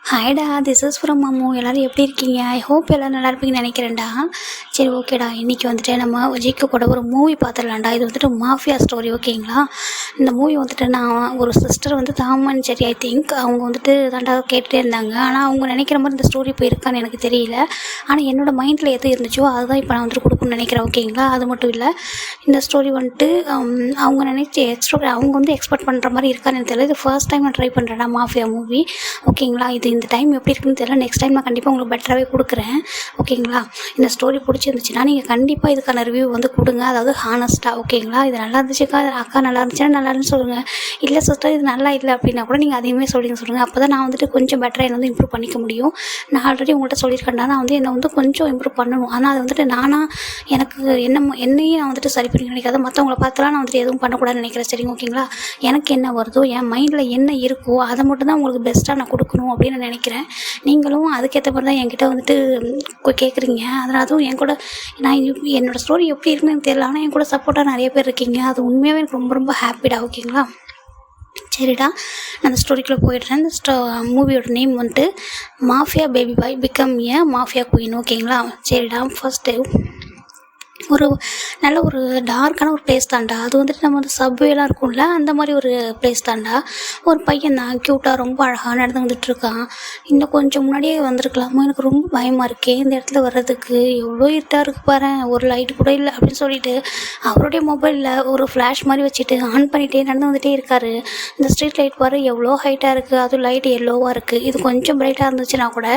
ஹாய்டா, this is from Ammu. எல்லோரும் எப்படி இருக்கீங்க? ஐ ஹோப் எல்லோரும் நல்லா இருப்பீங்கன்னு நினைக்கிறேன்டா. சரி, ஓகேடா. இன்றைக்கி வந்துட்டு நம்ம விஜய்க்கு கூட ஒரு மூவி பார்த்துடலாம்டா. இது வந்துட்டு மாஃபியா ஸ்டோரி, ஓகேங்களா? இந்த மூவி வந்துட்டு நான் ஒரு சிஸ்டர் வந்து தாமன் சரி ஐ திங்க் அவங்க வந்துட்டு தாண்டா கேட்டுகிட்டே இருந்தாங்க. ஆனால் அவங்க நினைக்கிற மாதிரி இந்த ஸ்டோரி போயிருக்கான்னு எனக்கு தெரியல. ஆனால் என்னோடய மைண்டில் எது இருந்துச்சோ அதுதான் இப்போ நான் வந்துட்டு கொடுக்கணும்னு நினைக்கிறேன், ஓகேங்களா? அது மட்டும் இல்லை, இந்த ஸ்டோரி வந்துட்டு அவங்க நினைச்சி அவங்க வந்து எக்ஸ்பெக்ட் பண்ணுற மாதிரி இருக்கான்னு எனக்கு தெரியல. இது ஃபர்ஸ்ட் டைம் நான் ட்ரை பண்ணுறேன்டா மாஃபியா மூவி, ஓகேங்களா? இது இந்த டைம் எப்படி இருக்குன்னு தெரியல. நெக்ஸ்ட் டைம் நான் கண்டிப்பாக உங்களுக்கு பெட்டராகவே கொடுக்குறேன், ஓகேங்களா? இந்த ஸ்டோரி பிடிச்சிருந்துச்சுன்னா நீங்கள் கண்டிப்பாக இதுக்கான ரிவ்யூ வந்து கொடுங்க, அதாவது ஹானஸ்ட்டாக, ஓகேங்களா? இது நல்லா இருந்துச்சுக்கா, அக்கா நல்லா இருந்துச்சுன்னா நல்லா இருந்துன்னு சொல்லுங்கள். இல்லை சிஸ்டர் இது நல்லா இல்லை அப்படின்னா கூட நீங்கள் அதையுமே சொல்லுங்கள். அப்போ தான் நான் வந்துட்டு கொஞ்சம் பெட்டராக என்னை வந்து இம்ப்ரூவ் பண்ணிக்க முடியும். நான் ஆல்ரெடி உங்கள்கிட்ட சொல்லியிருக்கேன்டா, நான் வந்து என்னை வந்து கொஞ்சம் இம்ப்ரூவ் பண்ணணும். ஆனால் அது வந்துட்டு எனக்கு என்னையும் நான் வந்துட்டு சரி பண்ணி நினைக்காத, மற்றவங்கள பார்த்துலாம் நான் வந்துட்டு எதுவும் பண்ணக்கூடாதுன்னு நினைக்கிறேன், சரிங்க, ஓகேங்களா? எனக்கு என்ன வருதோ, என் மைண்டில் என்ன இருக்கோ அதை மட்டும் தான் உங்களுக்கு பெஸ்ட்டாக நான் கொடுக்கணும் அப்படின்னு நினைக்கிறேன். நீங்களும் அதுக்கேற்ற மாதிரி தான் என்கிட்ட வந்துட்டு கேட்குறீங்க. அதனால் அதுவும் என் கூட நான் என்னோடய ஸ்டோரி எப்படி இருக்குன்னு எனக்கு தெரியல, ஆனால் என் கூட சப்போர்ட்டாக நிறைய பேர் இருக்கீங்க. அது உண்மையாகவே எனக்கு ரொம்ப ரொம்ப ஹாப்பிடா, ஓகேங்களா? சரிடா, நான் அந்த ஸ்டோரிக்குள்ளே போயிடுறேன். இந்த மூவியோட நேம் வந்துட்டு mafia baby boy become a mafia queen, ஓகேங்களா? சரிடா, ஃபர்ஸ்ட்டு ஒரு நல்ல ஒரு டார்க்கான ஒரு பிளேஸ் தான்டா. அது வந்துட்டு நம்ம வந்து சப்வேலாம் இருக்கும்ல, அந்த மாதிரி ஒரு பிளேஸ் தான்டா. ஒரு பையன் தான் க்யூட்டாக ரொம்ப அழகாக நடந்து வந்துட்டுருக்கான். இன்னும் கொஞ்சம் முன்னாடியே வந்திருக்கலாமா, எனக்கு ரொம்ப பயமாக இருக்கே இந்த இடத்துல வர்றதுக்கு, எவ்வளோ இருட்டாக இருக்குது பாரு, ஒரு லைட் கூட இல்லை அப்படின்னு சொல்லிட்டு அவருடைய மொபைலில் ஒரு ஃப்ளாஷ் மாதிரி வச்சுட்டு ஆன் பண்ணிகிட்டே நடந்து வந்துகிட்டே இருக்காரு. இந்த ஸ்ட்ரீட் லைட் பாரு எவ்வளோ ஹைட்டாக இருக்குது, அதுவும் லைட் எல்லோவாக இருக்குது. இது கொஞ்சம் பிரைட்டாக இருந்துச்சுன்னா கூட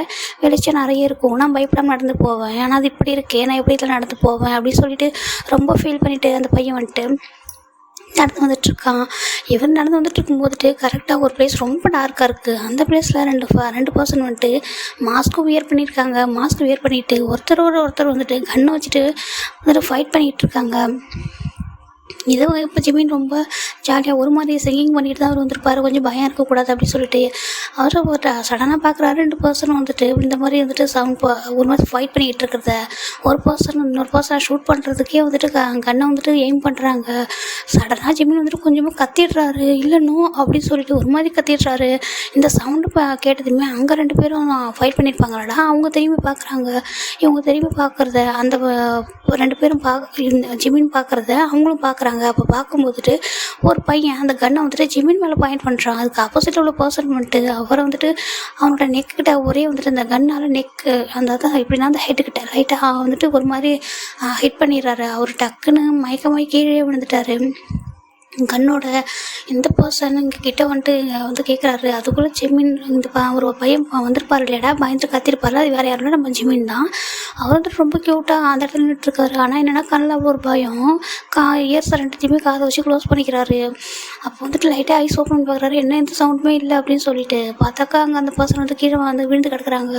வெளிச்சம் நிறைய இருக்கும், நான் பயப்படாமல் நடந்து போவேன். ஆனால் அது இப்படி இருக்கே, நான் எப்படி இதில் நடந்து போவேன் அப்படின்னு சொல்லிட்டு ரொம்ப ஃபீல் பண்ணிவிட்டு அந்த பையன் வந்துட்டு நடந்து வந்துட்டுருக்கான். இவன் நடந்து வந்துட்டு இருக்கும்போதுட்டு கரெக்டாக ஒரு பிளேஸ் ரொம்ப டார்க்காக இருக்குது. அந்த பிளேஸில் ரெண்டு பர்சன் வந்துட்டு மாஸ்க்கும் வியர் பண்ணியிருக்காங்க. மாஸ்க் வியர் பண்ணிவிட்டு ஒருத்தர் வந்துட்டு கன்னை வச்சுட்டு வந்துட்டு ஃபைட் பண்ணிகிட்டு இருக்காங்க. இதோ இப்போ ஜிமின் ரொம்ப ஜாலியாக ஒரு மாதிரி சிங்கிங் பண்ணிட்டு தான் அவர் வந்திருப்பார். கொஞ்சம் பயம் இருக்கக்கூடாது அப்படின்னு சொல்லிட்டு அவர் சடனாக பார்க்குறாரு. ரெண்டு பர்சன் வந்துட்டு இந்த மாதிரி வந்துட்டு ஒரு மாதிரி ஃபைட் பண்ணிக்கிட்டு இருக்கிறத இன்னொரு பர்சனை ஷூட் பண்ணுறதுக்கே வந்துட்டு கண்ணை வந்துட்டு எய்ம் பண்ணுறாங்க. சடனாக ஜிமின் வந்துட்டு கொஞ்சமாக கத்திடுறாரு. இல்லைனோ அப்படின்னு சொல்லிட்டு ஒரு மாதிரி கத்திடுறாரு. இந்த சவுண்டு கேட்டதுமே அங்கே ரெண்டு பேரும் ஃபைட் பண்ணியிருப்பாங்களாடா, அவங்க திரும்பி பார்க்குறாங்க. இவங்க திரும்பி பார்க்குறத அந்த ரெண்டு பேரும் ஜிமின் பார்க்குறத அவங்களும் பார்க்குறாங்க. அப்போ பார்க்கும்போதுட்டு ஒரு பையன் அந்த கன்னை வந்துட்டு ஜிமின் மேலே பாயிண்ட் பண்ணுறான். அதுக்கு ஆப்போசிட்டில் உள்ள பர்சன் வந்துட்டு அவரை வந்துட்டு அவனோட நெக்கிட்ட ஒரே வந்துட்டு அந்த கன்னால் நெக்கு அந்த தான் எப்படின்னா அந்த ஹெட்டுக்கிட்ட லைட்டாக வந்துட்டு ஒரு மாதிரி ஹிட் பண்ணிடுறாரு. அவர் டக்குன்னு மயக்கமாய் கீழே விழுந்துட்டாரு. கண்ணோட இந்த பர்சன் கிட்ட வந்து கேட்குறாரு. அதுக்குள்ளே ஜிமின் ஒரு பையன் வந்திருப்பார் இல்லையடா, பயந்து கத்திருப்பார். அது வேறு யாருன்னா நம்ம ஜிமின் தான். அவர் வந்துட்டு ரொம்ப க்யூட்டாக அந்த இடத்துல நின்றுட்டுருக்காரு. ஆனால் என்னென்னா கண்ணில் ஒரு பயம், இயர்ஸ் ரெண்டுத்தையுமே காதை வச்சு க்ளோஸ் பண்ணிக்கிறாரு. அப்போ வந்துட்டு லைட்டாக ஐஸ் ஓப்பன் பார்க்குறாரு. என்ன எந்த சவுண்டுமே இல்லை அப்படின்னு சொல்லிட்டு பார்த்தாக்கா அங்கே அந்த பர்சன் வந்து கீழே வந்து விழுந்து கிடக்குறாங்க.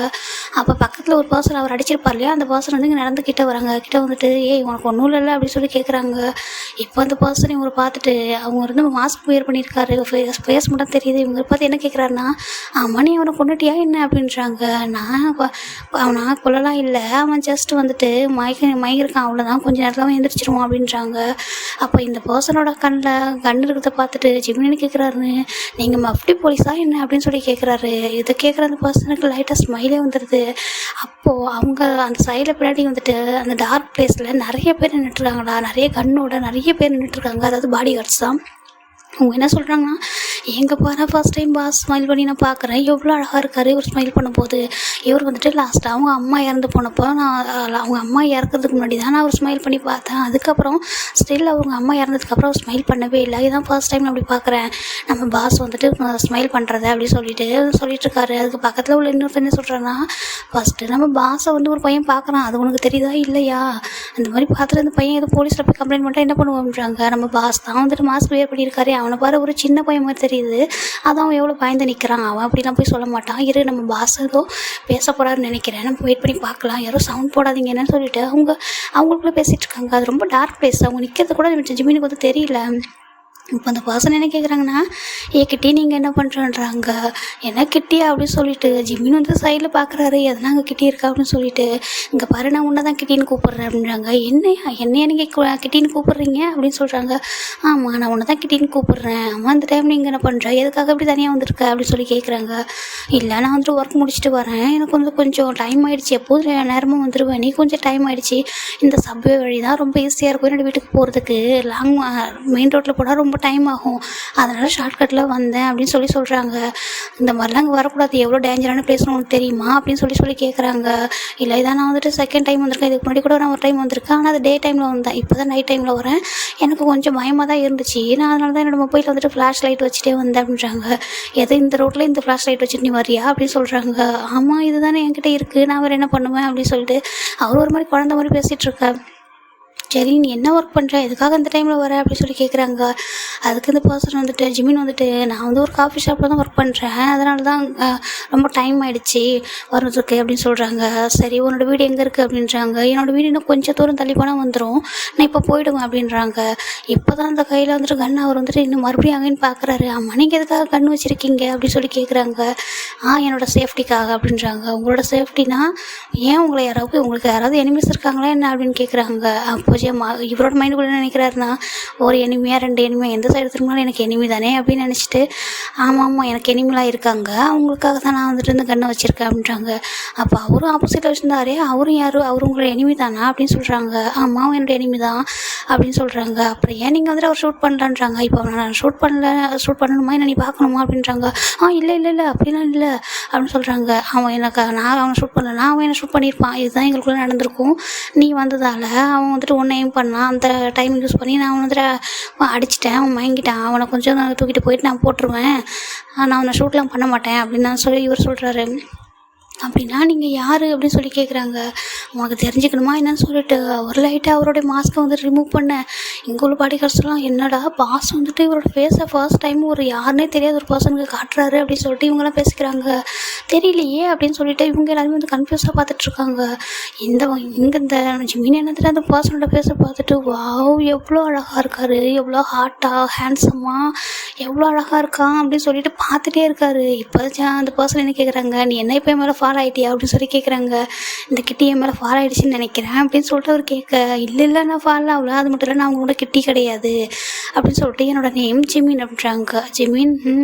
அப்போ பக்கத்தில் ஒரு பர்சன் அவர் அடிச்சிருப்பார் இல்லையா, அந்த பர்சன் வந்து இங்கே நடந்து கிட்ட வராங்க. கிட்ட வந்துட்டு ஏய் உனக்கு ஒன்றும் இல்லை அப்படின்னு சொல்லி கேட்குறாங்க. இப்போ அந்த பர்சன் இவரை பார்த்துட்டு அவங்க வந்து மாஸ்க் வியர் பண்ணியிருக்காரு, ஃபேஸ் மட்டும் தெரியுது. இவங்க பார்த்து என்ன கேட்குறாருன்னா, மணி அவனை கொண்டுட்டியா என்ன அப்படின்றாங்க. அவனை கொல்லலாம் இல்லை, அவன் ஜஸ்ட் வந்துட்டு மயங்கிருக்கான் அவ்வளோதான், கொஞ்சம் நேரத்தில் அவன் எந்திரிச்சிருவான் அப்படின்றாங்க. அப்போ இந்த பர்சனோட கண் இருக்கிறத பார்த்துட்டு ஜிமினி கேட்குறாரு, நீங்கள் மஃப்டி போலீஸா என்ன அப்படின்னு சொல்லி கேட்குறாரு. இதை கேட்குற அந்த பர்சனுக்கு லைட்டாக ஸ்மைலே வந்துடுது. அப்போது அவங்க அந்த சைடில் பின்னாடி வந்துட்டு அந்த டார்க் பிளேஸில் நிறைய பேர் நின்றுட்டுருக்காங்களா, நிறைய கண்ணோட நிறைய பேர் நின்றுட்டுருக்காங்க, அதாவது பாடி கார்ட்ஸ் தான். அவங்க என்ன சொல்கிறாங்கன்னா, எங்கே பாரு ஃபர்ஸ்ட் டைம் பாஸ் ஸ்மைல் பண்ணி நான் பார்க்குறேன், எவ்வளோ அழகாக இருக்கார் இவர் ஸ்மைல் பண்ணும்போது. இவர் வந்துட்டு லாஸ்ட்டாக அவங்க அம்மா இறந்து போனப்போ அவங்க அம்மா இறக்கிறதுக்கு முன்னாடி தான் நான் அவர் ஸ்மைல் பண்ணி பார்த்தேன். அதுக்கப்புறம் ஸ்டில் அவங்க அம்மா இறந்ததுக்கப்புறம் அவர் ஸ்மைல் பண்ணவே இல்லை. இதுதான் ஃபர்ஸ்ட் டைம் அப்படி பார்க்குறேன் நம்ம பாஸ் வந்துட்டு ஸ்மைல் பண்ணுறது அப்படின்னு சொல்லிட்டுருக்காரு. அதுக்கு பக்கத்தில் உள்ள இன்னொருத்தர் என்ன சொல்கிறேன்னா, ஃபஸ்ட்டு நம்ம பாஸை வந்து ஒரு பையன் பார்க்குறான், அது உனக்கு தெரியுதா இல்லையா, அந்த மாதிரி பார்த்துட்டு அந்த பையன் ஏதோ போலீஸில் போய் கம்ப்ளைண்ட் பண்ணிட்டா என்ன பண்ணுவோம்ன்றாங்க. நம்ம பாஸ் தான் வந்துட்டு மாஸ்க் வியர் பண்ணியிருக்காரு, அவனை பாரு ஒரு சின்ன பையன் மாதிரி தெரியுது, அதான் அவன் எவ்வளோ பயந்து நிற்கிறான், அவன் அப்படிலாம் போய் சொல்ல மாட்டான். இரு நம்ம பாஸ் ஏதோ பேச போகிறாருன்னு நினைக்கிறேன், நம்ம வெயிட் பண்ணி பார்க்கலாம், யாரும் சவுண்ட் போடாதீங்க என்னன்னு சொல்லிட்டு அவங்களுக்குள்ளே பேசிகிட்டு இருக்காங்க. அது ரொம்ப டார்க் பிளேஸ், அவங்க நிற்கிறது கூட ஜிமினுக்கு வந்து தெரியல. இப்போ அந்த பர்சன் என்ன கேட்குறாங்கன்னா, கிட்டி நீங்கள் என்ன பண்ணுறன்றாங்க. என்ன கிட்டி அப்படின்னு சொல்லிட்டு ஜிம்மின்னு வந்து சைடில் பார்க்குறாரு. எதனா அங்கே கிட்டி இருக்கா அப்படின்னு சொல்லிட்டு, இங்கே பாரு நான் உன்னை தான் கிட்டின்னு கூப்பிட்றேன் அப்படின்றாங்க. என்னையா நீங்கள் கிட்டின்னு கூப்பிட்றீங்க அப்படின்னு சொல்கிறாங்க. ஆமாம் நான் உன்னை தான் கிட்டின்னு கூப்பிட்றேன். அம்மா அந்த டைம் நீங்கள் என்ன பண்ணுற, எதுக்காக இப்படி தனியாக வந்திருக்க அப்படின்னு சொல்லி கேட்குறாங்க. இல்லை நான் வந்துட்டு ஒர்க் முடிச்சுட்டு வரேன், எனக்கு வந்து கொஞ்சம் டைம் ஆகிடுச்சி, எப்போதும் நேரமாக வந்துடுவேன், நீ கொஞ்சம் டைம் ஆகிடுச்சி, இந்த சப்வே வழி தான் ரொம்ப ஈஸியாக இருக்கும் என்னோடய வீட்டுக்கு போகிறதுக்கு, லாங் மெயின் ரோட்டில் போனால் ரொம்ப டைம் ஆகும், அதனால் ஷார்ட்கட்டில் வந்தேன் அப்படின்னு சொல்கிறாங்க. இந்த மாதிரிலாம் அங்கே வரக்கூடாது, எவ்வளோ டேஞ்சரான பிளேஸ்னு உனக்கு தெரியுமா அப்படின்னு சொல்லி கேட்குறாங்க. இல்லை இதான் நான் வந்துட்டு செகண்ட் டைம் வந்திருக்கேன், இதுக்கு முன்னாடி கூட நான் ஒரு டைம் வந்திருக்கேன், ஆனால் அது டே டைமில் வந்தேன், இப்போ தான் நைட் டைமில் வரேன், எனக்கு கொஞ்சம் பயமாக தான் இருந்துச்சு, நான் அதனால தான் என்னோடய மொபைலில் வந்துட்டு ஃப்ளாஷ் லைட் வச்சுட்டே வந்தேன் அப்படின்றாங்க. எது இந்த ரோட்டில் இந்த ஃப்ளாஷ் லைட் வச்சுட்டு நீ வரியா அப்படின்னு சொல்கிறாங்க. ஆமாம் இதுதானே என்கிட்ட இருக்குது, நான் வேறு என்ன பண்ணுவேன் அப்படின்னு சொல்லிட்டு அவர் ஒரு மாதிரி குழந்த மாதிரி பேசிகிட்டு இருக்கேன். சரி நீ என்ன ஒர்க் பண்ணுற, எதுக்காக இந்த டைமில் வர அப்படின்னு சொல்லி கேட்குறாங்க. அதுக்கு இந்த பர்சன் வந்துட்டு ஜிமின் வந்துட்டு, நான் வந்து ஒரு காஃபி ஷாப்பில் தான் ஒர்க் பண்ணுறேன், அதனால தான் ரொம்ப டைம் ஆகிடுச்சி வர்றதுக்கு அப்படின்னு சொல்கிறாங்க. சரி உன்னோட வீடு எங்கே இருக்குது அப்படின்றாங்க. என்னோடய வீடு இன்னும் கொஞ்சம் தூரம் தள்ளி போனால் வந்துடும், நான் இப்போ போயிடுவேன் அப்படின்றாங்க. இப்போ தான் அந்த கையில் வந்துட்டு கன் அவர் வந்துட்டு இன்னும் மறுபடியும் அங்கேன்னு பார்க்குறாரு. ஆமாம் நீங்கள் எதுக்காக கண் வச்சுருக்கீங்க அப்படின்னு சொல்லி கேட்குறாங்க. என்னோடய சேஃப்டிக்காக அப்படின்றாங்க. உங்களோட சேஃப்டினா ஏன் உங்களுக்கு யாராவது எனிமீஸ் இருக்காங்களா என்ன அப்படின்னு கேட்குறாங்க. அப்போ இவரோட மைண்டுக்குள்ள என்ன நினைக்கிறாருன்னா, ஒரு எனிமியா 2 எனிமியா எந்த சைடு திரும்பினாலும் எனக்கு எனிமி தானே அப்படின்னு நினச்சிட்டு, ஆமாம் எனக்கு எனிமிலாம் இருக்காங்க, அவங்களுக்காக தான் நான் வந்துட்டு இந்த கண்ணை வச்சுருக்கேன் அப்படின்றாங்க. அப்போ அவரும் ஆப்போசிட்டில் வச்சுருந்தாரே, அவரும் யார், அவரும் உங்களோட எனிமி தானா அப்படின்னு சொல்கிறாங்க. ஆமாம் என்னோட எனிமி தான் அப்படின்னு சொல்கிறாங்க. அப்புறம் ஏன் நீங்கள் வந்துட்டு அவர் ஷூட் பண்ணலான்றாங்க. இப்போ நான் ஷூட் பண்ணணுமா என்ன நீ பார்க்கணுமா அப்படின்றாங்க. இல்லை அப்படிலாம் இல்லை அப்படின்னு சொல்கிறாங்க. நான் அவனை ஷூட் பண்ணலன்னா அவன் என்ன ஷூட் பண்ணியிருப்பான், இதுதான் எங்களுக்குள்ளே நடந்திருக்கும், நீ வந்ததால் அவன் வந்துட்டு ஒன்று எய்ம் பண்ணான், அந்த டைம் யூஸ் பண்ணி நான் அவனை வந்துட்டு அடிச்சிட்டேன், அவன் மயங்கிட்டான், அவனை கொஞ்சம் தூக்கிட்டு போயிட்டு நான் போட்டுருவேன், நான் அவனை ஷூட்லாம் பண்ண மாட்டேன் அப்படின்னு நான் சொல்லி இவர் சொல்கிறாரு. அப்படின்னா நீங்கள் யார் அப்படின்னு சொல்லி கேட்குறாங்க. உனக்கு தெரிஞ்சுக்கணுமா என்னன்னு சொல்லிட்டு ஒரு லைட்டாக அவருடைய மாஸ்க்கை வந்துட்டு ரிமூவ் பண்ணேன். இங்கே உள்ள பாடி கார்ட்ஸ்லாம் என்னடா பாஸ் வந்துட்டு இவரோட ஃபேஸை ஃபர்ஸ்ட் டைம் ஒரு யாருன்னே தெரியாத ஒரு பர்சனுக்கு காட்டுறாரு அப்படின்னு சொல்லிட்டு இவங்கெல்லாம் பேசிக்கிறாங்க. தெரியலையே அப்படின்னு சொல்லிட்டு இவங்க எல்லாருமே வந்து கன்ஃபியூஸாக பார்த்துட்ருக்காங்க. இங்கே இந்த ஜிமின் என்னத்துல அந்த பர்சனோட ஃபேஸை பார்த்துட்டு வாவ் எவ்வளோ அழகாக இருக்கார், எவ்வளோ ஹார்ட்டாக ஹேண்ட்ஸமாக எவ்வளோ அழகாக இருக்கான் அப்படின்னு சொல்லிட்டு பார்த்துட்டே இருக்காரு. இப்போ அந்த பர்சன் என்ன கேட்குறாங்க, நீ என்ன இப்போ மேலே ஃபாலோ ஆகிட்டியா அப்படின்னு சொல்லி கேட்குறாங்க. இந்த கிட்டி என் மேலே ஃபாலோ ஆகிடுச்சின்னு நினைக்கிறேன் அப்படின்னு சொல்லிட்டு அவர் கேட்க, இல்லை நான் ஃபாலோ ஆகல, அது மட்டும் இல்லை நான் அவங்களோட கிட்டி கிடையாது அப்படின்னு சொல்லிட்டு என்னோட நேம் ஜிமின் அப்படின்றாங்க. ஜிமின்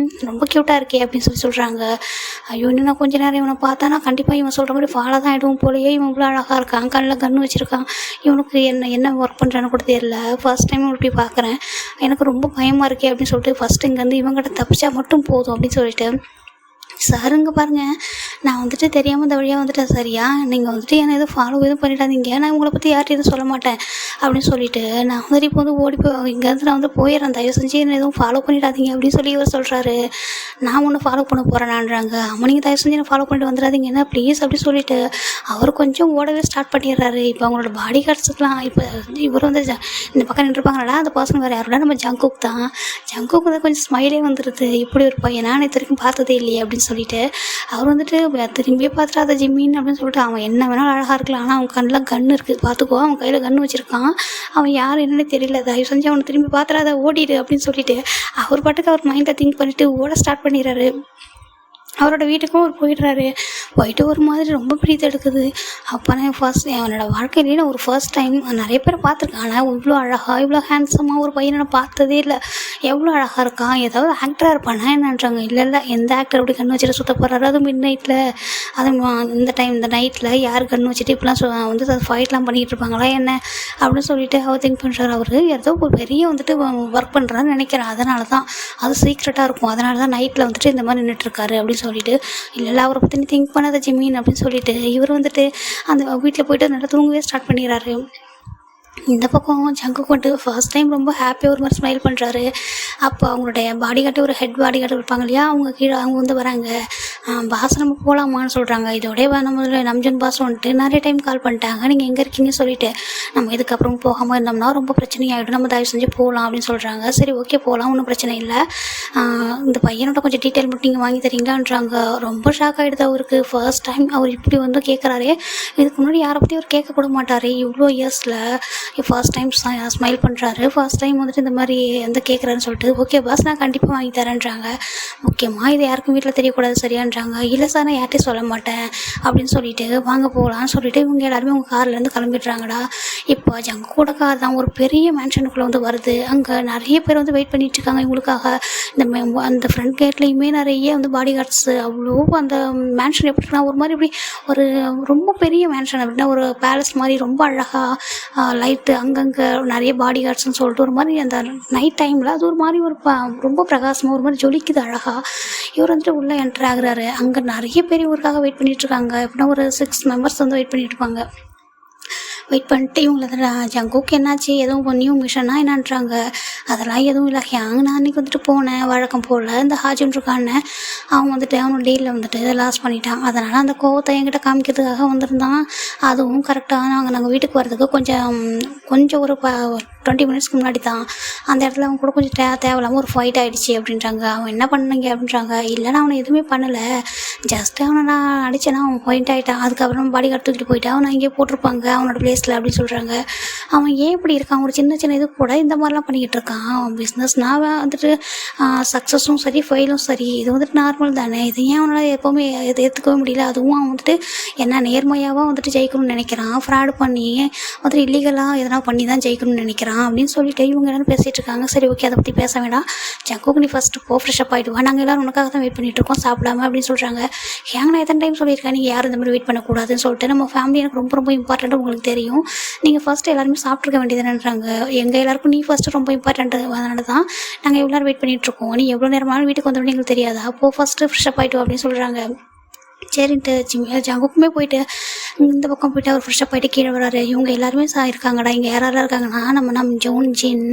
ரொம்ப க்யூட்டாக இருக்கே அப்படின்னு சொல்கிறாங்க. ஐயோ இன்னும் நான் கொஞ்ச நேரம் இவனை பார்த்தா நான் கண்டிப்பாக இவன் சொல்கிற மாதிரி ஃபாலோ தான் ஆகிடுவோம் போலயே, இவன் இவ்வளோ அழகாக இருக்கான், கண்ணில் கன்று வச்சுருக்கான், இவனுக்கு என்ன ஒர்க் பண்ணுறான்னு கூட தெரியல, ஃபர்ஸ்ட் டைம் இப்படி பார்க்குறேன், எனக்கு ரொம்ப பயமாக இருக்கே அப்படின்னு சொல்லிட்டு ஃபஸ்ட்டு இங்கேருந்து இவங்கிட்ட தப்பிச்சா மட்டும் போதும் அப்படின்னு சொல்லிட்டு, சாருங்க பாருங்கள் நான் வந்துட்டு தெரியாமல் இந்த வழியாக வந்துட்டேன் சரியா, நீங்கள் வந்துட்டு என்னை எதுவும் ஃபாலோ எதுவும் பண்ணிடாதீங்க, நான் உங்களை பற்றி யார்கிட்ட எதுவும் சொல்ல மாட்டேன் அப்படின்னு சொல்லிட்டு நான் வந்துட்டு இப்போ வந்து இங்கேருந்து நான் வந்து போயிடுறேன், தயவு செஞ்சு என்னை எதுவும் ஃபாலோ பண்ணிடாதீங்க அப்படின்னு சொல்லி இவர் சொல்கிறாரு. நான் ஒன்று ஃபாலோ பண்ண போகிறேன்னான்றாங்க. அம்மா நீங்கள் தயவு செஞ்சு என்ன ஃபாலோ பண்ணிட்டு வந்துடாதீங்க என்ன ப்ளீஸ் அப்படி சொல்லிட்டு அவர் கொஞ்சம் ஓடவே ஸ்டார்ட் பண்ணிடுறாரு. இப்போ அவங்களோட பாடி கார்ட்ஸ்லாம் இப்போ இவர் வந்து இந்த பக்கம் நின்றுருப்பாங்களா, அந்த பர்சன் வேறு யாரோட நம்ம ஜங்குக் தான். ஜங்குக் வந்து கொஞ்சம் ஸ்மைலே வந்துடுது, இப்படி ஒரு பையனா நான் இது வரைக்கும் பார்த்ததே இல்லையே அப்படின்னு சொல்லிட்டு அவர் வந்துட்டு திரும்பியே பார்த்துட்டாத ஜிம்மின் அப்படின்னு சொல்லிட்டு, அவன் என்ன வேணாலும் அழகாக இருக்கலாம், ஆனால் அவன் கண்ணில் கன்று இருக்குது பார்த்துக்கோ, அவன் கையில் கன்று வச்சுருக்கான், அவன் யார் என்னன்னு தெரியல, தயவு செஞ்சு அவனை திரும்பி பார்த்துடாத ஓடிடு அப்படின்னு சொல்லிட்டு அவர் பாட்டுக்கு அவர் மைண்டில் திங்க் பண்ணிவிட்டு ஓட ஸ்டார்ட் பண்ணிடுறாரு. அவரோட வீட்டுக்கும் அவர் போயிட்டு ஒரு மாதிரி ரொம்ப பிரீத் எடுக்குது. அப்போ நான் என்னோடய வாழ்க்கையிலேயே நான் ஒரு ஃபர்ஸ்ட் டைம் நிறைய பேர் பார்த்துருக்கேன், ஆனால் இவ்வளோ அழகாக இவ்வளோ ஹேண்ட்ஸமாக ஒரு பையனை நான் பார்த்ததே இல்லை, எவ்வளோ அழகாக இருக்கான், ஏதாவது ஆக்டராக இருப்பானா என்னன்றாங்க. இல்லை எந்த ஆக்டர் அப்படி கண்ணு வச்சுட்டு சுற்ற போகிறாரு, அதுவும் மிட் நைட்டில், அதுவும் இந்த நைட்டில் யார் கண்ணு வச்சுட்டு இப்படிலாம் வந்து ஃபைட்லாம் பண்ணிக்கிட்டு இருப்பாங்களா என்ன அப்படின்னு சொல்லிட்டு அவர் திங்க் பண்ணுறாரு. அவர் ஏதோ ஒரு பெரிய வந்துட்டு ஒர்க் பண்ணுறான்னு நினைக்கிறேன், அதனால தான் அது சீக்ரெட்டாக இருக்கும், அதனால தான் நைட்டில் வந்துட்டு இந்த மாதிரி நின்றுட்டுருக்காரு அப்படின்னு சொல்லிட்டு, இல்லை அவரை பற்றி நீ திங்க் பண்ணாத ஜிமின் அப்படின்னு சொல்லிட்டு இவர் வந்துட்டு அந்த வீட்டில் போய்ட்டு நல்லா தூங்கவே ஸ்டார்ட் பண்ணிடுறாரு. இந்த பக்கம் ஜங்குக்கு வந்துட்டு ஃபர்ஸ்ட் டைம் ரொம்ப ஹாப்பியாக ஒரு மாதிரி ஸ்மைல் பண்ணுறாரு. அப்போ அவங்களுடைய பாடி கார்டு ஒரு ஹெட் பாடி கார்டு இருப்பாங்க இல்லையா, அவங்க வந்து வராங்க. பாஸ் நம்ம போகலாமான்னு சொல்கிறாங்க. இதோடய நம்ம நம்ஜன் பாஸ் வந்துட்டு நிறைய டைம் கால் பண்ணிட்டாங்க, நீங்கள் எங்கே இருக்கீங்கன்னு சொல்லிட்டு நம்ம இதுக்கப்புறம் போகாமல் இருந்தோம்னா ரொம்ப பிரச்சனையாகிடும், நம்ம தயவு செஞ்சு போகலாம் அப்படின்னு சொல்கிறாங்க. சரி ஓகே போகலாம், ஒன்றும் பிரச்சனை இல்லை, இந்த பையனோட கொஞ்சம் டீட்டெயில் மட்டும் நீங்கள் வாங்கி தரீங்களான்றாங்க. ரொம்ப ஷாக் ஆகிடுது அவருக்கு. ஃபர்ஸ்ட் டைம் அவர் இப்படி வந்து கேட்குறாரு. இதுக்கு முன்னாடி யாரை பற்றி அவர் கேட்கக்கூட மாட்டார், இவ்வளோ இயர்ஸில் ஃபர்ஸ்ட் டைம் ஸ்மைல் பண்ணுறாரு. ஃபர்ஸ்ட் டைம் வந்துட்டு இந்த மாதிரி வந்து கேட்குறாருன்னு சொல்லிட்டு ஓகே பாஸ் நான் கண்டிப்பாக வாங்கி தரேன்றாங்க. முக்கியமாக இது யாருக்கும் வீட்டில் தெரியக்கூடாது சரியான்றாங்க. இல்லை சார் நான் யார்ட்டையும் சொல்ல மாட்டேன் அப்படின்னு சொல்லிட்டு வாங்க போகலான்னு சொல்லிட்டு இவங்க எல்லாருமே உங்கள் கார்லேருந்து கிளம்பிடுறாங்கடா. இப்போ ஜங்கோட கார் தான் ஒரு பெரிய மேன்ஷனுக்குள்ளே வந்து வருது. அங்கே நிறைய பேர் வந்து வெயிட் பண்ணிட்டு இருக்காங்க இவங்களுக்காக. அந்த ஃப்ரண்ட் கேட்லேயுமே நிறைய வந்து பாடி கார்ட்ஸு. அவ்வளோ அந்த மேன்ஷன் எப்படின்னா ஒரு மாதிரி இப்படி ஒரு ரொம்ப பெரிய மேன்ஷன், அப்படின்னா ஒரு பேலஸ் மாதிரி ரொம்ப அழகாக லைட்டு அங்கங்கே நிறைய பாடி கார்ட்ஸ்ன்னு சொல்லிட்டு ஒரு மாதிரி அந்த நைட் டைமில் அது ஒரு மாதிரி ஒரு ரொம்ப பிரகாசமாக ஒரு மாதிரி ஜொலிக்குது அழகாக. இவர் வந்துட்டு உள்ளே என்ட்ரு ஆகுறாரு. அங்கே நிறைய பேர் இவருக்காக வெயிட் பண்ணிகிட்ருக்காங்க. எப்படின்னா ஒரு 6 மெம்பர்ஸ் வந்து வெயிட் பண்ணிட்டு இருப்பாங்க. வெயிட் பண்ணிட்டு இவங்கள ஜங்குக்கு என்னாச்சு, எதுவும் நியூ மிஷனா என்னன்றாங்க. அதெல்லாம் எதுவும் இல்லை ஹேங், நான் அன்றைக்கி வந்துட்டு போனேன் வழக்கம் போல். இந்த ஹாஜின் இருக்கான்னு அவன் வந்துட்டு அவனோட டீலில் வந்துட்டு லாஸ் பண்ணிட்டான். அதனால் அந்த கோவத்தை என்கிட்ட காமிக்கிறதுக்காக வந்திருந்தான். அதுவும் கரெக்டாக நாங்கள் வீட்டுக்கு வர்றதுக்கு கொஞ்சம் ஒரு 20 மினிட்ஸ்க்கு முன்னாடி தான் அந்த இடத்துல அவன் கூட கொஞ்சம் தேவையில்லாமல் ஒரு ஃபைட் ஆகிடுச்சு அப்படின்றாங்க. அவன் என்ன பண்ணீங்க அப்படின்றாங்க. இல்லை நான் அவனை எதுவுமே பண்ணலை, ஜஸ்ட்டு அவனை நான் அடித்தேன்னா அவன் பாயிண்ட் ஆகிட்டான். அதுக்கப்புறம் பாடி கார்டு தூக்கிட்டு போயிட்டான். அவனை இங்கே போட்டிருப்பாங்க அவனோட பிளேஸில் அப்படின்னு சொல்கிறாங்க. அவன் ஏன் இப்படி இருக்கான், ஒரு சின்ன இது கூட இந்த மாதிரிலாம் பண்ணிக்கிட்டு இருக்கான். அவன் பிஸ்னஸ்னால் வந்துட்டு சக்ஸஸும் சரி ஃபெயிலும் சரி இது வந்துட்டு நார்மல் தானே, இது ஏன் அவனால் எப்போவுமே இதை ஏற்றுக்கவே முடியல. அதுவும் அவன் வந்துட்டு என்ன நேர்மையாக வந்துட்டு ஜெயிக்கணும்னு நினைக்கிறான், ஃப்ராடு பண்ணி வந்துட்டு இல்லீகலாக எதனா பண்ணி தான் ஜெயிக்கணும்னு நினைக்கிறான் அப்படின்னு சொல்லிட்டு இவங்க எல்லாரும் பேசிகிட்டு இருக்காங்க. சரி ஓகே அதை பற்றி பேச வேண்டாம், ஜங்குக்கு நீ ஃபஸ்ட்டு போ ஃப்ரெஷ்அப் ஆகிடுவா, நாங்கள் எல்லோரும் உனக்காக தான் வெயிட் பண்ணிகிட்டு இருக்கோம் சாப்பிடாம அப்படின்னு சொல்கிறாங்க. ஏங்க நான் எத்தனை டைம் சொல்லியிருக்கேன் நீங்கள் யாரும் இந்த மாதிரி வெயிட் பண்ணக்கூடாதுன்னு சொல்லிட்டு, நம்ம ஃபேமிலி எனக்கு ரொம்ப ரொம்ப இம்பார்ட்டண்ட்டு உங்களுக்கு தெரியும், நீங்கள் ஃபஸ்ட்டு எல்லாருமே சாப்பிட்ருக்க வேண்டியதுன்றாங்க. எங்கள் எல்லாருக்கும் நீ ஃபஸ்ட்டு ரொம்ப இம்பார்ட்டண்ட்டு, அதனால தான் நாங்கள் எவ்வளோ நேரம் வெயிட் பண்ணிகிட்ருக்கோம், நீ எவ்வளோ நேரமாலும் வீட்டுக்கு வந்தோடனே எங்களுக்கு தெரியாதா, அப்போது ஃபஸ்ட்டு ஃப்ரெஷ்அப் ஆகிட்டு அப்படின்னு சொல்கிறாங்க. சரின்ட்டு ஜங்குக்குமே போயிட்டு இந்த பக்கம் போயிட்டு அவர் ஃப்ரெஷ்ஷாக போயிட்டு கீழே வராரு. இவங்க எல்லாருமே இருக்காங்கடா. இங்கே யாரெல்லாம் இருக்காங்கன்னா நம்ம ஜோன் ஜின்,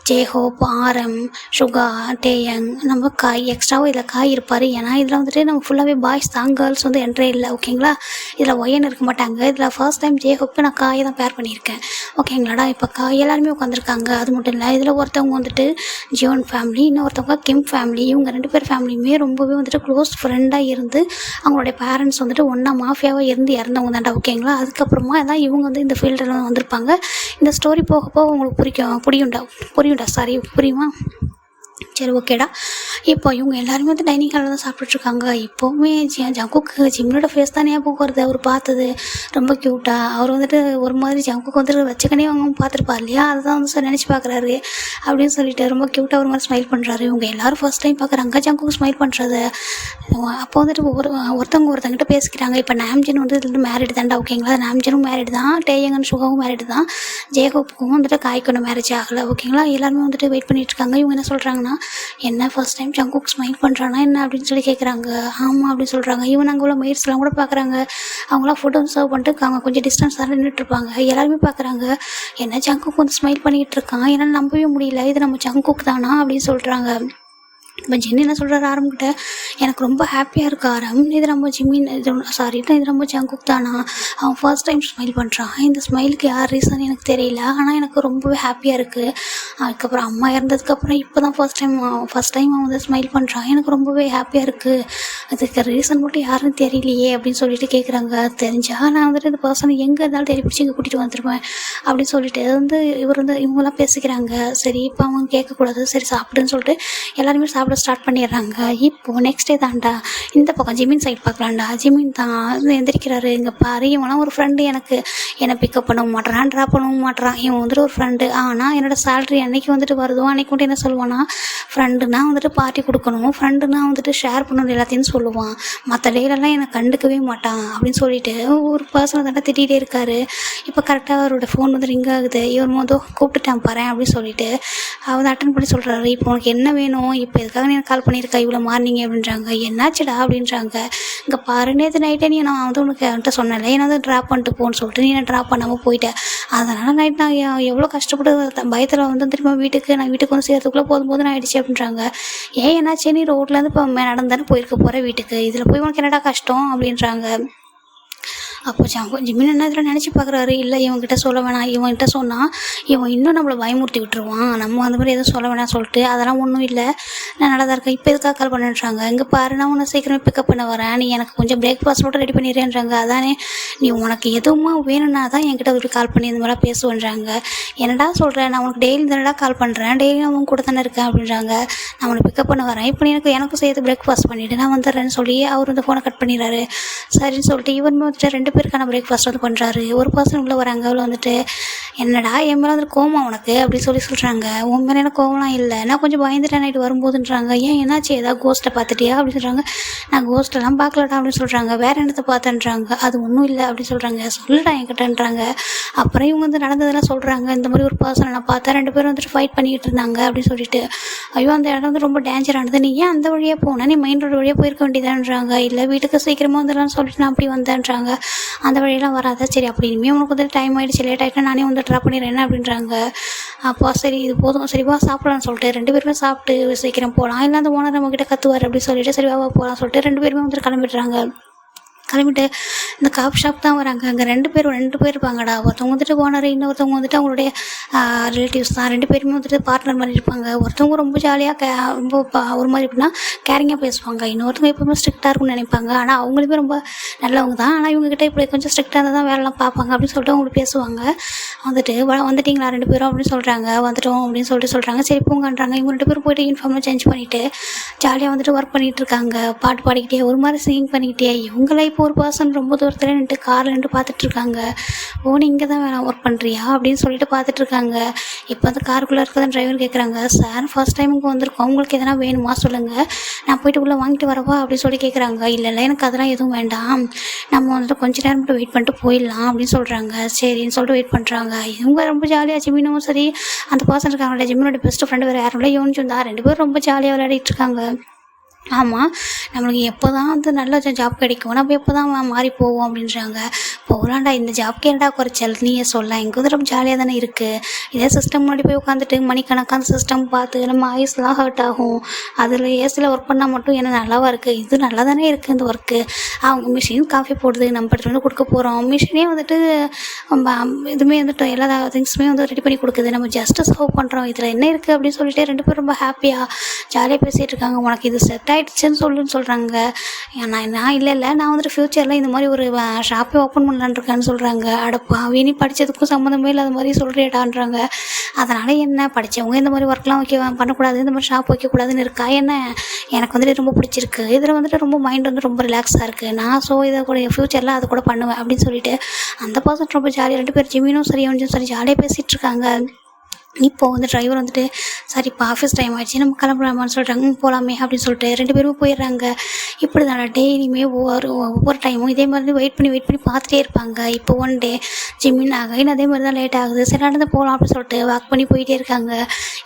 ஜேஹோப், ஆரம், சுகா, டேயங், நம்ம காய் எக்ஸ்ட்ராவும் இதில் காய் இருப்பார். ஏன்னா இதில் வந்துட்டு நம்ம ஃபுல்லாகவே பாய்ஸ் தான், கேர்ள்ஸ் வந்து என்ட்ரே இல்லை ஓகேங்களா. இதில் ஒயன் இருக்க மாட்டாங்க. இதில் ஃபர்ஸ்ட் டைம் ஜேஹோப்பு நான் காயை தான் பேர் பண்ணியிருக்கேன் ஓகேங்களாடா. இப்போ காய் எல்லாருமே உட்காந்துருக்காங்க. அது மட்டும் இல்லை, இதில் ஒருத்தவங்க வந்துட்டு ஜியோன் ஃபேமிலி, இன்னொருத்தவங்க கிம் ஃபேமிலி. இவங்க 2 பேர் ஃபேமிலியுமே ரொம்பவே வந்துட்டு க்ளோஸ் ஃப்ரெண்டாக இருந்து அவங்களுடைய பேரண்ட்ஸ் வந்துட்டு ஒன்றா மாஃபியாவாக இருந்து இறந்தவங்க தான்டா ஓகேங்களா. அதுக்கப்புறமா தான் இவங்க வந்து இந்த ஃபீல்டில் வந்திருப்பாங்க. இந்த ஸ்டோரி போக போக உங்களுக்கு புரியும்டா புரியுமா. சரி ஓகேடா. இப்போ இவங்க எல்லாருமே வந்து டைனிங் ஹாலில் தான் சாப்பிட்டுட்ருக்காங்க. இப்போவுமே ஜங்குக்கு ஜிம்மினோட ஃபேஸ் தான் ஞாபகம் வருது. அவர் பார்த்தது ரொம்ப க்யூட்டாக. அவர் வந்துட்டு ஒரு மாதிரி ஜங்குக்கு வந்துட்டு வச்சுக்கனே அவங்க பார்த்துருப்பார் இல்லையா, அதுதான் வந்து நினச்சி பார்க்குறாரு அப்படின்னு சொல்லிட்டு ரொம்ப க்யூட்டாக ஒரு மாதிரி ஸ்மைல் பண்ணுறாரு. இவங்க எல்லோரும் ஃபர்ஸ்ட் டைம் பார்க்குறாங்க ஜங்குக்கு ஸ்மைல் பண்ணுறது. அப்போ வந்துட்டு ஒருத்தங்கிட்ட பேசிக்கிறாங்க. இப்போ நாம்ஜின் வந்து இதுல மேரிடு தான்டா ஓகேங்களா. நாம்ஜினும் மேரிடு தான், டேயங்கன் சுகாவும் மேரிடு தான், ஜேகோப்புக்கும் வந்துட்டு காய்க்கணும் மேரேஜ் ஆகலை ஓகேங்களா. எல்லாருமே வந்துட்டு வெயிட் பண்ணிட்டுருக்காங்க. இவங்க என்ன சொல்கிறாங்கன்னா, என்ன ஃபர்ஸ்ட் டைம் ஜங்குக்கு ஸ்மைல் பண்ணுறானா என்ன அப்படின்னு சொல்லி கேட்குறாங்க. ஆமாம் அப்படின்னு சொல்கிறாங்க. ஈவன் அங்கே உள்ள மெய்ட்ஸ்லாம் கூட பார்க்குறாங்க. அவங்களாம் ஃபுட் வந்து சர்வ் பண்ணிட்டு அவங்க கொஞ்சம் டிஸ்டன்ஸாக நின்றுட்டுருப்பாங்க. எல்லாருமே பார்க்குறாங்க, என்ன ஜங்குக்கு வந்து ஸ்மைல் பண்ணிகிட்டு இருக்கான், என்னால் நம்பவே முடியல, இது நம்ம ஜங்குக்கு தானா அப்படின்னு சொல்கிறாங்க. இப்போ ஜின் என்ன சொல்கிறாரு ஆரம்பிக்கிட்ட, எனக்கு ரொம்ப ஹாப்பியாக இருக்குது ஆரம், இது நம்ம இது நம்ம ஜங்குக் தானா, அவன் ஃபர்ஸ்ட் டைம் ஸ்மைல் பண்ணுறான், இந்த ஸ்மைலுக்கு யார் ரீசன் எனக்கு தெரியல, ஆனால் எனக்கு ரொம்பவே ஹாப்பியாக இருக்குது. அதுக்கப்புறம் அம்மா இறந்ததுக்கப்புறம் இப்போ தான் ஃபர்ஸ்ட் டைம் அவன் வந்து ஸ்மைல் பண்ணுறான், எனக்கு ரொம்பவே ஹாப்பியாக இருக்குது, அதுக்கு ரீசன் மட்டும் யாருன்னு தெரியலையே அப்படின்னு சொல்லிட்டு கேட்குறாங்க. தெரிஞ்சால் நான் வந்துட்டு இந்த பர்சனை எங்கே இருந்தாலும் தேடி பிடிச்சி இங்கே கூட்டிகிட்டு வந்துடுவேன் அப்படின்னு சொல்லிட்டு இவங்கெல்லாம் பேசிக்கிறாங்க. சரி இப்போ அவங்க கேட்கக்கூடாது, சரி சாப்பிடுன்னு சொல்லிட்டு எல்லாருமே சாப்பிட ஸ்டார்ட் பண்ணிடுறாங்க. இப்போது நெக்ஸ்ட் டே தான்டா இந்த பக்கம் ஜிமின் சைட் பார்க்கலாம்டா. ஜிமின் தான் எந்திரிக்கிறாரு. இங்கே பாரு, இவனா ஒரு ஃப்ரெண்டு, என்னை பிக்கப் பண்ணவும் மாட்டேறான், ட்ராப் பண்ணவும் மாட்டேறான், இவன் வந்துட்டு ஒரு ஃப்ரெண்டு. ஆனால் என்னோடய சேலரி அன்றைக்கி வந்துட்டு வருதோ அன்றைக்கி வந்துட்டு என்ன சொல்லுவானா, ஃப்ரெண்டுனா வந்துட்டு பார்ட்டி கொடுக்கணும், ஃப்ரெண்டுனா வந்துட்டு ஷேர் பண்ணணும் எல்லாத்தையும் சொல்லுவான், மற்ற டேலெல்லாம் என்னை கண்டுக்கவே மாட்டான் அப்படின்னு சொல்லிட்டு ஒரு பர்சனை தாண்டா திட்டிகிட்டே இருக்காரு. இப்போ கரெக்டாக அவரோட ஃபோன் வந்து ரிங் ஆகுது. இவர் கூப்பிட்டுட்டான் பாரு அப்படின்னு சொல்லிட்டு அவர் அட்டன் பண்ணி சொல்கிறாரு, இப்போ உனக்கு என்ன வேணும், இப்போ எதுக்காக நீ கால் பண்ணியிருக்கா இவ்வளோ மார்னிங் அப்படின்றாங்க. என்னாச்சுடா அப்படின்றாங்க. இங்கே பாரு நேற்று நைட்டே நீ நான் வந்து உனக்கு என்கிட்ட சொன்னேன்ல என்ன வந்து ட்ராப் பண்ணிட்டு போன்னு சொல்லிட்டு நீ என்ன ட்ராப் பண்ணாமல் போயிட்டேன். அதனால் நைட் நான் எவ்வளோ கஷ்டப்பட்டு பயத்தில் வந்து திரும்ப நான் வீட்டுக்கு வந்து சேர்த்துக்குள்ளே போதும் ஆகிடுச்சு அப்படின்றாங்க. ஏன் என்னாச்சு நீ ரோட்லேருந்து இப்போ நடந்தானே போயிருக்க போகிற வீட்டுக்கு, இதில் போய் உனக்கு என்னடா கஷ்டம் அப்படின்றாங்க. அப்போ ஜிமின் என்ன இதில் நினச்சி பார்க்குறாரு, இல்லை இவன்கிட்ட சொல்ல வேணாம், இவன்கிட்ட சொன்னால் இவன் இன்னும் நம்மளை பயமுறுத்தி விட்டுருவான், நம்ம அந்த மாதிரி எதுவும் சொல்ல வேணாம் சொல்லிட்டு அதெல்லாம் ஒன்றும் இல்லை நான் நல்லா தான் இருக்கேன், இப்போ எதுக்காக கால் பண்ணுறாங்க, இங்கே பாரு நான் உன்னை சீக்கிரமே பிக்கப் பண்ண வரேன், நீ எனக்கு கொஞ்சம் பிரேக்ஃபாஸ்ட் மட்டும் ரெடி பண்ணிடுறேன்றாங்க. அதானே நீ உனக்கு எதுவுமா வேணும்னா தான் என்கிட்ட ஒரு கால் பண்ணி இந்த மாதிரிலாம் பேசுவேன்றாங்க. என்னடா சொல்கிறேன், நான் உனக்கு டெய்லி தானடா கால் பண்ணுறேன், டெய்லி நான் உன் கூட தானே இருக்கேன் அப்படின்றாங்க. நான் உன்னை பிக்கப் பண்ண வரேன், இப்போ எனக்கும் சேர்த்து பிரேக்ஃபாஸ்ட் பண்ணிவிட்டு நான் வந்துடுறேன்னு சொல்லி அவர் வந்து ஃபோனை கட் பண்ணிடுறாரு. சரின்னு சொல்லிட்டு இவன் வந்துட்டு 2 பேருக்கான பிரேக்ஃபாஸ்ட் வந்து பண்ணுறாரு. ஒரு பர்சன் உள்ளே வராங்க, அவள் வந்துட்டு என்னடா என் மேலே வந்துட்டு கோவமா உனக்கு அப்படின்னு சொல்கிறாங்க. உன் மேலே எனக்கு கோவம்லாம் இல்லை, நான் கொஞ்சம் பயந்துட்டேன் நைட்டு வரும்போதுன்றாங்க. ஏன் என்னாச்சு, ஏதாவது கோஸ்ட்டை பார்த்துட்டியா அப்படின்னு சொல்கிறாங்க. நான் கோஸ்ட்டெல்லாம் பார்க்கலடா அப்படின்னு சொல்கிறாங்க. வேறு என்னத்தை பார்த்தேன்றாங்க. அது ஒன்றும் இல்லை அப்படின்னு சொல்கிறாங்க. சொல்லுடா என்கிட்டன்றாங்க. அப்புறம் இவங்க வந்து நடந்ததெல்லாம் சொல்கிறாங்க. இந்த மாதிரி ஒரு பர்சனை நான் பார்த்தேன், 2 பேரும் வந்துட்டு ஃபைட் பண்ணிக்கிட்டு இருந்தாங்க அப்படின்னு சொல்லிட்டு. ஐயோ அந்த இடம் வந்து ரொம்ப டேஞ்சரானது, நீ ஏன் அந்த வழியாக போனேன், நீ மெயின் ரோடு வழியாக போயிருக்க வேண்டியதான்றாங்க. இல்லை வீட்டுக்கு சீக்கிரமாக வந்துடலான்னு சொல்லிட்டு நான் அப்படி வந்தேன்றாங்க. அந்த வழியெல்லாம் வராதா, சரி அப்படி இனிமேல் உனக்கு வந்து டைம் ஆகிடுச்சு, லேட் ஆகிட்டா நானே வந்து ட்ராப் பண்ணிடுறேன் அப்படின்றாங்க. அப்போ சரி இது போதும், சரிவா சாப்பிடலான்னு சொல்லிட்டு 2 பேருமே சாப்பிட்டு சீக்கிரம் போகலாம், இல்லை அந்த ஓனர் நம்மக்கிட்ட கத்துவார் அப்படின்னு சொல்லிட்டு சரிவா போகலான்னு சொல்லிட்டு 2 பேருமே வந்துட்டு கிளம்பிடுறாங்க. கிளம்பிட்டு இந்த காஃபி ஷாப் தான் வராங்க. அங்கே 2 பேர் இருப்பாங்கடா. ஒருத்தவங்க வந்துட்டு ஓனர், இன்னொருத்தவங்க வந்துட்டு அவங்களுடைய ரிலேட்டிவ்ஸ் தான். 2 பேருமே வந்துட்டு பார்ட்னர் மாதிரி இருப்பாங்க. ஒருத்தவங்க ரொம்ப ஜாலியாக ரொம்ப ஒரு மாதிரி எப்படின்னா கேரிங்காக பேசுவாங்க, இன்னொருத்தவங்க எப்பவுமே ஸ்ட்ரிக்டாக இருக்கும்னு நினைப்பாங்க. ஆனால் அவங்களுமே ரொம்ப நல்லவங்க தான். ஆனால் இவங்ககிட்ட இப்படி கொஞ்சம் ஸ்ட்ரிக்டாக இருந்தால் தான் வேலைலாம் பார்ப்பாங்க அப்படின்னு சொல்லிட்டு அவங்களுக்கு பேசுவாங்க. வந்துட்டு வந்துட்டிங்களா 2 பேரும் அப்படின்னு சொல்கிறாங்க. வந்துட்டோம் அப்படின்னு சொல்கிறாங்க. சரி போங்கன்றாங்க. இவங்க 2 பேரும் போய்ட்டு யூனிஃபார்ம்லாம் சேஞ்ச் பண்ணிவிட்டு ஜாலியாக வந்துட்டு ஒர்க் பண்ணிகிட்டு இருக்காங்க. பாட்டு பாடிக்கிட்டே ஒரு மாதிரி சிங்கிங் பண்ணிக்கிட்டே. இவங்கள இப்போ ஒரு பர்சன் ரொம்ப தூரத்தில் நின்று காரில் நின்று பார்த்துட்ருக்காங்க. ஓ நீ இங்கே தான் வேணாம் ஒர்க் பண்ணுறியா அப்படின்னு சொல்லிட்டு பார்த்துட்ருக்காங்க. இப்போ அந்த காருக்குள்ளே இருக்கிறதான் டிரைவர் கேட்குறாங்க, சார் ஃபர்ஸ்ட் டைம் இங்கே வந்திருக்கோம், உங்களுக்கு எதனா வேணுமா சொல்லுங்கள், நான் போய்ட்டு உள்ளே வாங்கிட்டு வரவா அப்படின்னு சொல்லி கேட்குறாங்க. இல்லை எனக்கு அதெல்லாம் எதுவும் வேண்டாம், நம்ம வந்துட்டு கொஞ்சம் நேரம் மட்டும் வெயிட் பண்ணிட்டு போயிடலாம் அப்படின்னு சொல்கிறாங்க. சரின்னு சொல்லிட்டு வெயிட் பண்ணுறாங்க. இவங்க ரொம்ப ஜாலியாக ஜிமினும் சரி அந்த பர்சன் இருக்காங்களே ஜிமினோட பெஸ்ட் ஃப்ரெண்டு வேறு யாரும் இல்லை யோனிச்சும் தான். 2 பேரும் ரொம்ப ஜாலியாக விளையாடிட்டு இருக்காங்க. ஆமாம் நம்மளுக்கு எப்போ தான் வந்து நல்ல ஜாப் கிடைக்கும், நம்ம எப்போ தான் மாறி போவோம் அப்படின்றாங்க. போகலாண்டா, இந்த ஜாப்க்கு என்னடா குறைச்சல் நீயே சொல்ல, எங்கே வந்து ரொம்ப ஜாலியாக தானே இருக்குது. இதே சிஸ்டம் முன்னாடி போய் உட்காந்துட்டு மணிக்கணக்கான சிஸ்டம் பார்த்து நம்ம ஐஸ்லாம் ஹர்ட் ஆகும். அதில் ஏசியில் ஒர்க் பண்ணால் மட்டும் என்ன நல்லாவா இருக்குது, இது நல்லா தானே இருக்குது இந்த ஒர்க்கு. அவங்க மிஷின் காஃபி போடுது, நம்ம படுத்து வந்து கொடுக்க போகிறோம், மிஷினே வந்துட்டு இதுவுமே வந்துட்டு எல்லா திங்ஸுமே வந்து ரெடி பண்ணி கொடுக்குது, நம்ம ஜஸ்ட்டு சர்வ் பண்ணுறோம், இதில் என்ன இருக்குது அப்படின்னு சொல்லிட்டு 2 பேரும் ரொம்ப ஹாப்பியாக ஜாலியாக பேசிகிட்டு இருக்காங்க. உனக்கு இது செட் ஆகிடுச்சுன்னு சொல்கிறாங்க. நான் இல்லை நான் வந்துட்டு ஃப்யூச்சரில் இந்த மாதிரி ஒரு ஷாப்பே ஓப்பன் பண்ணலான்னு இருக்கேன்னு சொல்கிறாங்க. அடப்பா நீ படித்ததுக்கும் சம்மந்தமே இல்லாத மாதிரி சொல்கிறேடான்றாங்க. அதனால் என்ன படித்தவங்க இந்த மாதிரி ஒர்க்லாம் பண்ணக்கூடாது, இந்த மாதிரி ஷாப் வைக்கக்கூடாதுன்னு இருக்கா என்ன, எனக்கு வந்துட்டு ரொம்ப பிடிச்சிருக்கு, இதில் வந்துட்டு ரொம்ப மைண்ட் வந்து ரொம்ப ரிலாக்ஸாக இருக்குது, நான் இதை கூட ஃப்யூச்சரில் அதை கூட பண்ணுவேன் அப்படின்னு சொல்லிட்டு அந்த பர்சன் ரொம்ப ஜாலியாக 2 பேர் ஜிமினும் சரி அவனும் சரி ஜாலியாக பேசிகிட்டு இருக்காங்க. இப்போது வந்து டிரைவர் வந்துட்டு சரி இப்போ ஆஃபீஸ் டைம் ஆகிடுச்சு நம்ம கிளம்பலாமான்னு சொல்கிறாங்க. போகலாமே அப்படின்னு சொல்லிட்டு 2 பேருமே போயிடுறாங்க. இப்படி தான் டெய்லியுமே ஒவ்வொரு டைமும் இதே மாதிரி வெயிட் பண்ணி பார்த்துட்டே இருப்பாங்க. இப்போ ஒன் டே ஜிமின் இன்னும் அதே மாதிரி தான் லேட் ஆகுது, சரி நடந்து போகலாம் அப்படின்னு சொல்லிட்டு வாக் பண்ணி போயிட்டே இருக்காங்க.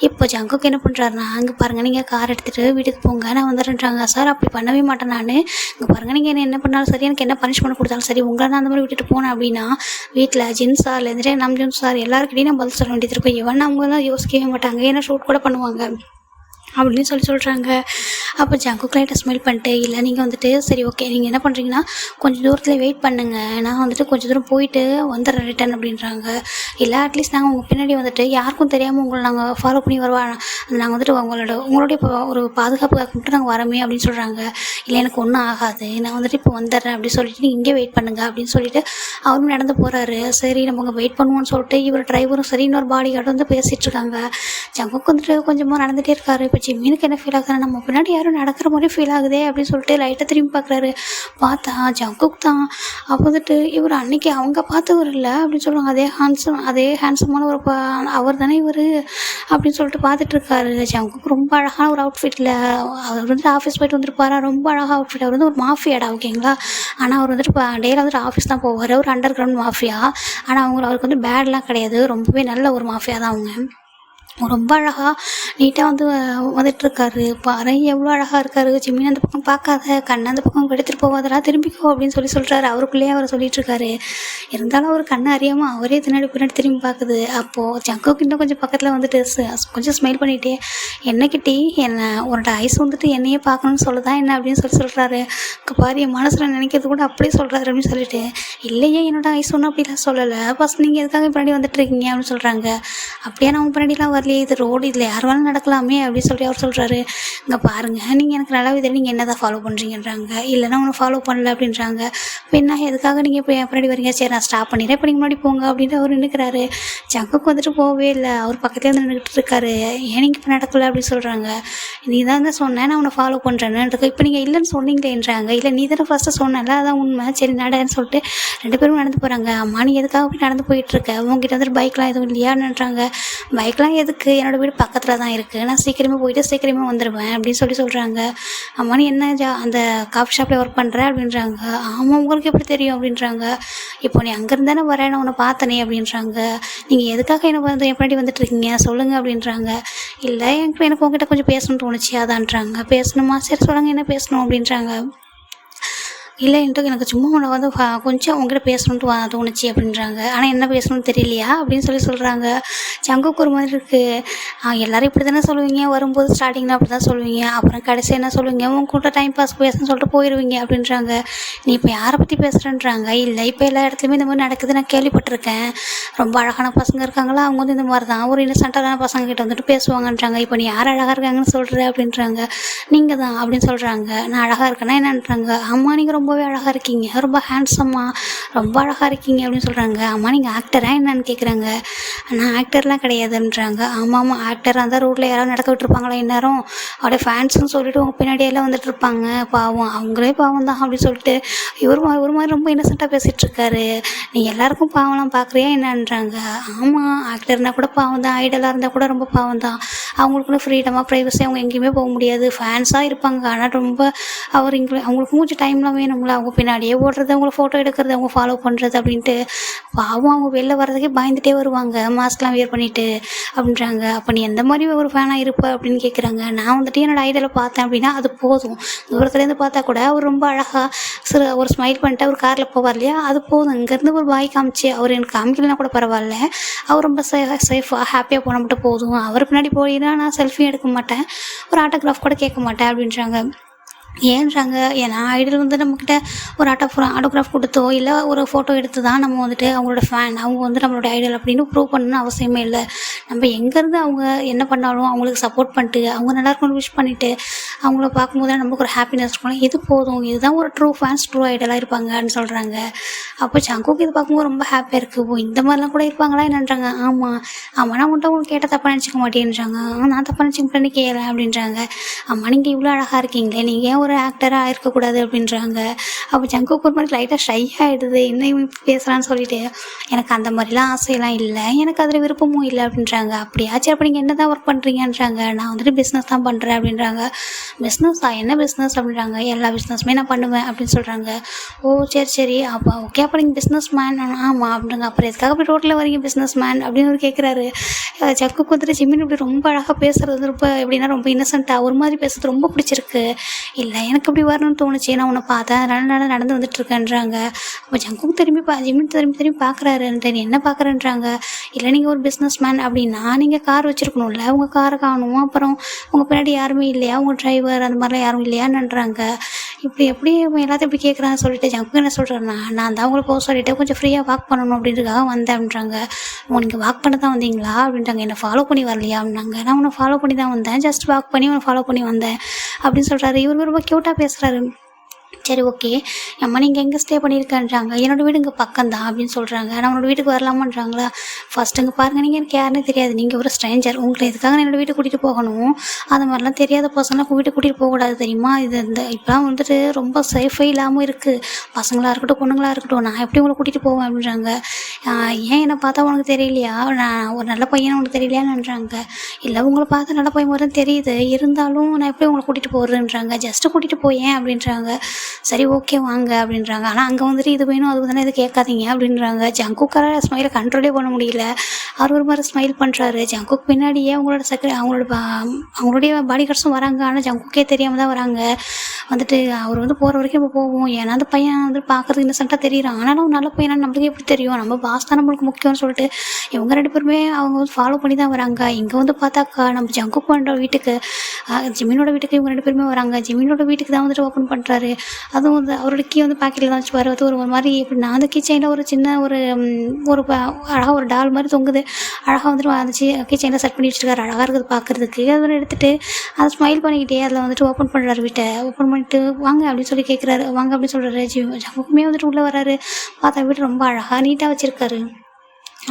இப்போ ஜங்குக்கு என்ன பண்ணுறாருனா, அங்கே பாருங்கள் நீங்கள் கார் எடுத்துகிட்டு வீட்டுக்கு போங்க நான் வந்துடுறேன்றாங்க. சார் அப்படி பண்ணவே மாட்டேன் நான், இங்கே பாருங்கள் நீங்கள் என்ன பண்ணாலும் சரி, எனக்கு என்ன பனிஷ்மெண்ட் கொடுத்தாலும் சரி, உங்களை நான் அந்த மாதிரி விட்டுட்டு போனேன் அப்படின்னா வீட்டில் ஜின் சார்லேருந்துட்டு ஜின் சார் எல்லாருக்கிட்டையும் நான் பதில் சொல்ல வேண்டியது இருக்கும். இவன் அவங்களாம் யோசிக்கவே மாட்டாங்க, ஏன்னா ஷூட் கூட பண்ணுவாங்க அப்படின்னு சொல்கிறாங்க. அப்போ ஜங்குக்கு லைட்டாக ஸ்மெல் பண்ணிட்டு, இல்லை நீங்கள் வந்துட்டு சரி ஓகே நீங்கள் என்ன பண்ணுறீங்கன்னா கொஞ்சம் தூரத்தில் வெயிட் பண்ணுங்கள், நான் வந்துட்டு கொஞ்சம் தூரம் போயிட்டு வந்துடுறேன் ரிட்டன் அப்படின்றாங்க. இல்லை அட்லீஸ்ட் நாங்கள் உங்கள் பின்னாடி வந்துட்டு யாருக்கும் தெரியாமல் உங்களை நாங்கள் ஃபாலோ பண்ணி வருவோம், நாங்கள் வந்துட்டு உங்களுடைய ஒரு பாதுகாப்புக்காக மட்டும் நாங்கள் வரமே அப்படின்னு சொல்கிறாங்க. இல்லை எனக்கு ஒன்றும் ஆகாது, நான் வந்துட்டு இப்போ வந்துடுறேன் அப்படின்னு சொல்லிட்டு நீங்கள் இங்கே வெயிட் பண்ணுங்கள் அப்படின்னு சொல்லிட்டு அவரும் நடந்து போகிறாரு. சரி நம்ம அங்கே வெயிட் பண்ணுவோன்னு சொல்லிட்டு இவர் டிரைவரும் சரி இன்னொரு பாடி கார்டு வந்து பேசிகிட்டு இருக்காங்க. ஜங்குக்கு வந்துட்டு கொஞ்சமாக நடந்துகிட்டே இருக்காரு. இப்போ ஜிம்மினுக்கு என்ன ஃபீல் ஆகுதுன்னா, நம்ம பின்னாடி யாரும் நடக்கிற மாதிரி ஃபீல் ஆகுதே அப்படின்னு சொல்லிட்டு லைட்டாக திரும்பி பார்க்குறாரு. பார்த்தா ஜங்குக்கு தான். அப்போ வந்துட்டு இவர் அன்னைக்கு அவங்க பார்த்தவர் இல்லை அப்படின்னு சொல்லுவாங்க. அதே ஹேண்ட்ஸமான ஒரு அவர் தானே இவர் அப்படின்னு சொல்லிட்டு பார்த்துட்டு இருக்காரு. ஜங்குக்கு ரொம்ப அழகான ஒரு அவுட்ஃபிட்டில் அவர் வந்துட்டு ஆஃபீஸ் போய்ட்டு வந்துருப்பாரா, ரொம்ப அழகாக அவுட்ஃபிட். அவர் வந்து ஒரு மாஃபியாடா ஓகேங்களா. ஆனால் அவர் வந்துட்டு டெய்லியில் வந்துட்டு ஆஃபீஸ் தான் போவார், ஒரு அண்டர் கிரவுண்ட் மாஃபியா. ஆனால் அவருக்கு வந்து பேட்லாம் கிடையாது, ரொம்பவே நல்ல ஒரு மாஃபியா தான் அவங்க. ரொம்ப அழகாக நீட்டாக வந்துட்டுருக்காரு. பாரேன் எவ்வளோ அழகாக இருக்காரு. ஜிமின் அந்த பக்கம் பார்க்காத, கண்ணை அந்த பக்கம் எடுத்துகிட்டு போகாதடா, திரும்பிக்கோ அப்படின்னு சொல்கிறாரு. அவருக்குள்ளேயே அவர் சொல்லிகிட்ருக்காரு. இருந்தாலும் அவர் கண்ணை அறியாமல் அவரே பின்னாடி திரும்பி பார்க்குது. அப்போது ஜங்குக்கு இன்னும் கொஞ்சம் பக்கத்தில் வந்துட்டு கொஞ்சம் ஸ்மைல் பண்ணிகிட்டே, என்ன கிட்டி, என்ன உன்னோட ஐஸ் என்னையே பார்க்கணும்னு சொல்லுதா என்ன அப்படின்னு சொல்கிறாரு. பாரு, என் மனசில் நினைக்கிறது கூட அப்படியே சொல்கிறாரு அப்படின்னு சொல்லிட்டு, இல்லையே என்னோட ஐஸ் ஒன்றும் அப்படிலாம் சொல்லலை, ஃபஸ்ட் நீங்கள் எதுக்காக பின்னாடி வந்துட்டுருக்கீங்க அப்படின்னு சொல்கிறாங்க. அப்படியே நான் பின்னாடிலாம் வரலையே, இது ரோடு, இதில் யார் வேணாலும் நடக்கலாமே அப்படின்னு சொல்லி அவர் சொல்கிறாரு. இங்கே பாருங்கள், நீங்கள் எனக்கு நல்லாவே தெரியும் நீங்கள் என்ன தான் ஃபாலோ பண்ணுறீங்கன்றாங்க. இல்லைனா உன்னை ஃபாலோ பண்ணல அப்படின்றாங்க. இப்போ என்ன எதுக்காக நீங்கள் இப்போ பின்னாடி வரீங்க, சரி நான் ஸ்டாப் பண்ணிடுறேன், இப்போ நீங்கள் முன்னாடி போங்க அப்படின்ட்டு அவர் நின்றுக்கிறாரு. ஜங்குக்கு போகவே இல்லை, அவர் பக்கத்துலேயே நின்றுக்கிட்டு இருக்காரு. ஏன் நீங்கள் இப்போ நடக்கலை அப்படின்னு சொல்கிறாங்க. நீ தான் சொன்னேன் நான் உன்னை ஃபாலோ பண்ணுறேன்னு, இப்போ நீங்கள் இல்லைன்னு சொன்னீங்களேன்றாங்க. இல்லை நீ தானே ஃபஸ்ட்டு சொன்னல, அதான் உண்மை, சரி நடன்னு சொல்லிட்டு 2 பேரும் நடந்து போகிறாங்க. அம்மா நீ எதுக்காக அப்படி நடந்து போயிட்டுருக்க, உங்ககிட்ட பைக்லாம் எதுவும் இல்லையான்னுன்றாங்க. பைக்லாம் எதுக்கு, என்னோடய வீடு பக்கத்தில் தான் இருக்குது, நான் சீக்கிரமே போயிட்டு சீக்கிரமே வந்துடுவேன் அப்படின்னு சொல்கிறாங்க. அம்மா நீ என்ன அந்த காஃபி ஷாப்பில் ஒர்க் பண்ணுற அப்படின்றாங்க. ஆமாம், உங்களுக்கு எப்படி தெரியும் அப்படின்றாங்க. இப்போ நீ அங்கேருந்து தானே வரேன், நான் உன்னை பார்த்தனே அப்படின்றாங்க. நீங்கள் எதுக்காக என்ன என் பின்னாடி வந்துட்டுருக்கீங்க சொல்லுங்கள் அப்படின்றாங்க. இல்லை எனக்கு உங்ககிட்ட கொஞ்சம் பேசணும்னு தோணுச்சு அதான்றாங்க. பேசணுமா, சரி சொல்லுங்கள் என்ன பேசணும் அப்படின்றாங்க. இல்லை எனக்கு சும்மா உன்னை கொஞ்சம் உங்ககிட்ட பேசணுன்ட்டு தோணுச்சு அப்படின்றாங்க. ஆனால் என்ன பேசணும்னு தெரியலையா அப்படின்னு சொல்கிறாங்க. ஜங்குக்கு ஒரு மாதிரி இருக்குது. எல்லோரும் இப்படி தானே சொல்லுவீங்க, வரும்போது ஸ்டார்டிங்கில் அப்படி தான் சொல்லுவீங்க, அப்புறம் கடைசி என்ன சொல்லுவீங்க, உங்க கூட டைம் பாஸ் பேசணும்னு சொல்லிட்டு போயிடுவீங்க அப்படின்றாங்க. நீ இப்போ யாரை பற்றி பேசுகிறேன்றாங்க. இல்லை இப்போ எல்லா இடத்துலையுமே இந்த மாதிரி நடக்குது, நான் கேள்விப்பட்டிருக்கேன். ரொம்ப அழகான பசங்க இருக்காங்களா, அவங்க இந்த மாதிரி தான் ஒரு இன்னசென்ட்டான பசங்க கிட்ட பேசுவாங்கன்றாங்க. இப்போ நீ யார் அழகாக இருக்காங்கன்னு சொல்கிற அப்படின்றாங்க. நீங்கள் தான் அப்படின்னு சொல்கிறாங்க. நான் அழகாக இருக்கேன்னா என்னன்றாங்க. ஆமாம் நீங்கள் ரொம்பவே அழகாக இருக்கீங்க, ரொம்ப ஹேண்ட்ஸம்மாக ரொம்ப அழகாக இருக்கீங்க அப்படின்னு சொல்கிறாங்க. அம்மா நீங்கள் ஆக்டரா என்னன்னு கேட்குறாங்க. நான் ஆக்டர்லாம் கிடையாதுன்றாங்க. ஆமாம் ஆக்டராக இருந்தால் ரோட்டில் யாராவது நடக்க விட்டுருப்பாங்களா இந்நேரம், அப்படியே ஃபேன்ஸுன்னு சொல்லிட்டு உங்கள் பின்னாடியெல்லாம் வந்துட்டு இருப்பாங்க, பாவம் அவங்களே பாவம் தான் அப்படின்னு சொல்லிட்டு ஒரு மாதிரி ரொம்ப இன்னசென்ட்டாக பேசிகிட்டு இருக்காரு. நீ எல்லாருக்கும் பாவம்லாம் பார்க்குறியா என்னன்றாங்க. ஆமாம் ஆக்டர்னால் கூட பாவம் தான், ஐடலாக இருந்தால் கூட ரொம்ப பாவம் தான், அவங்களுக்குன்னு ஃப்ரீடமாக ப்ரைவசி அவங்க எங்கேயுமே போக முடியாது, ஃபேன்ஸாக இருப்பாங்க. ஆனால் ரொம்ப அவங்களுக்கும் கொஞ்சம் டைம்லாம் வேணும்ல, அவங்க பின்னாடியே ஓடுறது, அவங்கள ஃபோட்டோ எடுக்கிறது, அவங்க ஃபாலோ பண்ணுறது அப்படின்ட்டு பாவம் அவங்க வெளில வர்றதுக்கே பயந்துகிட்டே வருவாங்க மாஸ்க்லாம் வியர் பண்ணிவிட்டு அப்படின்றாங்க. அப்போ நீ எந்த மாதிரி ஒரு ஃபேனாக இருப்ப அப்படின்னு கேட்குறாங்க. நான் என்னோடய ஐடியாவில் பார்த்தேன் அப்படின்னா அது போதும், தூரத்துலேருந்து பார்த்தா கூட அவர் ரொம்ப அழகாக ஒரு ஸ்மைல் பண்ணிட்டு அவர் காரில் போவார் இல்லையா, அது போதும். இங்கேருந்து ஒரு பாய் காமிச்சு அவர் எனக்கு காமிக்கலனா கூட பரவாயில்ல, அவர் ரொம்ப சேஃபாக ஹாப்பியாக போன மட்டும் போதும். அவர் பின்னாடி போயின்னா நான் செல்ஃபியும் எடுக்க மாட்டேன், ஒரு ஆட்டோகிராஃப் கூட கேட்க மாட்டேன் அப்படின்றாங்க. ஏன்றாங்க. ஏன்னா ஐடல் நம்மக்கிட்ட ஒரு ஆட்டோகிராஃப் கொடுத்தோ இல்லை ஒரு ஃபோட்டோ எடுத்து தான் நம்ம அவங்களோட ஃபேன், அவங்க நம்மளோட ஐடல் அப்படின்னு ப்ரூவ் பண்ணணும்னு அவசியமே இல்லை. நம்ம எங்கேருந்து அவங்க என்ன பண்ணாலும் அவங்களுக்கு சப்போர்ட் பண்ணிட்டு அவங்க நல்லா இருக்கணும்னு விஷ் பண்ணிவிட்டு அவங்கள பார்க்கும்போது நமக்கு ஒரு ஹாப்பினஸ் இருக்கணும், இது போதும், இதுதான் ஒரு ட்ரூ ஃபேன்ஸ் ட்ரூ ஐடலாக இருப்பாங்கன்னு சொல்கிறாங்க. அப்போ ஜங்குக்கு இது பார்க்கும்போது ரொம்ப ஹாப்பியாக இருக்குது. ஓ இந்த மாதிரிலாம் கூட இருப்பாங்களா என்னன்றாங்க. ஆமாம் நான் மட்டும் உங்களுக்கு கேட்டால் தப்பாக நினச்சிக்க மாட்டேன்றாங்க. நான் தப்பாக நினச்சிக்கிட்டேன்னு கேட்கல அப்படின்றாங்க. அம்மா நீங்கள் இவ்வளோ அழகாக இருக்கீங்களே, நீங்கள் ஒரு ஆக்டராக இருக்கக்கூடாது அப்படின்றாங்க. அப்போ ஜங்குக்கு ஒரு மாதிரி லைட்டாக ஷை ஆகிடுது, என்ன இவன் பேசுகிறான்னு சொல்லிட்டு. எனக்கு அந்த மாதிரிலாம் ஆசையெல்லாம் இல்லை, எனக்கு அதில் விருப்பமும் இல்லை அப்படின்றாங்க. அப்படியாச்சும் அப்போ நீங்கள் என்ன தான் ஒர்க் பண்ணுறீங்கன்றாங்க. நான் பிஸ்னஸ் தான் பண்ணுறேன் அப்படின்றாங்க. பிஸ்னஸா, என்ன பிஸ்னஸ் அப்படின்றாங்க. எல்லா பிஸ்னஸுமே நான் பண்ணுவேன் அப்படின்னு சொல்கிறாங்க. ஓ சரி அப்போ ஓகே, அப்போ நீங்கள் பிஸ்னஸ் மேன். ஆமாம் அப்படின்றாங்க. அப்புறம் எதுக்காக அப்படி ரோட்டில் வரீங்க பிஸ்னஸ் மேன் அப்படின்னு ஒரு கேட்குறாரு. ஜங்குக்கு ஜிமின் இப்படி ரொம்ப அழகாக பேசுகிறது, ரொம்ப எப்படின்னா ரொம்ப இன்னசென்ட்டாக ஒரு மாதிரி பேசுறது ரொம்ப பிடிச்சிருக்கு. இல்லை எனக்கு அப்படி வரணும்னு தோணுச்சு, நான் உன்னை பார்த்தேன் அதனால நடந்து வந்துட்டுருக்கேன்றாங்க. அப்போ ஜங்குக்கு ஜிமின் திரும்பி பார்க்குறாரு. நீ என்ன பார்க்குறேன்றாங்க. இல்லை நீங்கள் ஒரு பிஸ்னஸ் மேன் அப்படின்னா நீங்கள் கார் வச்சுருக்கணும்ல, உங்கள் காரை காணும், அப்புறம் உங்கள் பின்னாடி யாருமே இல்லையா, உங்கள் டிரைவர் அந்த மாதிரிலாம் யாரும் இல்லையான்னுன்றாங்க. இப்படி எப்படி எல்லாத்தையும் இப்படி கேட்குறான்னு சொல்லிட்டு ஜங்குக்கு என்ன சொல்கிறேன்னா, நான் தான் அவங்களை போக சொல்லிவிட்டு கொஞ்சம் ஃப்ரீயாக வாக் பண்ணணும் அப்படின்றதுக்காக வந்தேன் அப்படின்றாங்க. நீங்கள் வாக் பண்ண தான் வந்தீங்களா அப்படின்றாங்க. என்னை ஃபாலோ பண்ணி வரலையா அப்படின்னாங்க. நான் உன்னை ஃபாலோ பண்ணி தான் வந்தேன், ஜஸ்ட் வாக் பண்ணி உன்னை ஃபாலோ பண்ணி வந்தேன் அப்படின்னு சொல்கிறாரு. இவர் ரொம்ப க்யூட்டாக பேசுகிறாரு. சரி ஓகே, அம்மா நீங்கள் எங்கே ஸ்டே பண்ணியிருக்கேன்றாங்க. என்னோடய வீடு இங்கே பக்கம் தான் அப்படின்னு சொல்கிறாங்க. நான் உன்னோட வீட்டுக்கு வரலாமான்றாங்களா. ஃபஸ்ட்டு இங்கே பாருங்கள், நீங்கள் எனக்கு யாருன்னு தெரியாது, நீங்கள் ஒரு ஸ்ட்ரேஞ்சர், உங்களை எதுக்காக நான் என்னோடய வீட்டுக்கு கூட்டிகிட்டு போகணும், அது மாதிரிலாம் தெரியாத பசங்களாம் வீட்டுக்கு கூட்டிகிட்டு போகக்கூடாது தெரியுமா. இது இப்போலாம் ரொம்ப சேஃபே இல்லாமல் இருக்குது, பசங்களாக இருக்கட்டும் பொண்ணுங்களாக இருக்கட்டும், நான் எப்படி உங்களை கூட்டிகிட்டு போவேன் அப்படின்றாங்க. ஏன் என்னை பார்த்தா உனக்கு தெரியலையா, நான் ஒரு நல்ல பையனை உனக்கு தெரியலையான்னுன்றாங்க. இல்லை உங்களை பார்த்தா நல்ல பையன் மாதிரி தான் தெரியுது, இருந்தாலும் நான் எப்படி உங்களை கூட்டிகிட்டு போகிறேன்றாங்க. ஜஸ்ட்டு கூட்டிகிட்டு போயேன் அப்படின்றாங்க. சரி ஓகே வாங்க அப்படின்றாங்க. ஆனால் அங்கே வந்துட்டு இது வேணும் அது தானே இது கேட்காதீங்க அப்படின்றாங்க. ஜங்குக்கார ஸ்மைலை கண்ட்ரோலே பண்ண முடியல. அவர் ஒரு மாதிரி ஸ்மைல் பண்ணுறாரு. ஜங்குக் பின்னாடியே அவங்களுடைய பாடி கார்ட்ஸும் வராங்க. ஆனால் ஜங்குக்கே தெரியாமல் தான் வராங்க. வந்துட்டு அவர் வந்து போகிற வரைக்கும் நம்ம போவோம். ஏன்னா அந்த பையன் வந்து பார்க்குறது இன்னசென்ட்டாக தெரியுறான். ஆனாலும் நல்ல பையனா நம்மளுக்கு எப்படி தெரியும், நம்ம பாஸ் தான் நம்மளுக்கு முக்கியம்னு சொல்லிட்டு இவங்க 2 பேருமே அவங்க வந்து ஃபாலோ பண்ணி தான் வராங்க. இங்கே வந்து பார்த்தாக்கா நம்ம ஜங்குக் பண்ணுற வீட்டுக்கு ஜிமினோட வீட்டுக்கு இவங்க 2 பேருமே வராங்க. ஜிமினோட வீட்டுக்கு தான் வந்துட்டு ஓப்பன் பண்ணுறாரு. அதுவும் வந்து அவரோட கீ வந்து பாக்கெட்டில் தான் வச்சு வருவது. ஒரு மாதிரி எப்படின்னா அந்த கிச்சனில் ஒரு சின்ன ஒரு அழகாக ஒரு டால் மாதிரி தொங்குது. அழகாக வந்துட்டு அந்த கிச்சனில் செட் பண்ணி வச்சுருக்காரு. அழகாக இருக்குது பார்க்குறதுக்கு. அதில் எடுத்துகிட்டு அதை ஸ்மைல் பண்ணிக்கிட்டே அதில் வந்துட்டு ஓப்பன் பண்ணுறாரு வீட்டை. ஓப்பன் பண்ணிட்டு வாங்க அப்படின்னு சொல்லி கேட்குறாரு. வாங்க அப்படின்னு சொல்கிறாரு. ஜங்குக்குமே வந்துட்டு உள்ளே வராரு. பார்த்தா வீட்டு ரொம்ப அழகாக நீட்டாக வச்சுருக்காரு.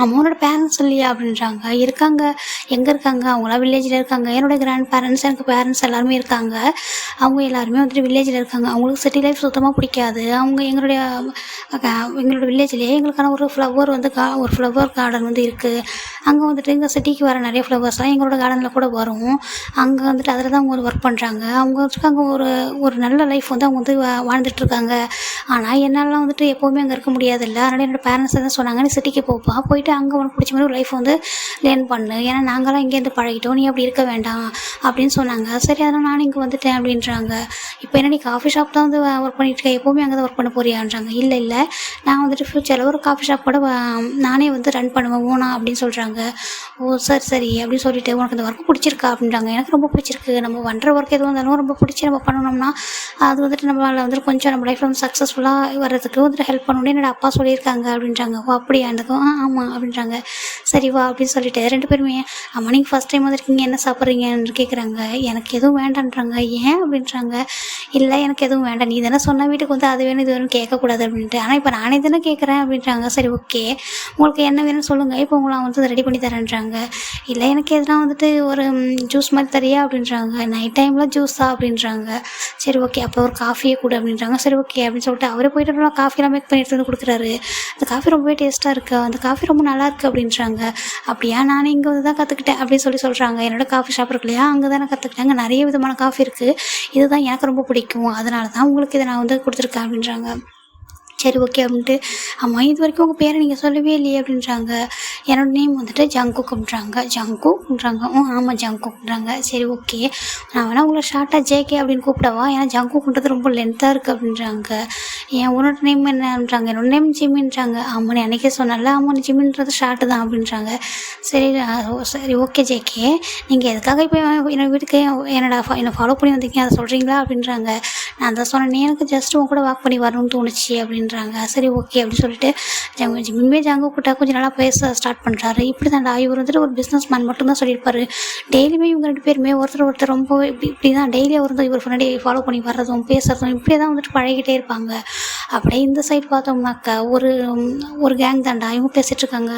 அம்மாவோட பேரண்ட்ஸ் இல்லையா அப்படின்றாங்க. இருக்காங்க. எங்கே இருக்காங்க? அவங்களாம் வில்லேஜில் இருக்காங்க. என்னோடய கிராண்ட் பேரண்ட்ஸ் எனக்கு பேரண்ட்ஸ் எல்லாருமே இருக்காங்க. அவங்க எல்லாருமே வந்துட்டு வில்லேஜில் இருக்காங்க. அவங்களுக்கு சிட்டி லைஃப் சுத்தமாக பிடிக்காது. அவங்க எங்களோட வில்லேஜ்லேயே எங்களுக்கான ஒரு ஃப்ளவர் வந்து ஒரு ஃப்ளவர் கார்டன் வந்து இருக்குது. அங்கே வந்துட்டு இங்கே சிட்டிக்கு வர நிறைய ஃப்ளவர்ஸ்லாம் எங்களோட கார்டனில் கூட வரும். அங்கே வந்துட்டு அதில் தான் அவங்க ஒர்க் பண்ணுறாங்க. அவங்க வந்துட்டு அங்கே ஒரு நல்ல லைஃப் வந்து அவங்க வந்து வாழ்ந்துட்டுருக்காங்க. ஆனால் என்னாலாம் வந்துட்டு எப்போவுமே அங்கே இருக்க முடியாதுல்ல. அதனால் என்னோடய பேரண்ட்ஸ் தான் சொன்னாங்க, நீ சிட்டிக்கு போப்பா, போயிட்டு அங்கே உனக்கு பிடிச்ச மாதிரி ஒரு லைஃப் வந்து லேர்ன் பண்ணு. ஏன்னா நாங்களாம் இங்கேருந்து பழகிட்டோம், நீ அப்படி இருக்க வேண்டாம் அப்படின்னு சொன்னாங்க. சரி அதனால் நான் இங்கே வந்துட்டேன் அப்படின்றாங்க. இப்போ என்ன நீ காஃபி ஷாப் தான் வந்து ஒர்க் பண்ணிட்டுருக்கேன், எப்போவுமே அங்கே தான் ஒர்க் பண்ண போறியான்றாங்க. இல்லை நான் வந்துட்டு ஃப்யூச்சரில் ஒரு காஃபி ஷாப் கூட நானே வந்து ரன் பண்ணுவேன் ஓனா அப்படின்னு சொல்கிறாங்க. ஓ சரி அப்படின்னு சொல்லிட்டு உனக்கு இந்த ஒர்க்கு பிடிச்சிருக்கா அப்படின்றாங்க. எனக்கு ரொம்ப பிடிச்சிருக்கு. நம்ம பண்ணுற ஒர்க் எதுவும் இருந்தாலும் ரொம்ப பிடிச்சி நம்ம பண்ணணும்னா அது வந்துட்டு நம்மளால் வந்துட்டு கொஞ்சம் நம்ம லைஃப்பில் வந்து சக்ஸஸ்ஃபுல்லாக வர்றதுக்கு வந்துட்டு ஹெல்ப் பண்ணணும்னு என்னோடய அப்பா சொல்லியிருக்காங்க அப்படின்றாங்க. ஓ அப்படியா? எனக்கும் ஆமாம் அப்படின்றாங்க. சரி வா அப்படின்னு சொல்லிட்டு 2 பேருமே அம்மா நீங்கள் ஃபஸ்ட் டைம் வந்துருக்கீங்க, என்ன சாப்பிட்றீங்கன்னு கேட்குறாங்க. எனக்கு எதுவும் வேண்டான்றாங்க. ஏன் அப்படின்றாங்க. இல்லை எனக்கு எதுவும் வேண்டாம், நீ தானே சொன்ன வீட்டுக்கு வந்து அது வேணும் இது வேணும் கேட்கக்கூடாது அப்படின்ட்டு. ஆனால் இப்போ நானே தானே கேட்குறேன் அப்படின்றாங்க. சரி ஓகே உங்களுக்கு என்ன வேணும்னு சொல்லுங்கள், இப்போ உங்களை வந்து ரெடி பண்ணி தரேன்றாங்க. இல்லை எனக்கு எதுனா வந்துட்டு ஒரு ஜூஸ் மாதிரி தரியா அப்படின்றாங்க. நைட் டைமில் ஜூஸா அப்படின்றாங்க. சரி ஓகே அப்போ ஒரு காஃபியே கூட அப்படின்றாங்க. சரி ஓகே அப்படின்னு சொல்லிட்டு அவரே போய்ட்டு காஃபிலாம் மேக் பண்ணி எடுத்து வந்து கொடுக்குறாரு. அந்த காஃபி ரொம்பவே டேஸ்ட்டாக இருக்குது, அந்த காஃபி ரொம்ப நல்லா இருக்குது அப்படின்றாங்க. அப்படியா நானே இங்கே வந்து தான் கற்றுக்கிட்டேன் அப்படின்னு சொல்கிறாங்க. என்னோட காஃபி ஷாப் இருக்கு இல்லையா, அங்கே தான் நான் கற்றுக்கிட்டேன். அங்கே நிறைய விதமான காஃபி இருக்குது, இதுதான் எனக்கு ரொம்ப பிடிக்கும், அதனால தான் உங்களுக்கு இதை நான் வந்து கொடுத்துருக்கேன் அப்படின்றாங்க. சரி ஓகே அப்படின்ட்டு அம்மா இது வரைக்கும் உங்கள் பேரை நீங்கள் சொல்லவே இல்லையே அப்படின்றாங்க. என்னோடய நேம் வந்துட்டு ஜங்குக் அப்படின்றாங்க. ஜங்குக்ன்றாங்க. ஆமாம் ஜங்குக்ன்றாங்க. சரி ஓகே நான் வேணால் உங்களை ஷார்ட்டாக ஜேகே அப்படின்னு கூப்பிடவா, ஏன்னா ஜங்குக்ன்றது ரொம்ப லென்த்தாக இருக்குது அப்படின்றாங்க. ஏன் உன்னோட நேம் என்னன்றாங்க. என்னோட நேம் ஜிம்மின்றாங்க. ஆமாம் நீ அன்றைக்கே சொன்னால, ஆமாம் ஜிம்மின்றது ஷார்ட்டு தான் அப்படின்றாங்க. சரி ஓகே ஜேகே நீங்கள் எதுக்காக இப்போ என்னோடய வீட்டுக்கு என்னை ஃபாலோ பண்ணி வந்தீங்க அதை சொல்கிறீங்களா அப்படின்றாங்க. நான் தான் சொன்னேன் எனக்கு ஜஸ்ட் உன் கூட வாக் பண்ணி வரணும்னு தோணுச்சு அப்படின்றாங்க. சரி ஓகே அப்படின்னு சொல்லிட்டு ஜிம்மே ஜங்குக் கிட்ட கொஞ்சம் நல்லா பேச ஸ்டார்ட் பண்ணுறாரு. இப்படி தான் இவர் வந்துட்டு ஒரு பிஸ்னஸ் மேன் மட்டும்தான் சொல்லியிருப்பாரு. டெய்லியுமே இவங்க 2 பேருமே ஒருத்தர் ரொம்ப இப்படி தான் டெய்லி அவர் வந்து இவர் முன்னாடி ஃபாலோ பண்ணி வர்றதும் பேசுறதும் இப்படியே தான் வந்துட்டு பழகிட்டே இருப்பாங்க. அப்படியே இந்த சைடு பார்த்தோம்னாக்கா ஒரு கேங் தாண்டா இவங்க பேசிகிட்டு இருக்காங்க.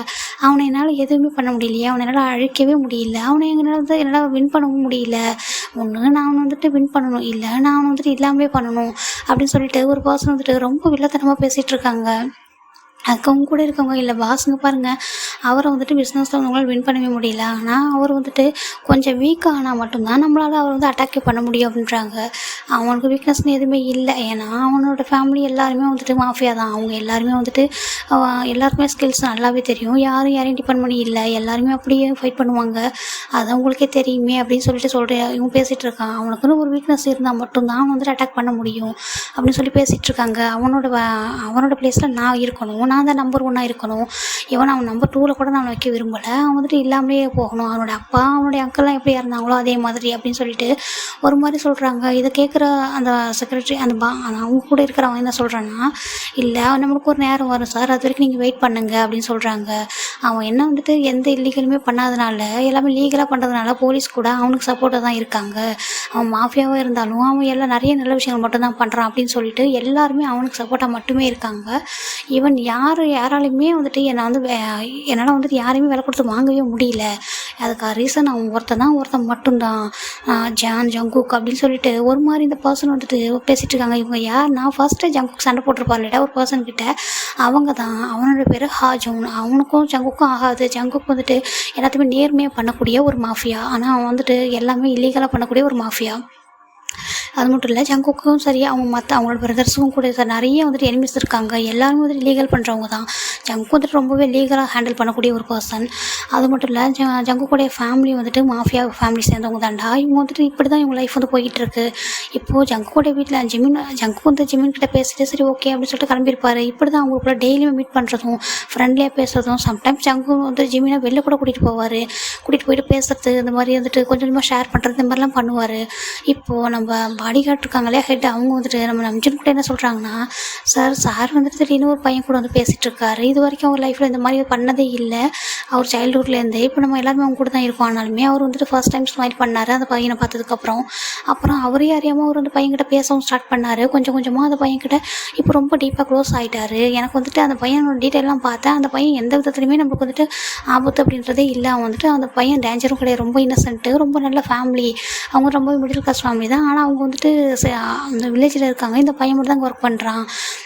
அவனை என்னால் எதுவுமே பண்ண முடியலையே, அவனை என்னால் அழிக்கவே முடியல, அவனை என்னால் வின் பண்ணவும் முடியல. ஒன்று நான் வந்துட்டு வின் பண்ணணும், இல்லை நான் வந்துட்டு இல்லாமலே பண்ணணும் அப்படின்னு சொல்லிட்டு ஒரு பர்சன் வந்துட்டு ரொம்ப வில்லத்தனமாக பேசிகிட்டு இருக்காங்க. அதுக்கு அவங்க கூட இருக்கவங்க இல்லை பாஸுங்க பாருங்கள், அவரை வந்துட்டு பிஸ்னஸில் அவங்களால வின் பண்ணவே முடியல. ஆனால் அவர் வந்துட்டு கொஞ்சம் வீக்காக ஆனால் மட்டும்தான் நம்மளால் அவர் வந்து அட்டாக்கே பண்ண முடியும் அப்படின்றாங்க. அவனுக்கு வீக்னஸ்னு எதுவுமே இல்லை, ஏன்னா அவனோட ஃபேமிலி எல்லாருமே வந்துட்டு மாஃபியா தான். அவங்க எல்லாருமே வந்துட்டு எல்லாருக்குமே ஸ்கில்ஸ் நல்லாவே தெரியும், யாரையும் டிபெண்ட் பண்ணி இல்லை, எல்லாருமே அப்படியே ஃபைட் பண்ணுவாங்க, அது அவங்களுக்கே தெரியுமே அப்படின்னு சொல்லிட்டு இவங்க பேசிகிட்டு இருக்கான். அவனுக்குன்னு ஒரு வீக்னஸ் இருந்தால் மட்டும்தான் அவன் வந்துட்டு அட்டாக் பண்ண முடியும் அப்படின்னு சொல்லி பேசிகிட்டு இருக்காங்க. அவனோட பிளேஸில் நான் இருக்கணும், நான் தான் நம்பர் 1 இருக்கணும், அவன் நம்பர் 2 கூட நான் வைக்க விரும்பலை, அவன் வந்துட்டு இல்லாமலே போகணும், அவனோட அப்பா அவனுடைய அக்கெல்லாம் எப்படி இருந்தாங்களோ அதே மாதிரி அப்படின்னு சொல்லிட்டு ஒரு மாதிரி சொல்கிறாங்க. இதை கேட்குற அந்த செக்ரட்டரி அவங்க கூட இருக்கிறவன் என்ன சொல்கிறான்னா, இல்லை நம்மளுக்கு ஒரு நேரம் வரும் சார், அது வரைக்கும் நீங்கள் வெயிட் பண்ணுங்க அப்படின்னு சொல்கிறாங்க. அவன் என்ன வந்துட்டு எந்த இல்லீகலுமே பண்ணாதனால எல்லாமே லீகலாக பண்ணுறதுனால போலீஸ் கூட அவனுக்கு சப்போர்ட்டாக தான் இருக்காங்க. அவன் மாஃபியாவாக இருந்தாலும் அவன் நிறைய நல்ல விஷயங்கள் மட்டும்தான் பண்ணுறான் அப்படின்னு சொல்லிட்டு எல்லாருமே அவனுக்கு சப்போர்ட்டாக மட்டுமே இருக்காங்க. ஈவன் யாராலையுமே வந்துட்டு என்னால் வந்துட்டு யாரையுமே விலை கொடுத்து வாங்கவே முடியல, அதுக்காக ரீசன் அவன் ஒருத்தன் மட்டும்தான், ஜங்குக் அப்படின்னு சொல்லிட்டு ஒரு மாதிரி இந்த பர்சன் வந்துட்டு பேசிகிட்டு இருக்காங்க. இவங்க யார்னா ஃபர்ஸ்ட்டு ஜங்குக் சண்டை போட்டிருப்பார்லடா ஒரு பர்சன்கிட்ட, அவங்க தான். அவனோட பேர் ஹாஜோன். அவனுக்கும் ஜங்குக்கும் ஆகாது. ஜங்குக் வந்துட்டு எல்லாத்தையுமே நேர்மையாக பண்ணக்கூடிய ஒரு மாஃபியா, ஆனால் அவன் வந்துட்டு எல்லாமே இல்லீகலாக பண்ணக்கூடிய ஒரு மாஃபியா. அது மட்டும் இல்லை, ஜங்குக்கும் சரி அவங்க அவங்களோட பிரதர்ஸுக்கும் கூட நிறைய வந்துட்டு எனிமீஸ் இருக்காங்க. எல்லாருமே வந்துட்டு லீகல் பண்ணுறவங்க தான். ஜங்கு வந்துட்டு ரொம்பவே லீகலாக ஹேண்டில் பண்ணக்கூடிய ஒரு பர்சன். அது மட்டும் இல்லை, ஜங்குக்குடைய ஃபேமிலி வந்துட்டு மாஃபியா ஃபேமிலி சேர்ந்தவங்க தான்டா. இவங்க வந்துட்டு இப்படி தான் இவங்க லைஃப் வந்து போய்கிட்டு இருக்கு. இப்போது ஜங்குடைய வீட்டில் ஜங்கு வந்து ஜிமின் கிட்ட பேசிட்டு சரி ஓகே அப்படின்னு சொல்லிட்டு கிளம்பியிருப்பாரு. இப்படி தான் அவங்களுக்குள்ள டெய்லியுமே மீட் பண்ணுறதும் ஃப்ரெண்ட்லியாக பேசுறதும், சம்டைம்ஸ் ஜங்கு வந்து ஜிமினை வெளில கூட கூட்டிகிட்டு போவார். கூட்டிகிட்டு போயிட்டு பேசுறது, இந்த மாதிரி வந்துட்டு கொஞ்சம் கொஞ்சமாக ஷேர் பண்ணுறது, இந்த மாதிரிலாம் பண்ணுவார். இப்போது நம்ம பாடி கார்டு இருக்காங்களே ஹெட், அவங்க வந்துட்டு நம்ம நம்ஜன் கூட என்ன சொல்கிறாங்கன்னா, சார் வந்துட்டு திடீர்னு ஒரு பையன் கூட வந்து பேசிகிட்டு இருக்காரு. இது வரைக்கும் அவர் லைஃப்பில் இந்த மாதிரி பண்ணதே இல்லை. அவர் சைல்டுஹுட்லேருந்தே இப்போ நம்ம எல்லாருமே அவங்க கூட தான் இருக்கோம். ஆனாலுமே அவர் வந்துட்டு ஃபர்ஸ்ட் டைம் ஸ்மைல் பண்ணார் அந்த பையனை பார்த்ததுக்கப்புறம். அப்புறம் அவரே அறியாமல் அவர் அந்த பையன்கிட்ட பேசவும் ஸ்டார்ட் பண்ணார். கொஞ்சம் கொஞ்சமாக அந்த பையன்கிட்ட இப்போ ரொம்ப டீப்பாக க்ளோஸ் ஆகிட்டார். எனக்கு வந்துட்டு அந்த பையனோட டீட்டெயிலாம் பார்த்தேன். அந்த பையன் எந்த விதத்துலையுமே நம்மளுக்கு வந்துட்டு ஆபத்து அப்படின்றதே இல்லை. அவன் வந்துட்டு அந்த பையன் டேஞ்சரும் கிடையாது, ரொம்ப இன்னசென்ட்டு, ரொம்ப நல்ல ஃபேமிலி. அவங்க ரொம்ப மிடில் கிளாஸ் ஃபேமிலி தான். ஆனால் அவங்க வந்துட்டு அந்த வில்லேஜில் இருக்காங்க. இந்த பையன் மட்டும் தான் ஒர்க் பண்ணுறான்.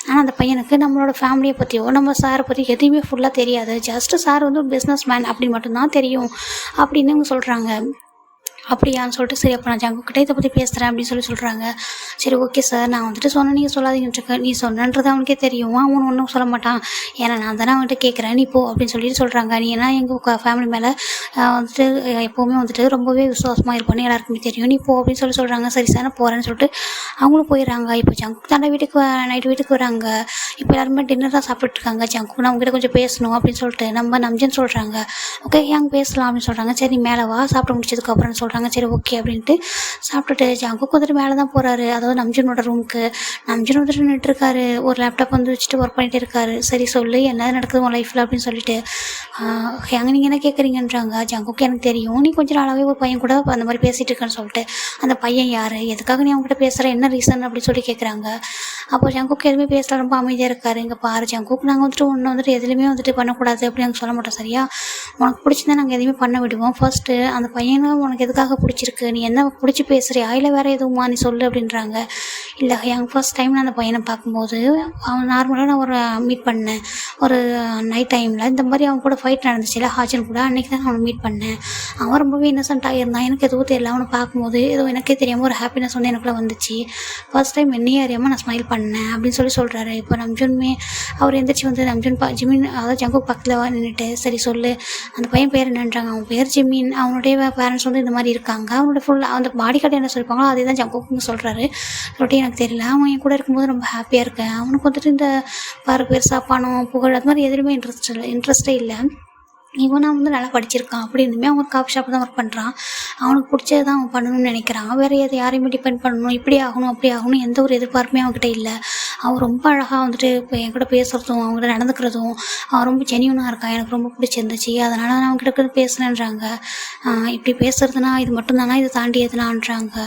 ஆனால் அந்த பையனுக்கு நம்மளோட ஃபேமிலியை பற்றியோ நம்ம சாரை பற்றி எதுவுமே ஃபுல்லாக தெரியாது. ஜஸ்ட்டு சார் வந்து ஒரு பிஸ்னஸ் மேன் அப்படின்னு மட்டும்தான் தெரியும் அப்படின்னு அவங்க சொல்கிறாங்க. அப்படியான்னு சொல்லிட்டு சரி அப்போ நான் ஜங்குக்கிட்டே இதை பற்றி பேசுகிறேன் அப்படின்னு சொல்கிறாங்க. சரி ஓகே சார், நான் வந்துட்டு சொன்னேன் நீங்கள் சொல்லாதீங்கன்னு நீ சொன்னன்றது அவனுக்கே தெரியும், அவனு ஒன்றும் சொல்ல மாட்டான், ஏன்னா நான் தானே அவன்கிட்ட கேட்குறேன் நீ போ அப்படின்னு சொல்கிறாங்க. நீ ஏன்னா எங்கள் ஃபேமிலி மேலே வந்துட்டு எப்போவுமே வந்துட்டு ரொம்பவே விசுவாசமாக இருப்பான்னு எல்லாருக்குமே தெரியும், நீ போ அப்படின்னு சொல்கிறாங்க. சரி சார் நான் போகிறேன்னு சொல்லிட்டு அவங்களும் போயிடுறாங்க. இப்போ ஜங்கு தாண்டா நைட்டு வீட்டுக்கு வராங்க. இப்போ எல்லாருமே டின்னர் தான் சாப்பிட்டுட்டு இருக்காங்க. ஜங்கு நான் அவங்ககிட்ட கொஞ்சம் பேசணும் அப்படின்னு சொல்லிட்டு நம்ம நம்ஜன் சொல்கிறாங்க. ஓகே ஏங்க பேசலாம் அப்படின்னு சொல்கிறாங்க. சரி மேலே வா சாப்பிட முடிச்சதுக்கப்புறம்னு சொல்கிறாங்க. சரி ஓகே அப்படின்ட்டு சாப்பிட்டுட்டு ஜங்கு வந்துட்டு மேலே தான் போகிறாரு, அதாவது நம்ஜனோட ரூமுக்கு. நம்ஜன் வந்துட்டு நின்றுருக்காரு, ஒரு லேப்டாப் வந்து வச்சுட்டு ஒர்க் பண்ணிகிட்டு இருக்காரு. சரி சொல்லு என்ன நடக்குது உன் லைஃப்பில் அப்படின்னு சொல்லிட்டு. எங்கே நீங்கள் என்ன கேட்குறீங்கன்றாங்க. ஜங்குக்கு எனக்கு தெரியும், நீ கொஞ்சம் நாளாகவே ஒரு பையன் கூட அந்த மாதிரி பேசிகிட்டு இருக்கேன்னு சொல்லிட்டு. அந்த பையன் யார், எதுக்காக நீ அவங்ககிட்ட பேசுகிற, என்ன ரீசன் அப்படின்னு சொல்லி கேட்குறாங்க. அப்போ ஜங்குக்கு எதுவுமே பேசல, ரொம்ப அமைதியாக இருக்காரு. இங்கே பாரு ஜங்குக்கு, நாங்கள் வந்துட்டு ஒன்று வந்துட்டு எதுலையுமே வந்துட்டு பண்ணக்கூடாது அப்படின்னு நாங்கள் சொல்ல மாட்டோம் சரியா. உனக்கு பிடிச்சிருந்தா நாங்கள் எதுவுமே பண்ண விடுவோம். ஃபர்ஸ்ட்டு அந்த பையனை உனக்கு எதுக்காக பிடிச்சிருக்கு, நீ என்ன பிடிச்சி பேசுகிறியா இல்லை வேறு எதுவுமா நீ சொல்லு அப்படின்றாங்க. இல்லை என் ஃபர்ஸ்ட் டைம் நான் அந்த பையனை பார்க்கும்போது அவன் நார்மலாக நான் ஒரு மீட் பண்ணேன் ஒரு நைட் டைமில். இந்த மாதிரி அவன் கூட ஃபைட் நடந்துச்சுல ஹாஜன் கூட, அன்றைக்கி தான் அவனை மீட் பண்ணேன். அவன் ரொம்பவே இன்னசென்ட்டாக இருந்தான். எனக்கு எதுவும் தெரியல, அவனை பார்க்கும்போது ஏதோ எனக்கே தெரியாமல் ஒரு ஹாப்பினஸ் வந்து எனக்குள்ளே வந்துச்சு. ஃபர்ஸ்ட் டைம் என்னையே அறியாமல் நான் ஸ்மைல் பண்ணேன் அப்படின்னு சொல்கிறாரு. இப்போ நம்ஜுன்மே அவர் எந்திரிச்சு வந்து நம்ஜுன் ஜிமின் அதாவது ஜங்கு பக்கத்தில் நின்றுட்டு சரி சொல்லு அந்த பையன் பேர் என்னன்றாங்க. அவன் பேர் ஜிமின், அவனுடைய பேரண்ட்ஸ் வந்து இந்த மாதிரி இருக்காங்க, அவனோட ஃபுல்லாக அந்த பாடி கார்டு என்ன சொல்லிப்பாங்களோ அதே தான் ஜங்குன்னு சொல்கிறாரு. ரொட்டி எனக்கு தெரியல, அவன் என் கூட இருக்கும்போது ரொம்ப ஹாப்பியாக இருக்கேன். அவனுக்கு வந்துட்டு இந்த பெருசாக பணம் புகழ் அது மாதிரி எதுலையுமே இன்ட்ரெஸ்டே இல்லை. இவன் வந்து நல்லா படிச்சிருக்கான், அப்படி இருந்துமே அவன் காஃபி ஷாப் தான் ஒர்க் பண்ணுறான். அவனுக்கு பிடிச்சது தான் அவன் பண்ணணும்னு நினைக்கிறான். வேறு யாரையுமே டிபெண்ட் பண்ணணும், இப்படி ஆகணும் அப்படி ஆகணும் எந்த ஒரு எதிர்பார்ப்புமே அவன்கிட்ட இல்லை. அவன் ரொம்ப அழகாக வந்துட்டு இப்போ என் கூட பேசுகிறதும் அவங்ககிட்ட நடந்துக்கிறதும் அவன் ரொம்ப ஜென்யூனாக இருக்கான், எனக்கு ரொம்ப பிடிச்சிருந்துச்சு, அதனால் நான் அவங்ககிட்ட பேசுனேன்றாங்க. இப்படி பேசுறதுனா இது மட்டும்தானா, இது தாண்டி எதுனான்றாங்க.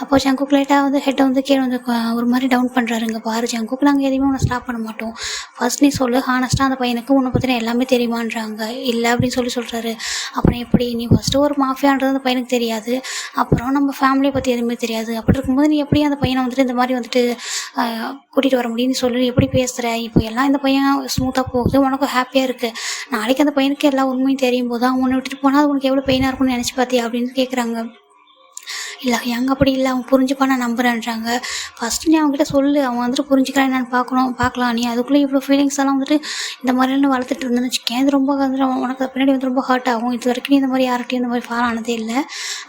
அப்போ ஜங்குக்கு லைட்டாக வந்து ஹெட்டை வந்து கீழே வந்து ஒரு மாதிரி டவுன் பண்ணுறாருங்க. பாரு ஜங்குக்கு நாங்கள் எதுவுமே உன்னை ஸ்டாப் பண்ண மாட்டோம், ஃபர்ஸ்ட் நீ சொல்லு ஹானஸ்ட்டாக அந்த பையனுக்கு உன்னை பற்றின எல்லாமே தெரியுமான்றாங்க. இல்லை அப்படின்னு சொல்கிறாரு. அப்புறம் எப்படி நீ ஃபஸ்ட்டு ஒரு மாஃபியான்றது அந்த பையனுக்கு தெரியாது, அப்புறம் நம்ம ஃபேமிலியை பற்றி எதுவுமே தெரியாது, அப்படி இருக்கும்போது நீ எப்படி அந்த பையனை வந்துட்டு இந்த மாதிரி வந்துட்டு கூட்டிகிட்டு வர முடியும்னு சொல்லி எப்படி பேசுகிற. இப்போ எல்லாம் இந்த பையன் ஸ்மூத்தாக போகுது, உனக்கு ஹாப்பியாக இருக்குது, நாளைக்கு அந்த பையனுக்கு எல்லா உண்மையும் தெரியும் போது அவன் உன்னை விட்டுட்டு போனால் உனக்கு எவ்வளோ பெயினாக இருக்கும்னு நினச்சி பார்த்தியா அப்படின்னு கேட்குறாங்க. இல்லை எங்க அப்படி இல்லை, அவன் புரிஞ்சுப்பான் நான் நம்புறேன்றாங்க. ஃபஸ்ட்டு நீ அவன்கிட்ட சொல்லு, அவன் வந்துட்டு புரிஞ்சுக்கிறான் என்னன்னு பார்க்கலாம். நீ அதுக்குள்ளே இவ்வளோ ஃபீலிங்ஸ் எல்லாம் வந்துட்டு இந்த மாதிரிலாம் வளர்த்துட்டு இருந்தேன்னு வச்சுக்கேன், இது ரொம்ப வந்துட்டு உனக்கு பின்னாடி வந்து ரொம்ப ஹர்ட் ஆகும். இது வரைக்கும் நீ இந்த மாதிரி யார்கிட்டையும் இந்த மாதிரி ஃபாலோ ஆனதே இல்லை,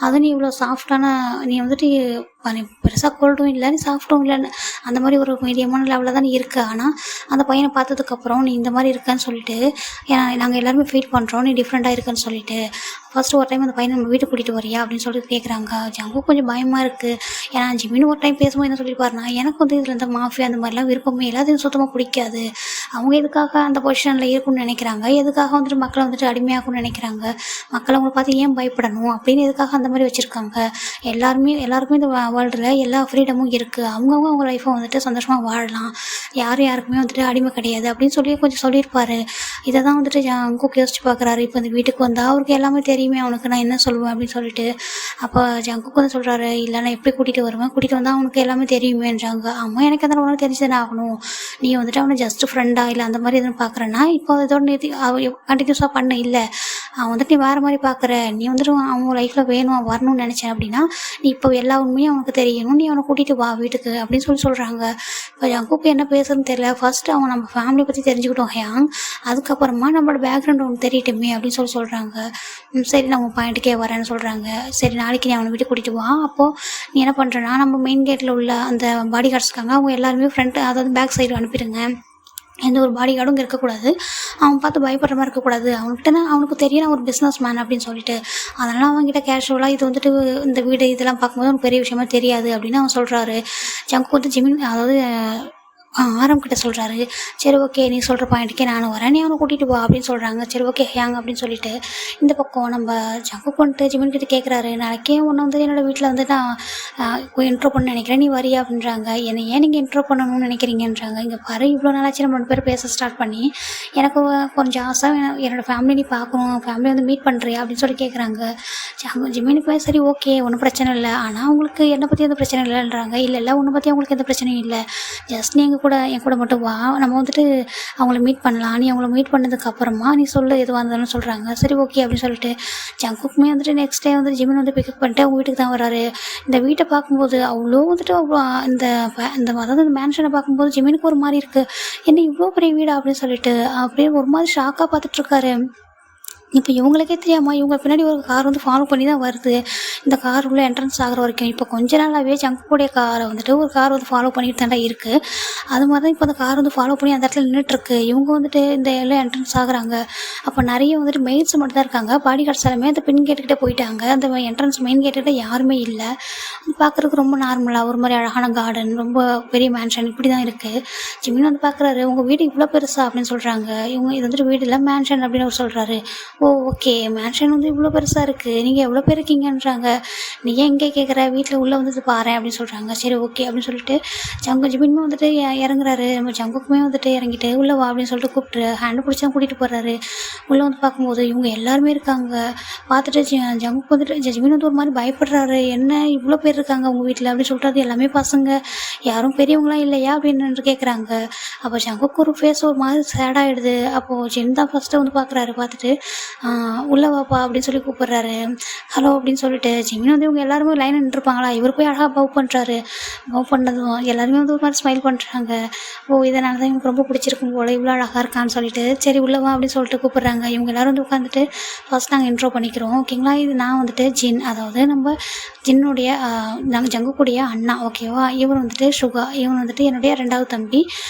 அதுவும் நீ இவ்வளோ சாஃப்டான நீ வந்துட்டு பெருசாக கோல்டும் இல்லை நீ சாஃப்டும் இல்லைன்னு அந்த மாதிரி ஒரு மீடியமான லெவலில் தான் நீ இருக்க. ஆனால் அந்த பையனை பார்த்ததுக்கப்புறம் நீ இந்த மாதிரி இருக்கன்னு சொல்லிட்டு நாங்கள் எல்லாருமே ஃபீல் பண்ணுறோம், நீ டிஃப்ரெண்ட்டாக இருக்குன்னு சொல்லிட்டு ஃபஸ்ட்டு ஒரு டைம் அந்த பையனை நம்ம வீட்டுக்கு கூட்டிகிட்டு வரியா அப்படின்னு சொல்லிட்டு கேட்குறாங்க. ஜங்கு கொஞ்சம் பயமாக இருக்குது, ஏன்னா ஜிமின்னு ஒரு டைம் பேசும்போது என்ன சொல்லியிருப்பாருனா, எனக்கு வந்து இதில் இந்த மாஃபியா அந்த மாதிரிலாம் விருப்பமே எல்லாத்தையும் சுத்தமாக பிடிக்காது, அவங்க எதுக்காக அந்த பொசிஷனில் இருக்குன்னு நினைக்கிறாங்க, எதுக்காக வந்துட்டு மக்களை வந்துட்டு அடிமையாகும்னு நினைக்கிறாங்க, மக்களை அவங்களை பார்த்து ஏன் பயப்படணும் அப்படின்னு எதுக்காக அந்த மாதிரி வச்சுருக்காங்க. எல்லாருக்குமே இந்த வேர்ல்டில் எல்லா ஃப்ரீடமும் இருக்குது, அவங்கவுங்க அவங்க லைஃப்பை வந்துட்டு சந்தோஷமாக வாழலாம், யாருக்குமே வந்துட்டு அடிமை கிடையாது அப்படின்னு சொல்லி கொஞ்சம் சொல்லியிருப்பார். இதை தான் வந்துட்டு ஜங்குக்கு யோசிச்சு பார்க்குறாரு. இப்போ இந்த வீட்டுக்கு வந்தால் அவருக்கு எல்லாமே தெரியுமே, அவனுக்கு நான் என்ன சொல்லுவேன் அப்படின்னு சொல்லிட்டு. அப்போ ஜங்குக்கு வந்து சொல்கிறாரு, இல்லை நான் எப்படி கூட்டிகிட்டு வருவேன், கூட்டிகிட்டு வந்தால் அவனுக்கு எல்லாமே தெரியுமேன்றாங்க. அம்மா எனக்கு எதனா ஒன்று தெரிஞ்சுதானே ஆகணும், நீ வந்துட்டு அவனை ஜஸ்ட் ஃப்ரெண்டாக இல்லை அந்த மாதிரி எதுவும் பார்க்குறேன்னா இப்போ இதோட நிறுத்தி கண்டினியூஸாக பண்ண இல்லை வந்துட்டு நீ வேறு மாதிரி பார்க்குற, நீ வந்துட்டு அவங்க லைஃப்பில் வேணும் வரணும்னு நினச்சேன் அப்படின்னா நீ இப்போ எல்லா உண்மையும் அவனுக்கு தெரியணும், நீ அவனை கூட்டிகிட்டு வா வீட்டுக்கு அப்படின்னு சொல்கிறாங்க. இப்போ ஜங்குக்கு என்ன பேசுறதுன்னு தெரியல. ஃபர்ஸ்ட் அவங்க நம்ம ஃபேமிலியை பற்றி தெரிஞ்சுக்கிட்டோம் ஹியாங், அதுக்கப்புறமா நம்மளோட பேக்ரவுண்ட் ஒன்று தெரியட்டுமே அப்படின்னு சொல்கிறாங்க. சரி நம்ம பாயிண்ட்டுக்கே வரேன்னு சொல்கிறாங்க. சரி நாளைக்கு நீ அவனை வீட்டுக்கு கூட்டிகிட்டு வா, அப்போது நீ என்ன பண்ணுறேன்னா நம்ம மெயின் கேட்டில் உள்ள அந்த பாடி கார்ட்ஸ் இருக்காங்க, அவங்க எல்லாருமே ஃப்ரண்ட் அதாவது பேக் சைடு அனுப்பிடுங்க. எந்த ஒரு பாடி கார்டும் இங்கே இருக்கக்கூடாது, அவன் பார்த்து பயப்படுற மாதிரி இருக்கக்கூடாது, அவனுக்கிட்ட அவனுக்கு தெரியும் நான் ஒரு பிஸ்னஸ் மேன் அப்படின்னு சொல்லிட்டு, அதனால் அவங்ககிட்ட கேஷுவலாக இது வந்துட்டு இந்த வீடு இதெல்லாம் பார்க்கும்போது அவனுக்கு பெரிய விஷயமா தெரியாது அப்படின்னு அவன் சொல்கிறாரு. ஜங்கு வந்து ஜிமின் அதாவது ஆரம் கிட்ட சொல்கிறாரு. சரி ஓகே நீ சொல்கிற பாயிண்ட்டுக்கே நானும் வரேன், நீ அவனை கூட்டிகிட்டு வா அப்படின்னு சொல்கிறாங்க. சரி ஓகே ஹியாங் அப்படின்னு சொல்லிட்டு இந்த பக்கம் நம்ம ஜங்குக்கு வந்துட்டு ஜிமின் கிட்ட கேட்குறாரு, நாளைக்கே ஒன்று வந்து என்னோடய வீட்டில் வந்து நான் இன்ட்ரோ பண்ண நினைக்கிறேன், நீ வரியா அப்படின்றாங்க. என்னை ஏன் நீங்கள் இன்ட்ரோ பண்ணணும்னு நினைக்கிறீங்கன்றாங்க. இங்கே பாரு இவ்வளோ நாளாச்சு நம்ம 2 பேர் பேச ஸ்டார்ட் பண்ணி, எனக்கு கொஞ்சம் ஆசை என்னோடய ஃபேமிலி நீ பார்க்கணும், ஃபேமிலி வந்து மீட் பண்ணுறியா அப்படின்னு சொல்லி கேட்குறாங்க. ஜிமினுக்குமே சரி ஓகே ஒன்றும் பிரச்சனை இல்லை, ஆனால் உங்களுக்கு என்னை பற்றி எந்த பிரச்சனை இல்லைன்றாங்க. இல்லை உன்னை பற்றி அவங்களுக்கு எந்த பிரச்சனையும் இல்லை, ஜஸ்ட் நீங்கள் என் கூட மட்டும் வா, நம்ம வந்துட்டு அவங்கள மீட் பண்ணலாம், நீ அவங்கள மீட் பண்ணதுக்கப்புறமா நீ சொல்லு எதுவாக இருந்தாலும் சொல்கிறாங்க. சரி ஓகே அப்படின்னு சொல்லிட்டு ஜங்குக்குமே வந்துட்டு நெக்ஸ்ட் டே வந்து ஜிமின் வந்து பிக்கப் பண்ணிட்டு அவங்க வீட்டுக்கு தான் வராரு. இந்த வீட்டை பார்க்கும்போது அவ்வளோ வந்துட்டு இந்த அதாவது இந்த மேன்ஷனை பார்க்கும்போது ஜிமினுக்கு ஒரு மாதிரி இருக்குது, என்ன இவ்வளோ பெரிய வீடா அப்படின்னு சொல்லிட்டு அப்படியே ஒரு மாதிரி ஷாக்காக பார்த்துட்ருக்காரு. இப்போ இவங்களுக்கே தெரியாமல் இவங்க பின்னாடி ஒரு கார் வந்து ஃபாலோ பண்ணி தான் வருது. இந்த கார் உள்ள என்ட்ரன்ஸ் ஆகிற வரைக்கும் இப்போ கொஞ்ச நாளாகவே ஜங்குடைய காரை வந்துட்டு ஒரு கார் வந்து ஃபாலோ பண்ணிட்டு தாண்டா இருக்குது. அது மாதிரி தான் இப்போ அந்த கார் வந்து ஃபாலோ பண்ணி அந்த இடத்துல நின்றுட்டுருக்கு. இவங்க வந்துட்டு இந்த எல்லாம் என்ட்ரன்ஸ் ஆகுறாங்க. அப்போ நிறைய வந்துட்டு மெயின்ஸ் மட்டும் தான் இருக்காங்க, பாடி கார்ட்ஸ் எல்லாமே அந்த பின் கேட்டுக்கிட்டே போயிட்டாங்க. அந்த என்ட்ரன்ஸ் மெயின் கேட்டுக்கிட்ட யாருமே இல்லை. பார்க்குறதுக்கு ரொம்ப நார்மலாக ஒரு மாதிரி அழகான கார்டன், ரொம்ப பெரிய மேன்ஷன் இப்படி தான் இருக்குது. ஜிமின் வந்து பார்க்குறாரு, உங்கள் வீடு இவ்வளோ பெருசா அப்படின்னு சொல்கிறாங்க. இவங்க இது வந்துட்டு வீடு இல்லை மேன்ஷன் அப்படின்னு அவர் சொல்கிறாரு. ஓ ஓகே மேன்ஷன் வந்து இவ்வளோ பெருசாக இருக்குது, நீங்கள் எவ்வளோ பேர் இருக்கீங்கன்றாங்க. நீ ஏன் எங்கே கேட்குற, வீட்டில் உள்ளே வந்துட்டு பாரு அப்படின்னு சொல்கிறாங்க. சரி ஓகே அப்படின்னு சொல்லிட்டு ஜிமின்மே வந்துட்டு இறங்குறாரு. நம்ம ஜங்குக்குமே வந்துட்டு இறங்கிட்டு உள்ளே வா அப்படின்னு சொல்லிட்டு கூப்பிட்டு ஹேண்டு பிடிச்சி தான் கூட்டிகிட்டு போகிறாரு. உள்ளே வந்து பார்க்கும்போது இவங்க எல்லாருமே இருக்காங்க. பார்த்துட்டு ஜங்குக்கு வந்துட்டு ஜிமின் வந்து ஒரு மாதிரி பயப்படுறாரு, என்ன இவ்வளோ பேர் இருக்காங்க உங்கள் வீட்டில் அப்படின்னு சொல்லிட்டு, அது எல்லாமே பசங்க, யாரும் பெரியவங்களாம் இல்லையா அப்படின்னு கேட்குறாங்க. அப்போ ஜங்குக்கு ஒரு ஃபேஸ் ஒரு மாதிரி சேடாகிடுது. அப்போது ஜின் தான் ஃபஸ்ட்டு வந்து பார்க்குறாரு. பார்த்துட்டு உள்ளே வாப்பா அப்படின்னு சொல்லி கூப்பிட்றாரு. ஹலோ அப்படின்னு சொல்லிட்டு ஜிமின் வந்து இவங்க எல்லாருமே லைன் நின்றுருப்பாங்களா, இவர் போய் அழகாக பவ் பண்ணுறாரு. பவ் பண்ணதும் எல்லாருமே வந்து ஒரு மாதிரி ஸ்மைல் பண்ணுறாங்க. ஓ இதனால தான் இவங்களுக்கு ரொம்ப பிடிச்சிருக்கும் போல், இவ்வளோ அழகாக இருக்கான்னு சொல்லிட்டு சரி உள்ளே வா அப்படின்னு சொல்லிட்டு கூப்பிட்றாங்க. இவங்க எல்லோரும் வந்து உட்காந்துட்டு ஃபர்ஸ்ட் நாங்கள் இன்ட்ரோ பண்ணிக்கிறோம் ஓகேங்களா. இது நான் வந்துட்டு ஜின், அதாவது நம்ம ஜின்னுடைய நாங்கள் ஜங்குக்குடைய அண்ணா ஓகேவா. இவன் வந்துட்டு சுகா, இவன் வந்துட்டு என்னுடைய 2வது தம்பி,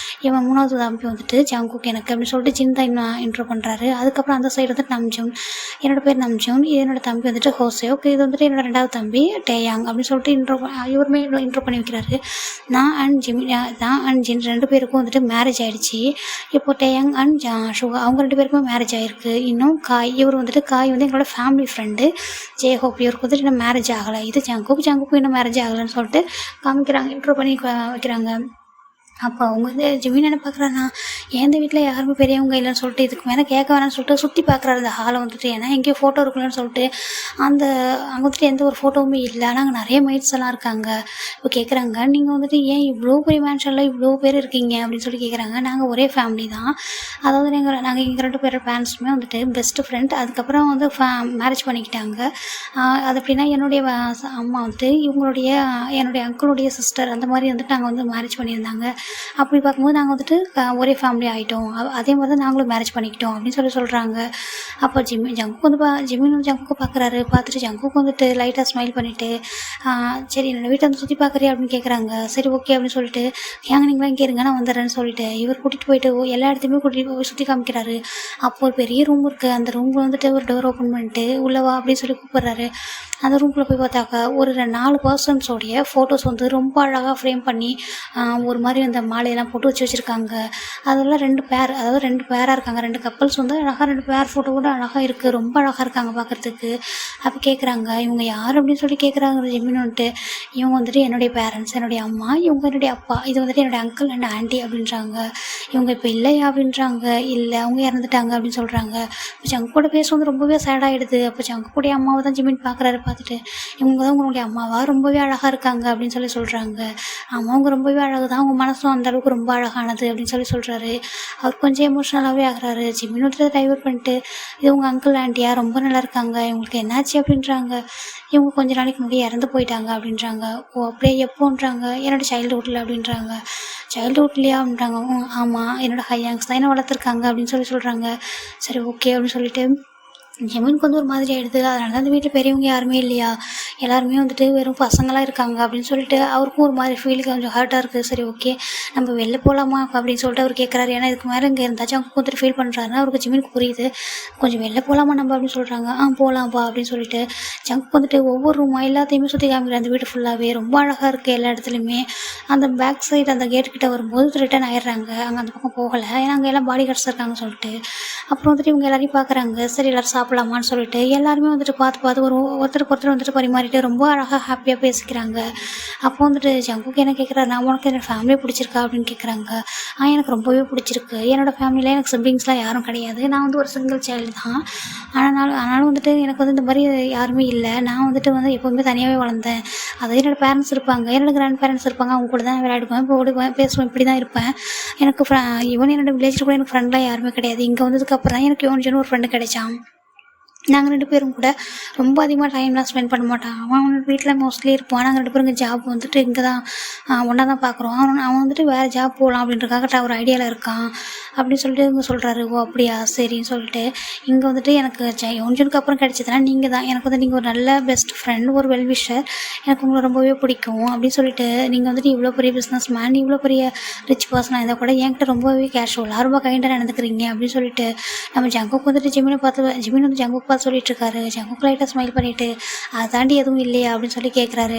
இவன் 3வது தம்பி வந்துட்டு ஜங்குக்கு எனக்கு அப்படின்னு சொல்லிட்டு ஜின் தான் இன்ட்ரோ பண்ணுறாரு. அதுக்கப்புறம் அந்த சைடு வந்துட்டு நம்ஜூன், என்னோட பேர் நம்ஜூன், இது என்னோட தம்பி வந்துட்டு ஹோசே. ஓகே இது வந்துட்டு என்னோட 2வது தம்பி டேயாங் அப்படின்னு சொல்லிட்டு இவருமே இன்ட்ரோ பண்ணி வைக்கிறாரு. நான் அண்ட் ஜின் 2 பேருக்கும் வந்துட்டு மேரேஜ் ஆகிடுச்சு. இப்போ டேயாங் அண்ட் சுகா அவங்க 2 பேருக்குமே மேரேஜ் ஆகிருக்கு. இன்னும் இவர் வந்துட்டு வந்து எங்களோட ஃபேமிலி ஃப்ரெண்டு ஜேஹோப், இவருக்கு வந்துட்டு இன்னும் மேரேஜ் ஆகலை. இது ஜங்குக்கும் இன்னும் மேரேஜ் ஆகலைன்னு சொல்லிட்டு காமிக்கிறாங்க, இன்ட்ரோ பண்ணி வைக்கிறாங்க. அப்போ அவங்க வந்து ஜிமின் என்ன பார்க்குறாருன்னா, எந்த வீட்டில் யாருமே பெரியவங்க இல்லைன்னு சொல்லிட்டு இதுக்கு மேலே கேட்க வேணாம்னு சொல்லிட்டு சுற்றி பார்க்குறாரு அந்த ஹாலை வந்துட்டு. ஏன்னா எங்கேயும் ஃபோட்டோ இருக்குல்லன்னு சொல்லிட்டு அங்கே வந்துட்டு எந்த ஒரு ஃபோட்டோவுமே இல்லை. ஆனால் அங்கே நிறைய மைட்ஸ் எல்லாம் இருக்காங்க. இப்போ கேட்குறாங்க, நீங்கள் வந்துட்டு ஏன் இவ்வளோ பெரிய மேன்ஷனில் இவ்வளோ பேர் இருக்கீங்க அப்படின்னு சொல்லி கேட்குறாங்க. நாங்கள் ஒரே ஃபேமிலி தான், அதாவது நாங்கள் எங்கள் 2 பேர் பேரண்ட்ஸுமே வந்துட்டு பெஸ்ட்டு ஃப்ரெண்ட். அதுக்கப்புறம் வந்து மேரேஜ் பண்ணிக்கிட்டாங்க. அது எப்படின்னா என்னுடைய அம்மா வந்துட்டு என்னுடைய அங்கிளுடைய சிஸ்டர் அந்த மாதிரி வந்துட்டு நாங்கள் வந்து மேரேஜ் பண்ணியிருந்தாங்க. அப்படி பார்க்கும்போது நாங்கள் வந்துட்டு ஒரே ஃபேமிலி ஆகிட்டோம், அதே மாதிரி தான் நாங்களும் மேரேஜ் பண்ணிக்கிட்டோம் அப்படின்னு சொல்கிறாங்க. அப்போ ஜங்குக்கு வந்து ஜிமின் ஜங்குக்கு பார்க்குறாரு. பார்த்துட்டு ஜங்குக்கு வந்துட்டு லைட்டாக ஸ்மைல் பண்ணிவிட்டு சரி என்னோடய வீட்டை வந்து சுற்றி பார்க்குறியா அப்படின்னு கேட்குறாங்க. சரி ஓகே அப்படின்னு சொல்லிட்டு ஏங்க நீங்களாம் இங்கே இருங்க நான் வந்துடுறேன்னு சொல்லிட்டு இவர் கூட்டிகிட்டு போயிட்டு எல்லா இடத்தையுமே கூட்டிகிட்டு போய் சுற்றி காமிக்கிறாரு. அப்போ ஒரு பெரிய ரூம் இருக்குது, அந்த ரூமில் வந்துட்டு ஒரு டோர் ஓப்பன் பண்ணிட்டு உள்ளவா அப்படின்னு சொல்லி கூப்பிட்றாரு. அந்த ரூம்குள்ளே போய் பார்த்தாக்கா ஒரு 4 பர்சன்ஸோடைய ஃபோட்டோஸ் வந்து ரொம்ப அழகாக ஃப்ரேம் பண்ணி ஒரு மாதிரி அந்த மாலையெல்லாம் போட்டு வச்சுருக்காங்க. அதெல்லாம் 2 பேர், அதாவது 2 பேராக இருக்காங்க, 2 கப்பல்ஸ் வந்து அழகாக 2 பேர் ஃபோட்டோ கூட அழகாக இருக்குது, ரொம்ப அழகாக இருக்காங்க பார்க்குறதுக்கு. அப்போ கேட்குறாங்க இவங்க யார் அப்படின்னு சொல்லி கேட்குறாங்க ஜிமின் வந்துட்டு. இவங்க வந்துட்டு என்னுடைய பேரண்ட்ஸ், என்னுடைய அம்மா, இவங்க என்னுடைய அப்பா, இது வந்துட்டு என்னுடைய அங்கிள் அண்ட் ஆண்டி அப்படின்றாங்க. இவங்க இப்போ இல்லையா அப்படின்றாங்க. இல்லை அவங்க இறந்துட்டாங்க அப்படின்னு சொல்கிறாங்க. இப்போ ஜங்கு கூட பேச வந்து ரொம்பவே சேடாகிடுது. அப்போ ஜங்கு கூடிய அம்மாவை தான் ஜிமின் பார்க்குறாரு. பார்த்துட்டு இவங்க தான் உங்களுடைய அம்மாவா, ரொம்பவே அழகாக இருக்காங்க அப்படின்னு சொல்கிறாங்க. ஆமாம் அவங்க ரொம்பவே அழகு தான், அவங்க மனசு ஃபேஸும் அந்தளவுக்கு ரொம்ப அழகானது அப்படின்னு சொல்கிறாரு. அவர் கொஞ்சம் எமோஷ்னலாகவே ஆகுறாரு. ஜிமின் வந்துட்டு டைவர்ட் பண்ணிட்டு, இது உங்கள் அங்கிள் ஆண்டியா ரொம்ப நல்லா இருக்காங்க, இவங்களுக்கு என்னாச்சு அப்படின்றாங்க. இவங்க கொஞ்ச நாளைக்கு முன்னாடி இறந்து போயிட்டாங்க அப்படின்றாங்க. ஓ அப்படியே எப்போன்றாங்க, என்னோடய சைல்டுஹுட்டில் அப்படின்றாங்க. சைல்டுஹுட்லையா அப்படின்றாங்க. ஆமாம், என்னோடய ஹையாங்ஸ் தான் என்ன வளர்த்துருக்காங்க அப்படின்னு சொல்கிறாங்க. சரி ஓகே அப்படின்னு சொல்லிட்டு ஜெமீனுக்கு வந்து ஒரு மாதிரி ஆகிடுது. அதனால தான் அந்த வீட்டில் பெரியவங்க யாருமே இல்லையா, எல்லாருமே வந்துட்டு வெறும் பசங்களாக இருக்காங்க அப்படின்னு சொல்லிட்டு அவருக்கும் ஒரு மாதிரி ஃபீலுக்கு கொஞ்சம் ஹர்ட்டாக இருக்குது. சரி ஓகே நம்ம வெளில போகலாமா அப்படின்னு சொல்லிட்டு அவர் கேட்குறாரு. ஏன்னா இதுக்கு மேலே இங்கே இருந்தாச்சும் அவங்க வந்துட்டு ஃபீல் பண்ணுறாருன்னா அவருக்கு ஜெமீனுக்கு புரியுது. கொஞ்சம் வெளில போகலாமா நம்ம அப்படின்னு சொல்கிறாங்க. போகலாம்ப்பா அப்படின்னு சொல்லிட்டு ஜங்க் வந்துட்டு ஒவ்வொரு ரூமாக எல்லாத்தையுமே சுற்றி காமிக்கிற அந்த வீடு ஃபுல்லாகவே ரொம்ப அழகாக இருக்குது. எல்லா இடத்துலையுமே அந்த பேக் சைடு அந்த கேட்டுக்கிட்ட வரும்போது ரிட்டன் ஆயிடுறாங்க. அங்கே அந்த பக்கம் போகலை, ஏன்னா அங்கே எல்லாம் பாடி கார்ட்ஸ் இருக்காங்கன்னு சொல்லிட்டு. அப்புறம் வந்துட்டு இவங்க எல்லாரையும் பார்க்குறாங்க. சரி எல்லோரும் சாப்பிடலாமான்னு சொல்லிட்டு எல்லாருமே வந்துட்டு பார்த்து ஒருத்தருக்கு ஒருத்தர் வந்துட்டு பரிமாறிட்டு ரொம்ப அழகாக ஹாப்பியாக பேசிக்கிறாங்க. அப்போ வந்துட்டு ஜங்குக்கு என்ன கேட்குறாரு, நான் உனக்கு என்னோடய ஃபேமிலி பிடிச்சிருக்கா அப்படின்னு கேட்குறாங்க. எனக்கு ரொம்பவே பிடிச்சிருக்கு. என்னோடய ஃபேமிலியில் எனக்கு சிப்ளிங்ஸ்லாம் யாரும் கிடையாது. நான் வந்து ஒரு சிங்கிள் சைல்டு தான். ஆனாலும் வந்துட்டு எனக்கு வந்து இந்த மாதிரி யாருமே இல்லை. நான் வந்துட்டு எப்போவுமே தனியாகவே வளர்ந்தேன். அதாவது என்னோடய பேரண்ட்ஸ் இருப்பாங்க, என்னோடய கிராண்ட் பேரண்ட்ஸ் இருப்பாங்க, அவங்க கூட தான் விளையாடுவேன், இப்போ ஓடுவேன், பேசுவேன், இப்படி தான் இருப்பேன். எனக்கு ஈவன் என்னோடய வில்லேஜில் கூட எனக்கு ஃப்ரெண்ட்லாம் யாருமே கிடையாது. இங்கே வந்ததுக்கப்புறம் தான் எனக்கு யோன்ஜன்னு ஒரு ஃப்ரெண்டு கிடைச்சான். நாங்கள் 2 பேரும் கூட ரொம்ப அதிகமாக டைம்லாம் ஸ்பெண்ட் பண்ண மாட்டான். அவன் வீட்டில் மோஸ்ட்லி இருப்பான். நாங்கள் 2 பேரும் இங்கே ஜாப் வந்துட்டு இங்கே தான் ஒன்றா தான் பார்க்குறோம். அவன் வந்துட்டு வேறு ஜாப் போகலாம் அப்படின்றக்காக ஒரு ஐடியாவில் இருக்கான் அப்படின்னு சொல்லிட்டு இவங்க சொல்கிறாரு. ஓ அப்படியா சரின்னு சொல்லிட்டு இங்கே வந்துட்டு எனக்கு யோன்ஜனுக்கு அப்புறம் கிடைச்சதுன்னா நீங்கள் தான் எனக்கு வந்து நீங்கள் ஒரு நல்ல பெஸ்ட் ஃப்ரெண்ட், ஒரு வெல்விஷர், எனக்கு உங்களை ரொம்பவே பிடிக்கும் அப்படின்னு சொல்லிட்டு நீங்கள் வந்துட்டு இவ்வளோ பெரிய பிஸ்னஸ் மேன், இவ்வளோ பெரிய ரிச் பர்சனாக இருந்தால் கூட என்கிட்ட ரொம்பவே கேஷுவலாக ரொம்ப கைண்டாக நடந்துக்கிறீங்க அப்படின்னு சொல்லிட்டு நம்ம ஜங்குக்கு வந்துட்டு ஜிமினை வந்து ஜங்குக்கு சொல்லிட்டு இருக்காரு. ஜங்குக்கு லைட்டாக ஸ்மைல் பண்ணிட்டு அதை தாண்டி எதுவும் இல்லையா அப்படின்னு சொல்லி கேட்குறாரு.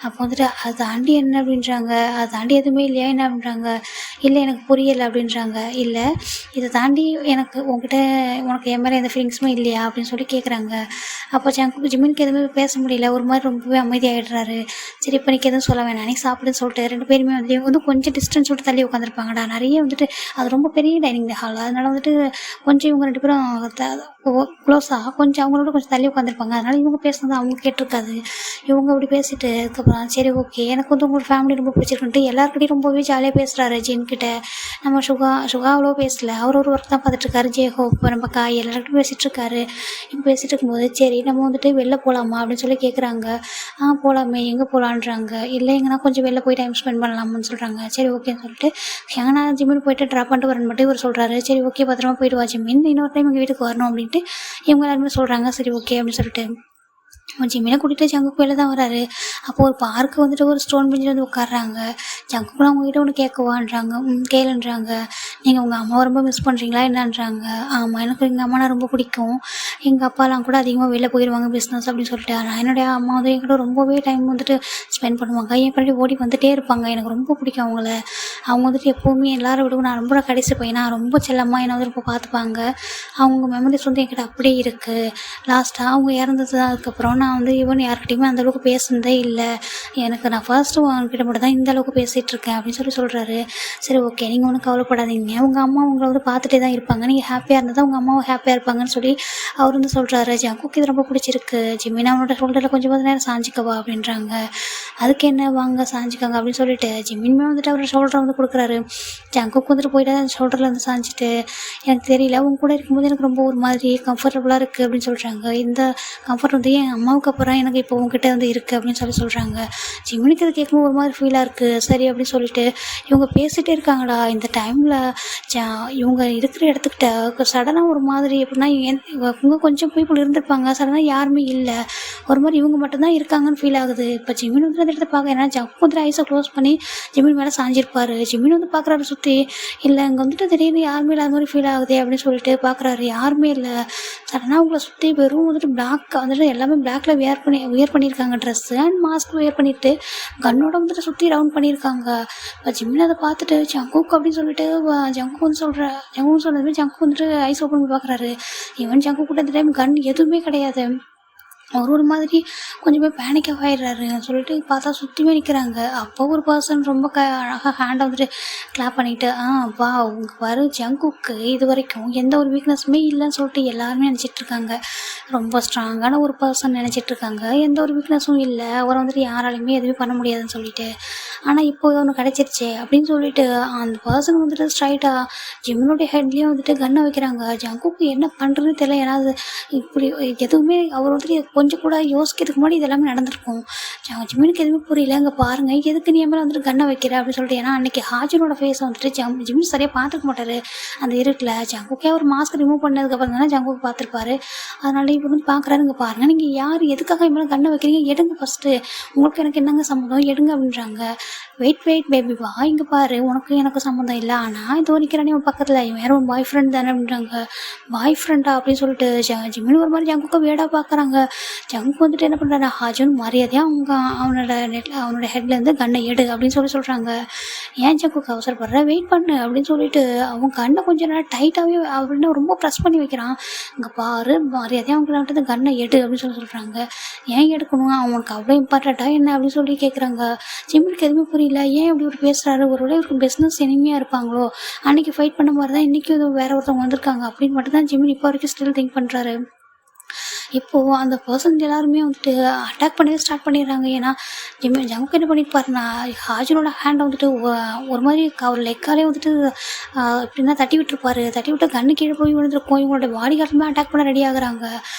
அப்போ வந்துட்டு அதை தாண்டி என்ன அப்படின்றாங்க. அதை தாண்டி எதுவுமே இல்லையா என்ன அப்படின்றாங்க. இல்லை எனக்கு புரியலை அப்படின்றாங்க. இல்லை இதை தாண்டி உனக்கு என் மேலே எந்த ஃபீலிங்ஸுமே இல்லையா அப்படின்னு சொல்லி கேட்குறாங்க. அப்போ ஜிமினுக்கு எதுவுமே பேச முடியல, ஒரு மாதிரி ரொம்பவே அமைதியாகிடுறாரு. சரி இப்போ எனக்கு எதுவும் சொல்ல வேணாம், நீ சாப்பிடுன்னு சொல்லிட்டு 2 பேருமே வந்து கொஞ்சம் டிஸ்டன்ஸ் விட்டு தள்ளி உட்காந்துருப்பாங்கடா. நிறைய வந்துட்டு அது ரொம்ப பெரிய டைனிங் ஹால், அதனால வந்துட்டு கொஞ்சம் இவங்க 2 பேரும் க்ளோஸாக கொஞ்சம் அவங்களோட கொஞ்சம் தள்ளி உட்காந்துருப்பாங்க. அதனால் இவங்க பேசுனது அவங்க கேட்டிருக்காது. இவங்க அப்படி பேசிட்டு அதுக்கப்புறம் சரி ஓகே எனக்கு வந்து உங்களோட ஃபேமிலி ரொம்ப பிடிச்சிருக்குன்ட்டு எல்லாருக்கிட்டையும் ரொம்பவே ஜாலியாக பேசுகிறாரு. ஜின்கிட்ட நம்ம சுகா அவ்வளோ பேசலை, அவர் ஒரு ஒர்க் தான் பார்த்துட்ருக்காரு. ஹோப் நம்ம காய் எல்லாருக்கிட்டும் பேசிகிட்டு இருக்காரு. இப்போ பேசிகிட்டு இருக்கும்போது சரி நம்ம வந்துட்டு வெளில போகலாமா அப்படின்னு சொல்லி கேட்குறாங்க. போகலாமே, எங்கே போகலான்றாங்க. இல்லை எங்கன்னா கொஞ்சம் வெளில போய் டைம் ஸ்பெண்ட் பண்ணலாமான்னு சொல்கிறாங்க. சரி ஓகேன்னு சொல்லிட்டு எங்கன்னா ஜிம்மின் போயிட்டு ட்ராப் பண்ணிட்டு வரேன்னு மட்டும் இவர் சொல்கிறாரு. சரி ஓகே பத்திரமா போயிட்டு வா ஜிம்மின், இன்னொரு டைம் எங்கள் வீட்டுக்கு வரணும் அப்படின்ட்டு இவங்க எல்லாருமே சொல்கிறாங்க. சரி ஓகே அப்படின்னு சொல்லிட்டு ஜிம்மினை கூட்டிகிட்டு ஜங்குக்கு வெளில தான் வராரு. அப்போது ஒரு பார்க்கு வந்துட்டு ஒரு ஸ்டோன் பெஞ்சில் வந்து உட்காடுறாங்க. ஜங்குக்குலாம் அவங்ககிட்ட ஒன்று கேட்கவான்றாங்க. கேளுன்றாங்க. நீங்கள் உங்கள் அம்மாவை ரொம்ப மிஸ் பண்ணுறீங்களா என்னன்றாங்க. ஆமாம் எனக்கு எங்கள் அம்மானா ரொம்ப பிடிக்கும், எங்கள் அப்பாலாம் கூட அதிகமாக வெளில போயிடுவாங்க பிஸ்னஸ் அப்படின்னு சொல்லிட்டு. ஆனால் என்னுடைய அம்மா வந்து என்கிட்ட ரொம்பவே டைம் வந்துட்டு ஸ்பெண்ட் பண்ணுவாங்க, என் பின்னாடி ஓடி வந்துகிட்டே இருப்பாங்க. எனக்கு ரொம்ப பிடிக்கும் அவங்கள. அவங்க வந்துட்டு எப்போவுமே எல்லாரும் விடுவோம், நான் ரொம்ப கடைசி பையனா ரொம்ப செல்லமாக என்னை வந்து ரொம்ப பார்த்துப்பாங்க. அவங்க மெமரிஸ் வந்து என்கிட்ட அப்படியே இருக்குது. லாஸ்ட்டாக அவங்க இறந்தது தான். அதுக்கப்புறம் நான் வந்து யார்கிட்டையுமே அந்தளவுக்கு பேசுனதே இல்லை. நான் ஃபர்ஸ்ட்டு அவங்ககிட்ட மட்டும் தான் இந்த அளவுக்கு பேசிகிட்ருக்கேன் அப்படின்னு சொல்கிறாரு. சரி ஓகே நீங்கள் ஒன்றும் கவலைப்படாதீங்க, உங்கள் அம்மா உங்களை வந்து பார்த்துட்டே தான் இருப்பாங்க, நீங்கள் ஹாப்பியாக இருந்தால் தான் உங்கள் அம்மாவும் ஹாப்பியாக இருப்பாங்கன்னு சொல்லி அவர் வந்து சொல்கிறாரு. ஜங்குக்கு இது ரொம்ப பிடிச்சிருக்கு. ஜிம்மின் அவனோட ஷோல்டரில் கொஞ்சம் நேரம் சாஞ்சிக்கவா அப்படின்றாங்க. அதுக்கு என்ன வாங்க சாஞ்சிக்காங்க அப்படின்னு சொல்லிட்டு ஜிம்மின்மே வந்துட்டு அவரோட ஷோல்டரை வந்து கொடுக்குறாரு. ஜங்குக்கு வந்துட்டு போயிட்டு அந்த ஷோல்டரில் வந்து சாஞ்சிட்டு எனக்கு தெரியல, உங்க கூட இருக்கும்போது எனக்கு ரொம்ப ஒரு மாதிரி கம்ஃபர்டபுளாக இருக்குது அப்படின்னு சொல்கிறாங்க. இந்த கம்ஃபர்ட் வந்து என் அம்மாவுக்கு அப்புறம் எனக்கு இப்போ உங்ககிட்ட வந்து இருக்குது அப்படின்னு சொல்கிறாங்க. ஜிம்மினுக்கு அது கேட்கும்போது ஒரு மாதிரி ஃபீலாக இருக்குது. சரி அப்படின்னு சொல்லிட்டு இவங்க பேசிகிட்டே இருக்காங்கடா. இந்த டைமில் இவங்க இருக்கிற இடத்துக்கிட்ட சடனாக ஒரு மாதிரி எப்படின்னா இவங்க கொஞ்சம் பீப்புள் இருந்திருப்பாங்க, சடனாக யாருமே இல்லை, ஒரு மாதிரி இவங்க மட்டும்தான் இருக்காங்கன்னு ஃபீல் ஆகுது. இப்போ ஜிம்மின் வந்து அந்த இடத்த பார்க்க ஏன்னா ஜங்கு வந்து ஐஸை க்ளோஸ் பண்ணி ஜிம்மின் மேலே சாஞ்சிருப்பார். ஜிம்மின் வந்து பார்க்குறாரு சுற்றி, இல்லை இங்கே வந்துட்டு திடீர்னு யாருமே இல்லாத மாதிரி ஃபீல் ஆகுது அப்படின்னு சொல்லிட்டு பார்க்குறாரு. யாருமே இல்லை. சடனாக அவங்கள சுற்றி வெறும் வந்துட்டு பிளாக் வந்துட்டு எல்லாமே பிளாக்ல வியர் பண்ணியிருக்காங்க ட்ரெஸ்ஸு அண்ட் மாஸ்க் வியர் பண்ணிட்டு கன்னோட வந்துட்டு சுற்றி ரவுண்ட் பண்ணியிருக்காங்க. இப்போ ஜிம்மில் அதை பார்த்துட்டு ஜங்குக்கு அப்படின்னு சொல்லிட்டு ஜங்குன்னு சொன்னதுமே ஜங்கு வந்துட்டு ஐஸ் ஓப்பன் பண்ணி பார்க்குறாரு. ஈவன் ஜங்கு கூட இந்த டைம் கன் எதுவுமே கிடையாது. ஒரு மாதிரி கொஞ்சம் போய் பேனிக் ஆகிடுறாரு சொல்லிட்டு பார்த்தா சுற்றியுமே நிற்கிறாங்க. அப்போ ஒரு பர்சன் ரொம்ப அழகாக ஹேண்டை வந்துட்டு கிளாப் பண்ணிவிட்டு, வா உங்க பாரு ஜங்குக்கு இது வரைக்கும் எந்த ஒரு வீக்னஸுமே இல்லைன்னு சொல்லிட்டு எல்லாருமே நினச்சிட்ருக்காங்க. ரொம்ப ஸ்ட்ராங்கான ஒரு பர்சன் நினச்சிட்ருக்காங்க. எந்த ஒரு வீக்னஸும் இல்லை, அவரை வந்துட்டு யாராலையுமே எதுவுமே பண்ண முடியாதுன்னு சொல்லிட்டு. ஆனால் இப்போ ஒன்று கிடச்சிருச்சே அப்படின்னு சொல்லிட்டு அந்த பர்சன் வந்துட்டு ஸ்ட்ரைட்டாக ஜிம்மினுடைய ஹெட்லேயே வந்துட்டு கன்னை வைக்கிறாங்க. ஜங்குக்கு என்ன பண்ணுறதுன்னு தெரியல. ஏன்னா அது இப்படி எதுவுமே அவர் வந்துட்டு கொஞ்சம் கூட யோசிக்கிறதுக்கு முன்னாடி இது எல்லாமே நடந்திருக்கும். ஜிம்மினுக்கு எதுவுமே புரியல. இங்கே பாருங்கள் எதுக்கு நீ மேலே வந்துட்டு கன்னை வைக்கிற அப்படின்னு சொல்லிட்டு. ஏன்னா அன்றைக்கி ஹாஜனோட ஃபேஸை வந்துட்டு ஜிம் சரியாக பார்த்துக்க மாட்டார் அந்த இருட்டில். ஜங்குக்கே அவர் மாஸ்க் ரிமூவ் பண்ணதுக்கப்புறம் தானே ஜங்குக்கு பார்த்துருப்பாரு. அதனால இப்போ வந்து பார்க்குறாரு. இங்கே பாருங்கள் நீங்கள் யார் எதுக்காக மேலே கன்னை வைக்கிறீங்க, எடுங்க ஃபஸ்ட்டு, உங்களுக்கு எனக்கு என்னங்க சம்மந்தம், எடுங்க அப்படின்றாங்க. வெயிட் பேபி வா இங்கே பாரு, உனக்கு எனக்கு சம்மந்தம் இல்லை, ஆனால் இதோ நிற்கிறானே உன் பக்கத்தில், இவன் வேறு ஒரு பாய் ஃப்ரெண்ட் தானே அப்படின்றாங்க. பாய் ஃப்ரெண்டா அப்படின்னு சொல்லிட்டு ஜிம்மின்னு ஒரு மாதிரி ஜங்குக்கு வேடாக பார்க்குறாங்க. ஜங்கு வந்துட்டு என்ன பண்ணுறாரு, ஹாஜன் மரியாதையாக அவனோட ஹெட்லேருந்து கன்னை எடு அப்படின்னு சொல்கிறாங்க. ஏன் ஜங்குக்கு அவசரப்படுற, வெயிட் பண்ணு அப்படின்னு சொல்லிட்டு அவன் கண்ணை கொஞ்சம் நேரம் டைட்டாகவே அப்படின்னு ரொம்ப ப்ரெஸ் பண்ணி வைக்கிறான். இங்கே பாரு மரியாதையாக அவங்கள்ட்ட கன்னை எடு அப்படின்னு சொல்கிறாங்க. ஏன் எடுக்கணும், அவனுக்கு அவ்வளோ இம்பார்ட்டண்ட்டாக என்ன அப்படின்னு சொல்லி கேட்குறாங்க. ஜிம்மினுக்கு எதுவுமே புரியல. ஏன் இப்படி ஒரு பேசுகிறாரு, ஒரு வேளை இவருக்கு பிஸ்னஸ் எனிமையாக இருப்பாங்களோ, அன்றைக்கி ஃபைட் பண்ண மாதிரி தான் இன்றைக்கும் வேறு ஒருத்தவங்க வந்திருக்காங்க அப்படின்னு மட்டும் தான் ஜிம்மின் இப்போ வரைக்கும் ஸ்டில் திங்க் பண்ணுறாரு. இப்போது அந்த பர்சன் எல்லாருமே வந்துட்டு அட்டாக் பண்ணவே ஸ்டார்ட் பண்ணிடுறாங்க. ஏன்னா ஜங்குக்கு என்ன பண்ணியிருப்பாருன்னா, ஹாஜனோட ஹேண்டை வந்துட்டு ஒரு மாதிரி அவர் லெக்காலே வந்துட்டு எப்படின்னா தட்டி விட்டு கண்ணு கீழே போய் விழுந்துருக்கும். இவங்களோட பாடி கார்டுமே அட்டாக் பண்ண ரெடி ஆகுறாங்க.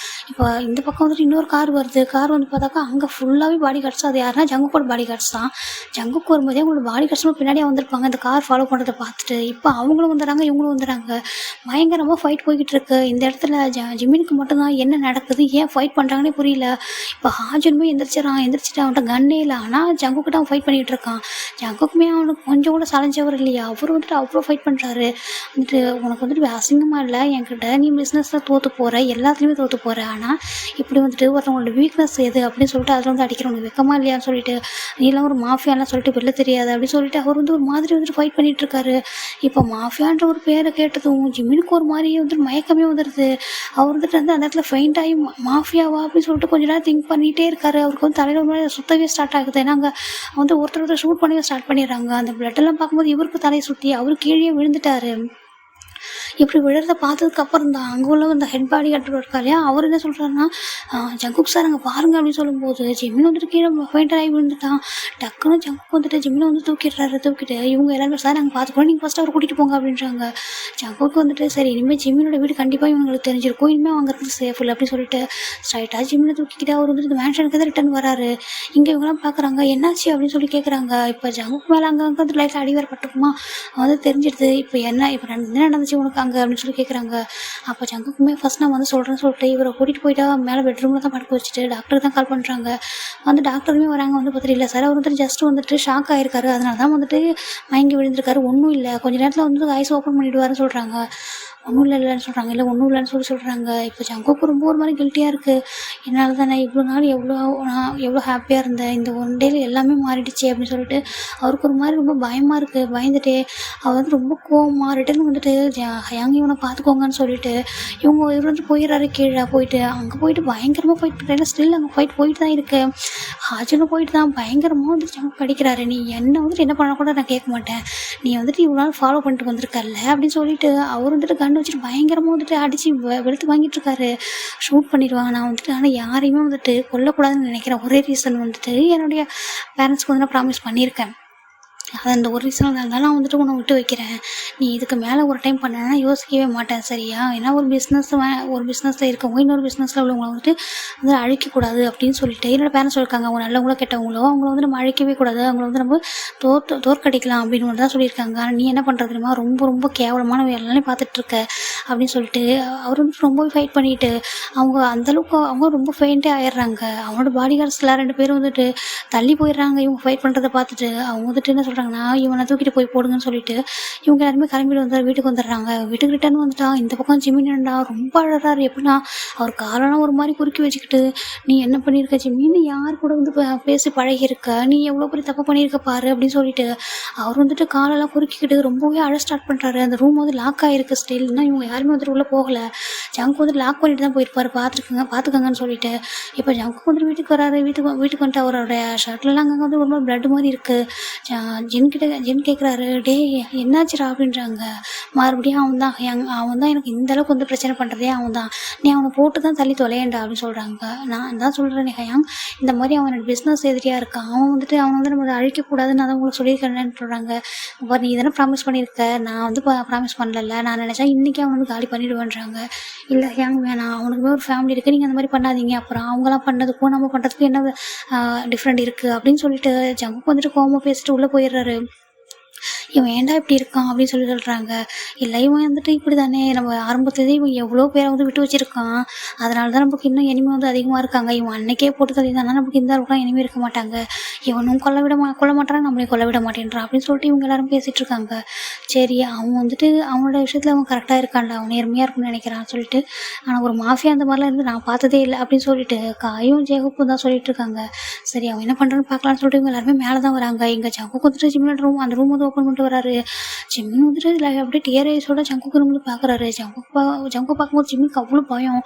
இப்போ இந்த பக்கம் வந்துட்டு இன்னொரு கார் வருது. கார் வந்து பார்த்தாக்கா அங்கே ஃபுல்லாகவே பாடி கார்ட்ஸ். அது யாருன்னா ஜங்குக்கோட பாடி கார்ட்ஸ் தான். ஜங்குக்கு வரும்போதே அவங்களோட பாடி கார்ட்ஸும் பின்னாடியே வந்திருப்பாங்க இந்த கார் ஃபாலோ பண்ணுறதை பார்த்துட்டு. இப்போ அவங்களும் வந்துடுறாங்க, இவங்களும் வந்துடுறாங்க. பயங்கரமாக ஃபைட் போய்கிட்டு இருக்கு. இந்த இடத்துல ஜிம்மினுக்கு மட்டும்தான் என்ன நடக்குது, ஏன் ஃபைட் பண்ணுறாங்கன்னே புரியல. இப்போ ஹாஜனுமே எந்திரிச்சிட்டு அவன்கிட்ட கன்னே இல்லை. ஆனால் ஜங்குக்கிட்ட அவன் ஃபைட் பண்ணிகிட்டு இருக்கான். ஜங்குக்குமே அவனுக்கு கொஞ்சம் கூட சலைஞ்சவர் இல்லையா, அவர் வந்துட்டு அவ்வளோ ஃபைட் பண்ணுறாரு. வந்துட்டு உனக்கு வந்துட்டு அசிங்கமாக இல்லை என்கிட்ட, நீ பிஸ்னஸில் தோற்று போகிற, எல்லாத்துலேயுமே தோற்று போகிற, ஆனால் இப்படி வந்துட்டு ஒருத்தவங்களோட வீக்னஸ் எது அப்படின்னு சொல்லிட்டு அதில் வந்து அடிக்கிறவங்க வெக்கமாக இல்லையான்னு சொல்லிட்டு, நீலாம் ஒரு மாஃபியாலாம் சொல்லிட்டு வெளில தெரியாது அப்படின்னு சொல்லிட்டு அவர் வந்து ஒரு மாதிரி வந்துட்டு ஃபைட் பண்ணிகிட்டு இருக்காரு. இப்போ மாஃபியான்ற ஒரு பேரை கேட்டதும் ஜிம்மினுக்கு ஒரு மாதிரி வந்துட்டு மயக்கமே வந்துடுது. அவர் வந்துட்டு வந்து அந்த இடத்துல ஃபெயிண்ட் ஆகி மாஃபியாவா அப்படின்னு சொல்லிட்டு கொஞ்ச நேரம் திங்க் பண்ணிகிட்டே இருக்காரு. அவருக்கு வந்து தலையில் ஒரு மாதிரி சுத்தவே ஸ்டார்ட் ஆகுது. ஏன்னா அங்கே வந்து ஒருத்தர் ஷூட் பண்ணவே ஸ்டார்ட் பண்ணிடுறாங்க. அந்த பிளட்டெல்லாம் பார்க்கும்போது இவருக்கு தலையை சுற்றி அவர் கீழே விழுந்துட்டாரு. இப்படி விழுறத பார்த்ததுக்கு அப்புறம் தான் அங்கே உள்ள அந்த ஹெட் பாடி கட்டர் இருக்கா இல்லையா, அவர் என்ன சொல்கிறாருன்னா, ஜங்குக் சார் அங்கே பாருங்க அப்படின்னு சொல்லும்போது ஜிம்மின் வந்துட்டு கீழே ஃபெயிண்டர் ஆகி விழுந்துட்டான். டக்குன்னு ஜங்குக் வந்துட்டு ஜிம்மினை வந்து தூக்கிட்டு இவங்க எல்லாருமே சார் நாங்கள் பார்த்துக்கணும், நீங்கள் ஃபஸ்ட்டு அவர் கூட்டிகிட்டு போங்க அப்படின்றாங்க. ஜங்குக்கு வந்துட்டு சரி இனிமேல் ஜிம்மினோட வீடு கண்டிப்பாக இவங்களுக்கு தெரிஞ்சிருக்கும், இனிமேல் அவங்க இருக்கிறது சேஃப் இல்லை அப்படின்னு சொல்லிட்டு ஸ்ட்ரைட்டாக ஜிம்மினை தூக்கிக்கிட்டு அவர் வந்துட்டு இந்த மேன்ஷனுக்கு தான் ரிட்டன் வராரு. இங்கே இவங்கெல்லாம் பார்க்குறாங்க, என்னாச்சு அப்படின்னு சொல்லி கேட்குறாங்க. இப்போ ஜங்குக்கு மேலே அங்கே வந்து லைஃப்பில் அடிவேற பட்டுக்குமா வந்து தெரிஞ்சிடுது. இப்போ என்ன நடந்துச்சு உனக்கு அங்கே அப்படின்னு சொல்லி கேட்குறாங்க. அப்போ ஜங்குக்குமே ஃபஸ்ட் நான் வந்து சொல்கிறேன்னு சொல்லிட்டு இவரை கூட்டிகிட்டு போயிட்டா மேலே பெட்ரூமில் தான் படுக்க வச்சுட்டு டாக்டருக்கு தான் கால் பண்ணுறாங்க. வந்து டாக்டருமே வராங்க. வந்து பார்த்துட்டு இல்லை சார் அவர் வந்துட்டு ஜஸ்ட் வந்துட்டு ஷாக் ஆகிருக்காரு, அதனால தான் வந்துட்டு மயங்கி விழுந்திருக்காரு, ஒன்றும் இல்லை, கொஞ்சம் நேரத்தில் வந்து ஐஸ் ஓப்பன் பண்ணிவிடுவாருன்னு சொல்கிறாங்க. ஒன்றும் இல்லைன்னு சொல்கிறாங்க. இல்லை ஒன்றும் இல்லைன்னு சொல்கிறாங்க. இப்போ ஜங்குக்கு ரொம்ப ஒரு மாதிரி கில்ட்டியாக இருக்குது. என்னால் தானே இவ்வளோ நாள் நான் எவ்வளோ ஹாப்பியாக இருந்தேன், இந்த ஒன் டேல எல்லாமே மாறிடுச்சு அப்படின்னு சொல்லிட்டு அவருக்கு ஒரு மாதிரி ரொம்ப பயமாக இருக்குது. பயந்துட்டே அவர் வந்து ரொம்ப கோவமாக ரிட்டன் வந்துட்டு ஹயாங் இவனை பார்த்துக்கோங்கன்னு சொல்லிட்டு இவர் வந்து போயிடுறாரு. கீழே போயிட்டு அங்கே போயிட்டு பயங்கரமாக ஃபைட் பண்ணுறாங்க. ஸ்டில் அங்கே ஃபைட் போயிட்டு தான் இருக்குது. ஹாஜனும் போயிட்டு தான் பயங்கரமாக வந்துட்டு ஜங்கு கடிக்கிறாரு. நீ என்ன வந்துட்டு என்ன பண்ண கூட நான் கேட்க மாட்டேன், நீ வந்துட்டு இவ்வளோ நாள் ஃபாலோ பண்ணிட்டு வந்திருக்கல அப்படின்னு சொல்லிட்டு அவர் வந்துட்டு கண்டு வச்சுட்டு பயங்கரமாக வந்துட்டு அடித்து வெளுத்து வாங்கிட்டு இருக்காரு. ஷூட் பண்ணிடுவாங்க. நான் வந்துட்டு ஆனால் யாரையுமே வந்துட்டு கொல்லக்கூடாதுன்னு நினைக்கிறேன். ஒரே ரீசன் வந்துட்டு என்னுடைய பேரண்ட்ஸ்க்கு வந்து நான் ப்ராமிஸ் பண்ணியிருக்கேன். அது அந்த ஒரு ரீசனாக இருந்தாலும் நான் வந்துட்டு உன்னை விட்டு வைக்கிறேன். நீ இதுக்கு மேலே ஒரு டைம் பண்ணனா யோசிக்கவே மாட்டேன் சரியா. ஏன்னா ஒரு பிஸ்னஸில் இருக்கவங்க இன்னொரு பிஸ்னஸில் உள்ளவங்களை வந்துட்டு வந்து அழிக்கக்கூடாது அப்படின்னு சொல்லிட்டு என்னோட பேரண்ட்ஸ் சொல்லியிருக்காங்க. அவங்க நல்லவங்களோ கெட்டவங்களோ அவங்கள வந்து நம்ம அழிக்கவே கூடாது, அவங்கள வந்து நம்ம தோற்கடிக்கலாம் அப்படின்னு மட்டும் தான் சொல்லியிருக்காங்க. ஆனால் நீ என்ன பண்ணுறது தெரியுமா, ரொம்ப ரொம்ப கேவலமான வேலையே பார்த்துட்ருக்க அப்படின்னு சொல்லிட்டு அவர் வந்து ரொம்ப ஃபைட் பண்ணிட்டு அவங்க அந்தளவுக்கு அவங்க ரொம்ப ஃபெயிண்டே ஆயிடுறாங்க. அவனோட பாடி கார்ட்ஸ் எல்லாம் 2 பேரும் வந்துட்டு தள்ளி போயிடுறாங்க. இவங்க ஃபைட் பண்ணுறதை பார்த்துட்டு அவங்க வந்துட்டு என்ன சொல்கிறாங்கன்னா, இவனை தூக்கிட்டு போய் போடுங்கன்னு சொல்லிட்டு இவங்க எல்லாருமே கிளம்பிட்டு வீட்டுக்கு வந்துடுறாங்க. வீட்டுக்கு ரிட்டர்ன் வந்துட்டா இந்த பக்கம் ஜிமின்டா ரொம்ப அழறாரு. எப்படின்னா அவர் காலெல்லாம் ஒரு மாதிரி குறுக்கி வச்சுக்கிட்டு, நீ என்ன பண்ணியிருக்க ஜிம்மி, நீ யார் கூட பேசி பழகியிருக்க, நீ எவ்வளோ பெரிய தப்பு பண்ணியிருக்க பாரு அப்படின்னு சொல்லிட்டு அவர் காலெல்லாம் குறுக்கிக்கிட்டு ரொம்பவே அழ ஸ்டார்ட் பண்ணுறாரு. அந்த ரூம் லாக் ஆகிருக்கு ஸ்டில். இன்னும் இவங்க யாருமே உள்ளே போகலை. ஜங்கு லாக் பண்ணிட்டு தான் போயிருப்பாரு. பார்த்துக்கங்கன்னு சொல்லிட்டு இப்போ ஜங்கு வீட்டுக்கு வராரு. வீட்டுக்கு வந்துட்டு அவரோட ஷர்ட்லாம் அங்கங்கே ரொம்ப பிளட் மாதிரி இருக்குது. ஜின் கேட்குறாரு, டே என்னாச்சுரா அப்படின்றாங்க. மறுபடியும் அவன் தான் எனக்கு இந்த அளவுக்கு பிரச்சனை பண்ணுறதே அவன் தான். நீ அவனை போட்டு தான் தள்ளி தொலையண்டா அப்படின்னு சொல்கிறாங்க. நான் தான் சொல்கிறேன் ஹயாங், இந்த மாதிரி அவனோட பிஸ்னஸ் எதிரியாக இருக்கான். அவன் நம்ம அழிக்கக்கூடாதுன்னு நான் தான் உங்களுக்கு சொல்லியிருக்கேன்னு சொல்கிறாங்க. நீ இதெல்லாம் ப்ராமிஸ் பண்ணியிருக்க, நான் ப்ராமிஸ் பண்ணல. நான் நினச்சா இன்றைக்கி அவன் காலி பண்ணிவிடுவேன்றாங்க. இல்லை ஹயாங் வேணாம், அவனுக்குமே ஒரு ஃபேமிலி இருக்குது, நீங்கள் அந்த மாதிரி பண்ணாதீங்க. அப்புறம் அவங்களாம் பண்ணதுக்கும் நம்ம பண்ணுறதுக்கும் என்ன டிஃப்ரெண்ட் இருக்குது அப்படின்னு சொல்லிட்டு ஜங்கு கோவமாக பேசிட்டு உள்ளே போயிடுறாரு. இவன் ஏன்டா இப்படி இருக்கான் அப்படின்னு சொல்கிறாங்க. இல்லை இவன் இப்படி தானே, நம்ம ஆரம்பத்துலேயே இவன் எவ்வளோ பேரை விட்டு வச்சுருக்கான். அதனால தான் நமக்கு இன்னும் எனிமே அதிகமாக இருக்காங்க. இவன் அன்னைக்கே போட்டு தள்ளிதானா நமக்கு இந்த அளவுக்குலாம் எனிமே இருக்க மாட்டாங்க. இவனும் கொல்ல மாட்டான், நம்மளையும் கொல்ல விட மாட்டேன்றான் அப்படின்னு சொல்லிட்டு இவங்க எல்லாரும் பேசிகிட்டு இருக்காங்க. சரி அவன் அவனோட விஷயத்தில் அவன் கரெக்டாக இருக்கான்டா, அவன் நேர்மையாக இருக்குன்னு நினைக்கிறான்னு சொல்லிட்டு, ஆனால் ஒரு மாஃபியா அந்த மாதிரிலாம் இருந்து நான் பார்த்ததே இல்லை அப்படின்னு சொல்லிட்டு காயும் ஜெகுப்பும் தான் சொல்லிட்டு இருக்காங்க. சரி அவன் என்ன பண்ணுறான்னு பார்க்கலான்னு சொல்லிட்டு இவங்க எல்லாருமே மேலே தான் வராங்க. இங்கே ஜங்கு ஜிம்மினோட ரூம், அந்த ரூம் ஓப்பன் பண்ணிட்டு வராரு. ஜிம்மின் இல்லை அப்படியே டிஆர்ஐஸோட ஜங்குக்கு ரூம்ல பார்க்குறாரு. ஜங்கு பார்க்கும்போது ஜிம்மிக்கு அவ்வளோ பயம்.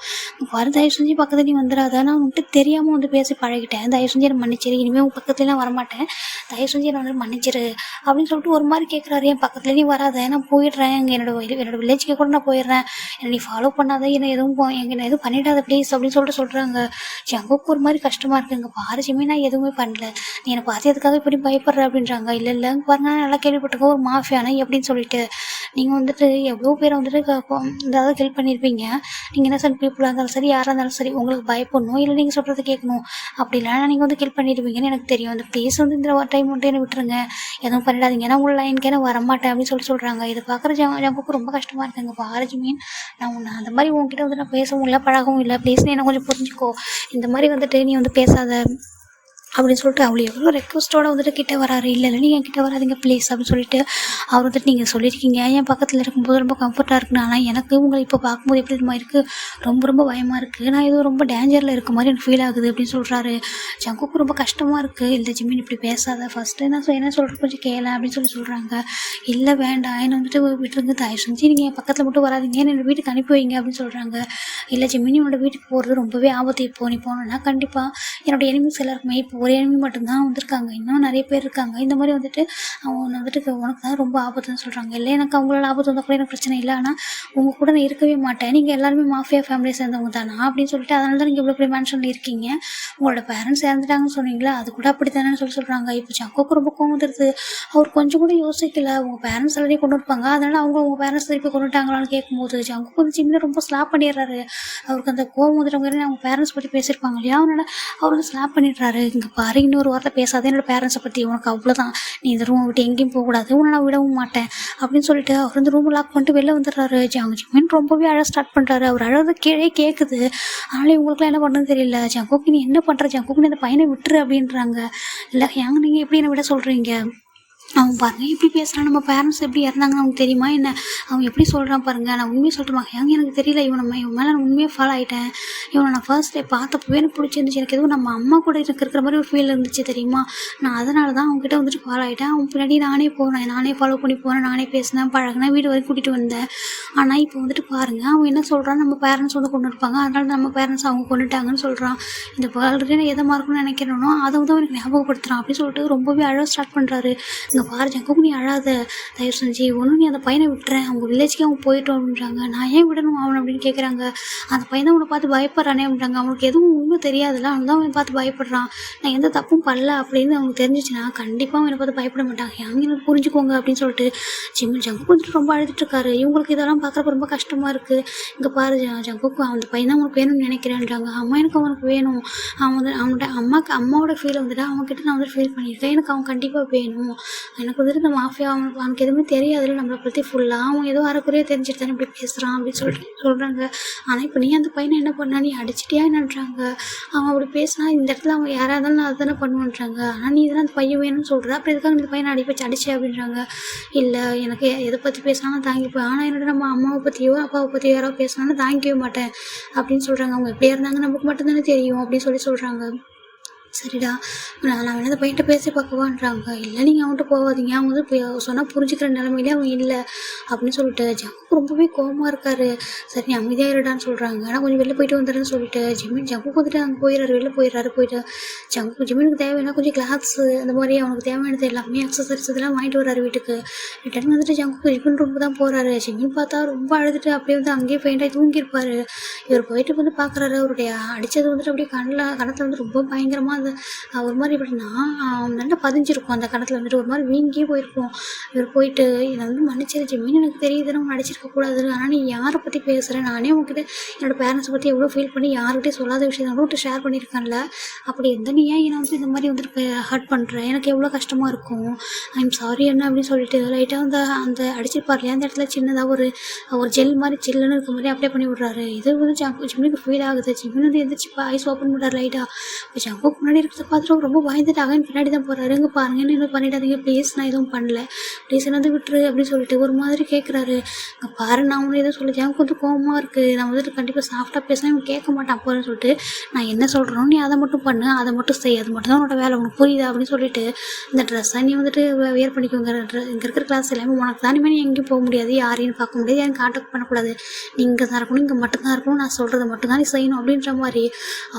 வர தயவு செஞ்சு பக்கத்துல நீ வந்துடாத, நான் தெரியாமல் பேசி பழகிட்டேன், தயவு செஞ்சு என்ன மன்னிச்சிரு, இனிமேல் உன் பக்கத்துலாம் வரமாட்டேன், தயவு செஞ்சு என்ன மன்னிச்சிரு அப்படின்னு சொல்லிட்டு ஒரு மாதிரி கேட்குறாரு. என் பக்கத்துல நீ வராத, நான் போயிடுறேன், என்னோட வில்லேஜுக்கு கூட நான் போயிடுறேன், என்னை நீ ஃபாலோ பண்ணாத, என்னை எதுவும் பண்ணிடாத ப்ளீஸ் அப்படின்னு சொல்கிறாங்க. ஜங்குக்கு ஒரு மாதிரி கஷ்டமா இருக்கு. இங்கே பாரு ஜிம்மி, நான் எதுவுமே பண்ணல, நீ என்னை பார்த்து எதுக்காக இப்படி பயப்படுற அப்படின்றாங்க. இல்லை பாருங்க, நல்லா கேள்விப்பட்டிருக்க ஒரு மாஃபியானா எப்படின்னு சொல்லிட்டு, நீங்கள் எவ்வளோ பேரை ஏதாவது ஹெல்ப் பண்ணியிருப்பீங்க. நீங்கள் என்ன சார் பீப்புளாக இருந்தாலும் சரி, யாராக இருந்தாலும் சரி, உங்களுக்கு பயப்படணும், இல்லை நீங்கள் சொல்கிறத கேட்கணும், அப்படி இல்லைனா நீங்கள் ஹெல்ப் பண்ணியிருப்பீங்கன்னு எனக்கு தெரியும். அந்த ப்ளீஸ் இந்த டைம் என்னை விட்டுருங்க, எதுவும் பண்ணிடாதீங்க, ஏன்னா உள்ள லைனுக்கு என்ன வரமாட்டேன் அப்படின்னு சொல்கிறாங்க. இது பார்க்குற ஜங்குக்கு ரொம்ப கஷ்டமாக இருக்குங்க. பாரஜி மீன், நான் அந்த மாதிரி உங்ககிட்ட நான் பேசவும் இல்லை, பழகவும் இல்லை, ப்ளீஸ் நீ என்ன கொஞ்சம் புரிஞ்சுக்கோ, இந்த மாதிரி நீ பேசாத அப்படின்னு சொல்லிட்டு அவளை எவ்வளோ ரெக்வஸ்ட்டோட கிட்டே வராரு. இல்லை நீங்கள் என்கிட்ட வராதிங்க ப்ளீஸ் அப்படின்னு சொல்லிட்டு அவர் நீங்கள் சொல்லியிருக்கீங்க, என் பக்கத்தில் இருக்கும்போது ரொம்ப கம்ஃபர்ட்டாக இருக்குன்னு, ஆனால் எனக்கு உங்களை இப்போ பார்க்கும்போது எப்படி மாதிரி இருக்குது, ரொம்ப பயமாக இருக்குது, நான் ஏதோ ரொம்ப டேஞ்சரில் இருக்க மாதிரி எனக்கு ஃபீல் ஆகுது அப்படின்னு சொல்கிறாரு. ஜங்குக்கு ரொம்ப கஷ்டமாக இருக்குது. இல்லை ஜிம்மின் இப்படி பேசாத, ஃபஸ்ட்டு நான் என்ன சொல்கிறேன் கொஞ்சம் கேள அப்படின்னு சொல்கிறாங்க. இல்லை வேண்டாம், என்னை விட்டுருங்க, தயவு செஞ்சு நீங்கள் என் பக்கத்தில் மட்டும் வராதிங்க, என்னோட வீட்டுக்கு அனுப்பி வைங்க அப்படின்னு சொல்கிறாங்க. இல்லை ஜிம்மின் என்னோட வீட்டுக்கு போகிறது ரொம்பவே ஆபத்து, இப்போ நீ போனோன்னா கண்டிப்பாக என்னோட எனிமிஸ் எல்லாருக்குமே இப்போ ஒரு எனிமி மட்டும்தான் வந்திருக்காங்க, இன்னும் நிறைய பேர் இருக்காங்க, இந்த மாதிரி அவங்க உனக்கு தான் ரொம்ப ஆபத்துன்னு சொல்கிறாங்க. இல்லை எனக்கு அவங்களால ஆபத்து வந்தால் கூட எனக்கு பிரச்சனை இல்லை, ஆனால் உங்கள் கூட நான் இருக்கவே மாட்டேன், நீங்கள் எல்லாருமே மாஃபியா ஃபேமிலியை சேர்ந்தவங்க தானா அப்படின்னு சொல்லிட்டு, அதனால தான் நீங்கள் இவ்வளோ பெரிய மேன்ஷனில் இருக்கீங்க, உங்களோட பேரண்ட்ஸ் இறந்துட்டாங்கன்னு சொன்னீங்களா, அது கூட அப்படி தானேன்னு சொல்கிறாங்க. இப்போ ஜங்குக்கு ரொம்ப கோவம் வந்துடுது. அவர் கொஞ்சம் கூட யோசிக்கல, உங்கள் பேரண்ட்ஸ் எல்லாரையும் கொண்டு இருப்பாங்க, அதனால் உங்கள் பேரண்ட்ஸ் திருப்பி கொண்டுட்டாங்களான்னு கேட்கும்போது ஜங்குக்கு சின்ன ரொம்ப ஸ்லாப் பண்ணிடுறாரு. அவருக்கு அந்த கோவம் வந்துட்டவங்க அவங்க பேரண்ட்ஸ் பற்றி பேசியிருப்பாங்க இல்லையா, அதனால் அவர் ஸ்லாப் பண்ணிடுறாரு. இங்கே பாரு, இன்னொரு வார்த்தை பேசாத என்னோட பேரண்ட்ஸை பற்றி, உனக்கு அவ்வளோதான், நீ இந்த ரூமை விட்டு எங்கேயும் போகக்கூடாது, உன்னை நான் விடவும் மாட்டேன் அப்படின்னு சொல்லிட்டு அவர் ரூம் லாக் பண்ணிட்டு வெளில வந்துடுறாரு. ஜிம்மின் ரொம்பவே அழ ஸ்டார்ட் பண்ணுறாரு. அவர் அழகு கீழே கேட்குது, அதனால இவங்களுக்குலாம் என்ன பண்ணுறது தெரியல. ஜங்குக்கு நீ என்ன பண்ணுற, ஜங்குக்கு நீ அந்த பையனை விட்டுரு அப்படின்றாங்க. இல்லை ஏங்க நீங்கள் எப்படி என்னை விட சொல்கிறீங்க, அவன் பாருங்கள் எப்படி பேசுகிறான், நம்ம பேரண்ட்ஸ் எப்படி இறந்தாங்கன்னு அவனுக்கு தெரியுமா என்ன, அவன் எப்படி சொல்கிறான் பாருங்கள், நான் உண்மையை சொல்லிட்டுமா ஏங்க எனக்கு தெரியல, இவன் மேலே நான் உண்மையாக ஃபாலோ ஆகிட்டேன், இவனை நான் ஃபர்ஸ்ட் டே பார்த்தப்பவே எனக்கு பிடிச்சிருந்துச்சு, எனக்கு எதுவும் நம்ம அம்மா கூட இருக்கிற மாதிரி ஒரு ஃபீல் இருந்துச்சு தெரியுமா, நான் அதனால தான் அவங்ககிட்ட ஃபாலோ ஆகிட்டேன், அவன் பின்னாடி நானே போனேன், நானே ஃபாலோ பண்ணி போனேன், நானே பேசினேன், பழகினேன், வீடு வரைக்கும் கூட்டிகிட்டு வந்தேன். ஆனால் இப்போ பாருங்கள் அவன் என்ன சொல்கிறான், நம்ம பேரண்ட்ஸ் கொண்டு இருப்பாங்க, அதனால நம்ம பேரண்ட்ஸ் அவங்க கொண்டுட்டாங்கன்னு சொல்கிறான். இந்த ஆல்ரெடி நான் எதை மார்க்குன்னு நினைக்கிறேனோ அதை எனக்கு ஞாபகப்படுத்துகிறான் அப்படின்னு சொல்லிட்டு ரொம்பவே அழ ஸ்டார்ட் பண்ணுறாரு. இங்கே பாரு ஜங்குக்கு நீ அழாத, தயவு செஞ்சு ஒன்றும் நீ அந்த பையனை விட்டுறேன், அவங்க வில்லேஜ்க்கே அவங்க போயிட்டோம் அப்படின்றாங்க. நான் ஏன் விடணும் அவனை அப்படின்னு கேட்குறாங்க. அந்த பையன் தான் அவனை பார்த்து பயப்படுறானே அப்படின்றாங்க. அவனுக்கு எதுவும் உண்மை தெரியாதுல்ல, அவன் தான் அவனை பார்த்து பயப்படுறான், நான் எந்த தப்பும் பண்ணல அப்படின்னு அவனுக்கு தெரிஞ்சிச்சுன்னா கண்டிப்பாக அவனை பார்த்து பயப்பட மாட்டாங்க, அங்கே எனக்கு புரிஞ்சுக்கோங்க அப்படின்னு சொல்லிட்டு ஜங்குக்கு ரொம்ப அழுதுட்டு இருக்காரு. இவங்களுக்கு இதெல்லாம் பார்க்குறப்ப ரொம்ப கஷ்டமாக இருக்குது. இங்கே பாரு ஜங்குக்கு அந்த பையன் தான் அவனுக்கு வேணும்னு நினைக்கிறேன்றாங்க. அம்மா எனக்கு அவனுக்கு வேணும், அவனோட அம்மாவோட ஃபீல் அவன்கிட்ட நான் ஃபீல் பண்ணியிருக்கேன், எனக்கு அவன் கண்டிப்பாக வேணும் எனக்கு வந்துட்டு இந்த மாஃபியா அவனுக்கு எதுவுமே தெரியாதுல்ல நம்மளை பற்றி ஃபுல்லாக. அவன் ஏதோ அரைக்குறையாக தெரிஞ்சுட்டு தானே இப்படி பேசுகிறான் அப்படின்னு சொல்லிட்டு சொல்கிறாங்க. ஆனால் இப்போ நீ அந்த பையனை என்ன பண்ணா, நீ அடிச்சிட்டியா என்னன்றாங்க. அவன் அப்படி பேசினா இந்த இடத்துல அவன் யாராக இருந்தாலும் நான் அதுதானே பண்ணுவேன்றாங்க. ஆனால் நீ இதெல்லாம் அந்த பையன் வேணும்னு சொல்கிற, அப்புறம் எதுக்காக இந்த பையனை அடிச்சே அப்படின்றாங்க. இல்லை எனக்கு எதை பற்றி பேசினாலும் தாங்கிப்பேன், ஆனால் என்னோட நம்ம அம்மாவை பற்றியோ அப்பாவை பற்றியோ யாரோ பேசினாலும் தாங்கிக்கவே மாட்டேன் அப்படின்னு சொல்கிறாங்க. அவங்க எப்படியா இருந்தாங்க நமக்கு மட்டும்தானே தெரியும் அப்படின்னு சொல்கிறாங்க. சரிடா, நான் வேணா அந்த பையன்கிட்ட பேசி பார்க்கவான்றாங்க. இல்லை நீங்கள் அவன்கிட்ட போகாதீங்க, அவன் வந்து சொன்னால் புரிஞ்சுக்கிற நிலைமையிலே அவன் இல்லை அப்படின்னு சொல்லிட்டு ஜங்கு ரொம்பவே கோவமாக இருக்காரு. சரி நீ அமைதியாக இருடான்னு சொல்கிறாங்க. ஆனால் கொஞ்சம் வெளில போயிட்டு வந்துடுறேன்னு சொல்லிட்டு ஜங்குக்கு வந்துட்டு அங்கே வெளில போயிட்டு ஜிமினுக்கு தேவையான கொஞ்சம் கிளாத்ஸு அந்த மாதிரி அவனுக்கு தேவையானது எல்லாமே அக்சசரிஸ் இதெல்லாம் வாங்கிட்டு வர்றாரு வீட்டுக்கு. ரிட்டர்ன் வந்துட்டு ஜங்குக்கு ஜிமின் ரொம்ப தான் போகிறாரு. ஜிமின் பார்த்தா ரொம்ப அழுதுட்டு அப்படியே வந்து அங்கேயே பெயிண்டாகி தூங்கியிருப்பார். இவர் போயிட்டு வந்து பார்க்குறாரு, அவருடைய அடித்தது வந்துட்டு அப்படியே கணத்தில் வந்து ரொம்ப பயங்கரமாக அந்த ஒரு மாதிரி எப்படின்னா நல்லா பதிஞ்சிருக்கும் அந்த கணத்தில் வந்துட்டு ஒரு மாதிரி வீங்கியே போயிருக்கும். இவர் போயிட்டு என்னை வந்து மன்னிச்சிரு ஜிமின், எனக்கு தெரியுது நம்ம அடிச்சிருக்கக்கூடாது, ஆனால் நீ யாரை பற்றி பேசுகிறேன், நானே உங்ககிட்ட என்னோடய பேரண்ட்ஸை பற்றி எவ்வளோ ஃபீல் பண்ணி யார்கிட்டே சொல்லாத விஷயம் அவங்கள்ட்ட ஷேர் பண்ணியிருக்கேன்ல, அப்படி எந்த நீ ஏன் என்னை வந்து இந்த மாதிரி வந்துட்டு ஹர்ட் பண்ணுறேன், எனக்கு எவ்வளோ கஷ்டமாக இருக்கும், ஐம் சாரி என்ன அப்படின்னு சொல்லிட்டு லைட்டாக அந்த அந்த அடிச்சிருப்பார் இல்லையா அந்த இடத்துல சின்னதாக ஒரு ஜெல் மாதிரி சில்லுன்னு இருக்க மாதிரி அப்ளை பண்ணி விட்றாரு. இது வந்து ஜிம்முக்கு ஃபீல் ஆகுது. ஜிம்மின் வந்து எந்திரிச்சு ஐஸ் ஓப்பன் பண்ணுறாரு லைட்டாக. இப்போ ஜங்குக்கு முன்னாடி இருக்கிறத பார்த்துட்டு ரொம்ப பயந்துட்டாங்க. பின்னாடி தான் போகிறாரு. இங்கே பாருங்க என்ன பண்ணிடாதீங்க ப்ளீஸ், நான் எதுவும் பண்ணல ப்ளீஸ் என்னது விட்டுரு அப்படின்னு சொல்லிட்டு ஒரு மாதிரி கேட்குறாரு. இங்கே பாரு நான் ஒன்று எதுவும் சொல்லி ஜங்கு கொஞ்சம் கோவமாக இருக்குது, நான் வந்துட்டு கண்டிப்பாக சாஃப்டாக பேசினா இவன் கேட்க மாட்டான் அப்போன்னு சொல்லிட்டு நான் என்ன சொல்கிறோம் நீ அதை மட்டும் பண்ணு, அதை மட்டும் செய், அது மட்டும் தான் உன்னோட வேலை, உனக்கு புரியுதா அப்படின்னு சொல்லிட்டு இந்த ட்ரெஸ்ஸை நீ வந்துட்டு வியர் பண்ணிக்கோங்க, இங்கே இருக்கிற கிளாஸ் எல்லாமே உனக்கு தானே நீ எங்கேயும் போக முடியாது, யாரையும் பார்க்க முடியாது, யாரும் கான்டாக்ட் பண்ணக்கூடாது, நீ இங்கே தான் இருக்கணும், இங்கே மட்டும்தான் இருக்கணும், நான் சொல்கிறத மட்டும் தான் நீ செய்யணும் அப்படின்ற மாதிரி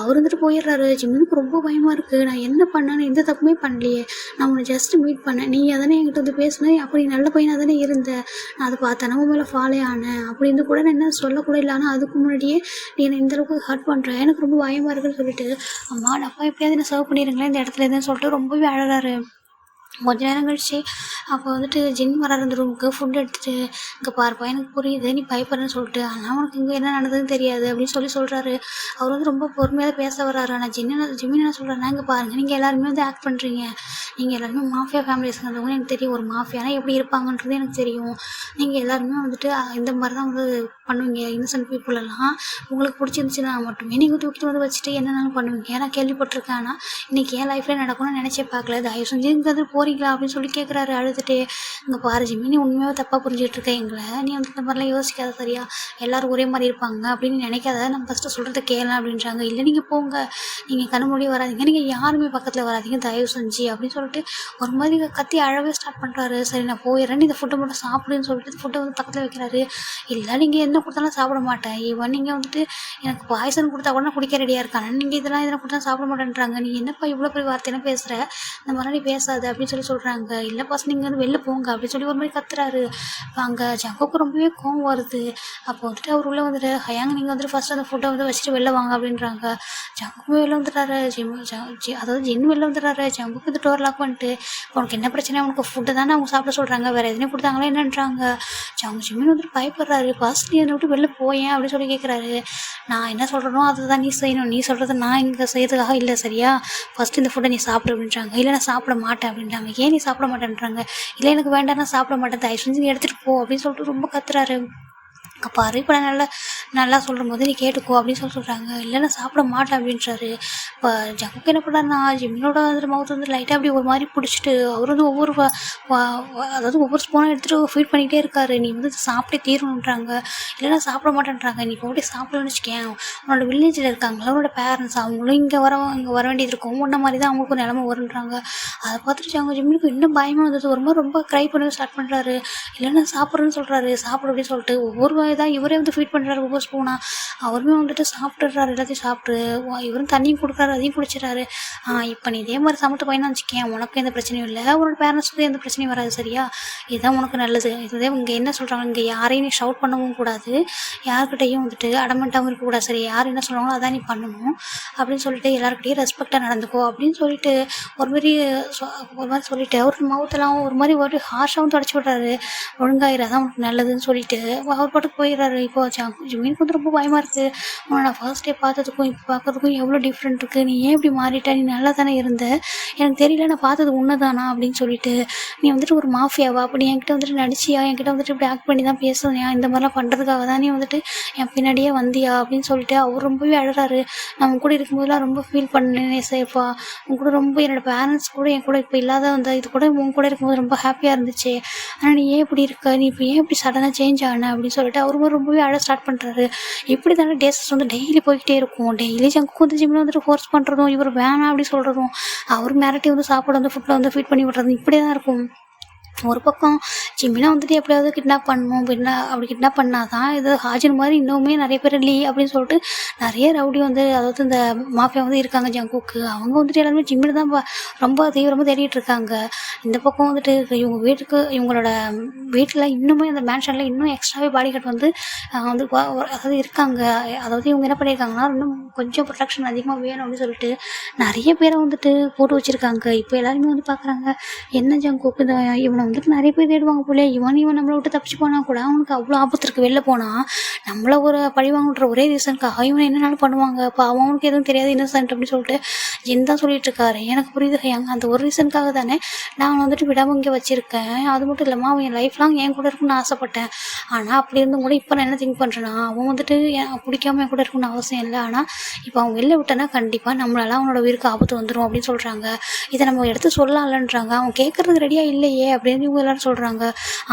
அவர் வந்துட்டு போயிடுறாரு. ஜிம்முக்கு ரொம்ப பயமாக இருக்குது, நான் என்ன பண்ணேன்னு எந்த தப்புமே பண்ணலையே, நான் உன்னை ஜஸ்ட் மீட் பண்ணேன், நீ அதனே என்கிட்ட வந்து பேசினேன், அப்படி நல்ல பையனாக தானே இருந்தேன், நான் அதை பார்த்தேன் நம்ம மேலே ஃபாலோ ஆனேன், அப்படி இருந்து கூட நான் என்ன சொல்லக்கூட இல்லை, ஆனால் அதுக்கு முன்னாடியே நீ என்னை இந்தளவுக்கு ஹர்ட் பண்ணுறேன், எனக்கு ரொம்ப பயமாக இருக்குன்னு சொல்லிட்டு அம்மா அப்பா எப்படியாவது என்ன சர்வ் பண்ணிடுங்களேன் இந்த இடத்துல எதுன்னு சொல்லிட்டு ரொம்பவே அழகாரு. கொஞ்ச நேரம் கழிச்சு அப்போ வந்துட்டு ஜின் வராரு அந்த ரூமுக்கு ஃபுட் எடுத்துகிட்டு, இங்கே பாருப்பா எனக்கு புரியுது நீ பயப்படுறேன்னு சொல்லிட்டு, ஆனால் அவனுக்கு இங்கே என்ன நடந்ததுன்னு தெரியாது அப்படின்னு சொல்கிறாரு. அவர் வந்து ரொம்ப பொறுமையாக பேச வர்றாரு. ஆனால் ஜிம்மின் என்ன சொல்கிறாருன்னா, இங்கே பாருங்கள் நீங்கள் எல்லாருமே வந்து ஆக்ட் பண்ணுறீங்க, நீங்கள் எல்லாருமே மாஃபியா ஃபேமிலிஸ்ங்கிறவங்க எனக்கு தெரியும், ஒரு மாஃபியானா எப்படி இருப்பாங்கன்றது எனக்கு தெரியும், நீங்கள் எல்லாருமே வந்துட்டு இந்த மாதிரி தான் வந்து பண்ணுவீங்க, இன்னசென்ட் பீப்புள் எல்லாம் உங்களுக்கு பிடிச்சிருந்துச்சுன்னா மட்டுமே நீங்கள் தூக்கிட்டு வந்து வச்சுட்டு என்னென்னாலும் பண்ணுவீங்க, நான் கேள்விப்பட்டிருக்கேன், ஆனால் இன்றைக்கி என் லைஃப்பில் நடக்கும்னு நினச்சே பார்க்கல, தயவு செஞ்சு இங்கே போகிறீங்களா அப்படின்னு சொல்லி கேட்குறாரு அழுதுட்டு. இங்கே பாரு ஜிம்மி, நீ உண்மையாக தப்பாக புரிஞ்சுட்டு இருக்க எங்களை, நீ வந்து இந்த மாதிரிலாம் யோசிக்காத சரியா, எல்லோரும் ஒரே மாதிரி இருப்பாங்க அப்படின்னு நினைக்காத, நம்ம ஃபஸ்ட்டு சொல்கிறத கேளலாம் அப்படின்றாங்க. இல்லை நீங்கள் போங்க, நீங்கள் கண்ணு மூடி வராதிங்க, நீங்கள் யாருமே பக்கத்தில் வராதிங்க தயவு செஞ்சு அப்படின்னு சொல்லிட்டு ஒரு மாதிரி கத்தி அழவே ஸ்டார்ட் பண்ணுறாரு. சரி நான் போயிடுறேன், இந்த ஃபுட்டை மட்டும் சாப்பிடுன்னு சொல்லிட்டு ஃபுட்டை வந்து பக்கத்தில் வைக்கிறாரு. இல்லை நீங்கள் என்ன கொடுத்தாலும் சாப்பிட மாட்டேன், ஈவன் நீங்கள் வந்துட்டு எனக்கு பாய்சன் கொடுத்தா கூட நான் குடிக்க ரெடியாக இருக்காங்க, நீங்கள் இதெல்லாம் கொடுத்தா சாப்பிட மாட்டேன்றாங்க, நீ என்னப்பா இவ்வளோ பெரிய வார்த்தையெல்லாம் பேசுகிற, இந்த மாதிரி நீ பேசாது அப்படின்னு சொல்லி சொல்கிறாங்க. இல்லை பாஸ் நீங்கள் வந்து வெளில போங்க அப்படின்னு சொல்லி ஒரு மாதிரி கத்துறாரு. அங்கே ஜங்குக்கு ரொம்பவே கோவம் வருது. அப்போ வந்துட்டு அவர் உள்ளே வந்துட்டு ஹயாங்க நீங்கள் வந்துட்டு ஃபஸ்ட்டு அந்த ஃபுட்டை வந்து வச்சுட்டு வெளில வாங்க அப்படின்றாங்க. ஜங்குமே வெளில வந்துட்டாரு. அதாவது ஜின் வெளில வந்துடுறாரு. ஜங்குக்கு இந்த டோர் லாக் பண்ணிட்டு உனக்கு என்ன பிரச்சனை, உனக்கு ஃபுட்டு தானே அவங்க சாப்பிட சொல்கிறாங்க, வேறு எதுவுமே கொடுத்தாங்களா என்னன்றாங்க. ஜிம்மின் வந்துட்டு பயப்படுறாரு. ஃபஸ்ட் நீ அதை விட்டு வெளில போயேன் அப்படின்னு சொல்லி கேட்குறாரு. நான் என்ன சொல்கிறனோ அதை தான் நீ செய்யணும், நீ சொல்கிறது நான் இங்கே செய்யறதுக்காக இல்லை சரியா, ஃபஸ்ட்டு இந்த ஃபுட்டை நீ சாப்பிடு அப்படின்றாங்க. இல்லை நான் சாப்பிட மாட்டேன் அப்படின்றாங்க. ஏன் நீ சாப்பிட மாட்டேன்றாங்க. இல்லை எனக்கு வேண்டாம் நான் சாப்பிட மாட்டேன், தயவு செஞ்சு நீ எடுத்துகிட்டு போ அப்படின்னு சொல்லிட்டு ரொம்ப கத்துறாரு. பாரு இப்போ நான் நல்லா சொல்லும் போது நீ கேட்டுக்கோ அப்படின்னு சொல்கிறாங்க. இல்லை நான் சாப்பிட மாட்டேன் அப்படின்றாரு. இப்போ ஜங்குக்கு என்ன பண்ணாருன்னா ஜிம்மினோட வந்துட்டு மவுத் வந்து லைட்டாக அப்படி ஒரு மாதிரி பிடிச்சிட்டு அவர் வந்து ஒவ்வொரு ஸ்பூனாக எடுத்துகிட்டு ஃபீட் பண்ணிகிட்டே இருக்காரு. நீ வந்து சாப்பிட்டே தீரணுன்றாங்க. இல்லைன்னா சாப்பிட மாட்டேன்றாங்க. நீ போட்டு சாப்பிடணும்னு வச்சுக்கேன், உன்னோட வில்லேஜில் இருக்காங்களா உன்னோட பேரண்ட்ஸ் அவங்களும் இங்கே வர வேண்டியது இருக்கும், முன்ன மாதிரி தான் அவங்களுக்கும் நிலமை வருன்றாங்க. அதை பார்த்துட்டு அவங்க ஜிம்மினுக்கு இன்னும் பயமாக வந்தது. ஒரு மாதிரி ரொம்ப க்ரை பண்ண ஸ்டார்ட் பண்ணுறாரு. இல்லைன்னா சாப்பிட்றேன்னு சொல்கிறாரு. சாப்பிடு அப்படின்னு சொல்லிட்டு ஒவ்வொரு தான் இவரே வந்து ஃபீட் பண்ணுறாரு ஒவ்வொரு ஸ்பூனாக. அவருமே வந்துட்டு சாப்பிட்டுறாரு. எல்லாத்தையும் சாப்பிட்டு இவரும் தண்ணியும் கொடுக்குறாரு, அதையும் குடிச்சிடறாரு. இப்போ நீ இதே மாதிரி சமத்து பையனா வச்சுக்கேன், உனக்கு எந்த பிரச்சனையும் இல்லை, உன்னோட பேரண்ட்ஸுக்கு எந்த பிரச்சனையும் வராது சரியா, இதுதான் உனக்கு நல்லது. இதுவே இங்கே என்ன சொல்கிறாங்க, இங்கே யாரையும் நீ ஷவுட் பண்ணவும் கூடாது, யார்கிட்டையும் வந்துட்டு அடமெண்ட்டாகவும் இருக்கக்கூடாது சரி, யார் என்ன சொல்கிறாங்களோ அதான் நீ பண்ணணும் அப்படின்னு சொல்லிட்டு எல்லாருக்கிட்டையும் ரெஸ்பெக்டாக நடந்துக்கோ அப்படின்னு சொல்லிட்டு ஒரு மாதிரி சொல்லிட்டு அவர் மவுத்தெல்லாம் ஒரு மாதிரி ஒரு ஹார்ஷாகவும் தொடச்சி விட்றாரு. ஒழுங்காயிரு, அதான் உனக்கு நல்லதுன்னு சொல்லிட்டு அவர் பாட்டுக்கு போயிடுறாரு. இப்போ ஜிம்மின் எனக்கு வந்து ரொம்ப பயமாக இருக்குது. உன்னை நான் ஃபர்ஸ்ட் டே பார்த்ததுக்கும் இப்போ பார்க்கறதுக்கும் எவ்வளோ டிஃப்ரெண்ட் இருக்குது. நீ ஏன் இப்படி மாறிட்ட? நீ நல்லா தானே இருந்த. எனக்கு தெரியல நான் பார்த்தது உண்மைதானா அப்படின்னு சொல்லிட்டு. நீ வந்துட்டு ஒரு மாஃபியாவா? அப்படி என்கிட்ட வந்துட்டு நடிச்சியா? என்கிட்ட வந்துட்டு இப்படி ஆக்ட் பண்ணி தான் பேசுனியா? இந்த மாதிரிலாம் பண்ணுறதுக்காக தான் நீ வந்துட்டு என் பின்னாடியே வந்தியா? அப்படின்னு சொல்லிட்டு அவர் ரொம்பவே அழுறாரு. நான் உன் கூட இருக்கும்போதெல்லாம் ரொம்ப ஃபீல் பண்ணேன் சேஃபா. உன் கூட ரொம்ப என்னோடய பேரண்ட்ஸ் கூட என் கூட இப்போ இல்லாத அந்த இது கூட உன் கூட இருக்கும்போது ரொம்ப ஹாப்பியாக இருந்துச்சு. ஆனால் நீ ஏன் இப்படி இருக்க? நீ இப்போ ஏன் இப்படி சடனாக சேஞ்ச் ஆன? அப்படின்னு சொல்லிட்டு அவரும் ரொம்பவே அழ ஸ்டார்ட் பண்ணுறாரு. இப்படி தானே டேஸ் வந்து டெய்லி போய்கிட்டே இருக்கும். டெய்லி ஜங்க்கு வந்து ஜிம்மில் வந்துட்டு ஃபோர்ஸ் பண்ணுறதும், இவர் வேணாம் அப்படி சொல்கிறதும், அவர் மிரட்டி வந்து சாப்பாடு வந்து ஃபுட்டில் வந்து ஃபீட் பண்ணி விட்றதும் இப்படியே தான் இருக்கும். ஒரு பக்கம் ஜிம்மினா வந்துட்டு எப்படியாவது கிட்னாப் பண்ணணும் அப்படின்னா, அப்படி கிட்னாப் பண்ணால் தான் இது ஹாஜின் மாதிரி இன்னுமே நிறைய பேர் லீ அப்படின்னு சொல்லிட்டு நிறைய ரவுடி வந்து, அதாவது இந்த மாஃபியா வந்து இருக்காங்க ஜங்குக்கு. அவங்க வந்துட்டு எல்லாருமே ஜிம்மில் தான் ரொம்ப தீவிரமாக தேடிட்டு இருக்காங்க. இந்த பக்கம் வந்துட்டு இவங்க வீட்டுக்கு, இவங்களோட வீட்டில் இன்னுமே அந்த மேன்ஷனில் இன்னும் எக்ஸ்ட்ராவே பாடி கார்டு வந்து வந்து அதாவது இருக்காங்க. அதாவது இவங்க என்ன பண்ணியிருக்காங்கன்னா, இன்னும் கொஞ்சம் ப்ரொடெக்ஷன் அதிகமாக வேணும் அப்படின்னு சொல்லிட்டு நிறைய பேரை வந்துட்டு போட்டு வச்சுருக்காங்க. இப்போ எல்லாருமே வந்து பார்க்குறாங்க, என்ன ஜங்குக்கு இந்த இவனை வந்துட்டு நிறைய பேர் தேடுவாங்க போல. இவன் நம்மளை விட்டு தப்பிச்சு போனால் கூட அவனுக்கு அவ்வளோ ஆபத்து இருக்குது. வெளில போனால் நம்மளை ஒரு பழிவாங்கன்ற ஒரே ரீசனுக்காக இவனை என்னென்னாலும் பண்ணுவாங்க. இப்போ அவனுக்கு எதுவும் தெரியாது, இன்னசென்ட் அப்படின்னு சொல்லிட்டு ஜின் தான் சொல்லிட்டு இருக்காரு. எனக்கு புரியுது, அந்த ஒரு ரீசனுக்காக தானே நான் வந்துட்டு விடாமல் இங்கே வச்சுருக்கேன். அது மட்டும் இல்லாமல் அவன் என் லைஃப் லாங் என் கூட இருக்குன்னு ஆசைப்பட்டேன். ஆனால் அப்படி இருந்தும் கூட இப்போ நான் என்ன திங்க் பண்ணுறேன்னா, அவன் வந்துட்டு பிடிக்காம என் கூட இருக்குன்னு அவசியம் இல்லை. ஆனால் இப்போ அவன் வெளில விட்டானா கண்டிப்பாக நம்மளால அவனோட உயிருக்கு ஆபத்து வந்துடும் அப்படின்னு சொல்கிறாங்க. இதை நம்ம எடுத்து சொல்லலாம்லன்றாங்க. அவன் கேட்கறதுக்கு ரெடியாக இல்லையே அப்படின்னு இவங்க எல்லாரும் சொல்கிறாங்க.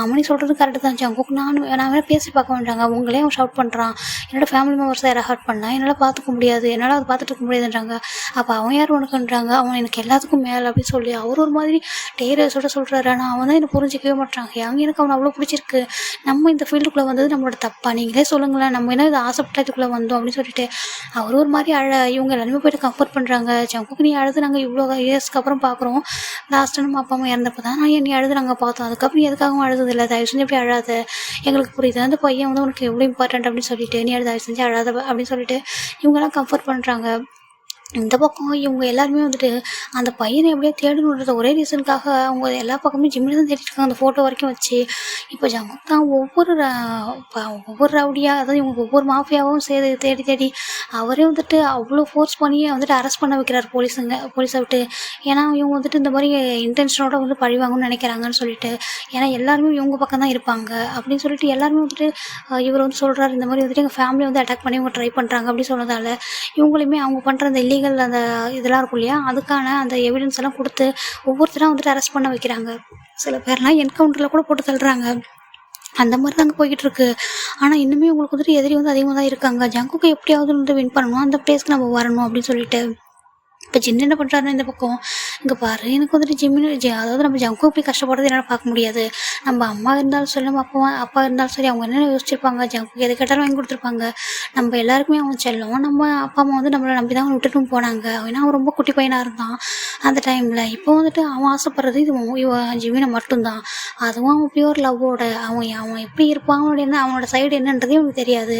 அவனி சொல்கிறது கரெக்டு தான் ஜங்குக்கு. நான் வேணா பேசி பார்க்க வேண்டாங்க. அவங்களே அவன் ஷவுட் பண்ணுறான், என்னோடய ஃபேமிலி மெம்பர்ஸை யாரை ஹர்ட் பண்ணால் என்னால் பார்த்துக்க முடியாது, என்னால் அதை பார்த்துட்டு இருக்க முடியாதுன்றாங்க. அப்போ அவன் யார் உனக்குன்றாங்க? அவன் எனக்கு எல்லாத்துக்கும் மேலே அப்படின்னு சொல்லி அவர் ஒரு மாதிரி டேரஸோட சொல்கிறாரு. ஆனால் அவன் தான் என்னை புரிஞ்சிக்கவே மாட்டாங்க. எனக்கு அவனை அவ்வளோ பிடிச்சிருக்கு. நம்ம இந்த ஃபீல்டுக்குள்ளே வந்தது நம்மளோட தப்பா? நீங்களே சொல்லுங்களேன், நம்ம என்ன இது ஆசைப்பட்ட இதுக்குள்ளே வந்தோம் அப்படின்னு சொல்லிட்டு அவர் ஒரு மாதிரி இவங்க எல்லாருமே போய்ட்டு கம்ஃபர்ட் பண்ணுறாங்க. ஜங்குக்கு நீ அழுது நாங்கள் இவ்வளோ இயர்ஸ்க்கு அப்புறம் பார்க்குறோம். லாஸ்ட்டு நம்ம அப்பா அம்மா இறந்தப்போ தான் நீ அழுது நாங்கள் பார்த்தோம். அதுக்கப்புறம் எதுக்காகவும் அழுது இல்லை. தயவு செஞ்சு எப்படி அழாத, எங்களுக்கு புரியுது, அந்த பையன் வந்து உனக்கு எவ்வளோ இம்பார்ட்டன்ட் அப்படின்னு சொல்லிட்டு நீ தயவு செஞ்சு அழாத அப்படின்னு சொல்லிட்டு இவங்கெல்லாம் கம்ஃபர்ட் பண்ணுறாங்க. இந்த பக்கம் இவங்க எல்லாருமே வந்துட்டு அந்த பையனை எப்படியே தேடணுன்றது ஒரே ரீசனுக்காக அவங்க எல்லா பக்கமே ஜிம்மில் தான் தேடிட்டு இருக்காங்க, அந்த ஃபோட்டோ வரைக்கும் வச்சு. இப்போ ஜங்குக் தான் ஒவ்வொரு ரவுடியாக, அதாவது இவங்க ஒவ்வொரு மாஃபியாவும் தேடி தேடி அவரே வந்துட்டு அவ்வளோ ஃபோர்ஸ் பண்ணி வந்துட்டு அரெஸ்ட் பண்ண வைக்கிறார் போலீஸை விட்டு. ஏன்னா இவங்க வந்துட்டு இந்த மாதிரி இன்டென்ஷனோட வந்து பழிவாங்கன்னு நினைக்கிறாங்கன்னு சொல்லிட்டு. ஏன்னா எல்லாருமே இவங்க பக்கம் தான் இருப்பாங்க அப்படின்னு சொல்லிட்டு எல்லாருமே வந்துட்டு இவர் வந்து சொல்கிறார், இந்த மாதிரி வந்துட்டு எங்கள் ஃபேமிலியை வந்து அட்டாக் பண்ணி இவங்க ட்ரை பண்ணுறாங்க அப்படின்னு சொன்னதால் இவங்களுமே அவங்க பண்ணுற அந்த அந்த இதெல்லாம் இருக்கும் இல்லையா, அதுக்கான அந்த எவிடன்ஸ் எல்லாம் கொடுத்து ஒவ்வொருத்தராக வந்துட்டு அரெஸ்ட் பண்ண வைக்கிறாங்க. சில பேர்லாம் என்கவுண்டரில் கூட போட்டு தள்ளுறாங்க. அந்த மாதிரி தாங்க போய்கிட்டு இருக்கு. ஆனால் இன்னுமே உங்களுக்கு வந்துட்டு எதிரி வந்து அதிகமாக தான் இருக்காங்க. ஜங்குக்கு எப்படியாவது வந்து வின் பண்ணணும், அந்த பிளேஸ்க்கு நம்ம வரணும் அப்படின்னு சொல்லிட்டு. இப்போ ஜின்னு என்ன பண்ணுறாருன்னா, இந்த பக்கம் இங்கே பாரு, எனக்கு வந்துட்டு அதாவது நம்ம ஜங்கு போய் கஷ்டப்படுறது என்னால் பார்க்க முடியாது. நம்ம அம்மா இருந்தாலும் சரி, நம்ம அப்பா இருந்தாலும் சரி, அவங்க என்ன யோசிச்சிருப்பாங்க, ஜங்குக்கு எது கேட்டாலும் வாங்கி கொடுத்துருப்பாங்க. நம்ம எல்லாருக்குமே அவன் செல்லும். நம்ம அப்பா அம்மா வந்து நம்மளை நம்பி தான் விட்டுட்டும் போனாங்க. ஏன்னா அவன் ரொம்ப குட்டி பையனாக இருந்தான் அந்த டைமில். இப்போ வந்துட்டு அவன் ஆசைப்படுறது ஜிமினை மட்டும்தான். அதுவும் அவன் பியூர் லவ்வோட அவன் எப்படி இருப்பான், அவனோட சைடு என்னன்றதே அவனுக்கு தெரியாது.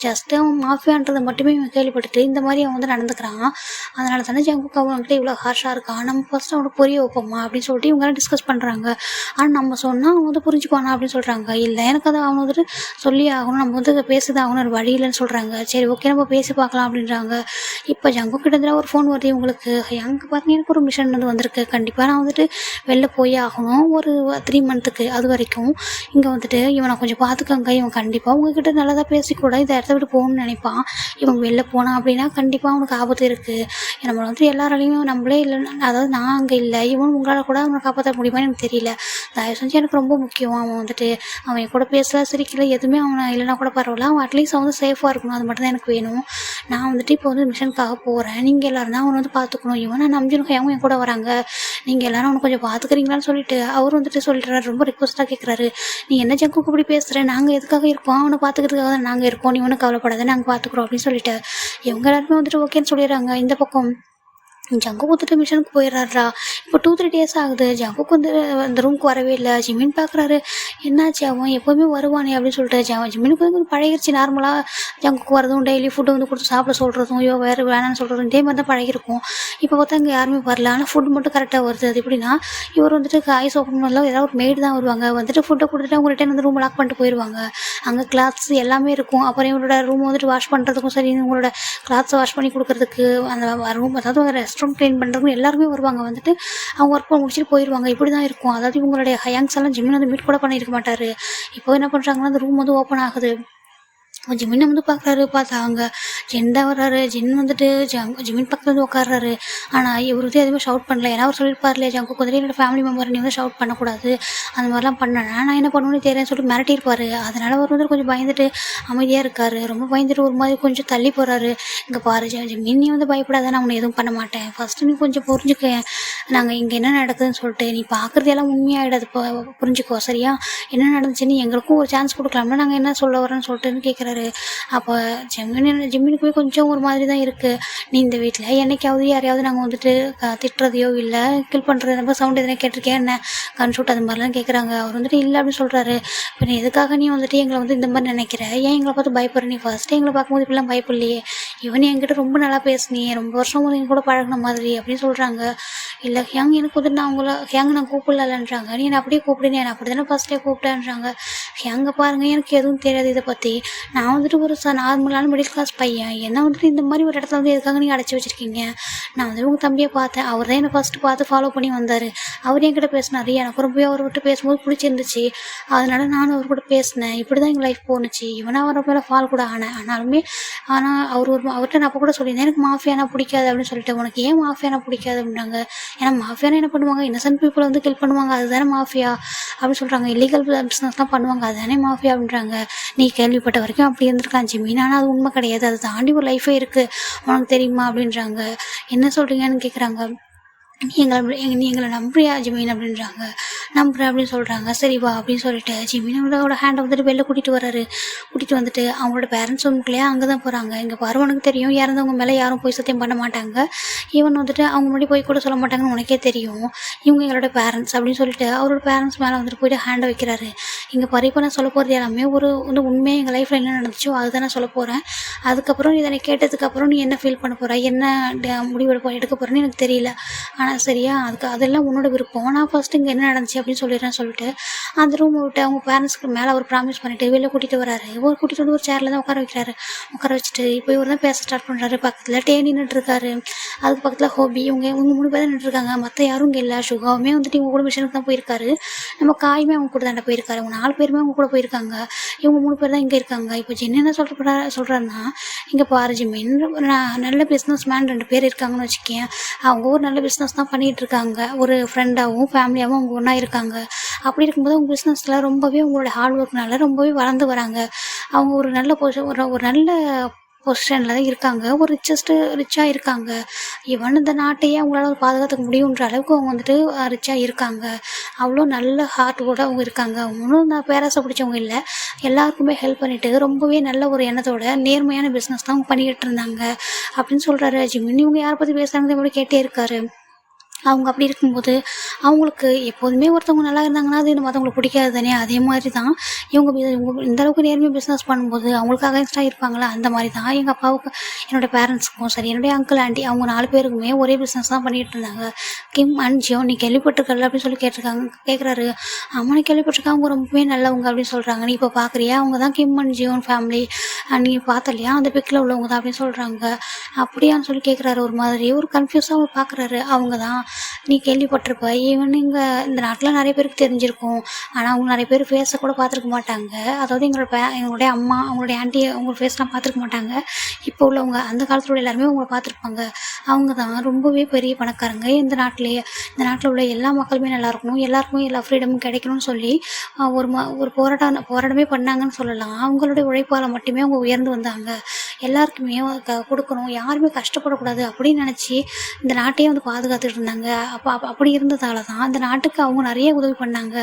ஜஸ்ட்டு அவன் மாஃபியான்றதை மட்டுமே இவன் கேள்விப்பட்டுட்டு இந்த மாதிரி அவன் வந்து நடந்துக்கிறான். அதனால தானே ஜங்குக்கு அவன்கிட்ட இவ்வளோ ஹார்ஷாக இருக்கான். நம்ம ஃபஸ்ட்டு அவனுக்கு புரிய வைப்போமா அப்படின்னு சொல்லிட்டு இவங்கெல்லாம் டிஸ்கஸ் பண்ணுறாங்க. ஆனால் நம்ம சொன்னால் அவன் வந்து புரிஞ்சுக்குவானா அப்படின்னு சொல்கிறாங்க. இல்லை, எனக்கு அதை அவனை வந்துட்டு சொல்லி ஆகணும், நம்ம வந்து பேசிதான் ஆகணும், ஒரு வழி இல்லைன்னு சொல்கிறாங்க. சரி ஓகே, நம்ம பேசி பார்க்கலாம் அப்படின்றாங்க. இப்போ ஜங்கு கிட்ட ஒரு ஃபோன் வருது இவங்களுக்கு. அங்கே பார்த்தீங்கன்னா எனக்கு ஒரு மிஷன் வந்து வந்திருக்கு, கண்டிப்பாக நான் வந்துட்டு வெளில போய் ஆகணும் ஒரு 3 மந்த்துக்கு. அது வரைக்கும் இங்கே வந்துட்டு இவனை கொஞ்சம் பார்த்துக்கங்க. இவன் கண்டிப்பாக உங்ககிட்ட நல்லதாக பேசிக்கூட இந்த இடத்த விட்டு போகணும்னு நினைப்பான். இவன் வெளில போனான் அப்படின்னா கண்டிப்பாக அவனுக்கு ஆபத்து இருக்குது. நம்மளை வந்துட்டு எல்லாராலையும் நம்மளே இல்லைன்னா, அதாவது நான் அங்கே இல்லை, இவன் உங்களால் கூட அவனை காப்பாற்ற முடியுமான்னு எனக்கு தெரியல. தயவு செஞ்சு எனக்கு ரொம்ப முக்கியம். அவன் வந்துட்டு அவன் கூட பேசல, சிரிக்கல, எதுவுமே அவனை இல்லைனா கூட பரவாயில்ல, அவன் அட்லீஸ்ட் அவன் வந்து சேஃபாக இருக்கணும். அது மட்டும் தான் எனக்கு வேணும். நான் வந்துட்டு இப்போ வந்து மிஷனுக்காக போகிறேன். நீங்கள் எல்லோரும் தான் அவனை வந்து பார்த்துக்கணும். இவன் நான் நம்பிக்கணும், அவங்க என் கூட வராங்க, நீங்கள் எல்லோரும் அவனை கொஞ்சம் பார்த்துக்கிறீங்களான்னு சொல்லிட்டு அவர் வந்துட்டு சொல்லிடுறாரு. ரொம்ப ரிக்வஸ்ட்டாக கேட்குறாரு, நீ என்ன ஜங்குக்கு இப்படி பேசுகிற, நாங்கள் எதுக்காக இருக்கோம், அவனை பார்த்துக்கிறதுக்காக தான் நாங்கள் இருக்கோம், நீ ஒன்றும் கவலைப்படாத, நாங்கள் பார்த்துக்குறோம் அப்படின்னு சொல்லிட்டு இவங்க எல்லாருமே வந்துட்டு ஓகேன்னு சொல்லிடுறாங்க. இந்த பக்கம் ஜங்கு வந்துட்டு மிஷனுக்கு போயிடுறாரா. இப்போ 2-3 டேஸ் ஆகுது. ஜங்குக்கு வந்து அந்த ரூமுக்கு வரவே இல்லை. ஜிமின் பார்க்குறாரு, என்னாச்சு அவன் எப்போவுமே வருவானே அப்படின்னு சொல்லிட்டு. ஜிமினுக்கு வந்து பழகிருச்சு நார்மலாக ஜங்குக்கு வரதும், டெய்லி ஃபுட்டு வந்து கொடுத்து சாப்பிட சொல்கிறதும், ஐயோ வேறு வேணான்னு சொல்கிறதும், இதே மாதிரி தான் பழகிருக்கும். இப்போ பார்த்தா இங்கே யாருமே வரல. ஆனால் ஃபுட் மட்டும் கரெக்டாக வருது. அது எப்படின்னா, இவர் வந்துட்டு ஐஸ் ஓப்பன் பண்ணலாம் ஏதாவது ஒரு மெய்டு தான் வருவாங்க. வந்துட்டு ஃபுட்டை கொடுத்துட்டு அவங்க ரிட்டன் வந்து ரூம் லாக் பண்ணிட்டு போயிடுவாங்க. அங்கே கிளாத்ஸ் எல்லாமே இருக்கும். அப்புறம் இவரோட ரூம் வந்துட்டு வாஷ் பண்ணுறதுக்கும் சரி, உங்களோட கிளாத்ஸை வாஷ் பண்ணி கொடுக்குறதுக்கு, அந்த ரூம் அதாவது ரெஸ்ட் ரூம் க்ளீன் பண்ணுறதுக்கும் எல்லாருமே வருவாங்க. வந்துட்டு அவங்க ஒர்க் பண்ணி முடிச்சுட்டு போயிடுவாங்க. இப்படி தான் இருக்கும். அதாவது இவங்களுடைய ஹயாங்ஸ் எல்லாம் ஜிம்மின் வந்து மீட் கூட பண்ணியிருக்க மாட்டார். இப்போ என்ன பண்ணுறாங்கன்னா, அந்த ரூம் வந்து ஓப்பன் ஆகுது. ஜிமின் வந்து பார்க்குறாரு. பார்த்தா அங்கே ஜென் தான் வர்றாரு. ஜென் வந்துட்டு ஜிமின் பக்கத்தில் வந்து உட்காடுறாரு. ஆனால் இவர் வந்து எதுவுமே ஷவுட் பண்ணல. ஏன்னா அவர் சொல்லியிருப்பார் இல்லையா, ஜங்குக்கு வந்துட்டு என்னோட ஃபேமிலி மெம்பர் நீ வந்து ஷவுட் பண்ணக்கூடாது, அந்த மாதிரிலாம் பண்ணேன் நான் என்ன பண்ணுவேன்னு தெரியாதுன்னு சொல்லிட்டு மிரட்டியிருப்பார். அதனால் அவர் வந்து கொஞ்சம் பயந்துட்டு அமைதியாக இருக்கார். ரொம்ப பயந்துட்டு ஒரு மாதிரி கொஞ்சம் தள்ளி போகிறாரு. இங்கே பாரு ஜிமின், நீ வந்து பயப்படாத, நான் உன்னை எதுவும் பண்ண மாட்டேன். ஃபஸ்ட்டு நீ கொஞ்சம் புரிஞ்சுக்க, நாங்கள் இங்கே என்ன நடக்குதுன்னு சொல்லிட்டு. நீ பார்க்குறதெல்லாம் உண்மையாகிடாது, புரிஞ்சுக்கோ சரியா, என்ன நடந்துச்சுன்னு எங்களுக்கும் ஒரு சான்ஸ் கொடுக்கலாம்ல, நாங்கள் என்ன சொல்ல வரோன்னு சொல்லிட்டுன்னு கேட்குறாரு. அப்போ ஜிம்மினுக்குமே கொஞ்சம் ஒரு மாதிரி தான் இருக்குது. நீ இந்த வீட்டில் என்னைக்காவது யாரையாவது நாங்கள் வந்துட்டு திட்டுறதையோ இல்லை கில் பண்ணுறது நம்ம சவுண்ட் எதனா கேட்டிருக்கேன் என்ன கன்சூட் அது மாதிரிலாம் கேட்குறாங்க. அவர் வந்துட்டு இல்லை அப்படின்னு சொல்கிறாரு. இப்போ நீ எதுக்காக நீ வந்துட்டு எங்களை வந்து இந்த மாதிரி நினைக்கிற, ஏன் எங்களை பார்த்து பயப்படுற, நீ ஃபஸ்ட்டு எங்களை பார்க்கும்போது இப்படிலாம் பயப்படலையே, இவன் என்கிட்ட ரொம்ப நல்லா பேசுனீ, ரொம்ப வருஷம் வந்து என் கூட பழகின மாதிரி அப்படின்னு சொல்கிறாங்க. இல்லை ஹியாங் எனக்கு வந்து நான் உங்களை ஹியாங் நான் கூப்பிடலன்றாங்க. நீ என்னை அப்படியே கூப்பிடுனே, நான் அப்படி தானே ஃபஸ்ட்டே கூப்பிட்டேன்றாங்க. ஹியாங்க பாருங்கள், எனக்கு எதுவும் தெரியாது இதை பற்றி, நான் வந்துட்டு ஒரு நார்மலான மிடில் கிளாஸ் பையன், என்ன வந்துட்டு இந்த மாதிரி ஒரு இடத்துல வந்து எதுக்காக நீங்கள் அடைச்சி வச்சுருக்கீங்க, நான் வந்து உங்கள் தம்பியை பார்த்தேன், அவர் தான் என்னை ஃபஸ்ட்டு பார்த்து ஃபாலோ பண்ணி வந்தார், அவர் என்கிட்ட பேசினார், எனக்கு ரொம்ப அவர் விட்டு பேசும்போது பிடிச்சிருந்துச்சு, அதனால நானும் அவர் கூட பேசினேன், இப்படி தான் எங்கள் லைஃப் போணுச்சு, இவனா அவரை மேலே ஃபால் கூட ஆனேன். ஆனால் அவர்கிட்ட நான் அப்போ கூட சொல்லியிருந்தேன், எனக்கு மாஃபியானா பிடிக்காது அப்படின்னு சொல்லிட்டு. உனக்கு ஏன் மாஃபியானா பிடிக்காது அப்படின்றாங்க. ஏன்னா மாஃபியானா என்ன பண்ணுவாங்க, இன்னசென்ட் பீப்புளை வந்து கில் பண்ணுவாங்க, அதுதானே மாஃபியா அப்படின்னு சொல்கிறாங்க. இல்லீகல் பிஸ்னஸ்லாம் பண்ணுவாங்க, அதுதானே மாஃபியா அப்படின்றாங்க. நீ கேள்விப்பட்ட வரைக்கும் அப்படி இருந்திருக்கான் ஜிமின், ஆனால் அது உண்மை கிடையாது, அதை தாண்டி ஒரு லைஃபே இருக்குது, உனக்கு தெரியுமா அப்படின்றாங்க. என்ன சொல்கிறீங்கன்னு கேட்குறாங்க. நீ எங்களை நம்புறியா ஜிமின் அப்படின்றாங்க. நம்புறேன் அப்படின்னு சொல்கிறாங்க. சரி வா அப்படின்னு சொல்லிட்டு ஜிமினோட ஹேண்டை வந்துட்டு வெளில கூட்டிகிட்டு வர்றாரு. கூட்டிகிட்டு வந்துட்டு அவங்களோட பேரண்ட்ஸ் ரூமுக்குள்ளேயே அங்கே தான் போகிறாங்க. இங்கே பருவனுக்கு தெரியும், இறந்தவங்க மேலே யாரும் போய் சத்தியம் பண்ண மாட்டாங்க, ஈவன் வந்துட்டு அவங்க முன்னாடி போய் கூட சொல்ல மாட்டாங்கன்னு உனக்கே தெரியும், இவங்க எங்களோட பேரண்ட்ஸ் அப்படின்னு சொல்லிட்டு அவரோட பேரண்ட்ஸ் மேலே வந்துட்டு போய்ட்டு ஹேண்டை வைக்கிறாரு. இங்கே இப்போ நான் சொல்ல போகிறது எல்லாமே ஒரு வந்து உண்மையாக எங்கள் லைஃப்பில் என்ன நடந்துச்சோ அதுதான் நான் சொல்ல போகிறேன். அதுக்கப்புறம் இதனை கேட்டதுக்கப்புறம் நீ என்ன ஃபீல் பண்ண போகிற, என்ன முடிவு எடுக்க போகிறேன்னு எனக்கு தெரியல, ஆனால் சரியா அதெல்லாம் உன்னோட விருப்பம், நான் ஃபஸ்ட்டு இங்கே என்ன நடந்துச்சு அப்படின்னு சொல்லிட்டு அந்த ரூமை விட்டு அவங்க பேரண்ட்ஸ்க்கு மேலே அவர் ப்ராமிஸ் பண்ணிவிட்டு வெளில கூட்டிகிட்டு வராரு. கூட்டிகிட்டு வந்து ஒரு சேரில் தான் உட்கார வைக்கிறாரு. உட்கார வச்சுட்டு இப்போ இவர் தான் பேச ஸ்டார்ட் பண்ணுறாரு. பக்கத்தில் டே நின்றுட்டுருக்காரு, அதுக்கு பக்கத்தில் ஹோபி, இவங்க 3 பேர் தான் நின்றுருக்காங்க, மற்ற யாரும் இங்கே இல்லை. சுகாவுமே வந்துட்டு இவங்க கூட மிஷனுக்கு தான் போயிருக்காரு, நம்ம காயுமே அவங்க கூட தாண்ட போயிருக்காரு, அவங்க 4 பேருமே அவங்க கூட போயிருக்காங்க, இவங்க 3 பேர் தான் இங்கே இருக்காங்க. இப்போ ஜின்னு என்ன சொல்கிறாருன்னா, இங்கே பாரு ஜிமின், நல்ல பிஸ்னஸ் மேன் 2 பேர் இருக்காங்கன்னு வச்சுக்கேன், அவங்க ஒரு நல்ல பிஸ்னஸ் தான் பண்ணிகிட்டு இருக்காங்க, ஒரு ஃப்ரெண்டாகவும் ஃபேமிலியாகவும் அவங்க ஒன்றா இருக்காங்க. அப்படி இருக்கும்போது அவங்க பிஸ்னஸில் ரொம்பவே உங்களோட ஹார்ட் ஒர்க்னால ரொம்பவே வளர்ந்து வராங்க. அவங்க ஒரு நல்ல ஒரு நல்ல பொசிஷனில் தான் இருக்காங்க, ஒரு ரிச்சாக இருக்காங்க. ஈவன் இந்த நாட்டையே அவங்களால பாதுகாத்துக்க முடியுன்ற அளவுக்கு அவங்க வந்துட்டு ரிச்சாக இருக்காங்க. அவ்வளோ நல்ல ஹார்ட்டோடு அவங்க இருக்காங்க. அவங்களும் நான் பேராசை பிடிச்சவங்க இல்லை, எல்லாருக்குமே ஹெல்ப் பண்ணிவிட்டு ரொம்பவே நல்ல ஒரு எண்ணத்தோட நேர்மையான பிஸ்னஸ் தான் அவங்க பண்ணிக்கிட்டு இருந்தாங்க அப்படின்னு சொல்கிறாரு. ஜிமின் இவங்க யாரை பற்றி பேசுகிறாங்க கூட கேட்டே இருக்காரு. அவங்க அப்படி இருக்கும்போது அவங்களுக்கு எப்போதுமே ஒருத்தவங்க நல்லா இருந்தாங்கன்னா அது மற்றவங்களுக்கு பிடிக்காது தானே, அதே மாதிரி தான் இவங்க இந்தளவுக்கு நேர்மையாக பிஸ்னஸ் பண்ணும்போது அவங்களுக்கு அகைன்ஸ்டாக இருப்பாங்களா, அந்த மாதிரி தான் எங்கள் அப்பாவுக்கு என்னோடய பேரண்ட்ஸுக்கும் சரி, என்னுடைய அங்கிள் ஆண்டி அவங்க 4 பேருக்குமே ஒரே பிஸ்னஸ் தான் பண்ணிகிட்டு இருந்தாங்க. கிம் அண்ட் ஜியோ நீ கேள்விப்பட்டிருக்கல அப்படின்னு சொல்லி கேட்குறாரு. அம்மா கேள்விப்பட்டிருக்காங்க, அவங்க ரொம்பவே நல்லவங்க அப்படின்னு சொல்கிறாங்க. நீ இப்போ பார்க்குறியா, அவங்க தான் கிம் அண்ட் ஜியோன் ஃபேமிலி, நீ பார்த்தலையா அந்த பிக்கில் உள்ளவங்க தான் அப்படின்னு சொல்கிறாங்க. அப்படியான்னு சொல்லி கேட்குறாரு. ஒரு மாதிரி ஒரு கன்ஃபியூஸாக அவர் பார்க்குறாரு. அவங்க தான் நீ கேள்விப்பட்டிருப்ப, ஈவன் இங்கே இந்த நாட்டில் நிறைய பேருக்கு தெரிஞ்சிருக்கும், ஆனால் அவங்க நிறைய பேர் ஃபேஸை கூட பார்த்துருக்க மாட்டாங்க. அதாவது எங்களுடைய அம்மா அவங்களுடைய ஆண்டி அவங்க ஃபேஸ்லாம் பார்த்துருக்க மாட்டாங்க. இப்போ உள்ளவங்க அந்த காலத்தில் உள்ள எல்லாருமே அவங்கள பார்த்துருப்பாங்க. அவங்க தான் ரொம்பவே பெரிய பணக்காரங்க இந்த நாட்டில் உள்ள எல்லா மக்களுமே நல்லா இருக்கணும், எல்லாருக்குமே எல்லா ஃப்ரீடமும் கிடைக்கணும்னு சொல்லி ஒரு போராட்டமே பண்ணாங்கன்னு சொல்லலாம். அவங்களுடைய உழைப்பால் மட்டுமே அவங்க உயர்ந்து வந்தாங்க. எல்லாருக்குமே கொடுக்கணும், யாருமே கஷ்டப்படக்கூடாது அப்படின்னு நினச்சி இந்த நாட்டையே வந்து பாதுகாத்துட்டு இருந்தாங்க. அப்படி இருந்ததால தான் அந்த நாட்டுக்கு அவங்க நிறைய உதவி பண்ணாங்க.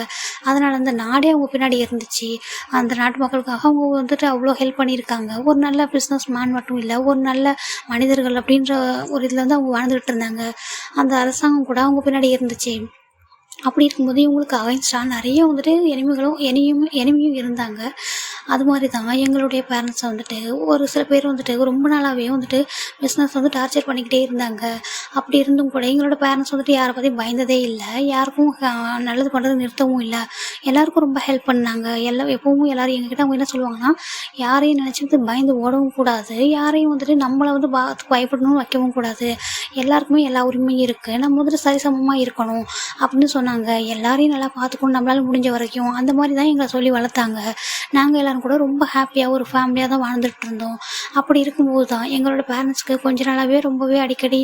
அதனால் அந்த நாடே அவங்க பின்னாடி இருந்துச்சு. அந்த நாட்டு மக்களுக்காக அவங்க வந்துட்டு அவ்வளோ ஹெல்ப் பண்ணியிருக்காங்க. ஒரு நல்ல பிஸ்னஸ் மேன் மட்டும் இல்லை, ஒரு நல்ல மனிதர்கள் அப்படின்ற ஒரு இதில் வந்து அவங்க வாழ்ந்துகிட்டு இருந்தாங்க. அந்த அரசாங்கம் கூட அவங்க பின்னாடி இருந்துச்சு. அப்படி இருக்கும்போது இவங்களுக்கு அகைன்ஸ்டாக நிறைய வந்துட்டு எனிமியும் இருந்தாங்க. அது மாதிரி தான் எங்களுடைய பேரண்ட்ஸை வந்துட்டு ஒரு சில பேர் வந்துட்டு ரொம்ப நாளாகவே வந்துட்டு பிஸ்னஸ் வந்து டார்ச்சர் பண்ணிக்கிட்டே இருந்தாங்க. அப்படி இருந்தும் கூட எங்களோட பேரண்ட்ஸ் வந்துட்டு யாரை பற்றியும் பயந்ததே இல்லை, யாருக்கும் நல்லது பண்ணுறது நிறுத்தவும் இல்லை. எல்லாருக்கும் ரொம்ப ஹெல்ப் பண்ணாங்க. எப்பவும் எல்லோரும் எங்ககிட்ட அவங்க என்ன சொல்லுவாங்கன்னா, யாரையும் நினச்சிட்டு பயந்து ஓடவும் கூடாது, யாரையும் வந்துட்டு நம்மளை வந்து பயப்படணும்னு வைக்கவும் கூடாது, எல்லாருக்குமே எல்லா உரிமையும் இருக்குது, நம்ம வந்துட்டு சரிசமமாக இருக்கணும் அப்படின்னு சொன்னாங்க. எல்லாரையும் நல்லா பார்த்துக்கணும் நம்மளால முடிஞ்ச வரைக்கும், அந்த மாதிரி தான் எங்களை சொல்லி வளர்த்தாங்க. நாங்கள் எல்லோரும் கூட ரொம்ப ஹாப்பியாக ஒரு ஃபேமிலியாக தான் வாழ்ந்துட்டு இருந்தோம். அப்படி இருக்கும்போது தான் எங்களோட பேரண்ட்ஸ்க்கு கொஞ்ச நாளாகவே ரொம்பவே அடிக்கடி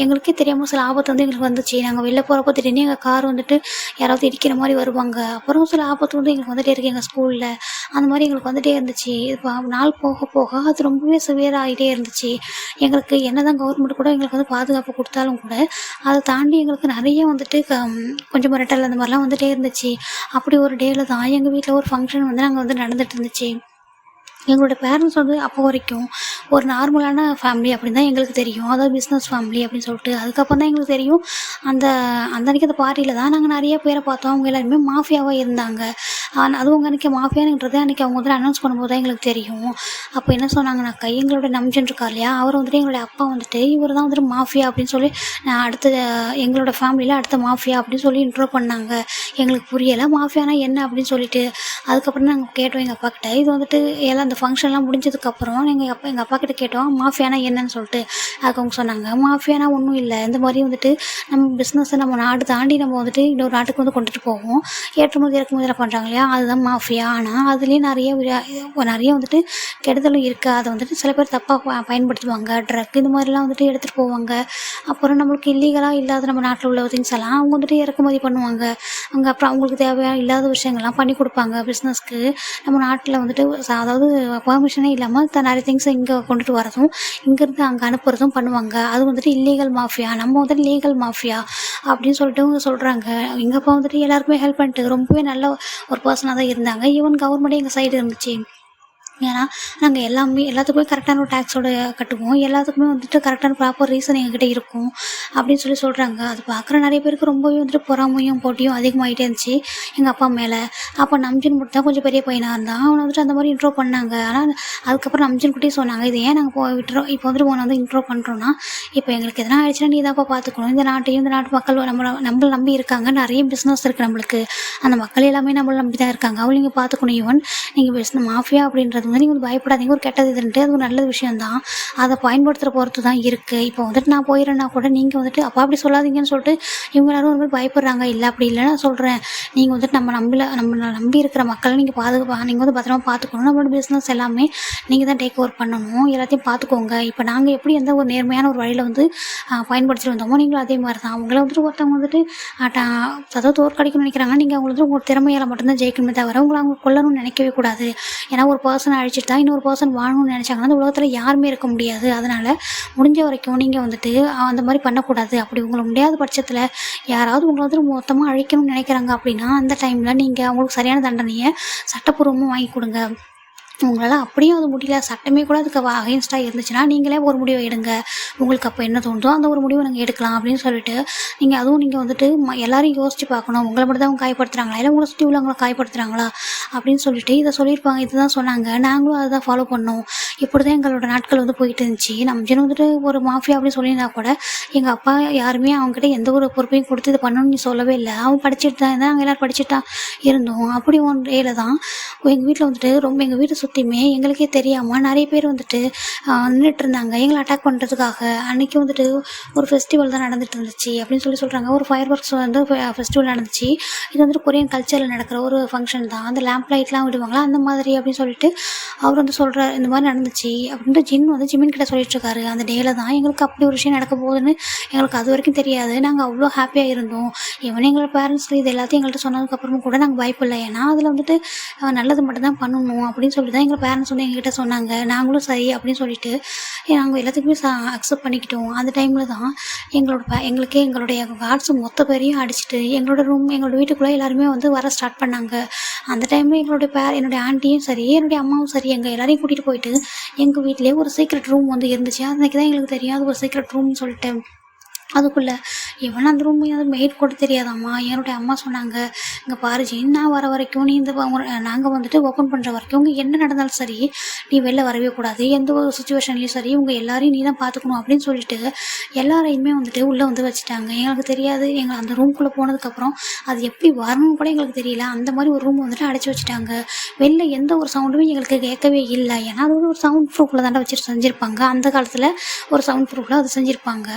எங்களுக்கே தெரியாமல் சில ஆபத்து வந்து எங்களுக்கு வந்துச்சு. நாங்கள் வெளில போகிறப்போ திடீர்னு எங்கள் கார் வந்துட்டு யாராவது இடிக்கிற மாதிரி வருவாங்க. அப்புறம் சில ஆபத்து வந்து எங்களுக்கு வந்துகிட்டே இருக்குது எங்கள் ஸ்கூலில். அந்த மாதிரி எங்களுக்கு வந்துகிட்டே இருந்துச்சு. இப்போ நாள் போக போக அது ரொம்பவே சிவியர் ஆகிட்டே இருந்துச்சு. எங்களுக்கு என்ன தான் கவர்மெண்ட் கூட எங்களுக்கு வந்து பாதுகாப்பு கொடுத்தாலும் கூட அதை தாண்டி எங்களுக்கு நிறைய வந்துட்டு கொஞ்சம் மிரட்டல் அந்த மாதிரிலாம் வந்துகிட்டே இருந்துச்சு. அப்படி ஒரு டேயில் தான் எங்கள் வீட்டில் ஒரு ஃபங்க்ஷன் வந்து நாங்கள் வந்து நடந்துட்டு இருந்துச்சு. எங்களோட பேரண்ட்ஸ் வந்து அப்போ வரைக்கும் ஒரு நார்மலான ஃபேமிலி அப்படின்னு தான் எங்களுக்கு தெரியும், அதாவது பிஸ்னஸ் ஃபேமிலி அப்படின்னு சொல்லிட்டு. அதுக்கப்புறம் தான் எங்களுக்கு தெரியும் அந்த அன்றைக்கி அந்த பார்ட்டியில் தான் நாங்கள் நிறைய பேரை பார்த்தோம். அவங்க எல்லாருமே மாஃபியாவாக இருந்தாங்க. அதுவும் அன்றைக்கி மாஃபியானுன்றதை அன்றைக்கி அவங்க வந்து அனௌன்ஸ் பண்ணும்போது தான் எங்களுக்கு தெரியும். அப்போ என்ன சொன்னாங்கன்னாக்கா, எங்களோட நம்ஜன் இருக்கார் இல்லையா, அவர் வந்துட்டு எங்களுடைய அப்பா வந்துட்டு இவர் தான் வந்துட்டு மாஃபியா அப்படின்னு சொல்லி அடுத்த எங்களோட ஃபேமிலியில் அடுத்த மாஃபியா அப்படின்னு சொல்லி இன்ட்ரோ பண்ணாங்க. எங்களுக்கு புரியலை மாஃபியானா என்ன அப்படின்னு சொல்லிட்டு. அதுக்கப்புறம் நாங்கள் கேட்டோம் எங்கள் அப்பா கிட்ட. இது வந்துட்டு எல்லாம் அந்த ஃபங்க்ஷன்லாம் முடிஞ்சதுக்கப்புறம் எங்கள் அப்பா கிட்ட கேட்டோம் மாஃபியானா என்னன்னு சொல்லிட்டு. அதுக்கு அவங்க சொன்னாங்க, மாஃபியானா ஒன்றும் இல்லை, இந்த மாதிரி வந்துட்டு நம்ம பிஸ்னஸை நம்ம நாடு தாண்டி நம்ம வந்துட்டு இன்னொரு நாட்டுக்கு வந்து கொண்டுட்டு போவோம், ஏற்றுமதி இறக்குமதியெல்லாம் பண்ணுறாங்க இல்லையா, அதுதான் மாஃபியா. ஆனால் அதுலேயும் நிறைய வந்துட்டு கெடுதலும் இருக்குது. அதை வந்துட்டு சில பேர் தப்பாக பயன்படுத்துவாங்க, ட்ரக் இந்த மாதிரிலாம் வந்துட்டு எடுத்துகிட்டு போவாங்க. அப்புறம் நம்மளுக்கு இல்லீகலாக இல்லாத நம்ம நாட்டில் உள்ள திங்ஸ் எல்லாம் அவங்க வந்துட்டு இறக்குமதி பண்ணுவாங்க. அப்புறம் அவங்களுக்கு தேவையான இல்லாத விஷயங்கள்லாம் பண்ணி கொடுப்பாங்க பிஸ்னஸ்க்கு. நம்ம நாட்டில் வந்துட்டு அதாவது பெர்மிஷனே இல்லாமல் நிறைய திங்ஸை இங்கே கொண்டுட்டு வரதும் இங்கேருந்து அங்கே அனுப்புறதும் பண்ணுவாங்க. அது வந்துட்டு இல்லீகல் மாஃபியா, நம்ம வந்துட்டு லீகல் மாஃபியா அப்படின்னு சொல்லிட்டு அவங்க சொல்கிறாங்க. எங்கள் அப்பா வந்துட்டு எல்லாருக்குமே ஹெல்ப் பண்ணிட்டு ரொம்பவே நல்ல ஒரு பர்சனாக தான் இருந்தாங்க. ஈவன் கவர்மெண்ட்டே எங்கள் சைடு இருந்துச்சு. ஏன்னா நாங்கள் எல்லாத்துக்குமே கரெக்டான ஒரு டேக்ஸோட கட்டுவோம், எல்லாத்துக்குமே வந்துட்டு கரெக்டான ப்ராப்பர் ரீசன் எங்ககிட்ட இருக்கும் அப்படின்னு சொல்கிறாங்க. அது பார்க்குற நிறைய பேருக்கு ரொம்பவே வந்துட்டு பொறாமையும் போட்டியும் அதிகமாகிட்டே இருந்துச்சு எங்கள் அப்பா மேலே. அப்போ நம்ஜின் மட்டும் தான் கொஞ்சம் பெரிய பையனாக இருந்தான், அவனை வந்துட்டு அந்த மாதிரி இன்ட்ரோ பண்ணாங்க. ஆனால் அதுக்கப்புறம் நம்ஜின் குட்டியும் சொன்னாங்க, இது ஏன் நாங்கள் இப்போ வந்துட்டு உன்னை வந்து இன்ட்ரோ பண்ணுறோன்னா, இப்போ எங்களுக்கு எதனா ஆயிடுச்சுன்னா நீ தான்ப்பா பார்த்துக்கணும், இந்த நாட்டு மக்கள் நம்மளை நம்பி இருக்காங்க, நிறைய பிஸ்னஸ் இருக்குது நம்மளுக்கு, அந்த மக்கள் எல்லாமே நம்மளை நம்பி தான் இருக்காங்க, அவள் நீங்கள் பார்த்துக்கணும். ஈவன் நீங்கள் பிஸ்னஸ் மாஃபியா அப்படின்றது வந்து நீங்கள் பயப்படாதீங்க, ஒரு கெட்டது இதுன்ட்டு அது ஒரு நல்ல விஷயந்தான், அதை பயன்படுத்துகிற பொறுத்து தான் இருக்குது. இப்போ வந்துட்டு நான் போயிடுறேன்னா கூட நீங்கள் வந்துட்டு அப்பா அப்படி சொல்லாதீங்கன்னு சொல்லிட்டு இவங்க எல்லாரும் ஒரு மாதிரி பயப்படுறாங்க. இல்லை அப்படி இல்லை, நான் சொல்கிறேன், நீங்கள் வந்துட்டு நம்ம நம்பி இருக்கிற மக்களை நீங்கள் நீங்கள் வந்து பத்திரமா பார்த்துக்கணும், நம்மளோட பிஸ்னஸ் எல்லாமே நீங்கள் தான் டேக் ஓவர் பண்ணணும், எல்லாத்தையும் பார்த்துக்கோங்க. இப்போ நாங்கள் எப்படி எந்த ஒரு நேர்மையான ஒரு வழியில் வந்து பயன்படுத்திட்டு வந்தோமோ நீங்களும் அதே மாதிரி தான். அவங்கள வந்துட்டு ஒருத்தவங்க வந்துட்டு அதாவது தோற்கடிக்கணும்னு நினைக்கிறாங்க, நீங்கள் அவங்களுக்கு உங்கள் திறமையால் மட்டும்தான் ஜெயிக்கணுமே தவிர அவங்க கொல்லணும்னு நினைக்கவே கூடாது. ஏன்னா ஒரு பர்சனை அழிச்சிட்டு தான் இன்னொரு பர்சன் வாழணும்னு நினச்சாங்கன்னா அந்த உலகத்தில் யாருமே இருக்க முடியாது. அதனால் முடிஞ்ச வரைக்கும் நீங்கள் வந்துட்டு அந்த மாதிரி பண்ணக்கூடாது. அப்படி உங்களுக்கு முடியாத பட்சத்தில் யாராவது உங்களை வந்துட்டு மொத்தமாக அழிக்கணும்னு நினைக்கிறாங்க அப்படின்னா அந்த டைமில் நீங்கள் அவங்களுக்கு சரியான தண்டனையை சட்டப்பூர்வமாக வாங்கி கொடுங்க. உங்களால் அப்படியும் அது முடியல, சட்டமே கூட அதுக்கு அகைன்ஸ்டாக இருந்துச்சுன்னா நீங்களே ஒரு முடிவை எடுங்க, உங்களுக்கு அப்போ என்ன தோணுதோ அந்த ஒரு முடிவை நாங்கள் எடுக்கலாம் அப்படின்னு சொல்லிட்டு நீங்கள் வந்துட்டு எல்லாரையும் யோசிச்சு பார்க்கணும், உங்களை மட்டும் தான் அவங்க காயப்படுத்துகிறாங்களா இல்லை உங்களை சுற்றி உள்ளவங்களை காயப்படுத்துகிறாங்களா அப்படின்னு சொல்லிட்டு இதை சொல்லியிருப்பாங்க. இதுதான் சொன்னாங்க, நாங்களும் அதை தான் ஃபாலோ பண்ணோம். இப்படி தான் எங்களோட நாட்கள் வந்து போயிட்டு இருந்துச்சு. நம்ம வந்துட்டு ஒரு மாஃபியா அப்படின்னு சொல்லியிருந்தா கூட எங்கள் அப்பா யாருமே அவங்ககிட்ட எந்த ஒரு பொறுப்பையும் கொடுத்து இது பண்ணணும்னு சொல்லவே இல்லை. அவங்க படிச்சுட்டு தான் இருந்தால் நாங்கள் எல்லோரும் படிச்சுட்டு தான் இருந்தோம். அப்படி ஒன் டேயில் தான் எங்கள் வீட்டில் வந்துட்டு எங்கள் வீட்டை சுற்றியுமே எங்களுக்கே தெரியாமல் நிறைய பேர் வந்துட்டு நின்றுட்டு இருந்தாங்க எங்களை அட்டாக் பண்ணுறதுக்காக. அன்றைக்கி வந்துட்டு ஒரு ஃபெஸ்டிவல் தான் நடந்துட்டு இருந்துச்சு அப்படின்னு சொல்கிறாங்க. ஒரு ஃபயர் ஒர்க்ஸ் வந்து ஃபெஸ்டிவல் நடந்துச்சு. இது வந்துட்டு கொரியன் கல்ச்சரில் நடக்கிற ஒரு ஃபங்க்ஷன் தான். அந்த லேம்ப் லைட்லாம் விடுவாங்களா அந்த மாதிரி அப்படின்னு சொல்லிட்டு அவர் வந்து சொல்கிறார் இந்த மாதிரி நடந்துச்சு அப்படின்ட்டு ஜின் வந்து ஜிமின் கிட்ட சொல்லிட்டு இருக்காரு. அந்த டேல தான் எங்களுக்கு அப்படி ஒரு விஷயம் நடக்க போகுதுன்னு எங்களுக்கு அது வரைக்கும் தெரியாது. நாங்கள் அவ்வளோ ஹாப்பியாக இருந்தோம். ஈவன் எங்களோட பேரண்ட்ஸ் இது எல்லாத்தையும் எங்கள்கிட்ட சொன்னதுக்கப்புறமும் கூட நாங்கள் பயப்படல. ஏன்னா அதில் வந்துட்டு நல்லது மட்டும் தான் பண்ணணும் அப்படின்னு சொல்லி தான் எங்கள் பேரண்ட்ஸ் வந்து எங்ககிட்ட சொன்னாங்க. நாங்களும் சரி அப்படின்னு சொல்லிட்டு நாங்கள் எல்லாத்துக்குமே அக்செப்ட் பண்ணிக்கிட்டோம். அந்த டைமில் தான் எங்களுக்கே எங்களுடைய கார்ட்ஸ் மொத்த பேரையும் அடிச்சுட்டு எங்களோட வீட்டுக்குள்ளே எல்லாருமே வந்து வர ஸ்டார்ட் பண்ணாங்க. அந்த டைமில் என்னுடைய ஆண்டியும் சரி என்னுடைய அம்மாவும் சரி எங்கள் எல்லாரையும் கூட்டிகிட்டு போயிட்டு எங்கள் வீட்டிலே ஒரு சீக்ரெட் ரூம் வந்து இருந்துச்சு. அன்றைக்கி தான் எங்களுக்கு தெரியும் அது ஒரு சீக்ரெட் ரூம்னு சொல்லிட்டு. அதுக்குள்ளே இவன் அந்த ரூம் மெய்ட் கூட தெரியாதாம்மா. என்னுடைய அம்மா சொன்னாங்க, இங்கே பாரு ஜீன், நான் வர வரைக்கும் நீ நாங்கள் வந்துட்டு ஓப்பன் பண்ணுற வரைக்கும் உங்கள் என்ன நடந்தாலும் சரி நீ வெளில வரவே கூடாது. எந்த ஒரு சுச்சுவேஷன்லையும் சரி உங்கள் எல்லாரையும் நீ தான் பார்த்துக்கணும் அப்படின்னு சொல்லிட்டு எல்லாரையுமே வந்துட்டு உள்ளே வந்து வச்சுட்டாங்க. எங்களுக்கு தெரியாது. எங்கள் அந்த ரூம்குள்ளே போனதுக்கப்புறம் அது எப்படி வரணும்னு கூட எங்களுக்கு தெரியல. அந்த மாதிரி ஒரு ரூம் வந்துட்டு அடைச்சி வச்சுட்டாங்க. வெளில எந்த ஒரு சவுண்டுமே எங்களுக்கு கேட்கவே இல்லை. ஏன்னா அது ஒரு சவுண்ட் ப்ரூஃபில் தாண்டா செஞ்சுருப்பாங்க. அந்த காலத்தில் ஒரு சவுண்ட் ப்ரூஃபில் அது செஞ்சுருப்பாங்க.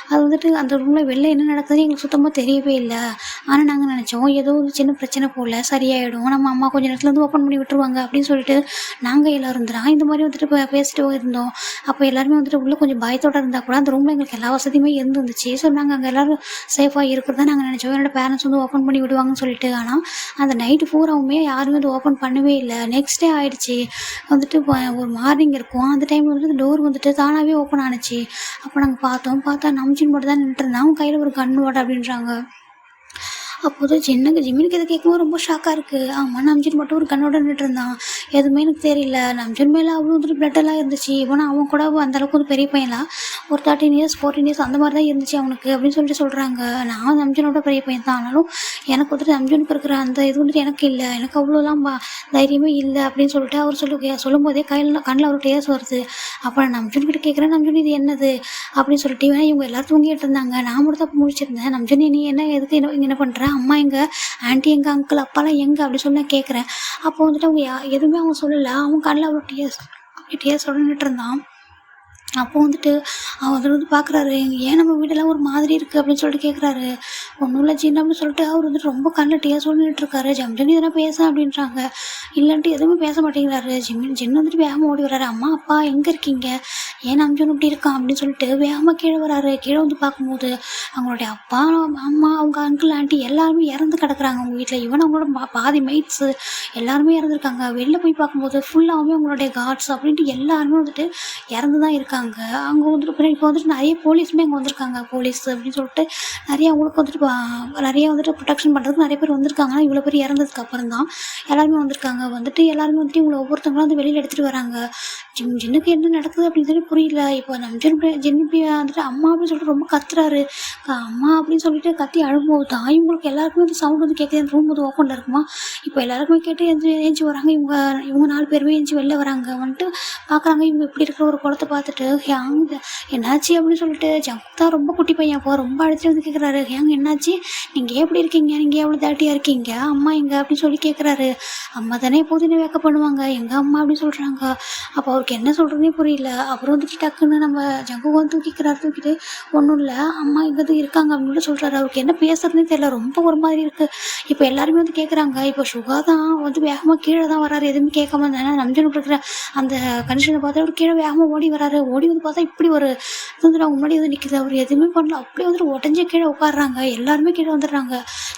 அது வந்துட்டு அந்த ரூமில் வெளில என்ன நடக்குதுன்னு எங்களுக்கு சுத்தமாக தெரியவே இல்லை. ஆனால் நாங்கள் நினச்சோம் ஏதோ ஒரு சின்ன பிரச்சனை போல் சரியாயிடும், நம்ம அம்மா கொஞ்சம் நேரத்தில் வந்து ஓப்பன் பண்ணி விட்டுருவாங்க அப்படின்னு சொல்லிட்டு நாங்கள் எல்லோரும் தான் இந்த மாதிரி வந்துட்டு பேசிட்டு இருந்தோம். அப்போ எல்லாருமே வந்துட்டு உள்ளே கொஞ்சம் பயத்தோடு இருந்தால் கூட அந்த ரூமில் எங்களுக்கு எல்லா வசதியுமே இருந்துச்சு. ஸோ நாங்கள் அங்கே எல்லோரும் சேஃபாக இருக்கிறதா நாங்கள் நினச்சோம். என்னோட பேரண்ட்ஸ் வந்து ஓப்பன் பண்ணி விடுவாங்கன்னு சொல்லிட்டு. ஆனால் அந்த நைட்டு பூராவுமே யாருமே வந்து ஓப்பன் பண்ணவே இல்லை. நெக்ஸ்ட் டே ஆகிடுச்சு. வந்துட்டு ஒரு மார்னிங் இருக்கும். அந்த டைம் வந்துட்டு டோர் வந்துட்டு தானாகவே ஓப்பன் ஆனிச்சு. அப்போ நாங்கள் பார்த்தா நம்ஜின் மட்டும் தான் நின்றுருந்தான். அவன் கையில் ஒரு கண்ணோட அப்படின்றாங்க. அப்போது ஜிம்மினுக்கு இதை கேட்கும்போது ரொம்ப ஷாக்காக இருக்குது. ஆமாம், நம்ஜின் மட்டும் ஒரு கண்ணோட நின்றுட்டு இருந்தான். எதுவுமே எனக்கு தெரியல. நம்ஜின் மேலே அவ்வளோ வந்துட்டு பிளட்டெல்லாம் இருந்துச்சு. இவனா அவன் கூட அந்தளவுக்கு ஒரு பெரிய பையன்லாம் ஒரு 13 இயர்ஸ் 14 இயர்ஸ் அந்த மாதிரி தான் இருந்துச்சு அவனுக்கு அப்படின்னு சொல்லிட்டு சொல்கிறாங்க. நான் நம்ஜினோட பெரிய பையன் தான். ஆனாலும் எனக்கு வந்துட்டு நம்ஜினுக்கு இருக்கிற அந்த இது வந்துட்டு எனக்கு இல்லை. எனக்கு அவ்வளோலாம் தைரியமே இல்லை அப்படின்னு சொல்லிட்டு அவர் சொல்லும் போதே கண்ணில் ஒரு டேஸ் வருது. அப்போ நான் நம்ஜின்கிட்ட கேட்குறேன், நம்ஜின் இது என்னது அப்படின்னு சொல்லிட்டு. இவங்க எல்லாரும் தூங்கிட்டு இருந்தாங்க. நான் மட்டும் தான் அப்போ முடிச்சிருந்தேன். நம்ஜின் நீ எதுக்கு என்ன பண்ணுற, அம்மா எங்க, ஆண்டி எங்க, அங்கிள் அப்பாலாம் எங்க அப்படி சொல்லி நான் கேட்குறேன். அப்போ வந்துட்டு அவங்க எதுவுமே அவங்க சொல்லலை. அவங்க கண்ணில் அவ்வளோ டீயர்ஸ் நின்றுட்டு இருந்தான். அப்போ வந்துட்டு அவர் வந்து பார்க்குறாரு, ஏன் நம்ம வீடெல்லாம் ஒரு மாதிரி இருக்குது அப்படின்னு சொல்லிட்டு கேட்குறாரு. ஒன்றும் இல்லை ஜின் அப்படின்னு சொல்லிட்டு அவர் வந்துட்டு ரொம்ப கண்ணில் டீயர்ஸ் நின்றுட்டுருக்காரு. ஜம்ஜன் இதெல்லாம் பேச அப்படின்றாங்க. இல்லைன்ட்டு எதுவுமே பேச மாட்டேங்கிறாரு. ஜின் வந்துட்டு வேகமாக ஓடி வர்றாரு. அம்மா அப்பா எங்கே இருக்கீங்க, ஏன் நம்ஜன் இப்படி இருக்கான் அப்படின்னு சொல்லிட்டு வேகமாக கீழே வராரு. கீழே வந்து பார்க்கும்போது அவங்களுடைய அப்பா அம்மா அவங்க அங்கிள் ஆண்டி எல்லாருமே இறந்து கிடக்குறாங்க அவங்க வீட்டில். ஈவன் அவங்களோட பாதி மெய்ட்ஸு எல்லாருமே இறந்துருக்காங்க. வெளில போய் பார்க்கும்போது ஃபுல்லாகவே அவங்களுடைய கார்ட்ஸ் அப்படின்ட்டு எல்லாருமே வந்துட்டு இறந்து தான் இருக்காங்க. அங்கே வந்துட்டு இப்போ வந்துட்டு நிறைய போலீஸுமே அங்கே வந்திருக்காங்க. போலீஸ் அப்படின்னு சொல்லிட்டு நிறைய அவங்களுக்கு வந்துட்டு ப்ரொடெக்ஷன் பண்ணுறதுக்கு நிறைய பேர் வந்திருக்காங்க. இவ்வளோ பேர் இறந்ததுக்கு அப்புறம் தான் எல்லாருமே வந்திருக்காங்க. எல்லாருமே வந்துட்டு இவங்களை ஒவ்வொருத்தவங்களும் வந்து வெளியில் எடுத்துகிட்டு வராங்க. ஜின்னுக்கு என்ன நடக்குது அப்படின்னு சொல்லி புரியல. இப்போ நம்ம ஜின்னு வந்துட்டு அம்மா அப்படின்னு சொல்லிட்டு ரொம்ப கத்துறாரு. அம்மா அப்படின்னு சொல்லிட்டு கத்தி அழும்போது தான் இவங்களுக்கு எல்லாருக்குமே வந்து சவுண்ட் வந்து கேட்குது. அந்த ரூம் வந்து ஓப்பனில் இருக்குமா. இப்போ எல்லாருக்குமே கேட்டு ஏஞ்சி வராங்க. இவங்க 4 பேருமே ஏஞ்சி வெளில வராங்க. வந்துட்டு பார்க்குறாங்க. இவங்க இப்படி இருக்கிற ஒரு குளத்தை பார்த்துட்டு என்னாச்சு அப்படின்னு சொல்லிட்டு ஜங்க் தான் ரொம்ப குட்டி பையன் அப்போ ரொம்ப அழைச்சிட்டு வந்து கேட்குறாரு, என்னாச்சு, நீங்கள் எப்படி இருக்கீங்க, நீங்கள் எவ்வளோ தேட்டியாக இருக்கீங்க, அம்மா எங்கே அப்படின்னு சொல்லி கேட்குறாரு. அம்மா தானே எப்போதும் என்ன வேக்க பண்ணுவாங்க, எங்கள் அம்மா அப்படின்னு சொல்கிறாங்க. அப்போ அவருக்கு என்ன சொல்கிறதுனே புரியல. அப்புறம் வந்துட்டு டக்குன்னு நம்ம ஜங்கு வந்து தூக்கிட்டு ஒன்றும் இல்லை அம்மா இங்கே இருக்காங்க அப்படின்னு சொல்கிறாரு. அவருக்கு என்ன பேசுறதுனே தெரியல. ரொம்ப ஒரு மாதிரி இருக்குது. இப்போ எல்லாருமே வந்து கேட்குறாங்க. இப்போ சுகா தான் வந்து வேகமாக கீழே தான் வராரு. எதுவுமே கேட்காம நம்ஜன் இருக்கிற அந்த கண்டிஷனை பார்த்து அவர் கீழே வேகமாக ஓடி வராரு. ஓடி வந்து பார்த்தா இப்படி ஒரு இது வந்து அவங்க முன்னாடி வந்து நிற்கிது. அவர் எதுவுமே பண்ணல. அப்படியே வந்துட்டு உடஞ்சி கீழே உட்காடுறாங்க. எல்லாருமே கீழே வந்துடுறாங்க.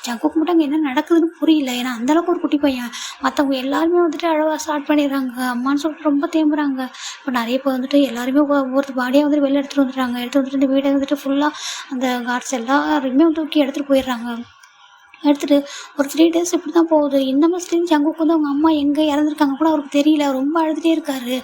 ஜங்குக்கு மட்டும் அங்கே என்ன நடக்குதுன்னு புரியல. ஏன்னா அந்தளவுக்கு ஒரு குட்டி பையன். மற்றவங்க எல்லாருமே வந்துட்டு அழகாக ஸ்டார்ட் பண்ணிடுறாங்க. அம்மான்னு சொல்லிட்டு ரொம்ப தேம்புறாங்க. இப்போ நிறைய பேர் வந்துட்டு எல்லாருமே ஒவ்வொரு பாடியாக வந்துட்டு வெளில எடுத்துகிட்டு வந்துடுறாங்க. வந்துட்டு இந்த வீடை வந்துட்டு ஃபுல்லாக அந்த கார்ட்ஸ் எல்லாருமே தூக்கி எடுத்துகிட்டு போயிடுறாங்க. எடுத்துகிட்டு ஒரு 3 days இப்படி தான் போகுது. இந்த மாதிரி ஜங்குக்கு வந்து அவங்க அம்மா எங்கே இறந்துருக்காங்க கூட அவருக்கு தெரியல. ரொம்ப அழுதுகிட்டே இருக்காரு.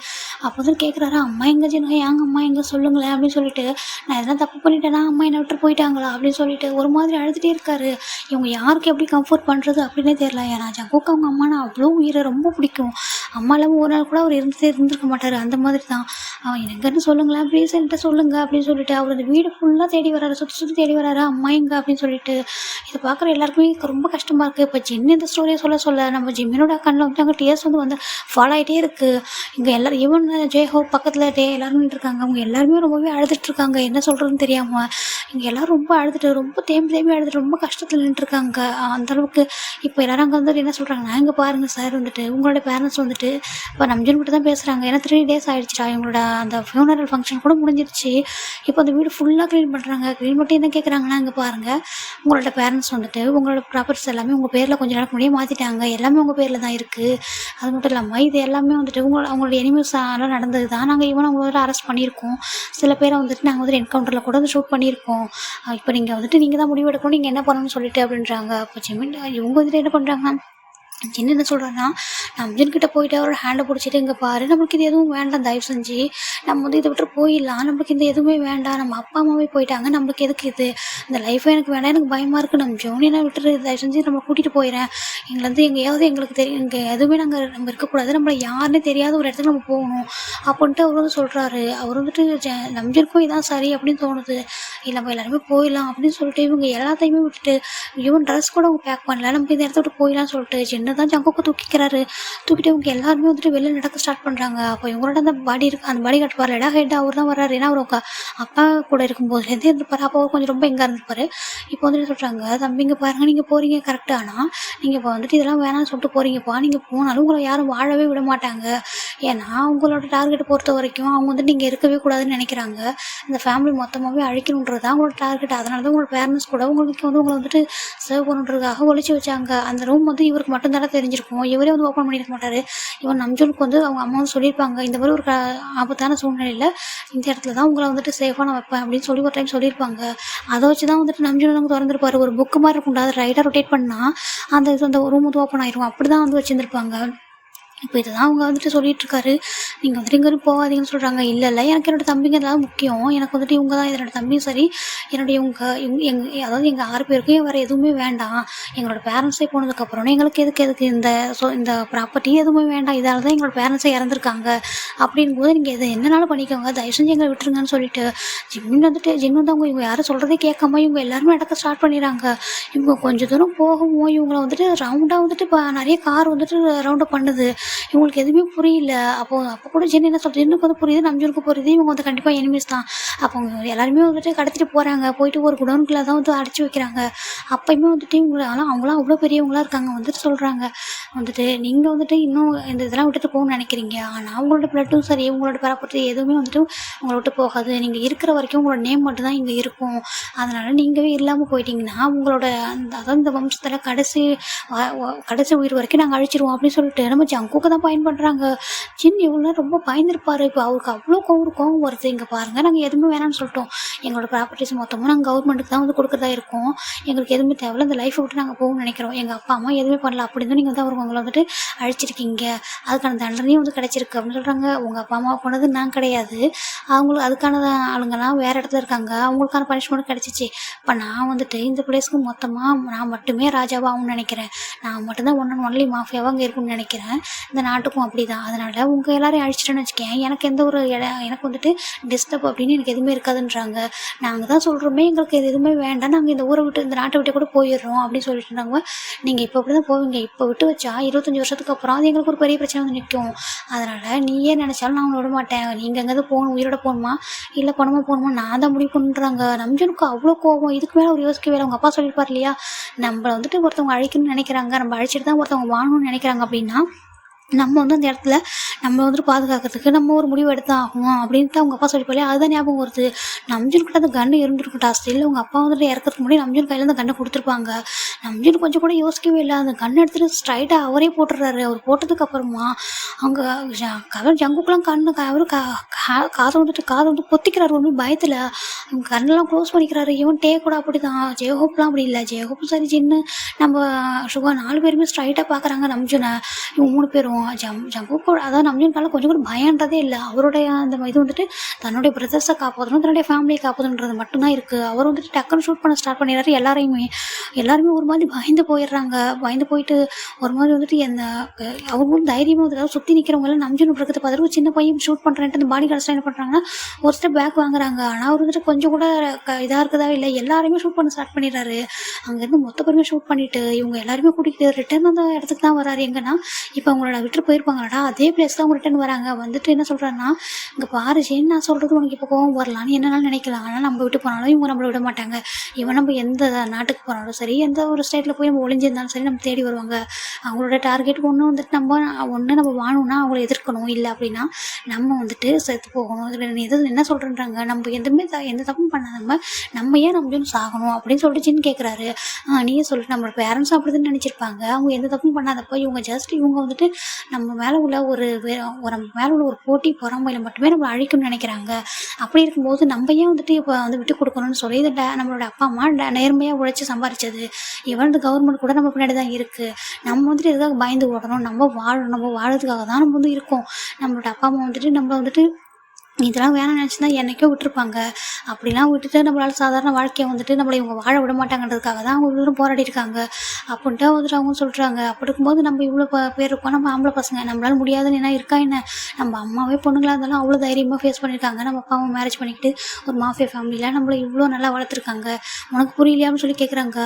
அப்போ வந்து கேட்குறாரு, அம்மா எங்கே ஜின்னு, எங்கள் அம்மா எங்கே சொல்லுங்களேன் அப்படின்னு சொல்லிட்டு. நான் எதனா தப்பு பண்ணிட்டேன்னா அம்மா என்னை விட்டு போயிட்டாங்களா அப்படின்னு சொல்லிட்டு ஒரு மாதிரி அழுதுகிட்டே இருக்காரு. இவங்க யாருக்கு எப்படி கம்ஃபர்ட் பண்ணுறது அப்படின்னே தெரியல. ஏன்னா ஜங்குக்கு அவங்க அம்மானா அவ்வளோ உயிரை ரொம்ப பிடிக்கும். அம்மா இல்லாமல் ஒரு நாள் கூட அவர் இருந்திருக்க மாட்டார். அந்த மாதிரி தான். அவன் எங்கன்னு சொல்லுங்களேன் ப்ளீஸ் என்கிட்ட சொல்லுங்க அப்படின்னு சொல்லிட்டு அவர் அந்த வீடு ஃபுல்லாக தேடி வராரு. சுற்றி தேடி வராரு அம்மா எங்கே அப்படின்னு சொல்லிட்டு. இதை பார்க்குற எல்லாருக்குமே ரொம்ப கஷ்டமாக இருக்குது. இப்போ ஜின்னு இந்த ஸ்டோரியை சொல்ல நம்ம ஜிம்மினோட கண்ணில் வந்து அங்கே டியர்ஸ் வந்து ஃபாலோ ஆகிட்டே இருக்குது. இங்கே எல்லோரும் ஈவன் ஜெயஹோப் பக்கத்தில் எல்லாரும் நின்றுருக்காங்க. அவங்க எல்லாருமே ரொம்பவே அழுதுட்ருக்காங்க. என்ன சொல்கிறதுன்னு தெரியாமல் இங்கே எல்லோரும் ரொம்ப அழுதுட்டு ரொம்ப தேம்பி அழுதுட்டு ரொம்ப கஷ்டத்தில் நின்றுருக்காங்க. அந்தளவுக்கு இப்போ எல்லோரும் அங்கே வந்துட்டு என்ன சொல்கிறாங்கன்னா, இங்கே பாருங்கள் சார் வந்துட்டு உங்களோட பேரண்ட்ஸ் வந்துட்டு இப்போ நம்ஜன் கிட்ட தான் பேசுகிறாங்க. ஏன்னா 3 days ஆகிடுச்சிடா, இவங்களோட அந்த ஃபியூனரல் ஃபங்க்ஷன் கூட முடிஞ்சிருச்சு. இப்போ அந்த வீடு ஃபுல்லாக க்ளீன் பண்ணுறாங்க. க்ளீன் பண்ணிட்டு என்ன கேட்குறாங்கன்னா, இங்கே பாருங்கள் உங்களோட பேரண்ட்ஸ் வந்துட்டு உங்களோட ப்ராப்பர்ட்டிஸ் எல்லாமே உங்கள் பேரில் கொஞ்சம் நாளுக்கு முன்னாடியே மாற்றிட்டாங்க. எல்லாமே உங்கள் பேரில் தான் இருக்குது. அது மட்டும் இல்லாமல் இது எல்லாமே வந்துட்டு அவங்களோட எனிமீஸால நடந்தது தான். நாங்கள் ஈவன் அவங்கள வந்துட்டு அரெஸ்ட் பண்ணியிருக்கோம். சில பேரை வந்துட்டு நாங்கள் வந்துட்டு என்கவுண்டரில் கூட வந்து ஷூட் பண்ணியிருக்கோம். இப்போ நீங்கள் தான் முடிவு எடுக்கணும், நீங்கள் என்ன பண்ணணும்னு சொல்லிட்டு அப்படின்றாங்க. அப்போ ஜிமின் இவங்க வந்துட்டு என்ன பண்ணுறாங்கன்னா, என்ன சொல்கிறேன்னா, நம்ஜன்கிட்ட போயிட்டு அவரோட ஹேண்டை பிடிச்சிட்டு, இங்கே பாரு நம்மளுக்கு இது எதுவும் வேண்டாம், தயவு செஞ்சு நம்ம வந்து இதை விட்டு போயிடலாம், நம்மளுக்கு இந்த எதுவுமே வேண்டாம், நம்ம அப்பா அம்மாவே போயிட்டாங்க, நம்மளுக்கு எதுக்கு இது, இந்த லைஃபே எனக்கு வேண்டாம், எனக்கு பயமாக இருக்குது, நம்ம ஜோனியை விட்டுரு, தயவு செஞ்சு நம்ம கூட்டிகிட்டு போயிடறேன், எங்களை வந்து எங்கேயாவது எங்களுக்கு தெரியும், இங்கே எதுவுமே நம்ம இருக்கக்கூடாது, நம்மளை யாருன்னே தெரியாத ஒரு இடத்துக்கு நம்ம போகணும் அப்படின்ட்டு அவர் வந்து சொல்கிறாரு. அவர் வந்துட்டு நம்ஜனுக்கும் இதான் சரி அப்படின்னு தோணுது. இல்லை நம்ம எல்லாருமே போயிடலாம் அப்படின்னு சொல்லிட்டு இவங்க எல்லாத்தையுமே விட்டுட்டு ஈவன் ட்ரெஸ் கூட அவங்க பேக் பண்ணல, நமக்கு இந்த இடத்த விட்டு போயிடலாம்னு சொல்லிட்டு சின்ன தான் ஜங்குக்கு தூக்கிக்கிறாரு. தூக்கிட்டு இவங்க எல்லாருமே வந்துட்டு வெளில நடக்க ஸ்டார்ட் பண்ணுறாங்க. அப்போ இவங்களோட அந்த பாடி இருக்குது, அந்த பாடி கார்டு வரலடா ஹெட் அவர் தான் வர்றாரு. ஏன்னா அவர் அப்பா கூட இருக்கும்போதுலேருந்து இருந்துப்பார். அப்போ அவர் கொஞ்சம் ரொம்ப எங்கே இருந்துப்பார். இப்போ வந்துட்டு சொல்கிறாங்க, தம்பிங்க பாருங்கள் நீங்கள் போகிறீங்க கரெக்டாக, ஆனால் நீங்கள் இப்போ வந்துட்டு இதெல்லாம் வேணாம்னு சொல்லிட்டு போகிறீங்கப்பா, நீங்கள் போனாலும் உங்களை யாரும் வாழவே விட மாட்டாங்க. ஏன்னா அவங்களோட டார்கெட்டை பொறுத்த வரைக்கும் அவங்க வந்துட்டு நீங்கள் இருக்கவே கூடாதுன்னு நினைக்கிறாங்க. இந்த ஃபேமிலி மொத்தமாகவே அழிக்கணுன்றது தான் அவங்களோட டார்கெட். அதனால தான் உங்களோட பேரண்ட்ஸ் கூட உங்களுக்கு வந்து உங்களை வந்துட்டு சர்வ் பண்ணுறதுக்காக ஒழிச்சு வச்சாங்க. அந்த ரூம் வந்து இவருக்கு மட்டும் தானே தெரிஞ்சிருக்கும், இவரே வந்து ஓப்பன் பண்ணியிருக்க மாட்டார். இவன் நம்ஜனுக்கு வந்து அவங்க அம்மா வந்து சொல்லியிருப்பாங்க, இந்த மாதிரி ஒரு ஆபத்தான சூழ்நிலையில் இந்த இடத்துல தான் உங்களை வந்துட்டு சேஃபாக நான் வைப்பேன் அப்படின்னு சொல்லி ஒரு டைம் சொல்லியிருப்பாங்க. அதை வச்சு தான் வந்துட்டு நம்ஜன் வந்து திறந்துருப்பாரு. ஒரு புக்கு மாதிரி இருக்கும்டா, அதை ரைட்டாக ரொட்டேட் பண்ணால் அந்த ரூம் வந்து ஓப்பன் ஆயிரும். அப்படி தான் வந்து வச்சுருந்துருப்பாங்க. இப்போ இதை தான் அவங்க வந்துட்டு சொல்லிகிட்ருக்காரு, நீங்கள் வந்துட்டு இங்கே போகாதீங்கன்னு சொல்கிறாங்க. இல்லை எனக்கு என்னோடய தம்பிங்க தான் முக்கியம், எனக்கு வந்துட்டு இவங்க தான், என்னோடய தம்பியும் சரி என்னுடைய அதாவது எங்கள் 6 பேருக்கும் வேறு எதுவுமே வேண்டாம். எங்களோட பேரண்ட்ஸே போனதுக்கப்புறம் எங்களுக்கு எதுக்கு இந்த ப்ராப்பர்ட்டி எதுவுமே வேண்டாம், இதால் தான் எங்களோட பேரண்ட்ஸே இறந்துருக்காங்க. அப்படிங்கும்போது நீங்கள் இதை என்னனாலும் பண்ணிக்கோங்க, தயவு செஞ்சு எங்களை விட்டுருங்கன்னு சொல்லிட்டு ஜிம்மின் வந்து அவங்க இவங்க யாரும் சொல்கிறதே கேட்காம இவங்க எல்லாருமே நடக்க ஸ்டார்ட் பண்ணிடுறாங்க. இவங்க கொஞ்சம் தூரம் போகவும் இவங்களை வந்துட்டு ரவுண்டாக வந்துட்டு இப்போ நிறைய கார் வந்துட்டு ரவுண்டாக பண்ணுது. இவங்களுக்கு எதுவுமே புரியல. அப்போ கூட ஜென் என்ன சொல்கிறது, எனக்கு வந்து புரியுது, நம்ஜனுக்கு புரியுது, இவங்க வந்து கண்டிப்பாக எனிமீஸ் தான். அப்போ அவங்க எல்லாருமே வந்துட்டு கடத்திட்டு போகிறாங்க. போயிட்டு ஒரு குடோனுக்குள்ளே தான் வந்து அடைச்சி வைக்கிறாங்க. அப்போயுமே வந்துட்டு அவங்களாம் அவ்வளோ பெரியவங்களாக இருக்காங்க. வந்துட்டு சொல்கிறாங்க வந்துட்டு, நீங்கள் வந்துட்டு இன்னும் இந்த இதெல்லாம் விட்டுட்டு போகணும்னு நினைக்கிறீங்க, ஆனால் அவங்களோட பிளட்டும் சரி உங்களோட ப்ராப்பர்ட்டி எதுவுமே வந்துட்டு உங்களை விட்டு போகாது. நீங்கள் இருக்கிற வரைக்கும் உங்களோட நேம் மட்டும் தான் இங்கே இருக்கும். அதனால் நீங்களே இல்லாமல் போயிட்டீங்கன்னா உங்களோட அதாவது இந்த வம்சத்தில் கடைசி உயிர் வரைக்கும் நாங்கள் அழிச்சிருவோம் அப்படின்னு சொல்லிட்டு நம்ம ஜங்குக்கு தான் பயன் பண்ணுறாங்க. ஜின் இவ்வளோ ரொம்ப பயந்துருப்பாரு. இப்போ அவருக்கு அவ்வளோ கோவம் வருது. இங்கே பாருங்கள், நாங்கள் எதுவுமே வேணாம்னு சொல்லிட்டோம், எங்களோட ப்ராப்பர்ட்டிஸ் மொத்தமும் நாங்கள் கவர்மெண்ட்டுக்கு தான் வந்து கொடுக்குறதா இருக்கோம், எங்களுக்கு எதுவுமே தேவையில்ல, இந்த லைஃப்பை விட்டு நாங்கள் போகணும்னு நினைக்கிறோம், எங்கள் அப்பா அம்மா எதுவுமே பண்ணல, அப்படின்னு நீங்கள் வந்து அவங்களை வந்துட்டு அழிச்சிருக்கீங்க, அதுக்கான தண்டனையும் வந்து கிடச்சிருக்கு அப்படின்னு சொல்கிறாங்க. உங்கள் அப்பா அம்மா போனது நான் கிடையாது, அவங்களுக்கு அதுக்கான ஆளுங்கெல்லாம் வேறு இடத்துல இருக்காங்க, அவங்களுக்கான பனிஷ்மெண்ட் கிடச்சிச்சு. இப்போ நான் வந்துட்டு இந்த பிளேஸ்க்கு மொத்தமாக நான் மட்டுமே ராஜாவாகும்னு நினைக்கிறேன், நான் மட்டும்தான் ஒன்லி மாஃபியாவாக அங்கே இருக்குன்னு நினைக்கிறேன், இந்த நாட்டுக்கும் அப்படி தான். அதனால் உங்கள் எல்லாரையும் அழிச்சிட்டேன்னு வச்சுக்கேன், எனக்கு எந்த ஒரு எனக்கு வந்துட்டு டிஸ்டர்ப் அப்படின்னு எனக்கு எதுவுமே இருக்காதுன்றாங்க. நாங்கள் தான் சொல்கிறோமே எங்களுக்கு இது எதுவுமே வேண்டாம், நாங்கள் இந்த ஊரை விட்டு இந்த நாட்டை விட்டு கூட போயிடுறோம் அப்படின்னு சொல்லிட்டுருந்தாங்க. நீங்கள் இப்போ அப்படி தான் போவீங்க, இப்போ விட்டு வச்சா 25 வருஷத்துக்கு அப்புறம் அது எங்களுக்கு ஒரு பெரிய பிரச்சனை வந்து நிற்கும், அதனால் நீயே நினச்சாலும் நான் விட மாட்டேன், நீங்கள் எங்கேயாவது போகணும், உயிரோட போகணுமா இல்லை பணமாக நான் தான் முடிவு பண்ணுறாங்க. நம்ஜனுக்கு அவ்வளோ கோவம். இதுக்கு மேலே ஒரு யோசிக்கவே இல்லை. அவங்க அப்பா சொல்லியிருப்பார் இல்லையா, நம்மளை வந்துட்டு ஒருத்தவங்க அழிக்கணும்னு நினைக்கிறாங்க, நம்ம அழிச்சிட்டு தான் ஒருத்தவங்க வாங்கணும்னு நினைக்கிறாங்க அப்படின்னா நம்ம வந்து அந்த இடத்துல நம்ம வந்துட்டு பாதுகாக்கிறதுக்கு நம்ம ஒரு முடிவு எடுத்து ஆகணும் அப்படின்ட்டு அவங்க அப்பா சொல்லி போலே. அதுதான் ஞாபகம் வருது. நம்ஜன்கிட்ட அந்த கன்று இருந்துருக்கும் டாஸ்டில் அவங்க அப்பா வந்துட்டு இறக்கிறதுக்கு முன்னாடி நம்ஜன் கையில் அந்த கண்ணை கொடுத்துருப்பாங்க. நம்ஜன் கொஞ்சம் கூட யோசிக்கவே இல்லை, அந்த கண்ணை எடுத்துகிட்டு ஸ்ட்ரைட்டாக அவரே போட்டுடுறாரு. அவர் போட்டதுக்கு அப்புறமா அவங்க ஜங்குக்கெலாம் அவர் காதை வந்து பொத்திக்கிறாரு ஒரு பயத்தில். அவங்க கண்ணெல்லாம் க்ளோஸ் பண்ணிக்கிறாரு. இவன் டே கூட அப்படி தான். ஜெயஹோப்லாம் அப்படி இல்லை. ஜெயஹோப்பும் சரி ஜின்னு நம்ம சுகா 4 பேருமே ஸ்ட்ரைட்டாக பார்க்குறாங்க நம்ஜனை. இவங்க 3 பேரும் ஜங்குக்கு அதாவது நம்ஜன் காலம் கொஞ்சம் கூட பயன்றதே இல்லை. அவருடைய அந்த இது வந்துட்டு தன்னுடைய பிரதர்ஸை காப்பாற்றணும், தன்னுடைய ஃபேமிலியை காப்பாற்றணுன்றது மட்டும்தான் இருக்குது. அவர் வந்துட்டு டக்குன்னு ஷூட் பண்ண ஸ்டார்ட் பண்ணிடுறாரு. எல்லாருமே ஒரு மாதிரி பயந்து போயிடுறாங்க. பயந்து போயிட்டு ஒரு மாதிரி வந்துட்டு அவங்களும் தைரியமாக வந்து சுற்றி நிற்கிறவங்க எல்லாம் நம்ஜன் இருக்கிறத பார்த்துட்டு சின்ன பையன் ஷூட் பண்ணுறேன்ட்டு அந்த பாடி கார்ட்ஸ்லாம் என்ன பண்ணுறாங்கன்னா ஒரு ஸ்டெப் பேக் வாங்குறாங்க. ஆனால் அவர் வந்துட்டு கொஞ்சம் கூட இதாக இருக்குதா இல்லை, எல்லாருமே ஷூட் பண்ண ஸ்டார்ட் பண்ணிடுறாரு. அங்கேருந்து மொத்த பேருமே ஷூட் பண்ணிவிட்டு இவங்க எல்லாருமே கூட்டிகிட்டு ரிட்டர்ன் அந்த இடத்துக்கு தான் வராரு. எங்கன்னா இப்போ அவங்களோட விட்டுட்டு போயிருப்பாங்களாடா, அதே பிளேஸ் தான் அவங்க ரிட்டர்ன் வராங்க. வந்துட்டு என்ன சொல்றாருன்னா, "இங்க பாரு ஜெயின், நான் சொல்றது உனக்கு இப்போ கோவம் வரலாம். நீ என்னனாலும் நினைக்கலாம். ஆனா நம்ம விட்டு போனாலும் இவங்க நம்மள விட மாட்டாங்க. இவன் நம்ம எந்த நாட்டுக்கு போனாலும் சரி, எந்த ஒரு ஸ்டேட்ல போய் நம்ம ஒளிஞ்சிருந்தாலும் சரி, நம்ம தேடி வருவாங்க. அவங்களோட டார்கெட் ஒண்ணு வந்துட்டு நம்ம வாழணும்னா அவங்கள எதிர்க்கணும். இல்ல அப்படின்னா நம்ம வந்துட்டு செத்து போகணும். இதுல நீ என்ன சொல்றேன்றாங்க, நம்ம எதுவுமே எந்த தப்பும் பண்ணாம நம்ம ஏன் நம்ம சாகணும் அப்படின்னு சொல்லிட்டு ஜின் கேட்குறாரு. நீயே சொல்லு, நம்ம பேரண்ட்ஸும் அப்படிதான் நினைச்சிருப்பாங்க. அவங்க எந்த தப்பும் பண்ணாதப்போ இவங்க வந்துட்டு நம்ம மேல உள்ள நம்ம மேல உள்ள ஒரு போட்டி பொறாமையில மட்டுமே நம்ம அழிக்கணும்னு நினைக்கிறாங்க. அப்படி இருக்கும்போது நம்ம ஏன் வந்துட்டு இப்போ வந்து விட்டு கொடுக்கணும்னு சொல்லி இதை நம்மளோட அப்பா அம்மா நேர்மையாக உழைச்சி சம்பாரிச்சது. இவன் கவர்மெண்ட் கூட நம்ம பின்னாடி தான் இருக்கு. நம்ம வந்துட்டு எதுக்காக பயந்து ஓடணும்? நம்ம வாழணும். நம்ம வாழறதுக்காக தான் நம்ம வந்து இருக்கோம். நம்மளோட அப்பா அம்மா வந்துட்டு நம்ம வந்துட்டு இதெல்லாம் வேணாம்னு நினச்சினா என்னைக்கோ விட்டுருப்பாங்க. அப்படிலாம் விட்டுட்டு நம்மளால சாதாரண வாழ்க்கையை வந்துட்டு நம்மளை இவங்க வாழ விட மாட்டாங்கன்றதுக்காக தான் அவங்க இவ்வளோ போராடி இருக்காங்க அப்படின்ட்டு வந்துட்டு அவங்க சொல்கிறாங்க. அப்படி இருக்கும்போது நம்ம இவ்வளோ பேர் இருக்கோம், நம்ம ஆம்பளை பசங்க, நம்மளால முடியாதுன்னு என்ன இருக்கா என்ன? நம்ம அம்மாவே பொண்ணுங்களாக இருந்தாலும் அவ்வளோ தைரியமாக ஃபேஸ் பண்ணியிருக்காங்க. நம்ம அப்பாவை மேரேஜ் பண்ணிக்கிட்டு ஒரு மாஃபியா ஃபேமிலியில் நம்மளை இவ்வளோ நல்லா வளர்த்துருக்காங்க. உனக்கு புரியலையான்னு சொல்லி கேட்குறாங்க.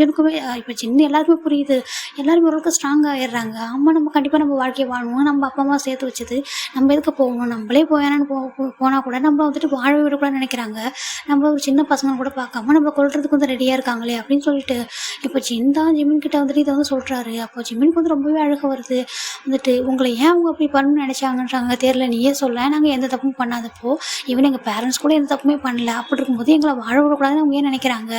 நமக்குமே இப்போ சின்ன எல்லாருக்குமே புரியுது. எல்லாருமே ஓரளவுக்கு ஸ்ட்ராங் ஆகிடுறாங்க. அம்மா நம்ம கண்டிப்பாக நம்ம வாழ்க்கையை வாழணும். நம்ம அப்பா அம்மா சேர்த்து வச்சது நம்ம எதுக்கு போகணும்? நம்மளே போயானு போனால் கூட நம்ம வந்துட்டு வாழ விடக்கூடாதுன்னு நினைக்கிறாங்க. நம்ம ஒரு சின்ன பசங்க கூட பார்க்காம நம்ம கொல்றதுக்கு வந்து ரெடியாக இருக்காங்களே அப்படின்னு சொல்லிட்டு இப்போ ஜிமின் கிட்ட வந்துட்டு இதை வந்து சொல்கிறாரு. அப்போ ஜிமினுக்கு வந்து ரொம்பவே அழகாக வருது. வந்துட்டு உங்களை ஏன் அவங்க அப்படி பண்ணணும்னு நினச்சாங்கன்றாங்க தெரியல, நீயே சொல்ல. நாங்கள் எந்த தப்பும் பண்ணாதப்போ ஈவன் எங்கள் பேரண்ட்ஸ் கூட எந்த தப்புமே பண்ணல. அப்படி இருக்கும்போது எங்களை வாழ விடக்கூடாதுன்னு அவங்க ஏன் நினைக்கிறாங்க?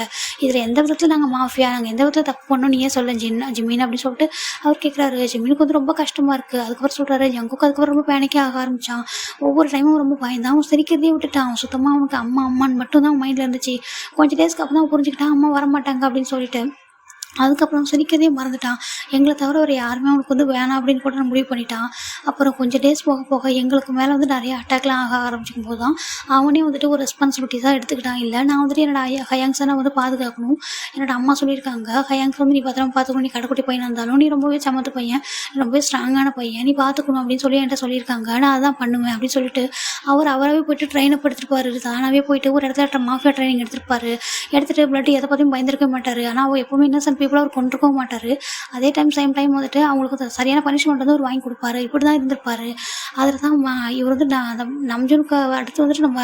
இதில் எந்த விதத்தில் நாங்கள் மாஃபியா, நாங்கள் எந்த விதத்தில் தப்பு பண்ணோம் நீயே சொல்ல ஜிமின் அப்படின்னு சொல்லிட்டு அவர் கேட்குறாரு. ஜிமினுக்கு வந்து ரொம்ப கஷ்டமாக இருக்குது. அதுக்கப்புறம் சொல்கிறாரு, ஜங்குக்கு அதுக்கப்புறம் ரொம்ப பேனிக்கே ஆக ஆரம்பித்தான். ஒவ்வொரு டைமும் ரொம்ப பயந்தான். அவன் சிரிக்கிறதே விட்டுட்டான். அவன் சுத்தமாக அவனுக்கு அம்மான்னு மட்டும் தான் மைண்டில் இருந்துச்சு. கொஞ்சம் டேஸ்க்கு அப்புறம் தான் புரிஞ்சுக்கிட்டான் அம்மா வரமாட்டாங்க அப்படின்னு சொல்லிட்டு. அதுக்கப்புறம் சிரிக்கிறதே மறந்துட்டான். எங்களை தவிர ஒரு யாருமே அவனுக்கு வந்து வேணாம் அப்படின்னு கூட நான் முடிவு பண்ணிட்டான். அப்புறம் கொஞ்சம் டேஸ் போக போக எங்களுக்கு மேலே வந்து நிறைய அட்டாக்லாம் ஆக ஆரம்பிச்சிக்கும் போது தான் அவனே வந்துட்டு ஒரு ரெஸ்பான்சிபிலிட்டிஸாக எடுத்துக்கிட்டான். இல்லை, நான் வந்துட்டு என்னோட ஹயாங்ஸை நான் வந்து பாதுகாக்கணும். என்னோட அம்மா சொல்லியிருக்காங்க, ஹயாங்ஸ் வந்து நீ பத்திரமா பார்த்துக்கணும். நீ கடைக்குட்டி பையனாக இருந்தாலும் நீ ரொம்பவே சமத்து பையன், ரொம்பவே ஸ்ட்ராங்கான பையன், நீ பார்த்துக்கணும் அப்படின்னு சொல்லி என்கிட்ட சொல்லியிருக்காங்க. நான் அதான் பண்ணுவேன் அப்படின்னு சொல்லிட்டு அவராகவே போயிட்டு ட்ரெயினை படுத்துருப்பாரு. தானாகவே போயிட்டு ஒரு இடத்துல மாஃபியா ட்ரைனிங் எடுத்துகிட்டு பிள்ளாட்டி எதை பற்றியும் பயந்துருக்க மாட்டார். ஆனால் அவர் எப்போவுமே இன்னசென்ட் பீப்புளாக அவர் கொண்டிருக்கவும் மாட்டார். அதே சேம் டைம் வந்துட்டு அவங்களுக்கு சரியான பனிஷ்மெண்ட் வந்து அவர் வாங்கி கொடுப்பாரு. இப்படி தான் இருந்திருப்பாரு. அதில் தான் இவர் வந்து நம்ஜூனுக்கு அடுத்து வந்துட்டு நம்ம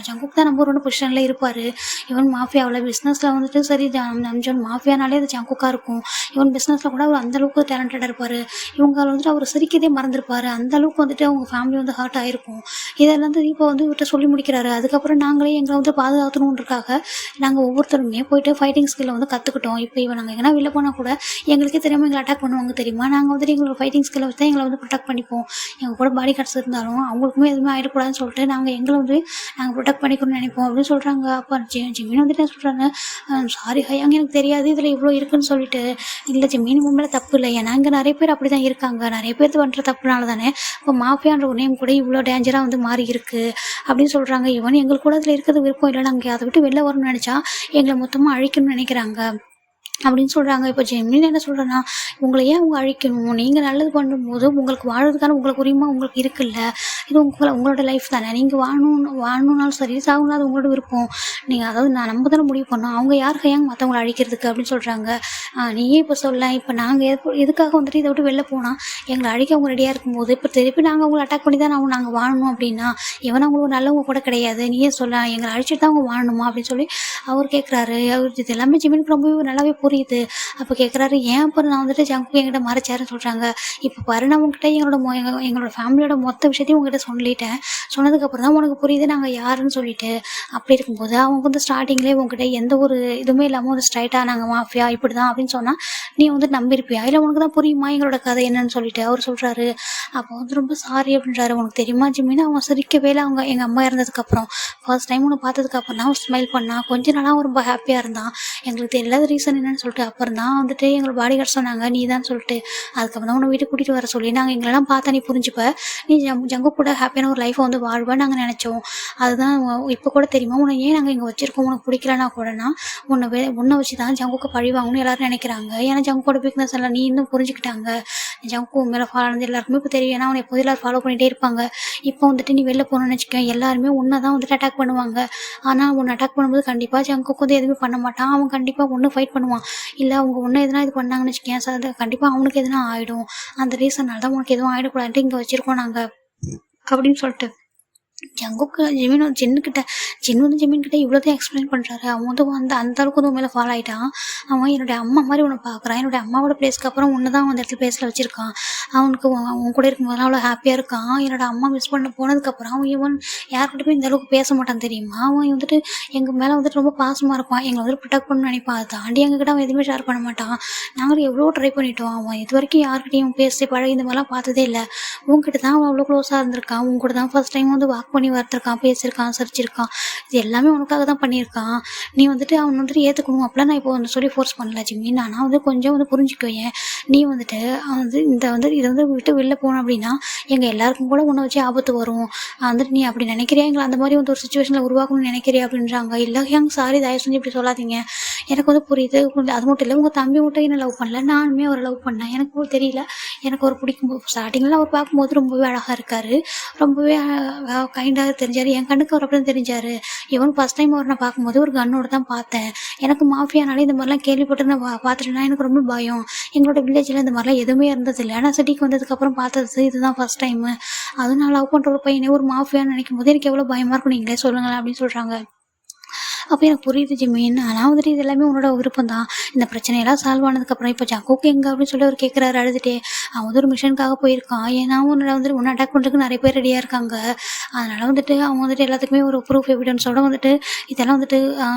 ஜங்குக் தான் நம்பர் 1 பொசிஷனில் இருப்பார். இவன் மாஃபியாவில் பிஸ்னஸில் வந்துட்டு சரி, நம்ஜூன் மாஃபியானாலே அது ஜங்குக்காக இருக்கும். இவன் பிஸ்னஸில் கூட அவர் அந்தளவுக்கு டேலண்டடாக இருப்பார். இவங்க வந்துட்டு அவர் சிரிக்கதே மறந்துருப்பார். அந்தளவுக்கு வந்துட்டு அவங்க ஃபேமிலி வந்து ஹர்ட் ஆகிருக்கும். இதெல்லாம் வந்து இப்போ வந்து இவர்கிட்ட சொல்லி முடிக்கிறாரு. அதுக்கப்புறம் நாங்களே எங்களை வந்து பாதுகாக்கணுன்றக்காக நாங்கள் ஒவ்வொருத்தருமே போயிட்டு ஃபைட்டிங் ஸ்கில்லை வந்து கற்றுக்கிட்டோம். இப்போ இவன் நாங்கள் எங்கன்னா வெளில போனால் கூட எங்களுக்கே தெரியாமல் எங்களை அட்டாக் பண்ணுவாங்க தெரியுமா. நாங்கள் வந்துட்டு எங்களோட ஃபைட்டிங் ஸ்கில்லை வச்சு தான் எங்களை வந்து ப்ரொடெக்ட் பண்ணிப்போம். எங்கள் கூட பாடி கார்ட்ஸ் இருந்தாலும் அவங்களுக்குமே எதுவுமே ஆகிடக்கூடாதுன்னு சொல்லிட்டு எங்களை வந்து நாங்கள் ப்ரொடெக்ட் பண்ணிக்கணும்னு நினைப்போம் அப்படின்னு சொல்கிறாங்க. அப்போ ஜிமின் வந்துட்டு என்ன சொல்கிறாங்க, சாரி ஹயாங், எனக்கு தெரியாது இதில் இவ்வளோ இருக்குன்னு சொல்லிட்டு. இல்லை ஜிமின் உண்மையில தப்பு இல்லை, ஏன்னா இங்கே நிறைய பேர் அப்படி தான் இருக்காங்க. நிறைய பேர் பண்ணுற தப்புனால தானே இப்போ மாஃபியான்ற ஒரு நேம் கூட இவ்வளோ டேஞ்சராக வந்து மாறி இருக்குது அப்படின்னு சொல்கிறாங்க. இவன் எங்களுக்கு கூட அதில் இருக்கிறது விருப்பம் இல்லை, நாங்கள் அதை விட்டு வெளில வரணும்னு நினச்சா எங்களை மொத்தமாக அழிக்கணும்னு நினைக்கிறாங்க அப்படின்னு சொல்கிறாங்க. இப்போ ஜெமின் என்ன சொல்கிறேன்னா, உங்களை ஏன் அவங்க அழிக்கணும்? நீங்கள் நல்லது பண்ணும்போது உங்களுக்கு வாழறதுக்கான உங்களுக்கு உரிமை உங்களுக்கு இருக்குல்ல. இது உங்களோட லைஃப் தானே. நீங்கள் வாழணுன்னாலும் சரி, சாகணும், அது உங்களோட விருப்பம். நீங்கள் அதாவது நம்ம தானே முடிவு பண்ணோம். அவங்க யார் கையாங்க மற்றவங்களை அழிக்கிறதுக்கு அப்படின்னு சொல்கிறாங்க. நீயே இப்போ சொல்ல, இப்போ நாங்கள் எதுக்காக வந்துட்டு இதை விட்டு வெளில போனால் எங்களை அழிக்க அவங்க ரெடியாக இருக்கும்போது இப்போ திருப்பி நாங்கள் அவங்களை அட்டாக் பண்ணி தான் நாங்கள் வாழணும் அப்படின்னா இவன் அவங்களுக்கு நல்லவங்க கூட கிடையாது. நீயே சொல்ல, எங்களை அழிச்சிட்டு தான் அவங்க வாழணுமா அப்படின்னு சொல்லி அவர் கேட்குறாரு. அவர் இது எல்லாமே ஜிமினுக்கு ரொம்பவே நல்லாவே புரியுது. அப்போ கேட்குறாரு, ஏன் அப்புறம் நான் வந்துட்டு ஜங்கு என்கிட்ட மறைச்சாருன்னு சொல்கிறாங்க. இப்போ பாரு, நான் உங்ககிட்ட எங்களோட ஃபேமிலியோட மொத்த விஷயத்தையும் உங்ககிட்ட சொல்லிட்டேன். சொன்னதுக்கப்புறம் தான் உனக்கு புரியுது நாங்கள் யாருன்னு சொல்லிட்டு. அப்படி இருக்கும்போது அவங்க வந்து ஸ்டார்டிங்லேயே உங்ககிட்ட எந்த ஒரு இதுவுமே இல்லாமல் ஒரு ஸ்ட்ரைட்டாக நாங்கள் மாஃபியா இப்படி தான் அப்படின்னு சொன்னால் நீ வந்து நம்பியிருப்பியா? இல்லை உனக்கு தான் புரியுமா எங்களோட கதை என்னன்னு சொல்லிட்டு அவர் சொல்கிறாரு. அப்போ வந்து ரொம்ப சாரி அப்படின்றாரு. உனக்கு தெரியுமா ஜிமின், அவன் சிரிக்கவே இல்லை. அவங்க எங்கள் அம்மா இறந்ததுக்கப்புறம் ஃபர்ஸ்ட் டைம் உன்னை பார்த்ததுக்கப்புறம் தான் அவர் ஸ்மைல் பண்ணான். கொஞ்ச நாளாக ரொம்ப ஹாப்பியாக இருந்தான். எங்களுக்கு தெரியாத ரீசன் என்னன்னு சொல்லிட்டு அப்புறம் தான் வந்துட்டு எங்களோட பாடி கார்டு சொன்னாங்க நீ தான் சொல்லிட்டு. அதுக்கப்புறம் தான் உன்னை வீட்டுக்கு கூட்டிகிட்டு வர சொல்லி நாங்கள் எங்களெல்லாம் பார்த்தா நீ புரிஞ்சுப்ப, நீ ஜங்கு கூட ஹாப்பியான ஒரு லைஃப்பை வந்து வாழ்வேன்னு நாங்கள் நினச்சோம். அதுதான் இப்போ கூட தெரியுமா உன்னை ஏன் நாங்கள் இங்கே வச்சுருக்கோம். உனக்கு பிடிக்கலனா கூடனா உன்னை வச்சு தான் ஜங்குக்கு பழி வாங்கணும்னு எல்லாரும் நினைக்கிறாங்க. ஏன்னா ஜங்குவோட வீக்னஸ் எல்லாம் நீ இன்னும் புரிஞ்சுக்கிட்டாங்க. ஜங்கு மேலே ஃபாலோ ஆனது எல்லாருக்குமே இப்போ தெரியும். ஏன்னா அவனை எப்போது எல்லாரும் ஃபாலோ பண்ணிகிட்டே இருப்பாங்க. இப்போ வந்துட்டு நீ வெளில போகணும்னு வச்சுக்க, எல்லாருமே உன்னை தான் வந்துட்டு அட்டாக் பண்ணுவாங்க. ஆனால் உன்னை அட்டாக் பண்ணும்போது கண்டிப்பாக ஜங்குக்கு வந்து எதுவுமே பண்ண மாட்டான். அவன் கண்டிப்பாக ஒன்று ஃபைட் பண்ணுவான். இல்லை அவங்க ஒன்று எதுனா இது பண்ணாங்கன்னு வச்சுக்கேன் சார், அது கண்டிப்பாக அவனுக்கு எதுனா ஆகிடும். அந்த ரீசன்னால தான் உனக்கு எதுவும் ஆகிடக்கூடாதுன்ட்டு இங்கே வச்சுருக்கோம் நாங்கள் அப்படின்னு சொல்லிட்டு ஜங்குக்கு ஜின் வந்து ஜிமின்கிட்ட இவ்வளோதான் எக்ஸ்பிளைன் பண்ணுறாரு. அவன் வந்து அந்த அளவுக்கு வந்து மேலே ஃபாலோ ஆகிட்டான். அவன் என்னுடைய அம்மா மாதிரி உன்னை பார்க்குறான். என்னுடைய அம்மாவோட பிளேஸ்க்கு அப்புறம் ஒன்று தான் அந்த இடத்துல பிளேஸில் வச்சுருக்கான். அவனுக்கு அவன் கூட இருக்கும்போதெல்லாம் அவ்வளோ ஹாப்பியாக இருக்கான். என்னோட அம்மா மிஸ் பண்ண போனதுக்கப்புறம் அவன் யார்கிட்ட போய் இந்த அளவுக்கு பேச மாட்டான் தெரியுமா. அவன் வந்துட்டு எங்கள் மேலே வந்துட்டு ரொம்ப பாசமாக இருப்பான். எங்களை வந்துட்டு ப்ரொடெக்ட் பண்ணணும்னு நினைப்பான். அதை தாண்டி எங்ககிட்ட அவன் எதுவுமே ஷேர் பண்ண மாட்டான். நாங்களும் எவ்வளோ ட்ரை பண்ணிட்டோம். அவன் இது வரைக்கும் யார்கிட்டையும் பேசி பழகி இந்த மாதிரிலாம் பார்த்ததே இல்லை. உங்ககிட்ட தான் அவன் அவ்வளோ க்ளோஸாக இருந்திருக்கான். உங்க கூட தான் ஃபர்ஸ்ட் டைம் வந்து வாக் பண்ணி வரத்திருக்கான், பேசியிருக்கான், சிரிச்சிருக்கான். இது எல்லாமே உனக்காக தான் பண்ணியிருக்கான். நீ வந்துட்டு அவன் வந்துட்டு ஏற்றுக்கணும். அப்படிலாம் நான் இப்போ வந்து சொல்லி ஃபோர்ஸ் பண்ணல ஜிம்மி. நான் வந்து கொஞ்சம் வந்து புரிஞ்சுக்குவேன். நீ வந்துட்டு வந்து இதை வந்து விட்டு வெளில போனோம் அப்படின்னா எங்கள் எல்லாருக்கும் கூட உன்னை வச்சு ஆபத்து வரும். வந்துட்டு நீ அப்படி நினைக்கிறியா, எங்களை அந்த மாதிரி வந்து ஒரு சுச்சுவேஷனில் உருவாக்கணும்னு நினைக்கிறியா அப்படின்றாங்க. இல்லை சாரி, தயவு செஞ்சு இப்படி சொல்லாதீங்க. எனக்கு வந்து புரியுது. அது மட்டும் இல்லை, உங்கள் தம்பி மட்டும் என்ன லவ் பண்ணல, நானுமே அவரை லவ் பண்ணேன். எனக்கு தெரியல, எனக்கு ஒரு பிடிக்கும். ஸ்டார்டிங்கில் அவர் பார்க்கும்போது ரொம்பவே அழகாக இருக்கார், ரொம்பவே கைண்டாக தெரிஞ்சார். என் கண்ணுக்கு அவர் அப்படி தான் தெரிஞ்சார். இவன் ஃபஸ்ட் டைம் அவர் நான் பார்க்கும்போது ஒரு கண்ணோட தான் பார்த்தேன். எனக்கு மாஃபியானாலே இந்த மாதிரிலாம் கேள்விப்பட்டு நான் பார்த்துட்டேன்னா எனக்கு ரொம்ப பயம். எங்களோட வில்லேஜில் இந்த மாதிரிலாம் எதுவுமே இருந்ததில்லை. ஆனால் சிட்டிக்கு வந்ததுக்கப்புறம் பார்த்தது இதுதான் ஃபஸ்ட் டைமு. அதுவும் நான் லவ் பண்ணுற ஒரு பையனே ஒரு மாஃபியான்னு நினைக்கும் போது எனக்கு எவ்வளோ பயமாக இருக்கும், நீங்களே சொல்லுங்களேன் அப்படின்னு சொல்கிறாங்க. அப்போ எனக்கு புரியுது ஜிம்மின். ஆனால் வந்துட்டு இது எல்லாமே உன்னோட விருப்பம் தான். இந்த பிரச்சனையெல்லாம் சால்வ் ஆனதுக்கப்புறம் இப்போ ஜங்குக்கு எங்கே அப்படின்னு சொல்லி அவர் கேட்குறாரு அழுதுட்டே. அவன் வந்து ஒரு மிஷனுக்காக போயிருக்கான். ஏன்னா உன்னோட வந்துட்டு ஒன்று அட்டாக் பண்ணுறதுக்கு நிறைய பேர் ரெடியாக இருக்காங்க. அதனால் வந்துட்டு அவன் வந்துட்டு எல்லாத்துக்குமே ஒரு ப்ரூஃப் எவிடன்ஸோட வந்துட்டு இதெல்லாம் வந்துட்டு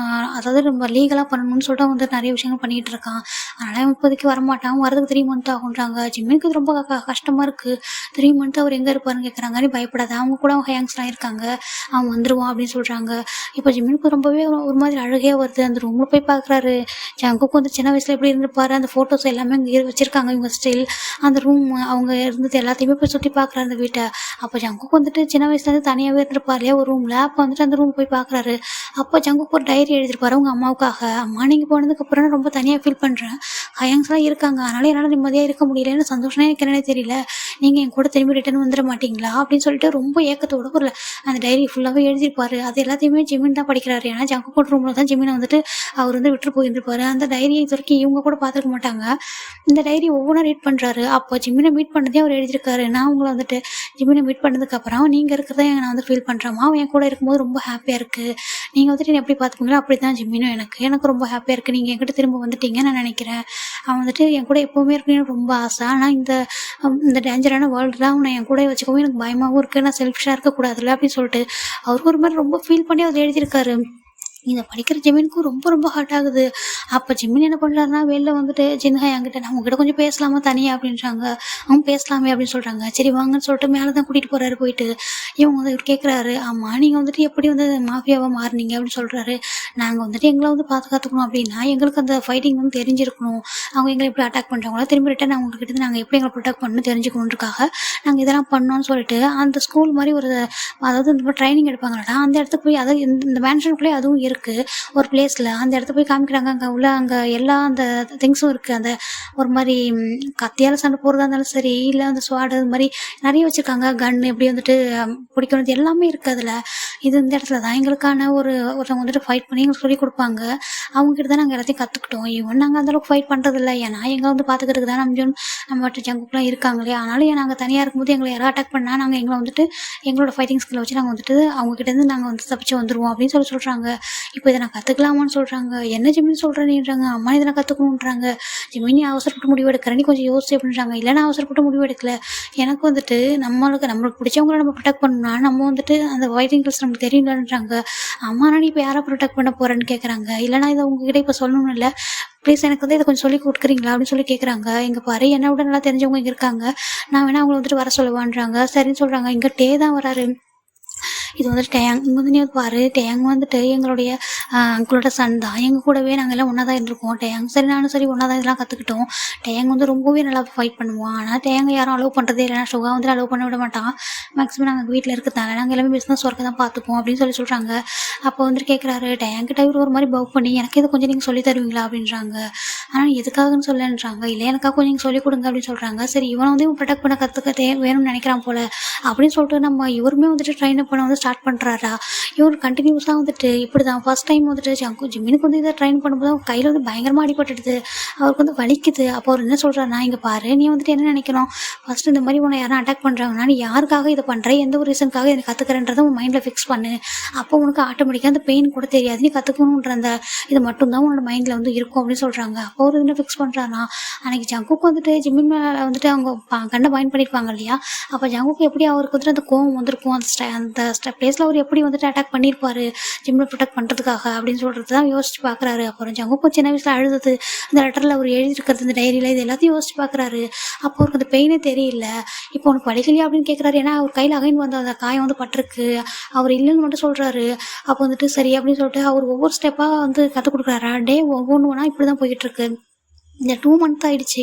அதாவது நம்ம லீகலாக பண்ணணும்னு சொல்லிட்டு அவன் வந்துட்டு நிறைய விஷயங்கள் பண்ணிகிட்டு இருக்கான். அதனால் அவன் இப்போதைக்கு வரமாட்டான். வரதுக்கு 3 மந்த் ஆகுன்றாங்க. ஜிம்மினுக்கு ரொம்ப கஷ்டமாக இருக்குது. 3 மந்த் அவர் எங்கே இருப்பாருன்னு கேட்குறாங்க. நீ பயப்படாத, அவங்க கூட அவங்க ஹேங்ஸ்லாம் இருக்காங்க, அவன் வந்துடுவான் அப்படின்னு சொல்கிறாங்க. இப்போ ஜிம்மினுக்கு ரொம்பவே ஒரு மாதிரி அழுகையாக வருது. அந்த ரூமில் போய் பார்க்குறாரு. ஜங்குக்கு வந்து சின்ன வயசில் எப்படி இருந்துப்பாரு, அந்த ஃபோட்டோஸ் எல்லாமே இங்கே வச்சுருக்காங்க இவங்க ஸ்டில். அந்த ரூம் அவங்க இருந்தது எல்லாத்தையுமே போய் சுற்றி பார்க்குறாரு அந்த வீட்டை. அப்போ ஜங்குக்கு வந்துட்டு சின்ன வயசுலேருந்து தனியாகவே இருந்திருப்பார் இல்லையா ஒரு ரூமில். அப்போ வந்துட்டு அந்த ரூம் போய் பார்க்குறாரு. அப்போ ஜங்குக்கு ஒரு டைரி எழுதிருப்பாரு அவங்க அம்மாவுக்காக. அம்மா நீங்கள் போனதுக்கப்புறம் நான் ரொம்ப தனியாக ஃபீல் பண்ணுறேன். ஹயங்ஸ்லாம் இருக்காங்க, அதனால் என்னால் நிம்மதியாக இருக்க முடியல, என்ன சந்தோஷமே எனக்கு என்னன்னே தெரியல, நீங்கள் என் கூட திரும்பி ரிட்டர்ன் வந்துட மாட்டீங்களா அப்படின்னு சொல்லிட்டு ரொம்ப ஏக்கத்தோட ஒரு அந்த டைரி ஃபுல்லாகவே எழுதியிருப்பாரு. அது எல்லாத்தையுமே ஜிமின் தான் படிக்கிறாரு. ஏன்னா ஜங்கு ரூமில் தான் ஜிமினை வந்துட்டு அவர் வந்து விட்டு போயிருந்திருப்பாரு. அந்த டைரியை இது வரைக்கும் இவங்க கூட பார்த்துருக்க மாட்டாங்க. இந்த டைரி ஒவ்வொன்றா ரீட் பண்ணுறாரு. அப்போ ஜிமினை மீட் பண்ணதே அவர் எழுதியிருக்காரு. நான் உங்களை வந்துட்டு ஜிமினை மீட் பண்ணதுக்கப்புறம் நீங்கள் இருக்கிறத நான் வந்து ஃபீல் பண்ணுறேம்மா. அவன் என் கூட இருக்கும்போது ரொம்ப ஹாப்பியாக இருக்குது. நீங்கள் வந்துட்டு எப்படி பார்த்துப்பீங்களோ அப்படி தான் ஜிமினும் எனக்கு ரொம்ப ஹாப்பியாக இருக்குது. நீங்கள் என்கிட்ட திரும்ப வந்துட்டீங்கன்னு நான் நினைக்கிறேன். அவன் வந்துட்டு என் கூட எப்போவுமே இருக்குன்னு எனக்கு ரொம்ப ஆசை. ஆனால் இந்த டேஞ்சரான வேர்ல்டில் அவனை என் கூட வச்சுக்கவும் எனக்கு பயமாகவும் இருக்குது. நான் செல்ஃபிஷாக இருக்கக்கூடாதுல்ல அப்படின்னு சொல்லிட்டு அவருக்கு ஒரு மாதிரி ரொம்ப ஃபீல் பண்ணி அவர் எழுதியிருக்காரு. இதை படிக்கிற ஜிமினுக்கும் ரொம்ப ரொம்ப ஹார்ட் ஆகுது. அப்போ ஜிமின் என்ன பண்ணுறாருன்னா வெளில வந்துட்டு ஜின்ஹா என்கிட்ட நான் உங்ககிட்ட கொஞ்சம் பேசலாமா தனியாக அப்படின்றாங்க. அவங்க பேசலாமே அப்படின்னு சொல்கிறாங்க. சரி வாங்கன்னு சொல்லிட்டு மேலே தான் கூட்டிகிட்டு போகிறாரு. போயிட்டு இவங்க வந்து இவர் கேட்குறாரு, ஆமாம் நீங்கள் வந்துட்டு எப்படி வந்து மாஃபியாவாக மாறினீங்க அப்படின்னு சொல்கிறாரு. நாங்கள் வந்துட்டு எங்களை வந்து பாதுகாத்துக்கணும் அப்படின்னா எங்களுக்கு அந்த ஃபைட்டிங் வந்து தெரிஞ்சிருக்கணும். அவங்க எங்களை எப்படி அட்டாக் பண்ணுறாங்களோ திரும்பி ரிட்டன் அவங்கக்கிட்ட நாங்கள் எப்படி எங்களை ப்ரொடெக்ட் பண்ணணும் தெரிஞ்சுக்கணுன்றக்காக நாங்கள் இதெல்லாம் பண்ணோன்னு சொல்லிட்டு அந்த ஸ்கூல் மாதிரி ஒரு அதாவது இந்த மாதிரி ட்ரைனிங் எடுப்பாங்கடா அந்த இடத்துக்கு போய் அதாவது இந்த மேன்ஷனுக்குள்ளே அதுவும் இருக்குது ஒரு பிளேஸில். அந்த இடத்த போய் காமிக்கிறாங்க. அங்கே எல்லா அந்த திங்ஸும் இருக்குது. அந்த ஒரு மாதிரி கத்தியால் சண்டை போடுறதா இருந்தாலும் சரி, இல்லை அந்த ஸ்வாடு அது மாதிரி நிறைய வச்சுருக்காங்க. கன் எப்படி வந்துட்டு பிடிக்கணும் எல்லாமே இருக்குது அதில். இந்த இடத்துல தான் எங்களுக்கான ஒருத்தவங்க வந்துட்டு ஃபைட் பண்ணி எங்களுக்கு சொல்லிக் கொடுப்பாங்க. அவங்ககிட்ட தான் நாங்கள் எல்லாத்தையும் கற்றுக்கிட்டோம். ஈவன் நாங்கள் அந்தளவுக்கு ஃபைட் பண்ணுறதில்ல. ஏன்னா எங்களை வந்து பார்த்துக்கிறதுக்கு தான் நம்ம ஜங்குக்குலாம் இருக்காங்களே. ஆனாலும் நாங்கள் தனியாக இருக்கும்போது எங்களை யாரும் அட்டாக் பண்ணால் நாங்கள் எங்களை வந்துட்டு எங்களோட ஃபைட்டிங் ஸ்கில்லை வச்சு நாங்கள் வந்துட்டு அவங்ககிட்டேருந்து நாங்கள் வந்து தப்பிச்சு வந்துடுவோம் அப்படின்னு சொல்கிறாங்க. இப்போ இதை நான் கற்றுக்கலாமான்னு சொல்கிறாங்க. என்ன ஜிமின் சொல்கிறேன்றாங்க. அம்மா இதை நான் கற்றுக்கணுன்றாங்க. ஜிமினி அவசரப்பட்டு முடிவு எடுக்கிறேன், நீ கொஞ்சம் யோசிச்சு அப்படின்றாங்க. இல்லை நான் அவசரப்பட்டு முடிவு எடுக்கல. எனக்கு வந்துட்டு நம்மளுக்கு பிடிச்சவங்கள நம்ம ப்ரொடெக்ட் பண்ணணும்னா நம்ம வந்துட்டு அந்த ஃபைட்டிங் ஸ்கில்ஸ் நமக்கு தெரியலன்றாங்க. அம்மா நான் இப்போ யாரை ப்ரொடெக்ட் பண்ண போகிறேன்னு கேட்குறாங்க. இல்லைனா இதை உங்ககிட்ட இப்போ சொல்லணும் இல்லை, ப்ளீஸ் எனக்கு வந்து இதை கொஞ்சம் சொல்லி கொடுக்குறீங்களா அப்படின்னு சொல்லி கேட்குறாங்க. இங்கே பாரு என்னை விட நல்லா தெரிஞ்சவங்க இங்கே இருக்காங்க, நான் வேணா அவங்கள வந்துட்டு வர சொல்லுவான்றாங்க. சரின்னு சொல்கிறாங்க. இங்கே டே தான் வராரு. இது வந்துட்டு டேங் இங்கே வந்து நீ பாரு, டேங் வந்துட்டு எங்களுடைய அங்கிளோட சன் தான். எங்கள் கூடவே நாங்கள் எல்லாம் ஒன்றா தான் இருந்திருக்கோம். டேங் சரி நானும் சரி ஒன்றா தான் இதெல்லாம் கற்றுக்கிட்டோம். டேங் வந்து ரொம்பவே நல்லா ஃபைட் பண்ணுவான். ஆனால் டேங்கை யாரும் அலோவ் பண்ணுறதே இல்லைனா சுகா வந்து அலோவ் பண்ண விட மாட்டான். மேக்ஸிமம் நாங்கள் வீட்டில் இருக்கிறதால நாங்கள் எல்லாமே பிஸ்னஸ் ஒர்க்கை தான் பார்த்துப்போம் அப்படின்னு சொல்கிறாங்க. அப்போ வந்துட்டு கேட்குறாரு டேங்கிட்ட ஒரு மாதிரி பவ் பண்ணி எனக்கு இதை கொஞ்சம் நீங்கள் சொல்லி தருவீங்களா அப்படின்றாங்க. ஆனால் எதுக்காகன்னு சொல்லன்றாங்க. இல்லை எனக்காக கொஞ்சம் நீங்கள் சொல்லிக் கொடுங்க அப்படின்னு சொல்கிறாங்க. சரி இவனை வந்து ப்ரொடெக்ட் பண்ண கற்றுக்க வேணும்னு நினைக்கிறான் போல அப்படின்னு சொல்லிட்டு நம்ம இவருமே வந்துட்டு ட்ரெயின் பண்ண வந்து ஸ்டார்ட் பண்ணுறாரா. இவர் கண்டினியூஸாக வந்துட்டு இப்படி தான் ஃபர்ஸ்ட் டைம் வந்துட்டு ஜிம்மினுக்கு வந்து இதை ட்ரைன் பண்ணும்போது அவங்க கையில் வந்து பயங்கரமாக அடிபட்டுடுது. அவருக்கு வந்து வலிக்குது. அப்போ அவர் என்ன சொல்கிறாருன்னா, இங்கே பாரு நீ வந்துட்டு என்ன நினைக்கணும், ஃபஸ்ட்டு இந்த மாதிரி உன்னை யாரும் அட்டாக் பண்ணுறாங்கன்னா நீ யாருக்காக இதை பண்ணுற, எந்த ஒரு ரீசனுக்காக இதை கற்றுக்கிறன்றதை உன் மைண்டில் ஃபிக்ஸ் பண்ணு. அப்போ உனக்கு ஆட்டோமேட்டிக்காக அந்த பெயின் கூட தெரியாது, நீ கற்றுக்கணுன்ற அந்த இது மட்டும்தான் உன்னோட மைண்டில் வந்து இருக்கும் அப்படின்னு சொல்கிறாங்க. அப்போ அவர் என்ன ஃபிக்ஸ் பண்ணுறாருன்னா, அன்றைக்கி ஜங்குக்கு வந்துட்டு ஜிம்மின் மேலே வந்துட்டு அவங்க கண்ணை பாயிண்ட் பண்ணியிருப்பாங்க இல்லையா. அப்போ ஜங்குக்கு எப்படி அவருக்கு வந்துட்டு அந்த கோவம் வந்திருக்கும், அந்த பிளேஸில் அவர் எப்படி வந்துட்டு அட்டாக் பண்ணியிருப்பாரு ஜிம்மில் ப்ரொடெக்ட் பண்ணுறதுக்காக அப்படின்னு சொல்கிறது தான் யோசிச்சு பார்க்குறாரு. அப்புறம் ஜங்குக்கும் சின்ன வயசில் அழுது அந்த லெட்டரில் அவர் எழுதியிருக்கிறது இந்த டைரியில் இது எல்லாத்தையும் யோசிச்சு பார்க்குறாரு. அப்போ அவருக்கு அந்த பெயினே தெரியல. இப்போ உனக்கு வலிக்கலையா அப்படின்னு கேட்குறாரு. ஏன்னா அவர் கையில் அகைன் வந்து அந்த காயம் வந்து பட்டிருக்கு. அவர் இல்லைன்னு மட்டும் சொல்கிறாரு. அப்போ வந்துட்டு சரி அப்படின்னு சொல்லிட்டு அவர் ஒவ்வொரு ஸ்டெப்பாக வந்து கற்றுக் கொடுக்குறாரா. டே ஒவ்வொன்றுனா இப்படி தான் போயிட்டுருக்கு. இந்த 2 மந்த் ஆகிடுச்சு.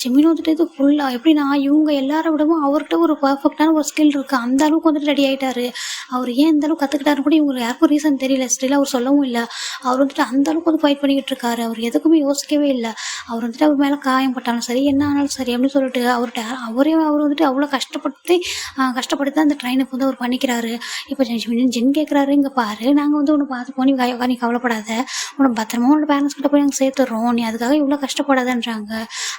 ஜிம்மின் வந்துட்டு இது ஃபுல்லாக எப்படின்னா இவங்க எல்லாரை விடவும் அவர்கிட்ட ஒரு பர்ஃபெக்டான ஒரு ஸ்கில் இருக்குது. அந்த அளவுக்கு வந்துட்டு ரெடி ஆகிட்டாரு. அவர் ஏன் இந்த அளவுக்கு கற்றுக்கிட்டாரு கூட இவங்களுக்கு யாருக்கும் ரீசன் தெரியல. ஸ்டில் அவர் சொல்லவும் இல்லை. அவர் வந்துட்டு அந்த அளவுக்கு வந்து ஃபைட் பண்ணிக்கிட்டு இருக்காரு. அவர் எதுக்குமே யோசிக்கவே இல்லை. அவர் வந்துட்டு அவர் மேலே காயம் பட்டாலும் சரி என்ன ஆனாலும் சரி அப்படின்னு சொல்லிட்டு அவர் வந்துட்டு அவ்வளோ கஷ்டப்பட்டு தான் அந்த ட்ரைனுக்கு வந்து அவர் பண்ணிக்கிறாரு. இப்போ ஜின் கேட்குறாரு, இங்கே பாரு நாங்கள் வந்து உன்னை பார்த்துப்போம், நீ கவலைப்படாத, உன்னை பத்திரமா உன்னோட பேரண்ட்ஸ் கிட்ட போய் நாங்கள் சேர்த்துடுறோம், நீ அதுக்காக இவ்வளோ கஷ்டப்படாதன்றாங்க.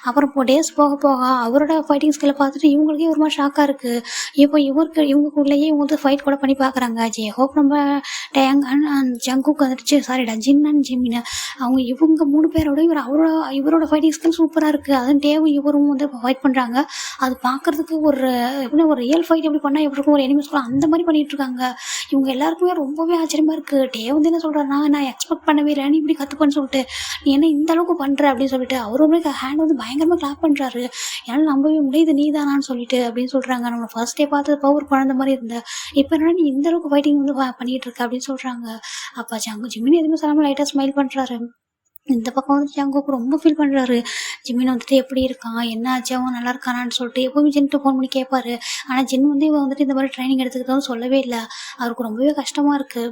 அப்புறம் இப்போ டேஸ் போக போக அவரோட ஃபைட்டிங் ஸ்கில்லை பார்த்துட்டு இவங்களுக்கே ஒரு மாதிரி ஷாக்காக இருக்குது. இப்போ இவங்களுக்குள்ளேயே இவங்க வந்து ஃபைட் கூட பண்ணி பார்க்குறாங்க. ஹோப் நம்ம டேங் அண்ட் ஜங்குக்கு வந்துட்டு சாரிடா ஜின் அண்ட் ஜிம்மின் இவங்க 3 பேரோட இவரோட ஃபைட்டிங் ஸ்கில் சூப்பராக இருக்குது. அதுவும் டேவும் இவரும் வந்து ஃபைட் பண்ணுறாங்க. அது பார்க்குறதுக்கு எப்படின்னா ஒரு ரியல் ஃபைட் எப்படி பண்ணால் எப்படி இருக்கும், ஒரு எனிமீஸ்க்குள்ள அந்த மாதிரி பண்ணிகிட்டு இருக்காங்க. இவங்க எல்லாருக்குமே ரொம்பவே ஆச்சரியமாக இருக்குது. டேவ் வந்து என்ன சொல்கிறாருன்னா, நான் எக்ஸ்பெக்ட் பண்ணவே இல்லை நீ இப்படி கற்றுப்பேன்னு சொல்லிட்டு, நீ என்ன இந்த அளவுக்கு பண்ணுற அப்படின்னு சொல்லிட்டு அவருமே ஹேண்ட் வந்து பயங்கரமாக கிளாப் பண்ணுறாரு. என்னால் நம்பவே முடியுது நீ தானான்னு சொல்லிட்டு அப்படின்னு சொல்கிறாங்க. நம்ம ஃபர்ஸ்ட் டே பார்த்தது ஒரு குழந்தை மாதிரி இருந்த, இப்போ என்ன நீ இந்த அளவுக்கு ஃபைட்டிங் வந்து பண்ணிகிட்டு இருக்க அப்படின்னு சொல்கிறாங்க. அப்போ ஜிம்மின் எதுவுமே சொல்லாமல் லைட்டாக ஸ்மைல் பண்ணுறாரு. இந்த பக்கம் வந்துட்டு ஜங்குக்கு ரொம்ப ஃபீல் பண்ணுறாரு. ஜிம்மின் வந்துட்டு எப்படி இருக்கான், என்ன ஆச்சு, அவன் நல்லா இருக்கானான்னு சொல்லிட்டு எப்போவுமே ஜின்ட்டு ஃபோன் பண்ணி கேட்பாரு. ஆனால் ஜின் வந்து இவன் வந்துட்டு இந்த மாதிரி ட்ரைனிங் எடுத்துக்கிட்டோன்னு சொல்லவே இல்லை. அவருக்கு ரொம்பவே கஷ்டமாக இருக்குது.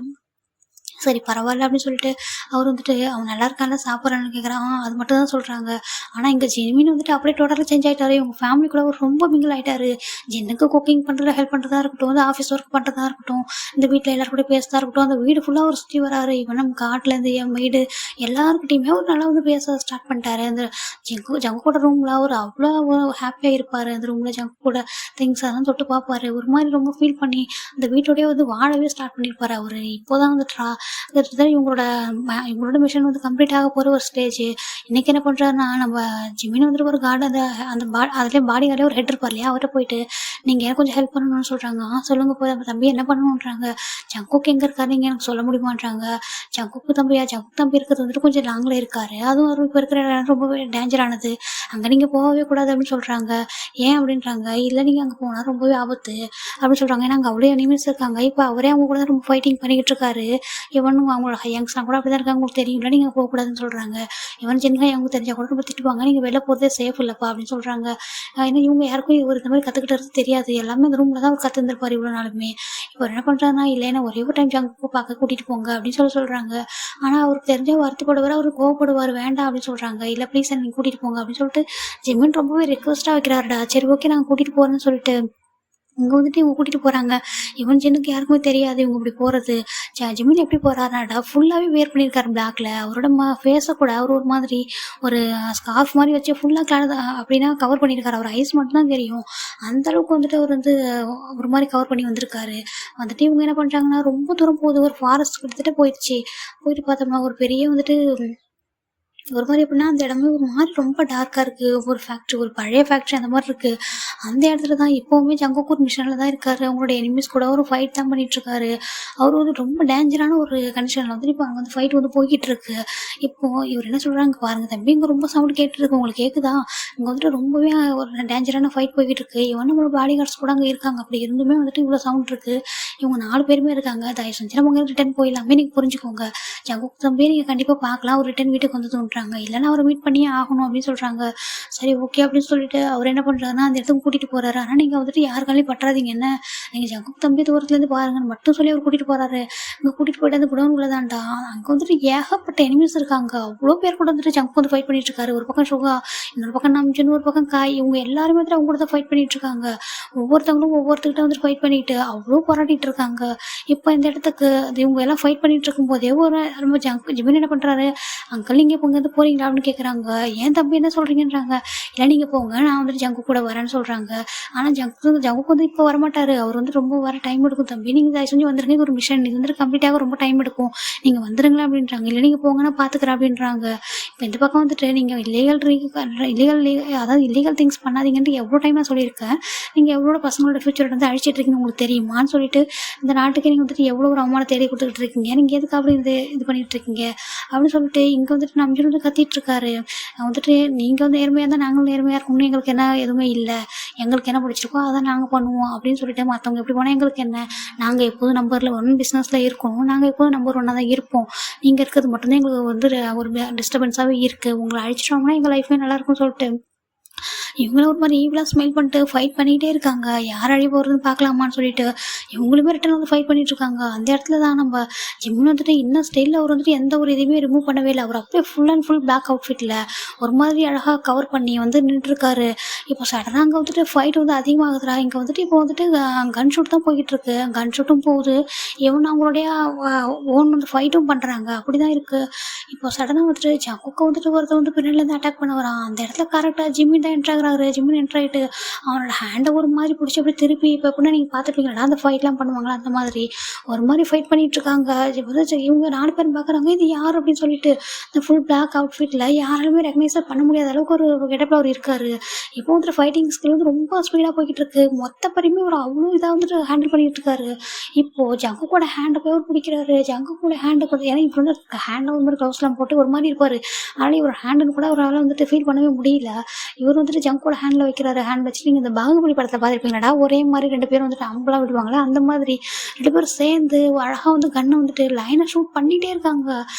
சரி பரவாயில்ல அப்படின்னு சொல்லிட்டு அவர் வந்துட்டு அவன் நல்லா இருக்கான்ல சாப்பிட்றான்னு கேட்குறான். அது மட்டும் தான் சொல்கிறாங்க. ஆனால் இங்கே ஜிம்மின் வந்துட்டு அப்படியே டோட்டலாக சேஞ்ச் ஆகிட்டாரு. இவங்க ஃபேமிலி கூட அவர் ரொம்ப மிங்கிள் ஆகிட்டாரு. ஜின்னுக்கு குக்கிங் பண்ணுறதுல ஹெல்ப் பண்ணுறதா இருக்கட்டும், வந்து ஆஃபீஸ் ஒர்க் பண்ணுறதா இருக்கட்டும், இந்த வீட்டில் எல்லாரும் கூட பேசுறதா இருக்கட்டும், அந்த வீடு ஃபுல்லாக அவர் சுற்றி வராரு. இவன் நம்ம காட்டிலேருந்து என் வீடு எல்லாருக்கிட்டையுமே அவர் நல்லா வந்து பேச ஸ்டார்ட் பண்ணிட்டாரு. அந்த ஜங்கோட ரூமில் அவர் அவ்வளோ ஹாப்பியாக இருப்பார். அந்த ரூமில் ஜங்கு கூட திங்ஸ் அதெல்லாம் தொட்டு பார்ப்பாரு. ஒரு மாதிரி ரொம்ப ஃபீல் பண்ணி அந்த வீட்டோடய வந்து வாழவே ஸ்டார்ட் பண்ணியிருப்பார் அவர். இப்போதான் வந்து இவங்களோட மிஷன் வந்து கம்ப்ளீட் ஆக போகிற ஒரு ஸ்டேஜ். இன்றைக்கி என்ன பண்ணுறாருன்னா, நம்ம ஜிம்மின் வந்துட்டு ஒரு கார்டு அதுலேயே பாடி கார்டே ஒரு ஹெட் இருப்பார் இல்லையா, அவர்கிட்ட போயிட்டு நீங்கள் எனக்கு கொஞ்சம் ஹெல்ப் பண்ணணும்னு சொல்கிறாங்க. சொல்லுங்க போய் நம்ம தம்பி என்ன பண்ணணுன்றாங்க. ஜங்குக்கு எங்கே இருக்காரு நீங்கள் எனக்கு சொல்ல முடியுமான்றாங்க. ஜங்குக்கு தம்பி இருக்கிறது வந்துட்டு கொஞ்சம் லாங்கில் இருக்காரு. அதுவும் அவர் இப்போ இருக்கிற இடம் ரொம்பவே டேஞ்சரானது, அங்கே நீங்கள் போகவே கூடாது அப்படின்னு சொல்கிறாங்க. ஏன் அப்படின்றாங்க. இல்லை நீங்கள் அங்கே போனால் ரொம்பவே ஆபத்து அப்படின்னு சொல்கிறாங்க. ஏன்னா அங்கே அவ்வளோ எனிமீஸ் இருக்காங்க. இப்போ அவரே அவங்க கூட ரொம்ப ஃபைட்டிங் பண்ணிக்கிட்டு இருக்காரு. இவனும் அவங்களோட ஹையங்ஸ்லாம் கூட அப்படி தான் இருக்காங்க, உங்களுக்கு தெரியும்ல, நீங்கள் போகக்கூடாதுன்னு சொல்கிறாங்க. இவன் சின்ன அவங்க தெரிஞ்சால் கூட ரொம்ப திட்டுவாங்க, நீங்கள் வெளில போகிறதே சேஃப் இல்லைப்பா அப்படின்னு சொல்கிறாங்க. ஏன்னா இவங்க யாருக்கும் இவர் இந்த மாதிரி கற்றுக்கிட்டு தெரியாது. எல்லாமே இந்த ரூமில் தான் அவர் கற்றுருந்துருப்பார் இவ்வளோ நாளுமே. இவர் என்ன பண்ணுறாருன்னா, இல்லைன்னா ஒரே ஒரு டைம் ஜங்குக்கு பார்க்க கூட்டிகிட்டு போங்க அப்படின்னு சொல்கிறாங்க. ஆனால் அவருக்கு தெரிஞ்ச வருத்தப்படுவார், அவர் கோவப்படுவார், வேண்டாம் அப்படின்னு சொல்கிறாங்க. இல்லை ப்ளீஸ் நீங்கள் கூட்டிகிட்டு போங்க அப்படின்னு சொல்லிட்டு ஜிம்மின் ரொம்பவே ரிக்வஸ்ட்டாக வைக்கிறாருடா. சரி ஓகே நாங்கள் கூட்டிகிட்டு போகிறேன்னு சொல்லிட்டு இங்கே வந்துட்டு இவங்க கூட்டிகிட்டு போகிறாங்க. இவன் ஜின்னுக்கு யாருக்குமே தெரியாது இவங்க இப்படி போகிறது. ஜிம்மின் எப்படி போகிறாருனாடா ஃபுல்லாகவே வேர் பண்ணியிருக்காரு பிளாக்ல. அவரோட ஃபேஸை கூட அவர் ஒரு மாதிரி ஒரு ஸ்கார்ஃப் மாதிரி வச்சு ஃபுல்லாக அப்படின்னா கவர் பண்ணியிருக்காரு. அவர் ஐஸ் மட்டும் தான் தெரியும். அந்தளவுக்கு வந்துட்டு அவர் வந்து ஒரு மாதிரி கவர் பண்ணி வந்திருக்காரு. வந்துட்டு இவங்க என்ன பண்ணுறாங்கன்னா, ரொம்ப தூரம் போகுது, ஒரு ஃபாரஸ்ட் கிட்டத்தட்ட போயிட்டு பார்த்தோம்னா ஒரு பெரிய வந்துட்டு ஒரு மாதிரி எப்படின்னா அந்த இடமே ஒரு மாதிரி ரொம்ப டார்க்காக இருக்குது. ஒரு பழைய ஃபேக்ட்ரி அந்த மாதிரி இருக்குது. அந்த இடத்துல தான் இப்போவுமே ஜங்குக்கூர் மிஷனில் தான் இருக்காரு. அவங்களோட எனிமீஸ் கூட ஒரு ஃபைட் தான் பண்ணிகிட்ருக்காரு. அவர் வந்து ரொம்ப டேஞ்சரான ஒரு கண்டிஷனில் வந்துட்டு இப்போ அங்கே வந்து ஃபைட் வந்து போய்கிட்டு இருக்கு. இப்போது இவர் என்ன சொல்கிறாங்க பாருங்கள் தம்பி, இங்கே ரொம்ப சவுண்ட் கேட்டுருக்கு, உங்களுக்கு கேட்குதா, இங்கே வந்துட்டு ரொம்பவே ஒரு டேஞ்சரான ஃபைட் போய்கிட்டு இருக்கு. இவன் நம்மளோட பாடி கார்ட்ஸ் கூட அங்கே இருக்காங்க. அப்படி இருந்துமே வந்துட்டு இவ்வளோ சவுண்ட் இருக்குது. இவங்க 4 பேருமே இருக்காங்க. தயவு செஞ்சு நம்ம ரிட்டன் போயிடலாமே, நீங்கள் புரிஞ்சுக்கோங்க. ஜங்குக்கு தம்பி நீங்கள் கண்டிப்பாக பார்க்கலாம், ஒரு ரிட்டன் வீட்டுக்கு வந்து தோன்றாங்க அப்படின்றாங்க. இல்லைன்னா அவரை மீட் பண்ணியே ஆகணும் அப்படின்னு சொல்கிறாங்க. சரி ஓகே அப்படின்னு சொல்லிட்டு அவர் என்ன பண்ணுறாருன்னா அந்த இடத்துக்கு கூட்டிகிட்டு போகிறாரு. ஆனால் நீங்கள் வந்துட்டு யார் காலையும் பற்றாதீங்க என்ன, நீங்கள் ஜங்குக் தம்பி தூரத்துலேருந்து பாருங்கன்னு மட்டும் சொல்லி அவர் கூட்டிகிட்டு போகிறாரு. இங்கே கூட்டிகிட்டு போயிட்டு அந்த குடோனுக்குள்ளே தான்டா அங்கே வந்துட்டு ஏகப்பட்ட எனிமீஸ் இருக்காங்க. அவ்வளோ பேர் கூட வந்துட்டு ஜங்க் வந்து ஃபைட் பண்ணிட்டு இருக்காரு. ஒரு பக்கம் சுகா, இன்னொரு பக்கம் நம்ஜன், ஒரு பக்கம் காய், இவங்க எல்லாருமே வந்துட்டு அவங்க கூட தான் ஃபைட் பண்ணிட்டு இருக்காங்க. ஒவ்வொருத்தவங்களும் ஒவ்வொருத்தர்கிட்ட வந்துட்டு ஃபைட் பண்ணிட்டு அவ்வளோ போராடிட்டு இருக்காங்க. இப்போ இந்த இடத்துக்கு அது இவங்க எல்லாம் ஃபைட் பண்ணிட்டு இருக்கும்போதே ஒரு நம்ம ஜிமின் என்ன பண்ணுறாரு, அங்கிள் நீங்கள் இப்போ இங்கேருந்து போகிறீங்களா அப்படின்னு கேட்குறாங்க. ஏன் தம்பி என்ன சொல்கிறீங்கன்றாங்க. இல்லை நீங்கள் போங்க, நான் வந்துட்டு ஜங்கு கூட வரேன்னு சொல்கிறாங்க. ஆனால் ஜங்குக்கு வந்து இப்போ வரமாட்டார். அவர் வந்து ரொம்ப வர டைம் எடுக்கும் தம்பி, நீங்கள் தயவு செஞ்சு வந்துருங்க, ஒரு மிஷன் இது வந்துட்டு கம்ப்ளீட்டாக ரொம்ப டைம் எடுக்கும், நீங்கள் வந்துருங்களா அப்படின்றாங்க. இல்லை நீங்கள் போங்க நான் பார்த்துக்கிறேன் அப்படின்றாங்க. இப்போ இந்த பக்கம் வந்துட்டு நீங்கள் இல்லீகல் திங்ஸ் பண்ணாதீங்கன்ட்டு எவ்வளோ டைம் நான் சொல்லியிருக்கேன். நீங்கள் எவ்வளோ பசங்களோட ஃபியூச்சர் வந்து அழிச்சிட்டு இருக்கீங்க உங்களுக்கு தெரியுமான்னு சொல்லிட்டு, இந்த நாட்டுக்கு நீங்கள் வந்துட்டு எவ்வளோ ஒரு அவமான தேடி கொடுத்துட்டு இருக்கீங்க, நீங்கள் எதுக்கு அப்படி இது பண்ணிட்டு இருக்கீங்க அப்படின்னு சொல்லிட்டு இங்கே வந்துட்டு நம்ம வந்து கத்திட்டு இருக்காரு. வந்துட்டு நீங்கள் வந்து நேர்மையாக இருந்தால் நாங்களும் நேர்மையாக இருக்கணும்னு எங்களுக்கு என்ன எதுவுமே இல்லை, எங்களுக்கு என்ன பிடிச்சிருக்கோ அதை நாங்கள் பண்ணுவோம் அப்படின்னு சொல்லிட்டு, மற்றவங்க எப்படி போனால் எங்களுக்கு என்ன, நாங்கள் எப்போதும் நம்பரில் 1 பிஸ்னஸில் இருக்கணும், நாங்கள் எப்போதும் நம்பர் 1 தான் இருப்போம், நீங்கள் இருக்கிறது மட்டும்தான் எங்களுக்கு வந்து ஒரு டிஸ்டர்பன்ஸாகவே இருக்குது, உங்களை அழிச்சிட்டோம்னா எங்கள் லைஃபே நல்லாயிருக்கும்னு சொல்லிட்டு இவங்களும் ஒரு மாதிரி ஈவலாக ஸ்மைல் பண்ணிட்டு ஃபைட் பண்ணிகிட்டே இருக்காங்க. யார் அழி போகிறதுன்னு பார்க்கலாமான்னு சொல்லிட்டு இவங்களுமே ரிட்டன் வந்து ஃபைட் பண்ணிட்டு இருக்காங்க. அந்த இடத்துல தான் நம்ம ஜிம்மின் வந்துட்டு இன்னும் ஸ்டைலில் அவர் வந்துட்டு எந்த ஒரு இதுவுமே ரிமூவ் பண்ணவே இல்லை. அவர் அப்படியே ஃபுல் அண்ட் ஃபுல் பிளாக் அவுட்ஃபிட்டில் ஒரு மாதிரி அழகாக கவர் பண்ணி வந்து நின்றுருக்காரு. இப்போ சடனாக அங்கே வந்துட்டு ஃபைட் வந்து அதிகமாகுதுரா. இங்கே வந்துட்டு இப்போ வந்துட்டு கன் ஷூட் தான் போய்கிட்டு இருக்கு, கன் ஷூட்டும் போகுது, இவன் அவங்களுடைய ஓன் வந்து ஃபைட்டும் பண்ணுறாங்க. அப்படி தான் இருக்குது. இப்போ சடனாக வந்துட்டு ஜங்குக்கு வந்துட்டு ஒருத்தர் வந்து பின்னாடிலேருந்து அட்டாக் பண்ண வரான். அந்த இடத்துல கரெக்டாக ஜிம்மின் தான் என்ட்ராகிறாரு. ஜிம்மின் என்ட்ராயிட்டு அவனோட ஹேண்டை ஒரு மாதிரி பிடிச்சி அப்படி திருப்பி, இப்போ எப்படின்னா நீங்கள் பார்த்துருப்பீங்களா அந்த ஃபைட்லாம் பண்ணுவாங்களா அந்த மாதிரி ஒரு மாதிரி ஃபைட் பண்ணிட்டு இருக்காங்க. இவங்க 4 பேர் பார்க்குறாங்க, இது யார் அப்படின்னு சொல்லிட்டு இந்த ஃபுல் பிளாக் அவுட்ஃபிட்டில் யாராலுமே ரெகனைஸாக பண்ண முடியாத அளவுக்கு ஒரு கெட்டப்பில் அவர் இருக்காரு. இப்போ வந்துட்டு ஃபைட்டிங் ஸ்கில் வந்து ரொம்ப ஸ்பீடாக போய்கிட்டு இருக்கு. மொத்த பரியுமே ஒரு அவ்வளோ இதாக வந்துட்டு ஹேண்டில் பண்ணிட்டு இருக்காரு. இப்போது ஜங்குக்கோட ஹேண்டை போய் அவர் பிடிக்கிறாரு. ஜங்குக்கோட ஹேண்டை கொஞ்சம் ஏன்னா இப்போ வந்து ஹேண்டை ஒரு மாதிரி க்ளவுஸ்லாம் போட்டு ஒரு மாதிரி இருப்பார். ஆனால் இவர் ஹேண்டுன்னு கூட அவரால் வந்துட்டு ஃபீல் பண்ணவே முடியல. இவர் வந்துட்டு ஜங்கோட ஹேண்டில் வைக்கிறாரு. ஹேண்ட் வச்சு நீங்கள் இந்த பாகுபலி படத்தில் பார்த்துருப்பீங்களாடா, ஒரே மாதிரி 2 பேரும் வந்துட்டு அம்பலாக விடுவாங்களே அந்த மாதிரி 2 பேரும் சேர்ந்து அழகாக வந்து கண்ணை வந்துட்டு லைனை ஷூட் பண்ணிகிட்டே இருக்காங்க.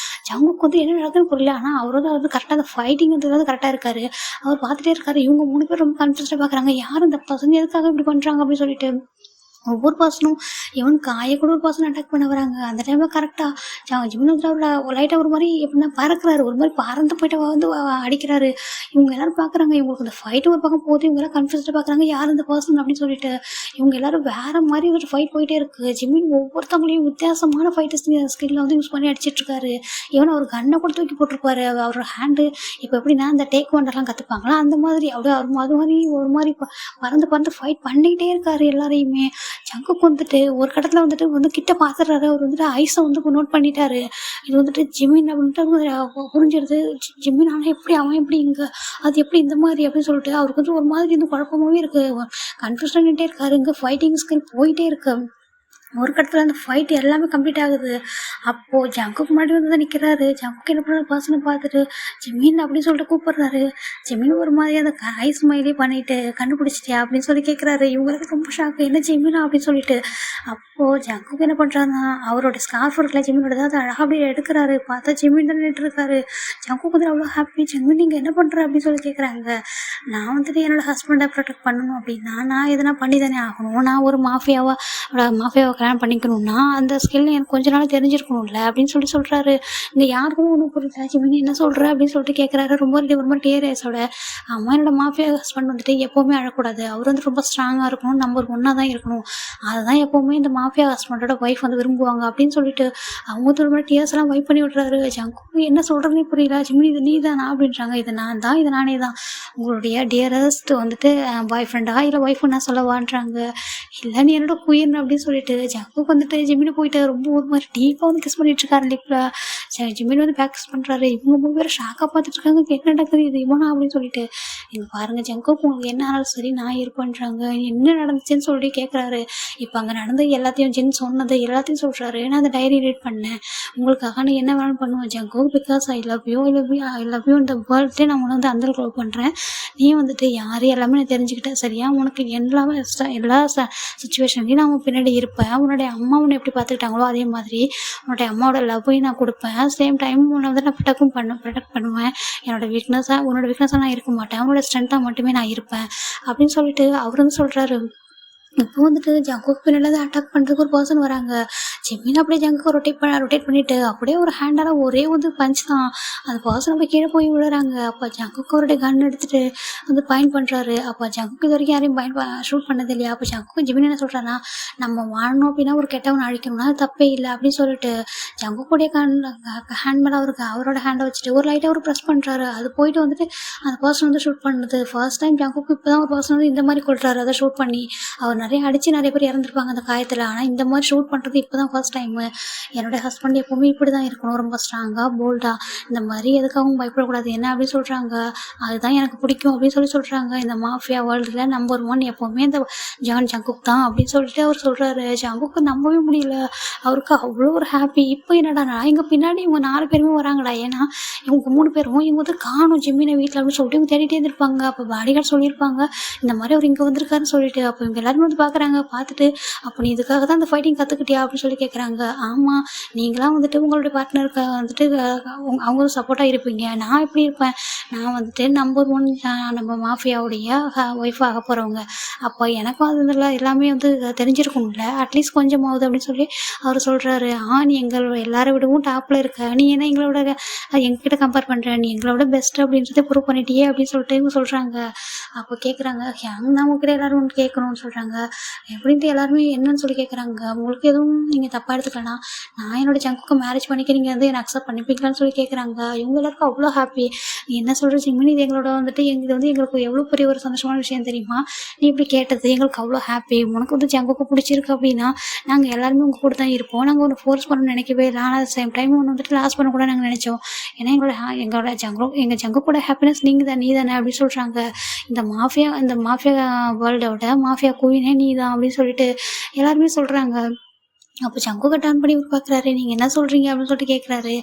ஜங்குக்கு வந்து என்ன நடக்குதுன்னு புரியல. ஆனால் அவர் வந்து கரெக்டாக அந்த ஃபைட்டிங் வந்து கரெக்டாக இருக்காரு. அவர் பார்த்துட்டே இருக்காரு. இவங்க 3 பேர் ரொம்ப கன்ஃபியூஸ்டாக பார்க்குறாங்க, யார் இந்த பசங்க எதுக்காக இப்படி பண்ணுறாங்க அப்படின்னு சொல்லிட்டு. ஒவ்வொரு பர்சனும் இவன் காயை கூட ஒரு பர்சன் அட்டாக் பண்ண வராங்க. அந்த டைமில் கரெக்டாக ஜிம்மின் வந்து அவளை லைட்டாக ஒரு மாதிரி எப்படின்னா பறக்கிறாரு, ஒரு மாதிரி பறந்து போயிட்டு வந்து அடிக்கிறாரு. இவங்க எல்லாரும் பார்க்குறாங்க, இவங்களுக்கு அந்த ஃபைட்டு ஒரு பக்கம் போகுது, இவங்க எல்லாம் கன்ஃபியூஸ்டாக பார்க்குறாங்க யார் இந்த பர்சன் அப்படின்னு சொல்லிட்டு. இவங்க எல்லாரும் வேறு மாதிரி ஒரு ஃபைட் போயிட்டே இருக்குது. ஜிம்மின் ஒவ்வொருத்தவங்களையும் வித்தியாசமான ஃபைட்டு ஸ்கில்ல வந்து யூஸ் பண்ணி அடிச்சிட்ருக்காரு. இவன் அவர் கண்ணை கூட தூக்கி போட்டிருப்பாரு. அவரோட ஹேண்டு இப்போ எப்படின்னா இந்த டேக் ஒண்டர்லாம் கற்றுப்பாங்களா அந்த மாதிரி அப்படியே அது மாதிரி ஒரு மாதிரி பறந்து ஃபைட் பண்ணிக்கிட்டே இருக்காரு எல்லாரையுமே. ஜங்குக்கு வந்துட்டு ஒரு கடத்தில் வந்துட்டு கிட்ட பார்த்துடுறாரு. அவர் வந்துட்டு ஐஸை வந்து நோட் பண்ணிட்டாரு. இது வந்துட்டு ஜிம்மின் அப்படின்ட்டு புரிஞ்சிருது. ஜிம்மின் ஆனால் எப்படி அவன் எப்படி இங்கே அது எப்படி இந்த மாதிரி அப்படின்னு சொல்லிட்டு அவருக்கு வந்து ஒரு மாதிரி வந்து குழப்பமாகவே இருக்குது. கன்ஃபியூஷன் நின்றுட்டே இருக்காரு. இங்கே ஃபைட்டிங் ஸ்கில் போயிட்டே இருக்கு. ஒரு கட்டத்தில் அந்த ஃபைட் எல்லாமே கம்ப்ளீட் ஆகுது. அப்போது ஜங்குக்கு முன்னாடி வந்து தான் நிற்கிறாரு. ஜங்குக்கு என்ன பண்ணுற பர்சனை பார்த்துட்டு ஜிம்மின் அப்படின்னு சொல்லிட்டு கூப்பிட்றாரு. ஜிம்மின் ஒரு மாதிரி அந்த ஐஸ் மாதிரியே பண்ணிட்டு கண்டுபிடிச்சிட்டியா அப்படின்னு சொல்லி கேட்குறாரு. இவங்களுக்கு ரொம்ப ஷாக்கு, என்ன ஜிம்மினா அப்படின்னு சொல்லிட்டு. அப்போது ஜங்குக்கு என்ன பண்ணுறாருன்னா அவரோட ஸ்கார்ஃப் இருக்குல்ல ஜிம்மினோட அதை அழகாக அப்படியே எடுக்கிறாரு. பார்த்தா ஜிம்மின் தான் நின்றுருக்காரு. ஜங்குக்கு வந்து அவ்வளோ ஹாப்பி. ஜிம்மின் நீங்கள் என்ன பண்ணுற அப்படின்னு சொல்லி கேட்குறாங்க. நான் வந்துட்டு என்னோடய ஹஸ்பண்டை ப்ரொடெக்ட் பண்ணணும் அப்படின்னா நான் எதனா பண்ணி தானே ஆகணும். நான் ஒரு மாஃபியாவை கல்யாணம் பண்ணிக்கணும்னா அந்த ஸ்கில் எனக்கு கொஞ்ச நாள் தெரிஞ்சிருக்கணும்ல அப்படின்னு சொல்கிறாரு. இங்கே யாருக்கும் ஒன்றும் புரியல. ஜிம்மின் என்ன சொல்கிற அப்படின்னு சொல்லிட்டு கேட்குறாரு. ரொம்ப டேரியஸோட. அம்மா என்னோட மாஃபியா ஹஸ்பண்ட் வந்துட்டு எப்போவுமே அழக்கூடாது, அவர் வந்து ரொம்ப ஸ்ட்ராங்காக இருக்கணும், நம்பர் 1 தான் இருக்கணும், அதுதான் எப்போவுமே இந்த மாஃபியா ஹஸ்பண்டோட ஒய்ஃப் வந்து விரும்புவாங்க அப்படின்னு சொல்லிட்டு அவங்க ஒரு மாதிரி டியர்ஸ் எல்லாம் வைப் பண்ணி விட்றாரு. ஜங்கு என்ன சொல்கிறதுனே புரியல. ஜிம்மின் இது நீ தானா அப்படின்றாங்க. இது நான் தான், இது நானே தான், உங்களுடைய டியரஸ்ட் வந்துட்டு பாய் ஃப்ரெண்டா இல்லை ஒய்ஃபு நான் சொல்லவான்றாங்க. இல்லை நீ என்னோட குயிர்னு அப்படின்னு சொல்லிட்டு ஜங்குக்கு வந்துட்டு ஜிம்மினை போயிட்டு ரொம்ப ஒரு மாதிரி டீப்பாக வந்து கிஸ் பண்ணிட்டு இருக்காரு லிப்பில். ஜிம்மின் வந்து பேக் கிஸ் பண்ணுறாரு. இவங்க 3 பேரும் ஷாக்காக பார்த்துட்டு இருக்காங்க, என்ன நடக்குது இது இவனா அப்படின்னு சொல்லிட்டு. இங்கே பாருங்கள் ஜங்குக்கு உங்களுக்கு என்ன ஆனாலும் சரி நான் இருப்பேன்றாங்க. என்ன நடந்துச்சுன்னு சொல்லி கேட்குறாரு. இப்போ அங்கே நடந்து எல்லாத்தையும் ஜின் சொன்னது எல்லாத்தையும் சொல்கிறாரு. நான் அந்த டைரி ரீட் பண்ணேன், உங்களுக்காக நான் என்ன வேணாலும் பண்ணுவேன் ஜங்கு, பிகாஸ் ஐ லவ் யூ இந்த வேர்ல்டே நான் உன்னை வந்து அந்த லவ் பண்ணுறேன். நீ வந்துட்டு யார் எல்லாமே நான் தெரிஞ்சுக்கிட்டேன் சரியா, உனக்கு எல்லாமே எல்லா சுச்சுவேஷன்லையும் நான் பின்னாடி இருப்பேன், உன்னுடைய அம்மா உன்னை எப்படி பார்த்துக்கிட்டாங்களோ அதே மாதிரி உன்னுடைய அம்மாவோட லவ்வையும் நான் கொடுப்பேன். சேம் டைம் உன்னை வந்து நான் ப்ரொடெக்ட் பண்ணுவேன். உன்னோட வீக்னஸாக நான் இருக்க மாட்டேன். உன்னோட ஸ்ட்ரென்த்தாக மட்டுமே நான் இருப்பேன் அப்படின்னு சொல்லிட்டு அவர் வந்து சொல்கிறாரு. இப்போ வந்துட்டு ஜங்குக்கு பின்னாடி அட்டாக் பண்ணுறதுக்கு ஒரு பர்சன் வராங்க. ஜிமின் அப்படியே ஜங்குக்கு ரொட்டேட் பண்ணிட்டு அப்படியே ஒரு ஹேண்டால் ஒரே வந்து பஞ்ச் தான் அந்த பர்சன் அப்படியே கீழே போய் விழுறாங்க. அப்போ ஜங்குக்கு அவருடைய கன் எடுத்துட்டு வந்து பாயிண்ட் பண்ணுறாரு. அப்போ ஜங்குக்கு இது வரைக்கும் யாரையும் ஷூட் பண்ணது இல்லையா. அப்போ ஜங்குக்கு ஜிமின் என்ன சொல்கிறான்னா, நம்ம வாழணும் அப்படின்னா ஒரு கெட்டவனை அழிக்கணும்னா அது தப்பே இல்லை அப்படின்னு சொல்லிட்டு ஜங்குக்குடைய ஹேண்ட் மேலே அவரோட ஹேண்டை வச்சுட்டு ஒரு லைட்டாக ஒரு ப்ரெஸ் பண்ணுறாரு. அது போயிட்டு வந்துட்டு அந்த பர்சன் வந்து ஷூட் பண்ணுது. ஃபர்ஸ்ட் டைம் ஜங்குக்கு இப்போ தான் ஒரு பர்சன் வந்து இந்த மாதிரி கொள்றாரு. அதை ஷூட் பண்ணி அவர் நிறைய அடித்து நிறைய பேர் இறந்துருப்பாங்க அந்த காயத்தில். ஆனால் இந்த மாதிரி ஷூட் பண்ணுறது இப்போ தான் ஃபர்ஸ்ட் டைமு. என்னோடய ஹஸ்பண்ட் எப்போவுமே இப்படி தான் இருக்கணும், ரொம்ப ஸ்ட்ராங்காக போல்டாக, இந்த மாதிரி எதுக்காகவும் பயப்படக்கூடாது என்ன அப்படின்னு சொல்கிறாங்க. அதுதான் எனக்கு பிடிக்கும் அப்படின்னு சொல்கிறாங்க. இந்த மாஃபியா வேர்ல்டில் நம்பர் 1 எப்போவுமே இந்த ஜான் ஜங்குக் தான் அப்படின்னு சொல்லிட்டு அவர் சொல்கிறாரு. ஜங்குக்கு நம்பவே முடியல. அவருக்கு அவ்வளோ ஒரு ஹாப்பி. இப்போ என்னடா இங்கே பின்னாடி இவங்க 4 பேருமே வராங்கடா. ஏன்னா இவங்க 3 பேரும் இவங்க வந்து காணும் ஜிம்மினை வீட்டில் அப்படின்னு சொல்லிட்டு இவங்க தேடிட்டே இருந்திருப்பாங்க. அப்போ பாடிகார்டு சொல்லியிருப்பாங்க இந்த மாதிரி அவர் இங்கே வந்திருக்காருன்னு சொல்லிட்டு. அப்போ இவங்க எல்லாருமே வந்து பார்க்குறாங்க. பார்த்துட்டு அப்போ நீ இதுக்காக தான் அந்த ஃபைட்டிங் கற்றுக்கிட்டியா அப்படின்னு சொல்லி கேட்குறாங்க. ஆமாம், நீங்களாம் வந்துட்டு உங்களுடைய பார்ட்னருக்கு வந்துட்டு அவங்க சப்போர்ட்டாக இருப்பீங்க. நான் எப்படி இருப்பேன், நான் வந்துட்டு நம்பர் 1 நம்ம மாஃபியாவுடைய ஒய்ஃப் ஆக போகிறவங்க. அப்போ எனக்கும் அது எல்லாமே வந்து தெரிஞ்சிருக்கும்ல அட்லீஸ்ட் கொஞ்சமாவது அப்படின்னு சொல்லி அவர் சொல்கிறாரு. நீ எல்லாரை விடவும் டாப்பில் இருக்க, நீ என்ன எங்ககிட்ட கம்பேர் பண்ணுற, நீ எங்களோட பெஸ்ட் அப்படின்றத ப்ரூவ் பண்ணிட்டியே அப்படின்னு சொல்லிட்டு இவங்க சொல்கிறாங்க. அப்போ கேட்குறாங்க, நம்மக்கிட்ட எல்லோரும் ஒன்று கேட்கணும்னு சொல்கிறாங்க. எப்படின்ட்டு எல்லாருமே என்னன்னு சொல்லி கேட்குறாங்க. உங்களுக்கு எதுவும் நீங்கள் தப்பாக எடுத்துக்கலாம், நான் என்னோட ஜங்குக்கு மேரேஜ் பண்ணிக்க நீங்கள் வந்து என்னை அக்செப்ட் பண்ணிப்பீங்களான்னு சொல்லி கேட்குறாங்க. இவங்க எல்லாருக்கும் அவ்வளோ ஹாப்பி. நீ என்ன சொல்கிற ஜிமினி, இது எங்களோட வந்துட்டு இது வந்து எங்களுக்கு எவ்வளோ பெரிய ஒரு சந்தோஷமான விஷயம் தெரியுமா, நீ இப்படி கேட்டது எங்களுக்கு அவ்வளோ ஹாப்பி. உனக்கு வந்து ஜங்குக்கு பிடிச்சிருக்கு அப்படின்னா நாங்கள் எல்லாருமே உங்கள் கூட தான் இருப்போம். நாங்கள் ஒன்று ஃபோர்ஸ் பண்ணணும்னு நினைக்கவே இல்லை. ஆனால் அட் சேம் டைம் ஒன்று வந்துட்டு லாஸ் பண்ண கூட நாங்கள் நினச்சோம். ஏன்னா எங்கள் ஜங்கு கூட ஹாப்பினஸ் நீ தானே அப்படின்னு சொல்கிறாங்க. இந்த மாஃபியா வேர்ல்டோட மாஃபியா குயினே நீ தான் அப்படின்னு சொல்லிட்டு எல்லாருமே சொல்கிறாங்க. அப்போ ஜங்குக்கு டர்ன் பண்ணி பார்க்குறாரு. நீங்கள் என்ன சொல்கிறீங்க அப்படின்னு சொல்லிட்டு கேட்குறாரு.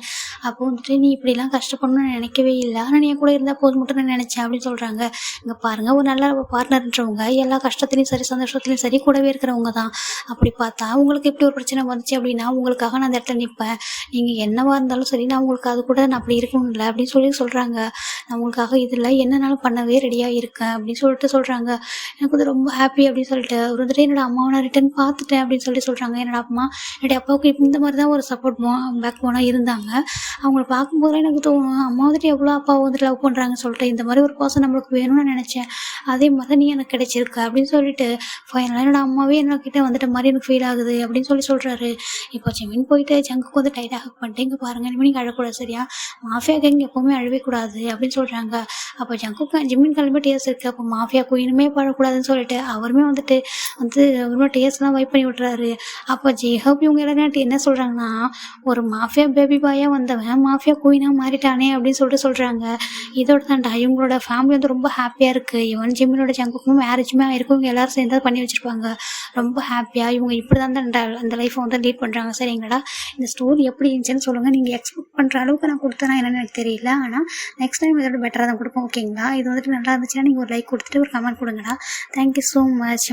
அப்போ வந்துட்டு நீ இப்படிலாம் கஷ்டப்படணும்னு நினைக்கவே இல்லை, ஆனால் நீ என் கூட இருந்தால் போதும் மட்டும் நான் நினச்சேன் அப்படின்னு சொல்கிறாங்க. இங்கே பாருங்கள், ஒரு நல்ல பார்ட்னர்ன்றவங்க எல்லா கஷ்டத்துலையும் சரி சந்தோஷத்துலையும் சரி கூடவே இருக்கிறவங்க தான். அப்படி பார்த்தா உங்களுக்கு எப்படி ஒரு பிரச்சனை வந்துச்சு அப்படின்னா உங்களுக்காக நான் அந்த இடத்துல நிற்பேன். நீங்கள் என்னவாக இருந்தாலும் சரி நான் உங்களுக்கு அது கூட நான் அப்படி இருக்கணும் இல்லை அப்படின்னு சொல்கிறாங்க. நான் உங்களுக்காக இதில் என்னன்னாலும் பண்ணவே ரெடியாக இருக்கேன் அப்படின்னு சொல்கிறாங்க. எனக்கு வந்து ரொம்ப ஹாப்பி அப்படின்னு சொல்லிட்டு ஒரு வந்துட்டு என்னோட அம்மாவை நான் ரிட்டன் பார்த்துட்டேன் அப்படின்னு சொல்கிறாங்க. என்னோட என்னுடைய அப்பாவுக்கு இந்த மாதிரி தான் ஒரு சப்போர்ட் பேக் போனாக இருந்தாங்க. அவங்கள பார்க்கும்போது எனக்கு தோணும், அம்மா வந்துட்டு எவ்வளோ அப்பாவை வந்துட்டு லவ் பண்ணுறாங்கன்னு சொல்லிட்டு இந்த மாதிரி ஒரு பர்சன் நம்மளுக்கு வேணும்னு நினச்சேன். அதே மாதிரி தான் நீ எனக்கு கிடைச்சிருக்க அப்படின்னு சொல்லிட்டு ஃபைனலாக என்னோட அம்மாவே என்னக்கிட்ட வந்துட்ட மாதிரி எனக்கு ஃபீல் ஆகுது அப்படின்னு சொல்கிறாரு. இப்போ ஜிமின் போயிட்டு ஜங்குக்கு வந்து டைட்டாக ஹக் பண்ணிட்டு, இங்கே பாருங்கள் இனிமேல் நீங்கள் அழக்கூடாது சரியா, மாஃபியா கேங் எப்போவுமே அழவே கூடாது அப்படின்னு சொல்கிறாங்க. அப்போ ஜிமின் கிளம்பி டேஸ் இருக்குது. அப்போ மாஃபியா குயினுமே பழக்கூடாதுன்னு சொல்லிட்டு அவருமே வந்துட்டு அவருமே டேஸ்லாம் வைப் பண்ணி விட்றாரு. அப்போ ஜேஹப் இவங்க எல்லாரும் என்ன சொல்கிறாங்கன்னா, ஒரு மாஃபியா பேபி பாயாக வந்தவன் மாஃபியா குயினாக மாறிட்டானே அப்படின்னு சொல்கிறாங்க. இதோட தான்டா இவங்களோட ஃபேமிலி வந்து ரொம்ப ஹாப்பியாக இருக்குது. இவன் ஜிமினோட ஜங்குக்கும் மேரேஜுமே ஆயிருக்கும். இவங்க எல்லாரும் சேர்ந்து பண்ணி வச்சுருப்பாங்க. ரொம்ப ஹாப்பியாக இவங்க இப்படி தான் அந்த லைஃப்பை வந்து லீட் பண்ணுறாங்க. சரிங்களா, இந்த ஸ்டோரி எப்படி இருந்துச்சுன்னு சொல்லுங்கள். நீங்கள் எக்ஸ்பெக்ட் பண்ணுற அளவுக்கு நான் கொடுத்தேனா என்னன்னு எனக்கு தெரியல, ஆனால் நெக்ஸ்ட் டைம் இதோட பெட்டராக தான் கொடுப்போம். ஓகேங்களா, இது வந்துட்டு நல்லா இருந்துச்சுன்னா நீங்கள் ஒரு லைக் கொடுத்துட்டு ஒரு கமெண்ட் கொடுங்கடா. Thank you so much.